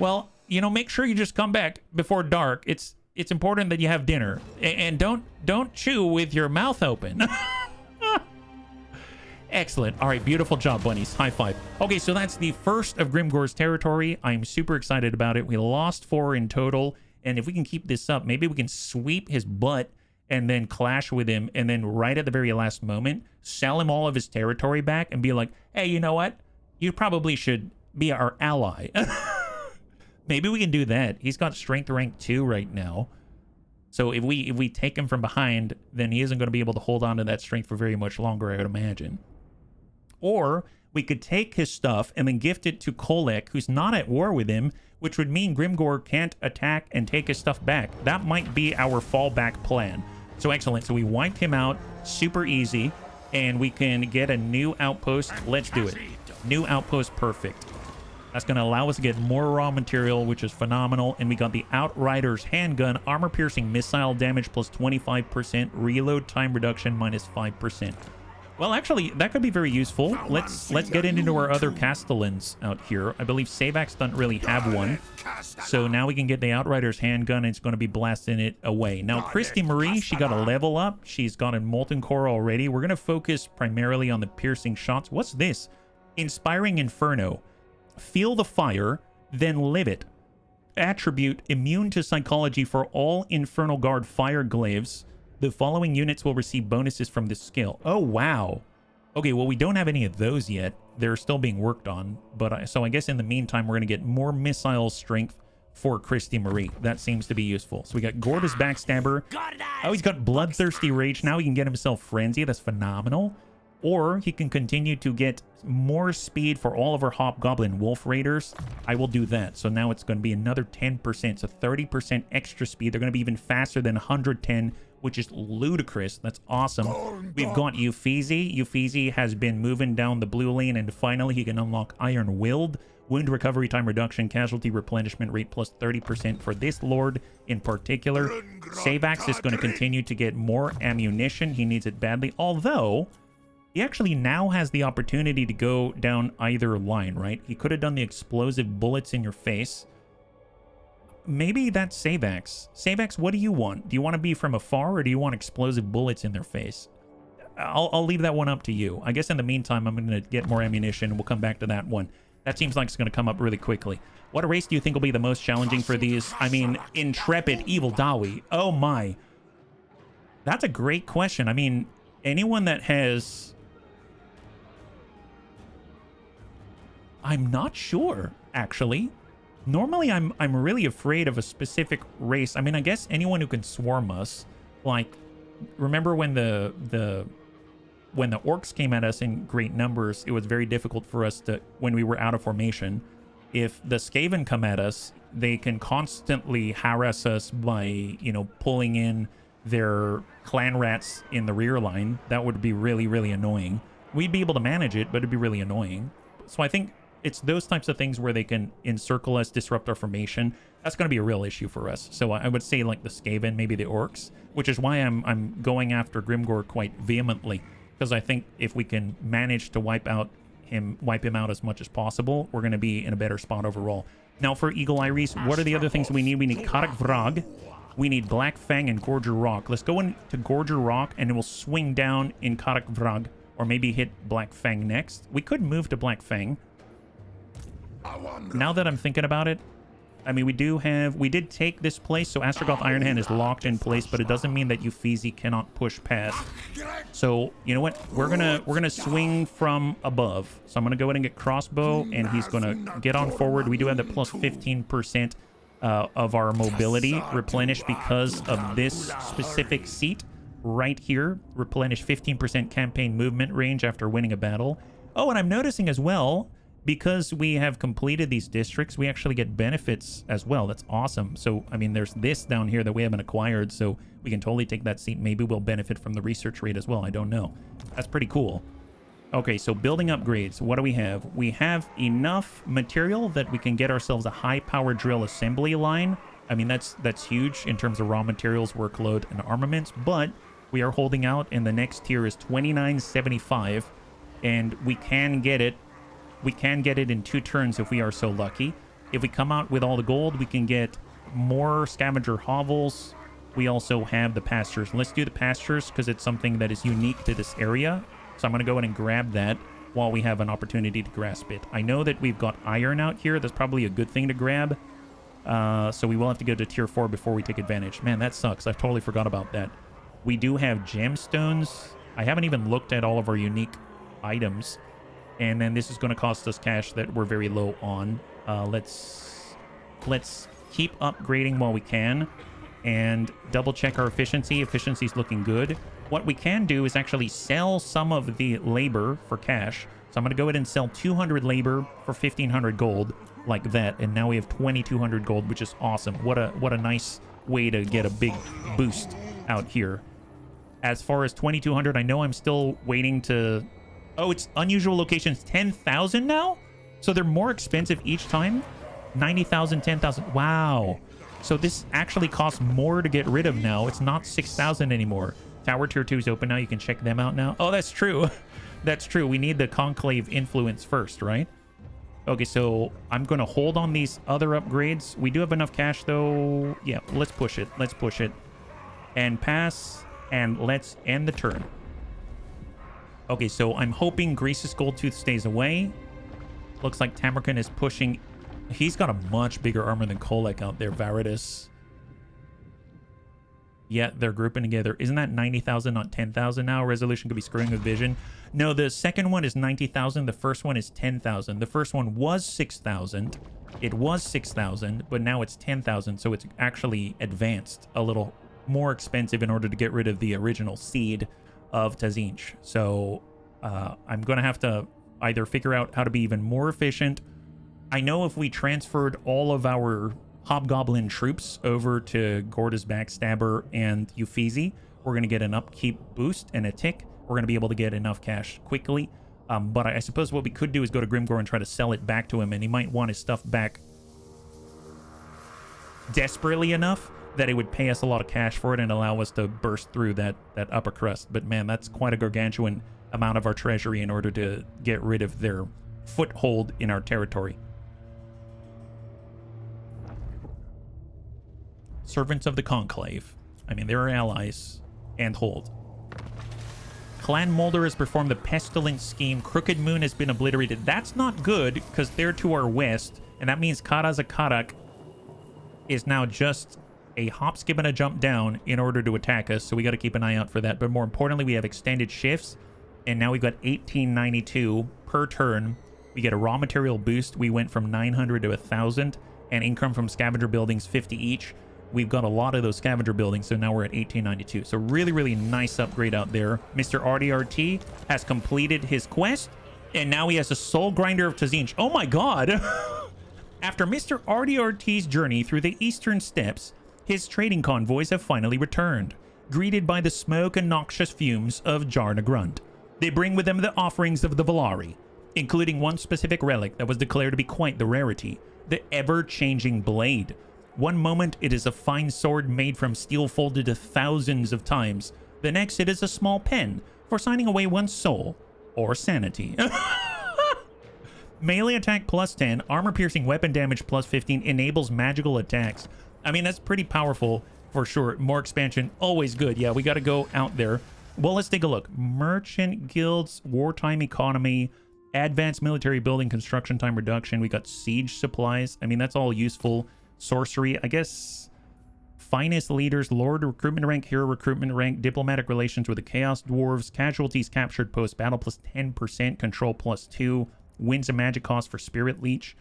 Well, you know, make sure you just come back before dark. It's important that you have dinner. And don't chew with your mouth open. Excellent. All right, beautiful job, bunnies. High five. Okay, so that's the first of Grimgor's territory. I'm super excited about it. We lost 4 in total. And if we can keep this up, maybe we can sweep his butt and then clash with him. And then right at the very last moment, sell him all of his territory back and be like, hey, you know what? You probably should be our ally. Maybe we can do that. He's got strength rank 2 right now. So if we take him from behind, then he isn't going to be able to hold on to that strength for very much longer, I would imagine. Or we could take his stuff and then gift it to Kolek, who's not at war with him, which would mean Grimgor can't attack and take his stuff back. That might be our fallback plan. So excellent. So we wiped him out. Super easy. And we can get a new outpost. Let's do it. New outpost. Perfect. That's going to allow us to get more raw material, which is phenomenal. And we got the Outrider's handgun, armor-piercing missile damage plus 25%, reload time reduction minus 5%. Well, actually, that could be very useful. Let's get into our other Castellans out here. I believe Savax doesn't really have one. So now we can get the Outrider's handgun, and it's going to be blasting it away. Now, Christy Marie, she got a level up. She's got a Molten Core already. We're going to focus primarily on the piercing shots. What's this? Inspiring Inferno. Feel the fire, then live it. Attribute, immune to psychology for all Infernal Guard fire glaives. The following units will receive bonuses from this skill. Oh, wow. Okay, well, we don't have any of those yet. They're still being worked on. But so I guess in the meantime, we're going to get more missile strength for Christy Marie. That seems to be useful. So we got Gortys Backstabber. Oh, he's got Bloodthirsty Rage. Now he can get himself Frenzy. That's phenomenal. Or he can continue to get more speed for all of our Hobgoblin Wolf Raiders. I will do that. So now it's going to be another 10%. So 30% extra speed. They're going to be even faster than 110, which is ludicrous. That's awesome. We've got Uffizi. Uffizi has been moving down the blue lane, and finally he can unlock Iron Willed. Wound recovery time reduction, casualty replenishment rate plus 30% for this lord in particular. Savax is going to continue to get more ammunition. He needs it badly, although he actually now has the opportunity to go down either line, right? He could have done the explosive bullets in your face. Maybe that's Savax. Savax, what do you want? Do you want to be from afar, or do you want explosive bullets in their face? I'll leave that one up to you. I guess in the meantime, I'm going to get more ammunition, and we'll come back to that one. That seems like it's going to come up really quickly. What race do you think will be the most challenging for these? I mean, Intrepid Evil Dawi. Oh my. That's a great question. I mean, anyone that has... I'm not sure, actually. Normally, I'm really afraid of a specific race. I mean, I guess anyone who can swarm us. Like, remember when when the orcs came at us in great numbers, it was very difficult for us to, when we were out of formation. If the Skaven come at us, they can constantly harass us by, you know, pulling in their clan rats in the rear line. That would be really, really annoying. We'd be able to manage it, but it'd be really annoying. So I think it's those types of things where they can encircle us, disrupt our formation. That's going to be a real issue for us. So I would say like the Skaven, maybe the orcs, which is why I'm going after Grimgor quite vehemently, because I think if we can manage to wipe him out as much as possible, we're going to be in a better spot overall. Now for Eagle Eye Reese, what are the other things we need? We need Karak Vrag, we need Black Fang, and Gorger Rock. Let's go into Gorger Rock, and then we'll swing down in Karak Vrag, or maybe hit Black Fang next. We could move to Black Fang. Now that I'm thinking about it, I mean, we did take this place, so Astragoth Ironhand is locked in place, but it doesn't mean that Uffizi cannot push past. So, you know what? We're gonna swing from above. So I'm gonna go ahead and get Crossbow, and he's gonna get on forward. We do have the plus 15% of our mobility replenished because of this specific seat right here. Replenish 15% campaign movement range after winning a battle. Oh, and I'm noticing as well, because we have completed these districts, we actually get benefits as well. That's awesome. So, I mean, there's this down here that we haven't acquired, so we can totally take that seat. Maybe we'll benefit from the research rate as well. I don't know. That's pretty cool. Okay, so building upgrades. What do we have? We have enough material that we can get ourselves a high-power drill assembly line. I mean, that's huge in terms of raw materials, workload, and armaments, but we are holding out, and the next tier is 2975, and we can get it. We can get it in 2 turns if we are so lucky. If we come out with all the gold, we can get more scavenger hovels. We also have the pastures. Let's do the pastures because it's something that is unique to this area. So I'm going to go in and grab that while we have an opportunity to grasp it. I know that we've got iron out here. That's probably a good thing to grab. So we will have to go to tier 4 before we take advantage. Man, that sucks. I totally forgot about that. We do have gemstones. I haven't even looked at all of our unique items. And then this is going to cost us cash that we're very low on. Let's keep upgrading while we can and double check our efficiency. Efficiency's looking good. What we can do is actually sell some of the labor for cash. So I'm going to go ahead and sell 200 labor for 1,500 gold like that. And now we have 2,200 gold, which is awesome. What a nice way to get a big boost out here. As far as 2,200, I know I'm still waiting to... Oh, it's unusual locations 10,000 now? So they're more expensive each time? 90,000, 10,000. Wow. So this actually costs more to get rid of now. It's not 6,000 anymore. Tower tier 2 is open now. You can check them out now. Oh, that's true. That's true. We need the conclave influence first, right? Okay, so I'm going to hold on these other upgrades. We do have enough cash, though. Yeah, let's push it. Let's push it. And pass. And let's end the turn. Okay, so I'm hoping Grease's Goldtooth stays away. Looks like Tamarkin is pushing. He's got a much bigger armor than Kolek out there, Varidus. Yeah, they're grouping together. Isn't that 90,000, not 10,000 now? Resolution could be screwing with vision. No, the second one is 90,000. The first one is 10,000. The first one was 6,000. It was 6,000, but now it's 10,000. So it's actually advanced a little more expensive in order to get rid of the original seed of Tazinch. So I'm going to have to either figure out how to be even more efficient. I know if we transferred all of our Hobgoblin troops over to Gorda's Backstabber and Uffizi, we're going to get an upkeep boost and a tick. We're going to be able to get enough cash quickly. But I suppose what we could do is go to Grimgor and try to sell it back to him, and he might want his stuff back desperately enough that it would pay us a lot of cash for it and allow us to burst through that upper crust. But man, that's quite a gargantuan amount of our treasury in order to get rid of their foothold in our territory. Servants of the Conclave. I mean, they're our allies. And hold. Clan Mulder has performed the pestilence scheme. Crooked Moon has been obliterated. That's not good, because they're to our west, and that means Karazakarak is now just a hop, skip, and a jump down in order to attack us, so we got to keep an eye out for that. But more importantly, we have extended shifts, and now we've got 1892 per turn. We get a raw material boost. We went from 900 to 1,000, and income from scavenger buildings 50 each. We've got a lot of those scavenger buildings, so now we're at 1892. So really, really nice upgrade out there. Mr. RDRT has completed his quest, and now he has a Soul Grinder of Tazinch. Oh my god! After Mr. RDRT's journey through the eastern steppes, his trading convoys have finally returned, greeted by the smoke and noxious fumes of Jarnagrunt. They bring with them the offerings of the Valari, including one specific relic that was declared to be quite the rarity, the ever-changing blade. One moment it is a fine sword made from steel folded to thousands of times. The next it is a small pen for signing away one's soul or sanity. Melee attack plus 10, armor piercing weapon damage plus 15, enables magical attacks. I mean, that's pretty powerful for sure. More expansion, always good. Yeah, we got to go out there. Well, let's take a look. Merchant guilds, wartime economy, advanced military building construction time reduction. We got siege supplies. I mean, that's all useful. Sorcery, I guess. Finest leaders, lord recruitment rank, hero recruitment rank, diplomatic relations with the Chaos Dwarfs, casualties captured post battle plus 10%, control plus 2, wins a magic cost for spirit leech.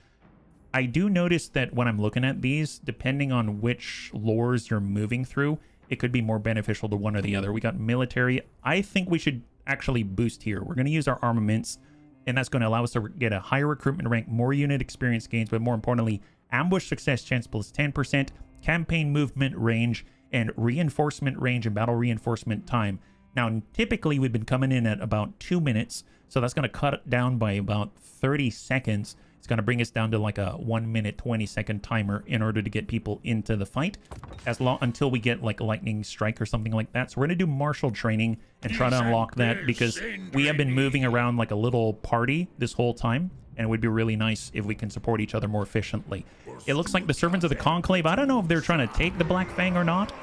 I do notice that when I'm looking at these, depending on which lores you're moving through, it could be more beneficial to one or the other. We got military. I think we should actually boost here. We're going to use our armaments, and that's going to allow us to get a higher recruitment rank, more unit experience gains, but more importantly, ambush success chance plus 10%, campaign movement range, and reinforcement range and battle reinforcement time. Now, typically, we've been coming in at about 2 minutes, so that's going to cut it down by about 30 seconds. It's going to bring us down to like a 1 minute, 20-second timer in order to get people into the fight, until we get like a lightning strike or something like that. So we're going to do martial training and try to unlock that, because we have been moving around like a little party this whole time, and it would be really nice if we can support each other more efficiently. It looks like the servants of the Conclave, I don't know if they're trying to take the Black Fang or not,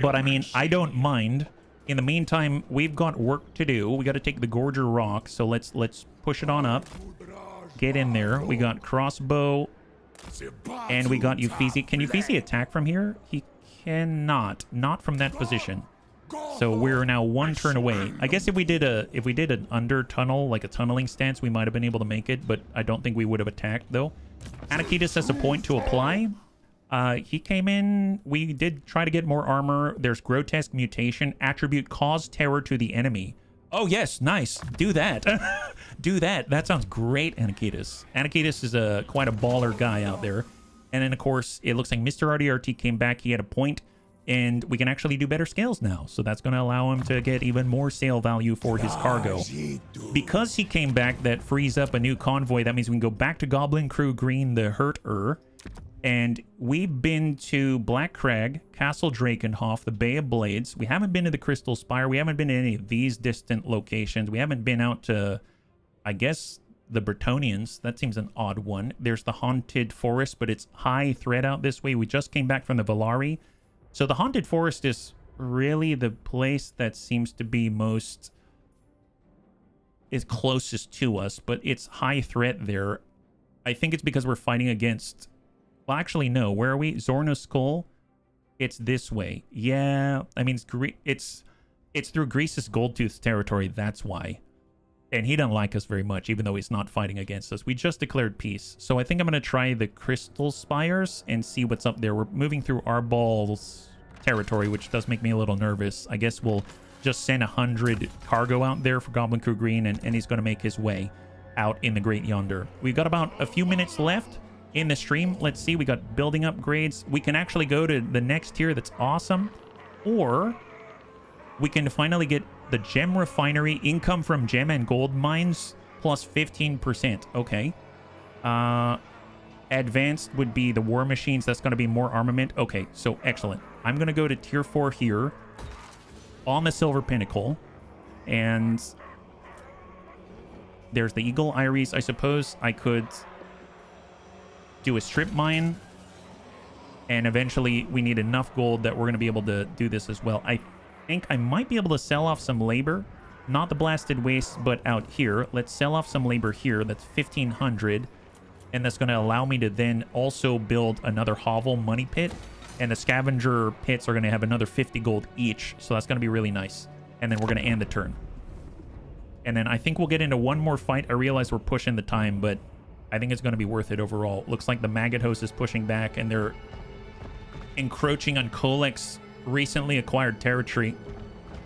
but I mean, I don't mind. In the meantime, we've got work to do. We got to take the Gorger Rock, so let's push it on up. Get in there. We got crossbow, and we got Uffizi. Can Uffizi attack from here? He cannot. Not from that position. So we're now one turn away. I guess if we did an under tunnel, like a tunneling stance, we might have been able to make it, but I don't think we would have attacked though. Anakitis has a point to apply. He came in. We did try to get more armor. There's grotesque mutation. Attribute cause terror to the enemy. Oh yes, nice. Do that. Do that. That sounds great, Anakitis. Anakitis is quite a baller guy out there. And then of course, it looks like Mr. RDRT came back. He had a point, and we can actually do better scales now. So that's going to allow him to get even more sale value for his cargo. Because he came back, that frees up a new convoy. That means we can go back to Goblin Crew Green, the Hurt-er. And we've been to Black Crag, Castle Drakenhof, the Bay of Blades. We haven't been to the Crystal Spire. We haven't been to any of these distant locations. We haven't been out to, I guess, the Bretonnians. That seems an odd one. There's the Haunted Forest, but it's high threat out this way. We just came back from the Valari. So the Haunted Forest is really the place that seems to be is closest to us, but it's high threat there. I think it's because we're fighting against... Well, actually, no. Where are we? Zorna's Skull? It's this way. Yeah, I mean, it's through Grease's Goldtooth territory. That's why. And he doesn't like us very much, even though he's not fighting against us. We just declared peace. So I think I'm going to try the Crystal Spires and see what's up there. We're moving through Arbal's territory, which does make me a little nervous. I guess we'll just send 100 cargo out there for Goblin Crew Green, and he's going to make his way out in the Great Yonder. We've got about a few minutes left in the stream. Let's see, we got building upgrades. We can actually go to the next tier. That's awesome. Or we can finally get the gem refinery, income from gem and gold mines plus 15%. Okay. Advanced would be the war machines. That's going to be more armament. Okay, so excellent. I'm going to go to tier 4 here on the Silver Pinnacle, and there's the Eagle Iris. I suppose I could do a strip mine, and eventually we need enough gold that we're going to be able to do this as well. I think I might be able to sell off some labor. Not the blasted waste, but out here. Let's sell off some labor here. That's 1,500. And that's going to allow me to then also build another hovel money pit. And the scavenger pits are going to have another 50 gold each. So that's going to be really nice. And then we're going to end the turn. And then I think we'll get into one more fight. I realize we're pushing the time, but I think it's going to be worth it overall. Looks like the maggot host is pushing back, and they're encroaching on Kolek's recently acquired territory.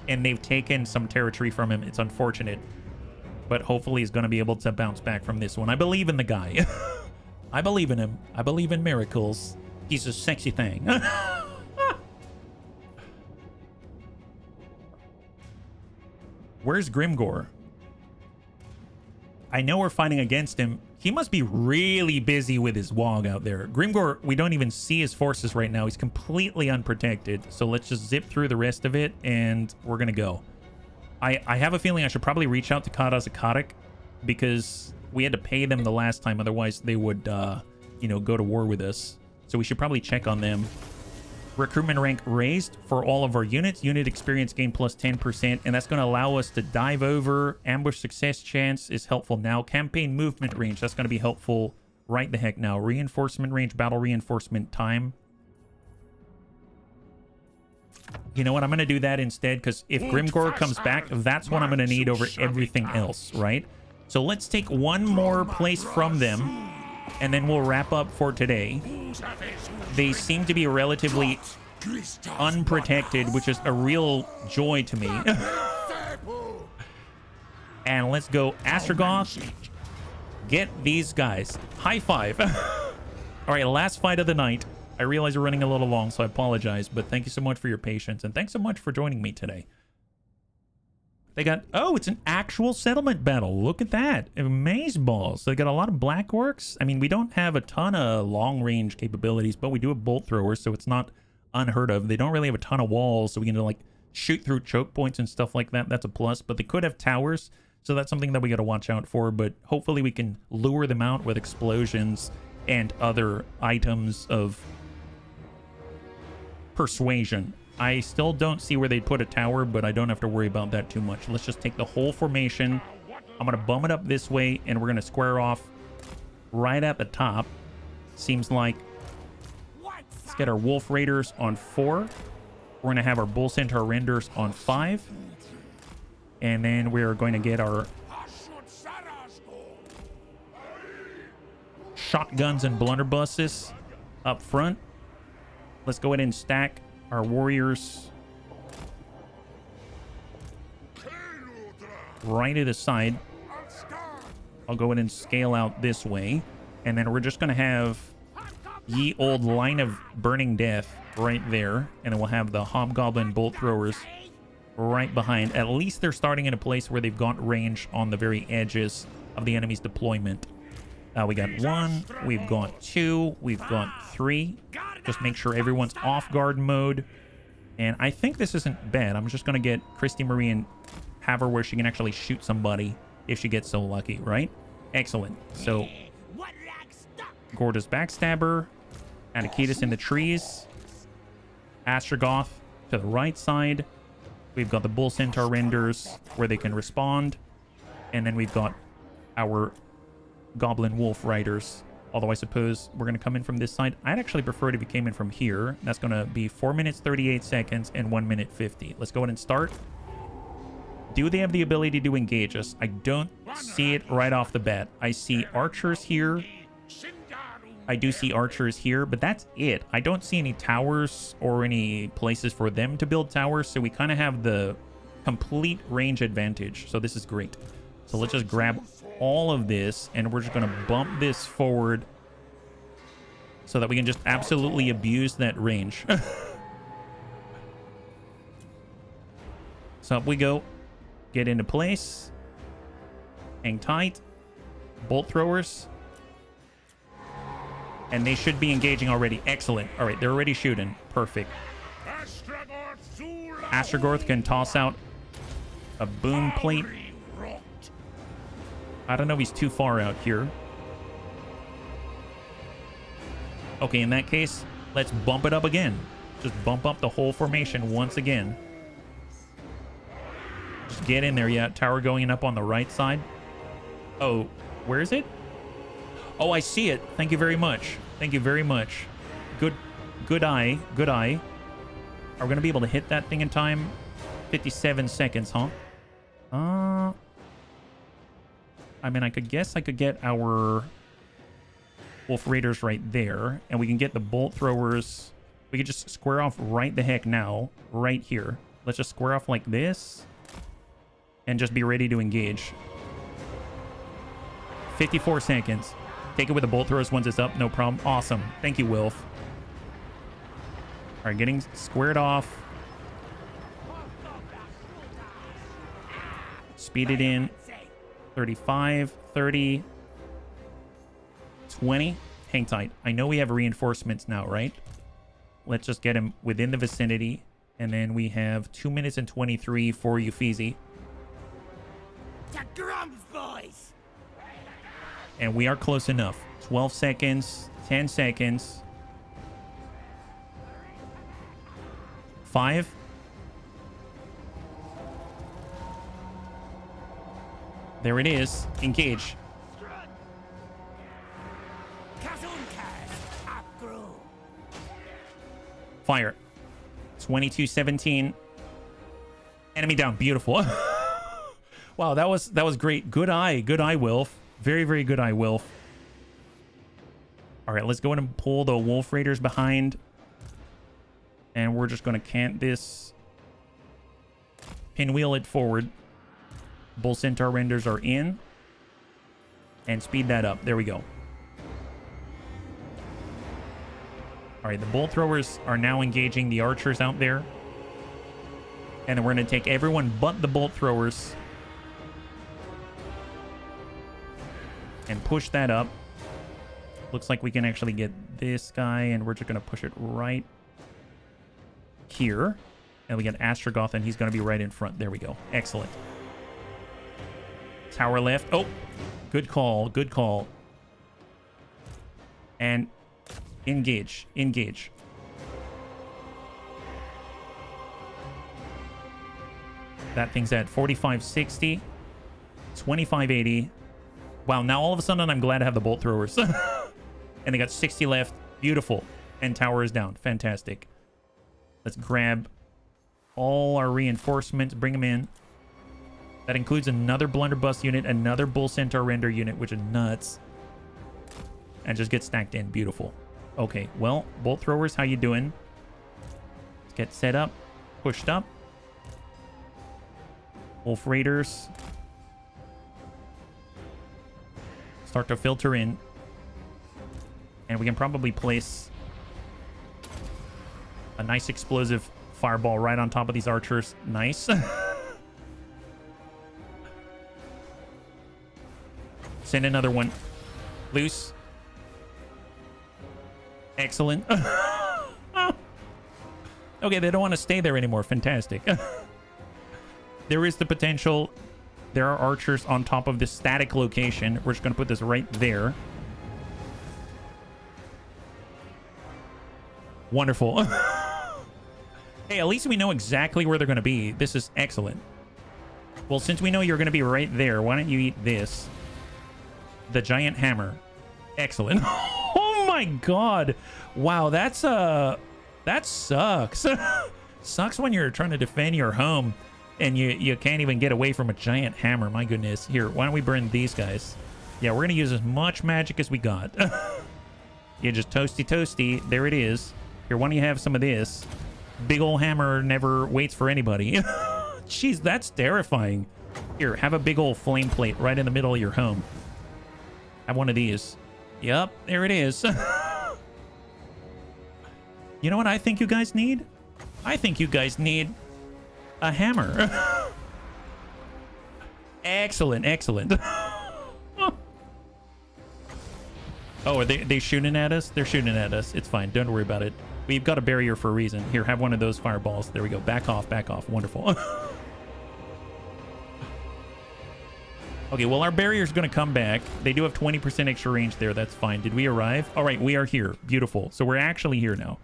And they've taken some territory from him. It's unfortunate. But hopefully he's going to be able to bounce back from this one. I believe in the guy. I believe in him. I believe in miracles. He's a sexy thing. Where's Grimgor? I know we're fighting against him. He must be really busy with his wog out there. Grimgor, we don't even see his forces right now. He's completely unprotected. So let's just zip through the rest of it, and we're going to go. I have a feeling I should probably reach out to Karazakarik, because we had to pay them the last time. Otherwise, they would, you know, go to war with us. So we should probably check on them. Recruitment rank raised for all of our units. Unit experience gain plus 10%, and that's going to allow us to dive over. Ambush success chance is helpful now. Campaign movement range, that's going to be helpful right the heck now. Reinforcement range, battle reinforcement time. You know what? I'm going to do that instead, because if Grimgor comes back, that's what I'm going to need over everything else, right? So let's take one more place from them, and then we'll wrap up for today. They seem to be relatively unprotected, which is a real joy to me. And let's go Astragoth. Get these guys. High five. All right, last fight of the night. I realize we're running a little long, so I apologize, but thank you so much for your patience, and thanks so much for joining me today. They got, oh, it's an actual settlement battle. Look at that. Amazeballs. They got a lot of black orcs. I mean, we don't have a ton of long-range capabilities, but we do have bolt throwers, so it's not unheard of. They don't really have a ton of walls, so we can, like, shoot through choke points and stuff like that. That's a plus, but they could have towers, so that's something that we got to watch out for, but hopefully we can lure them out with explosions and other items of persuasion. I still don't see where they'd put a tower, but I don't have to worry about that too much. Let's just take the whole formation. I'm going to bum it up this way, and we're going to square off right at the top. Seems like... Let's get our Wolf Raiders on 4. We're going to have our Bull Centaur Renders on 5. And then we're going to get our shotguns and blunderbusses up front. Let's go ahead and stack our warriors right to the side. I'll go ahead and scale out this way. And then we're just going to have ye old line of burning death right there. And then we'll have the hobgoblin bolt throwers right behind. At least they're starting in a place where they've got range on the very edges of the enemy's deployment. We got 1, we've got 2, we've got 3. Just make sure everyone's off guard mode. And I think this isn't bad. I'm just going to get Christy Marie and have her where she can actually shoot somebody if she gets so lucky, right? Excellent. So, Gorda's Backstabber, Anakitas in the trees, Astragoth to the right side. We've got the Bull Centaur Renders where they can respond. And then we've got our Goblin Wolf Riders. Although I suppose we're going to come in from this side. I'd actually prefer it if you came in from here. That's going to be 4 minutes, 38 seconds, and 1 minute 50. Let's go ahead and start. Do they have the ability to engage us? I don't see it right off the bat. I see archers here. I do see archers here, but that's it. I don't see any towers or any places for them to build towers, so we kind of have the complete range advantage. So this is great. So let's just grab all of this, and we're just going to bump this forward so that we can just absolutely abuse that range. So up we go. Get into place. Hang tight. Bolt throwers. And they should be engaging already. Excellent. All right, they're already shooting. Perfect. Astragoth can toss out a boom plate. I don't know if he's too far out here. Okay, in that case, let's bump it up again. Just bump up the whole formation once again. Just get in there. Yeah, tower going up on the right side. Oh, where is it? Oh, I see it. Thank you very much. Thank you very much. Good eye. Good eye. Are we going to be able to hit that thing in time? 57 seconds, huh? I mean, I could guess I could get our Wolf Raiders right there, and we can get the bolt throwers. We could just square off right the heck now, right here. Let's just square off like this and just be ready to engage. 54 seconds. Take it with the bolt throwers once it's up. No problem. Awesome. Thank you, Wilf. All right, getting squared off. Speed it in. 35, 30, 20. Hang tight. I know we have reinforcements now, right? Let's just get him within the vicinity. And then we have 2 minutes and 23 for Uffizi. Boys. And we are close enough. 12 seconds, 10 seconds. 5. There it is. Engage. Fire. 22-17. Enemy down. Beautiful. Wow, that was great. Good eye. Good eye, Wilf. Very, very good eye, Wilf. All right, let's go ahead and pull the Wolf Raiders behind. And we're just going to cant this. Pinwheel it forward. Bull Centaur renders are in. And speed that up. There we go. All right, the bolt throwers are now engaging the archers out there. And then we're going to take everyone but the bolt throwers. And push that up. Looks like we can actually get this guy, and we're just going to push it right here. And we get Astragoth, and he's going to be right in front. There we go. Excellent. Tower left. Oh, good call. Good call. And engage. Engage. That thing's at 4560, 2580. Wow, now all of a sudden I'm glad to have the bolt throwers. And they got 60 left. Beautiful. And tower is down. Fantastic. Let's grab all our reinforcements. Bring them in. That includes another blunderbuss unit, another bull centaur render unit, which is nuts. And just get stacked in. Beautiful. Okay, well, bolt throwers, how you doing? Let's get set up. Pushed up. Wolf Raiders. Start to filter in. And we can probably place a nice explosive fireball right on top of these archers. Nice. Send another one. Loose. Excellent. Okay, they don't want to stay there anymore. Fantastic. There is the potential. There are archers on top of this static location. We're just going to put this right there. Wonderful. Hey, at least we know exactly where they're going to be. This is excellent. Well, since we know you're going to be right there, why don't you eat this? The giant hammer. Excellent. Oh my god. Wow, that's that sucks. Sucks when you're trying to defend your home and you can't even get away from a giant hammer. My goodness. Here, why don't we burn these guys? Yeah, we're gonna use as much magic as we got. Yeah, just toasty. There it is. Here, why don't you have some of this? Big ol' hammer never waits for anybody. Jeez, that's terrifying. Here, have a big ol' flame plate right in the middle of your home. Have one of these. Yep, there it is. You know what I think you guys need? I think you guys need a hammer. Excellent, excellent. Oh, are they shooting at us? They're shooting at us. It's fine. Don't worry about it. We've got a barrier for a reason. Here, have one of those fireballs. There we go. Back off, back off. Wonderful. Okay, well, our barrier's going to come back. They do have 20% extra range there. That's fine. Did we arrive? All right, we are here. Beautiful. So we're actually here now.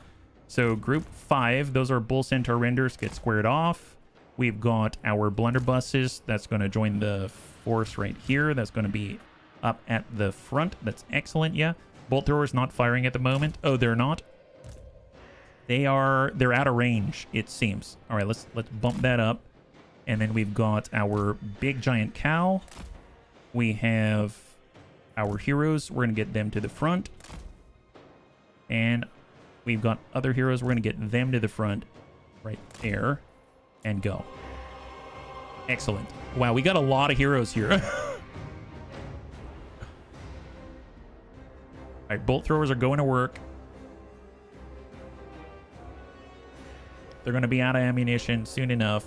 So group 5, those are bull centaur renders, get squared off. We've got our blunderbusses. That's going to join the force right here. That's going to be up at the front. That's excellent, yeah. Bolt throwers not firing at the moment. Oh, they're not? They're out of range, it seems. All right, let's bump that up. And then we've got our big giant cow. We have our heroes. We're going to get them to the front. And we've got other heroes. We're going to get them to the front right there and go. Excellent. Wow, we got a lot of heroes here. All right, bolt throwers are going to work. They're going to be out of ammunition soon enough.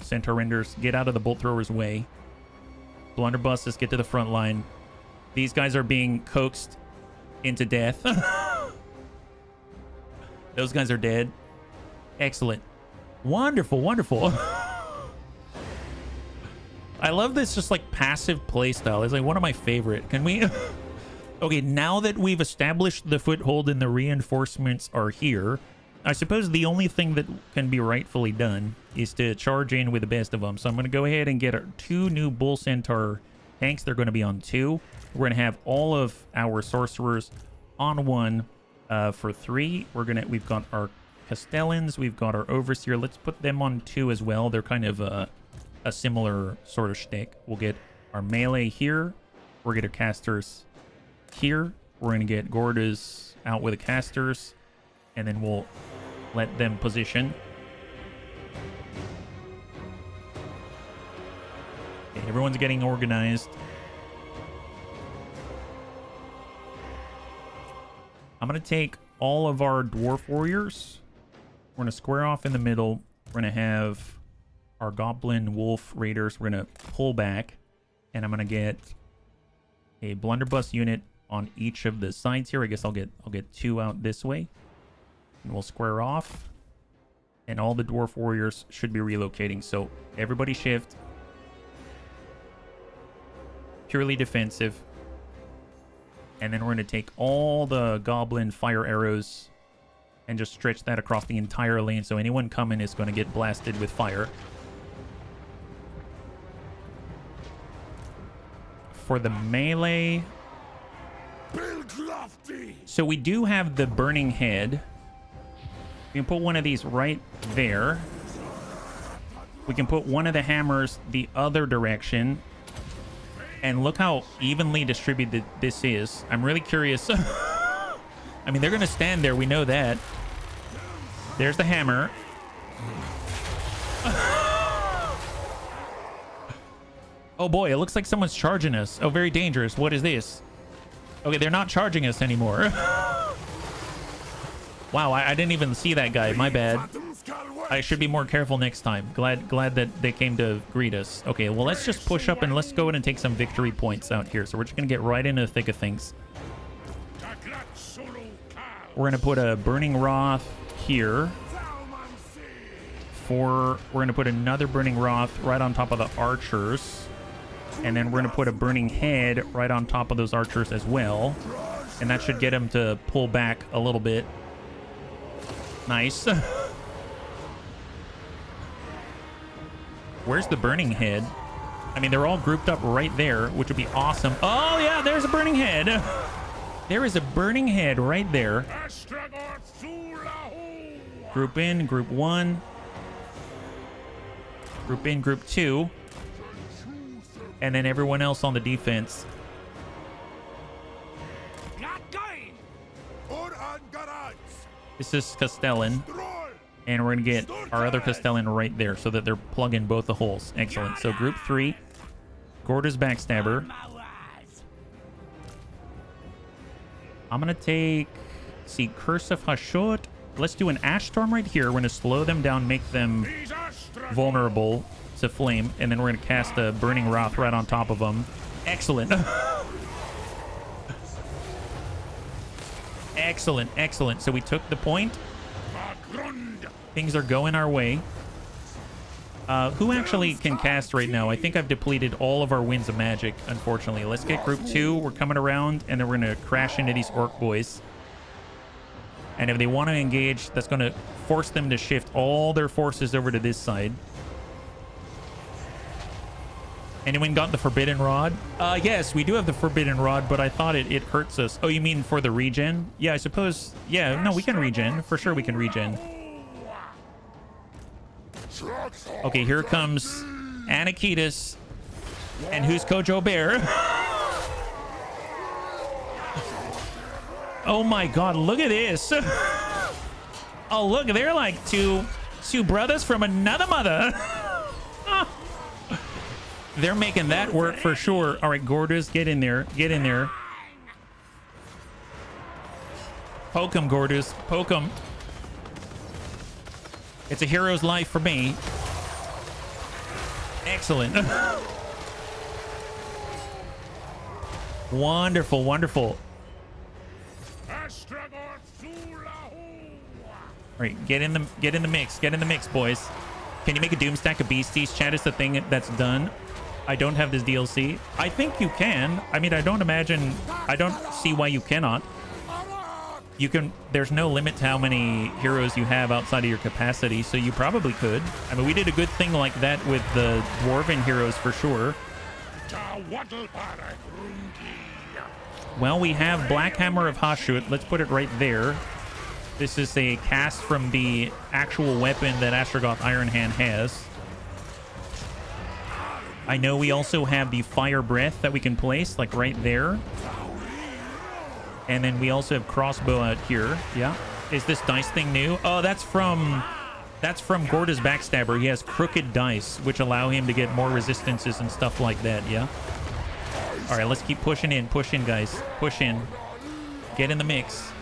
Centaur renders, get out of the bolt throwers' way. Blunderbusses, get to the front line. These guys are being coaxed into death. Those guys are dead. Excellent. Wonderful, wonderful. I love this just like passive playstyle. It's like one of my favorite. Can we... Okay, now that we've established the foothold and the reinforcements are here, I suppose the only thing that can be rightfully done is to charge in with the best of them. So I'm going to go ahead and get our 2 new Bull Centaur tanks. They're going to be on 2. We're going to have all of our sorcerers on 1 for 3. We've got our Castellans. We've got our Overseer. Let's put them on 2 as well. They're kind of a similar sort of shtick. We'll get our melee here. We'll get our casters here. We're going to get Gordas out with the casters. And then we'll let them position. Okay, everyone's getting organized. I'm going to take all of our dwarf warriors. We're going to square off in the middle. We're going to have our goblin wolf raiders. We're going to pull back. And I'm going to get a blunderbuss unit on each of the sides here. I guess I'll get 2 out this way. And we'll square off. And all the dwarf warriors should be relocating. So everybody shift. Purely defensive. And then we're going to take all the goblin fire arrows and just stretch that across the entire lane. So anyone coming is going to get blasted with fire. For the melee... So we do have the burning head. We can put one of these right there. We can put one of the hammers the other direction. And look how evenly distributed this is. I'm really curious. I mean, they're going to stand there. We know that. There's the hammer. Oh boy, it looks like someone's charging us. Oh, very dangerous. What is this? Okay, they're not charging us anymore. Wow, I didn't even see that guy. My bad. I should be more careful next time. Glad that they came to greet us. Okay, well, let's just push up and let's go in and take some victory points out here. So we're just going to get right into the thick of things. We're going to put a Burning Wrath here. We're going to put another Burning Wrath right on top of the archers. And then we're going to put a Burning Head right on top of those archers as well. And that should get them to pull back a little bit. Nice. Where's the Burning Head? I mean, they're all grouped up right there, which would be awesome. Oh, yeah, there's a Burning Head. There is a Burning Head right there. Group in, group 1. Group in, group 2. And then everyone else on the defense. This is Castellan. And we're going to get our other Castellan right there so that they're plugging both the holes. Excellent. So group 3. Gorda's Backstabber. I'm going to take... see, Curse of Hashut. Let's do an Ash Storm right here. We're going to slow them down, make them vulnerable to flame. And then we're going to cast a Burning Wrath right on top of them. Excellent. Excellent, excellent. So we took the point. Things are going our way. Who actually can cast right now? I think I've depleted all of our Winds of Magic, unfortunately. Let's get group 2. We're coming around, and then we're going to crash into these orc boys. And if they want to engage, that's going to force them to shift all their forces over to this side. Anyone got the Forbidden Rod? Yes, we do have the Forbidden Rod, but I thought it hurts us. Oh, you mean for the regen? Yeah, I suppose. Yeah, no, we can regen. For sure we can regen. Okay, here comes Anakitas. And who's Kojo Bear? Oh my god, look at this. Oh, look, they're like two brothers from another mother. They're making that work for sure. All right, Gordas, get in there. Get in there. Poke him, Gordas. Poke him. It's a hero's life for me. Excellent. Wonderful, wonderful. All right, get in the mix. Get in the mix, boys. Can you make a doom stack of beasties? Chat is the thing that's done. I don't have this DLC. I think you can. I mean, I don't see why you cannot. You can. There's no limit to how many heroes you have outside of your capacity, so you probably could. I mean, we did a good thing like that with the dwarven heroes for sure. Well, we have Black Hammer of Hashut. Let's put it right there. This is a cast from the actual weapon that Astragoth Ironhand has. I know we also have the Fire Breath that we can place, like right there. And then we also have Crossbow out here. Yeah. Is this dice thing new? Oh, that's from Gorda's Backstabber. He has crooked dice, which allow him to get more resistances and stuff like that. Yeah. All right, let's keep pushing in. Push in, guys. Push in. Get in the mix.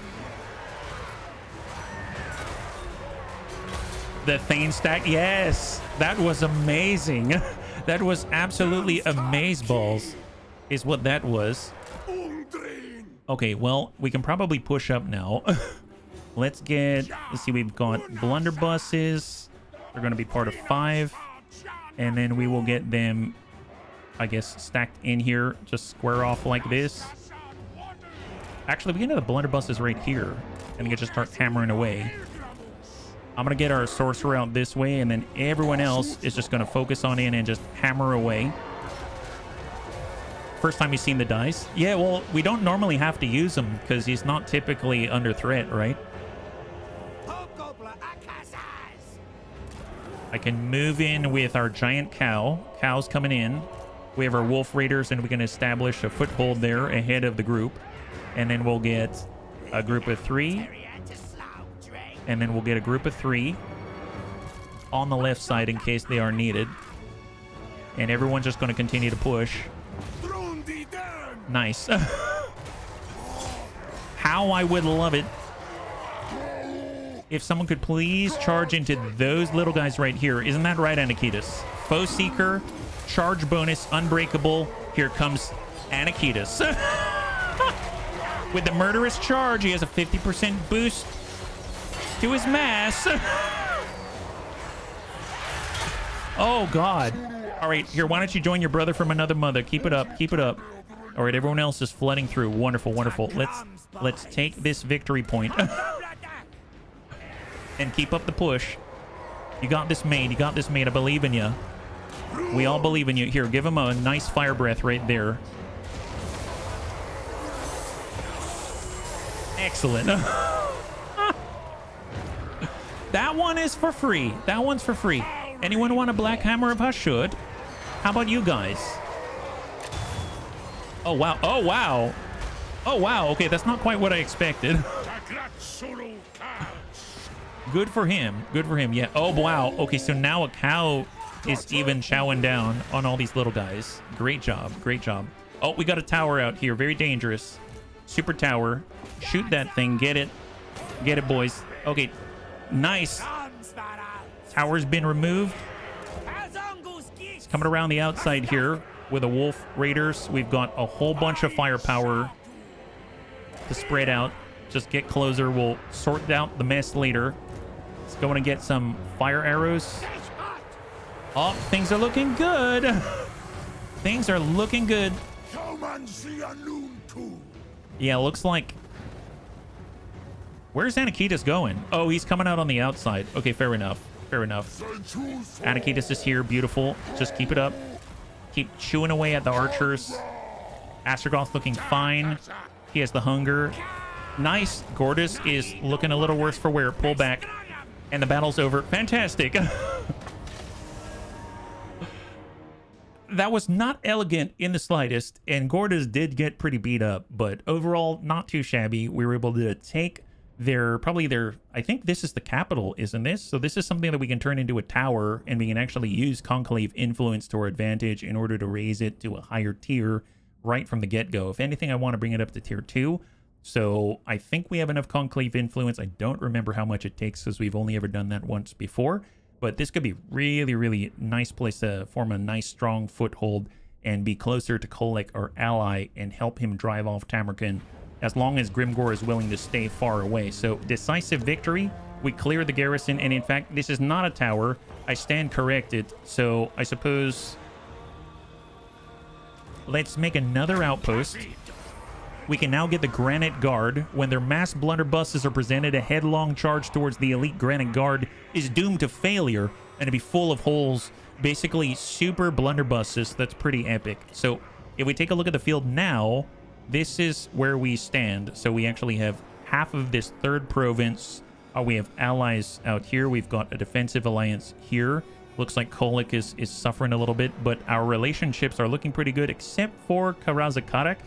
The Thane stack. Yes. That was amazing. That was absolutely amazeballs is what that was. Okay, well, we can probably push up now. Let's see, we've got blunderbusses. They're going to be part of 5. And then we will get them, I guess, stacked in here. Just square off like this. Actually, we can have the blunderbusses right here. And we can just start hammering away. I'm going to get our sorcerer out this way, and then everyone else is just going to focus on in and just hammer away. First time you've seen the dice? Yeah, well, we don't normally have to use him because he's not typically under threat, right? I can move in with our giant cow. Cow's coming in. We have our wolf raiders, and we can establish a foothold there ahead of the group. And then we'll get a group of 3. And then we'll get a group of 3 on the left side in case they are needed. And everyone's just going to continue to push. Nice. How I would love it if someone could please charge into those little guys right here. Isn't that right, Anakitas? Foe Seeker, charge bonus, unbreakable. Here comes Anakitas. With the murderous charge, he has a 50% boost to his mass. Oh god. All right, here, why don't you join your brother from another mother? Keep it up, keep it up. All right, everyone else is flooding through. Wonderful, wonderful. Let's take this victory point and keep up the push. You got this made. You got this made. I believe in you. We all believe in you. Here, give him a nice fire breath right there. Excellent. That one is for free. That one's for free. Anyone want a Black Hammer of Hashut? How about you guys? Oh, wow. Oh, wow. Oh, wow. Okay, that's not quite what I expected. Good for him. Good for him. Yeah. Oh, wow. Okay, so now a cow is even chowing down on all these little guys. Great job. Great job. Oh, we got a tower out here. Very dangerous. Super tower. Shoot that thing. Get it. Get it, boys. Okay. Nice. Tower's been removed. It's coming around the outside here with the wolf raiders. We've got a whole bunch of firepower to spread out. Just get closer. We'll sort out the mess later. Let's go and get some fire arrows. Oh, things are looking good. Things are looking good. Yeah, looks like Where's Anakitas going? Oh, he's coming out on the outside. Okay, fair enough. Fair enough. Anakitas is here. Beautiful. Just keep it up. Keep chewing away at the archers. Astragoth looking fine. He has the hunger. Nice. Gortys is looking a little worse for wear. Pull back. And the battle's over. Fantastic. That was not elegant in the slightest, and Gortys did get pretty beat up, but overall, not too shabby. We were able to take probably their, I think this is the capital, isn't this? So this is something that we can turn into a tower, and we can actually use Conclave Influence to our advantage in order to raise it to a higher tier right from the get-go. If anything, I want to bring it up to tier 2. So I think we have enough Conclave Influence. I don't remember how much it takes because we've only ever done that once before. But this could be really, really nice place to form a nice, strong foothold and be closer to Kolek, our ally, and help him drive off Tamerkan as long as Grimgor is willing to stay far away. So decisive victory. We clear the garrison. And in fact, this is not a tower. I stand corrected. So I suppose let's make another outpost. We can now get the Granite Guard. When their mass blunderbusses are presented, a headlong charge towards the elite Granite Guard is doomed to failure and to be full of holes. Basically, super blunderbusses. That's pretty epic. So if we take a look at the field now, this is where we stand. So we actually have half of this third province. We have allies out here. We've got a defensive alliance here. Looks like Kolek is suffering a little bit, but our relationships are looking pretty good, except for Karazakarak.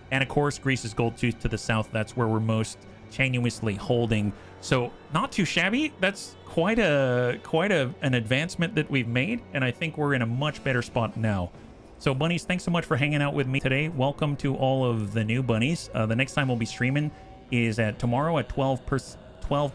And of course, Greece's Goldtooth to the south. That's where we're most tenuously holding. So not too shabby. That's quite an advancement that we've made. And I think we're in a much better spot now. So bunnies, thanks so much for hanging out with me today. Welcome to all of the new bunnies. The next time we'll be streaming is at tomorrow at 12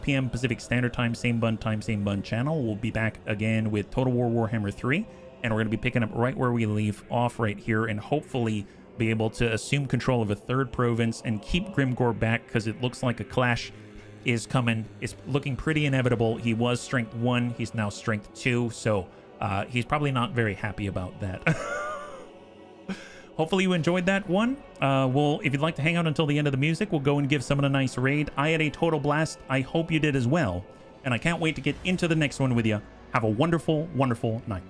p.m. Pacific Standard Time, same bun time, same bun channel. We'll be back again with Total War Warhammer 3. And we're going to be picking up right where we leave off right here. And hopefully be able to assume control of a third province and keep Grimgor back, because it looks like a clash is coming. It's looking pretty inevitable. He was strength 1. He's now strength 2. So he's probably not very happy about that. Hopefully you enjoyed that one. Well, if you'd like to hang out until the end of the music, we'll go and give someone a nice raid. I had a total blast. I hope you did as well. And I can't wait to get into the next one with you. Have a wonderful, wonderful night.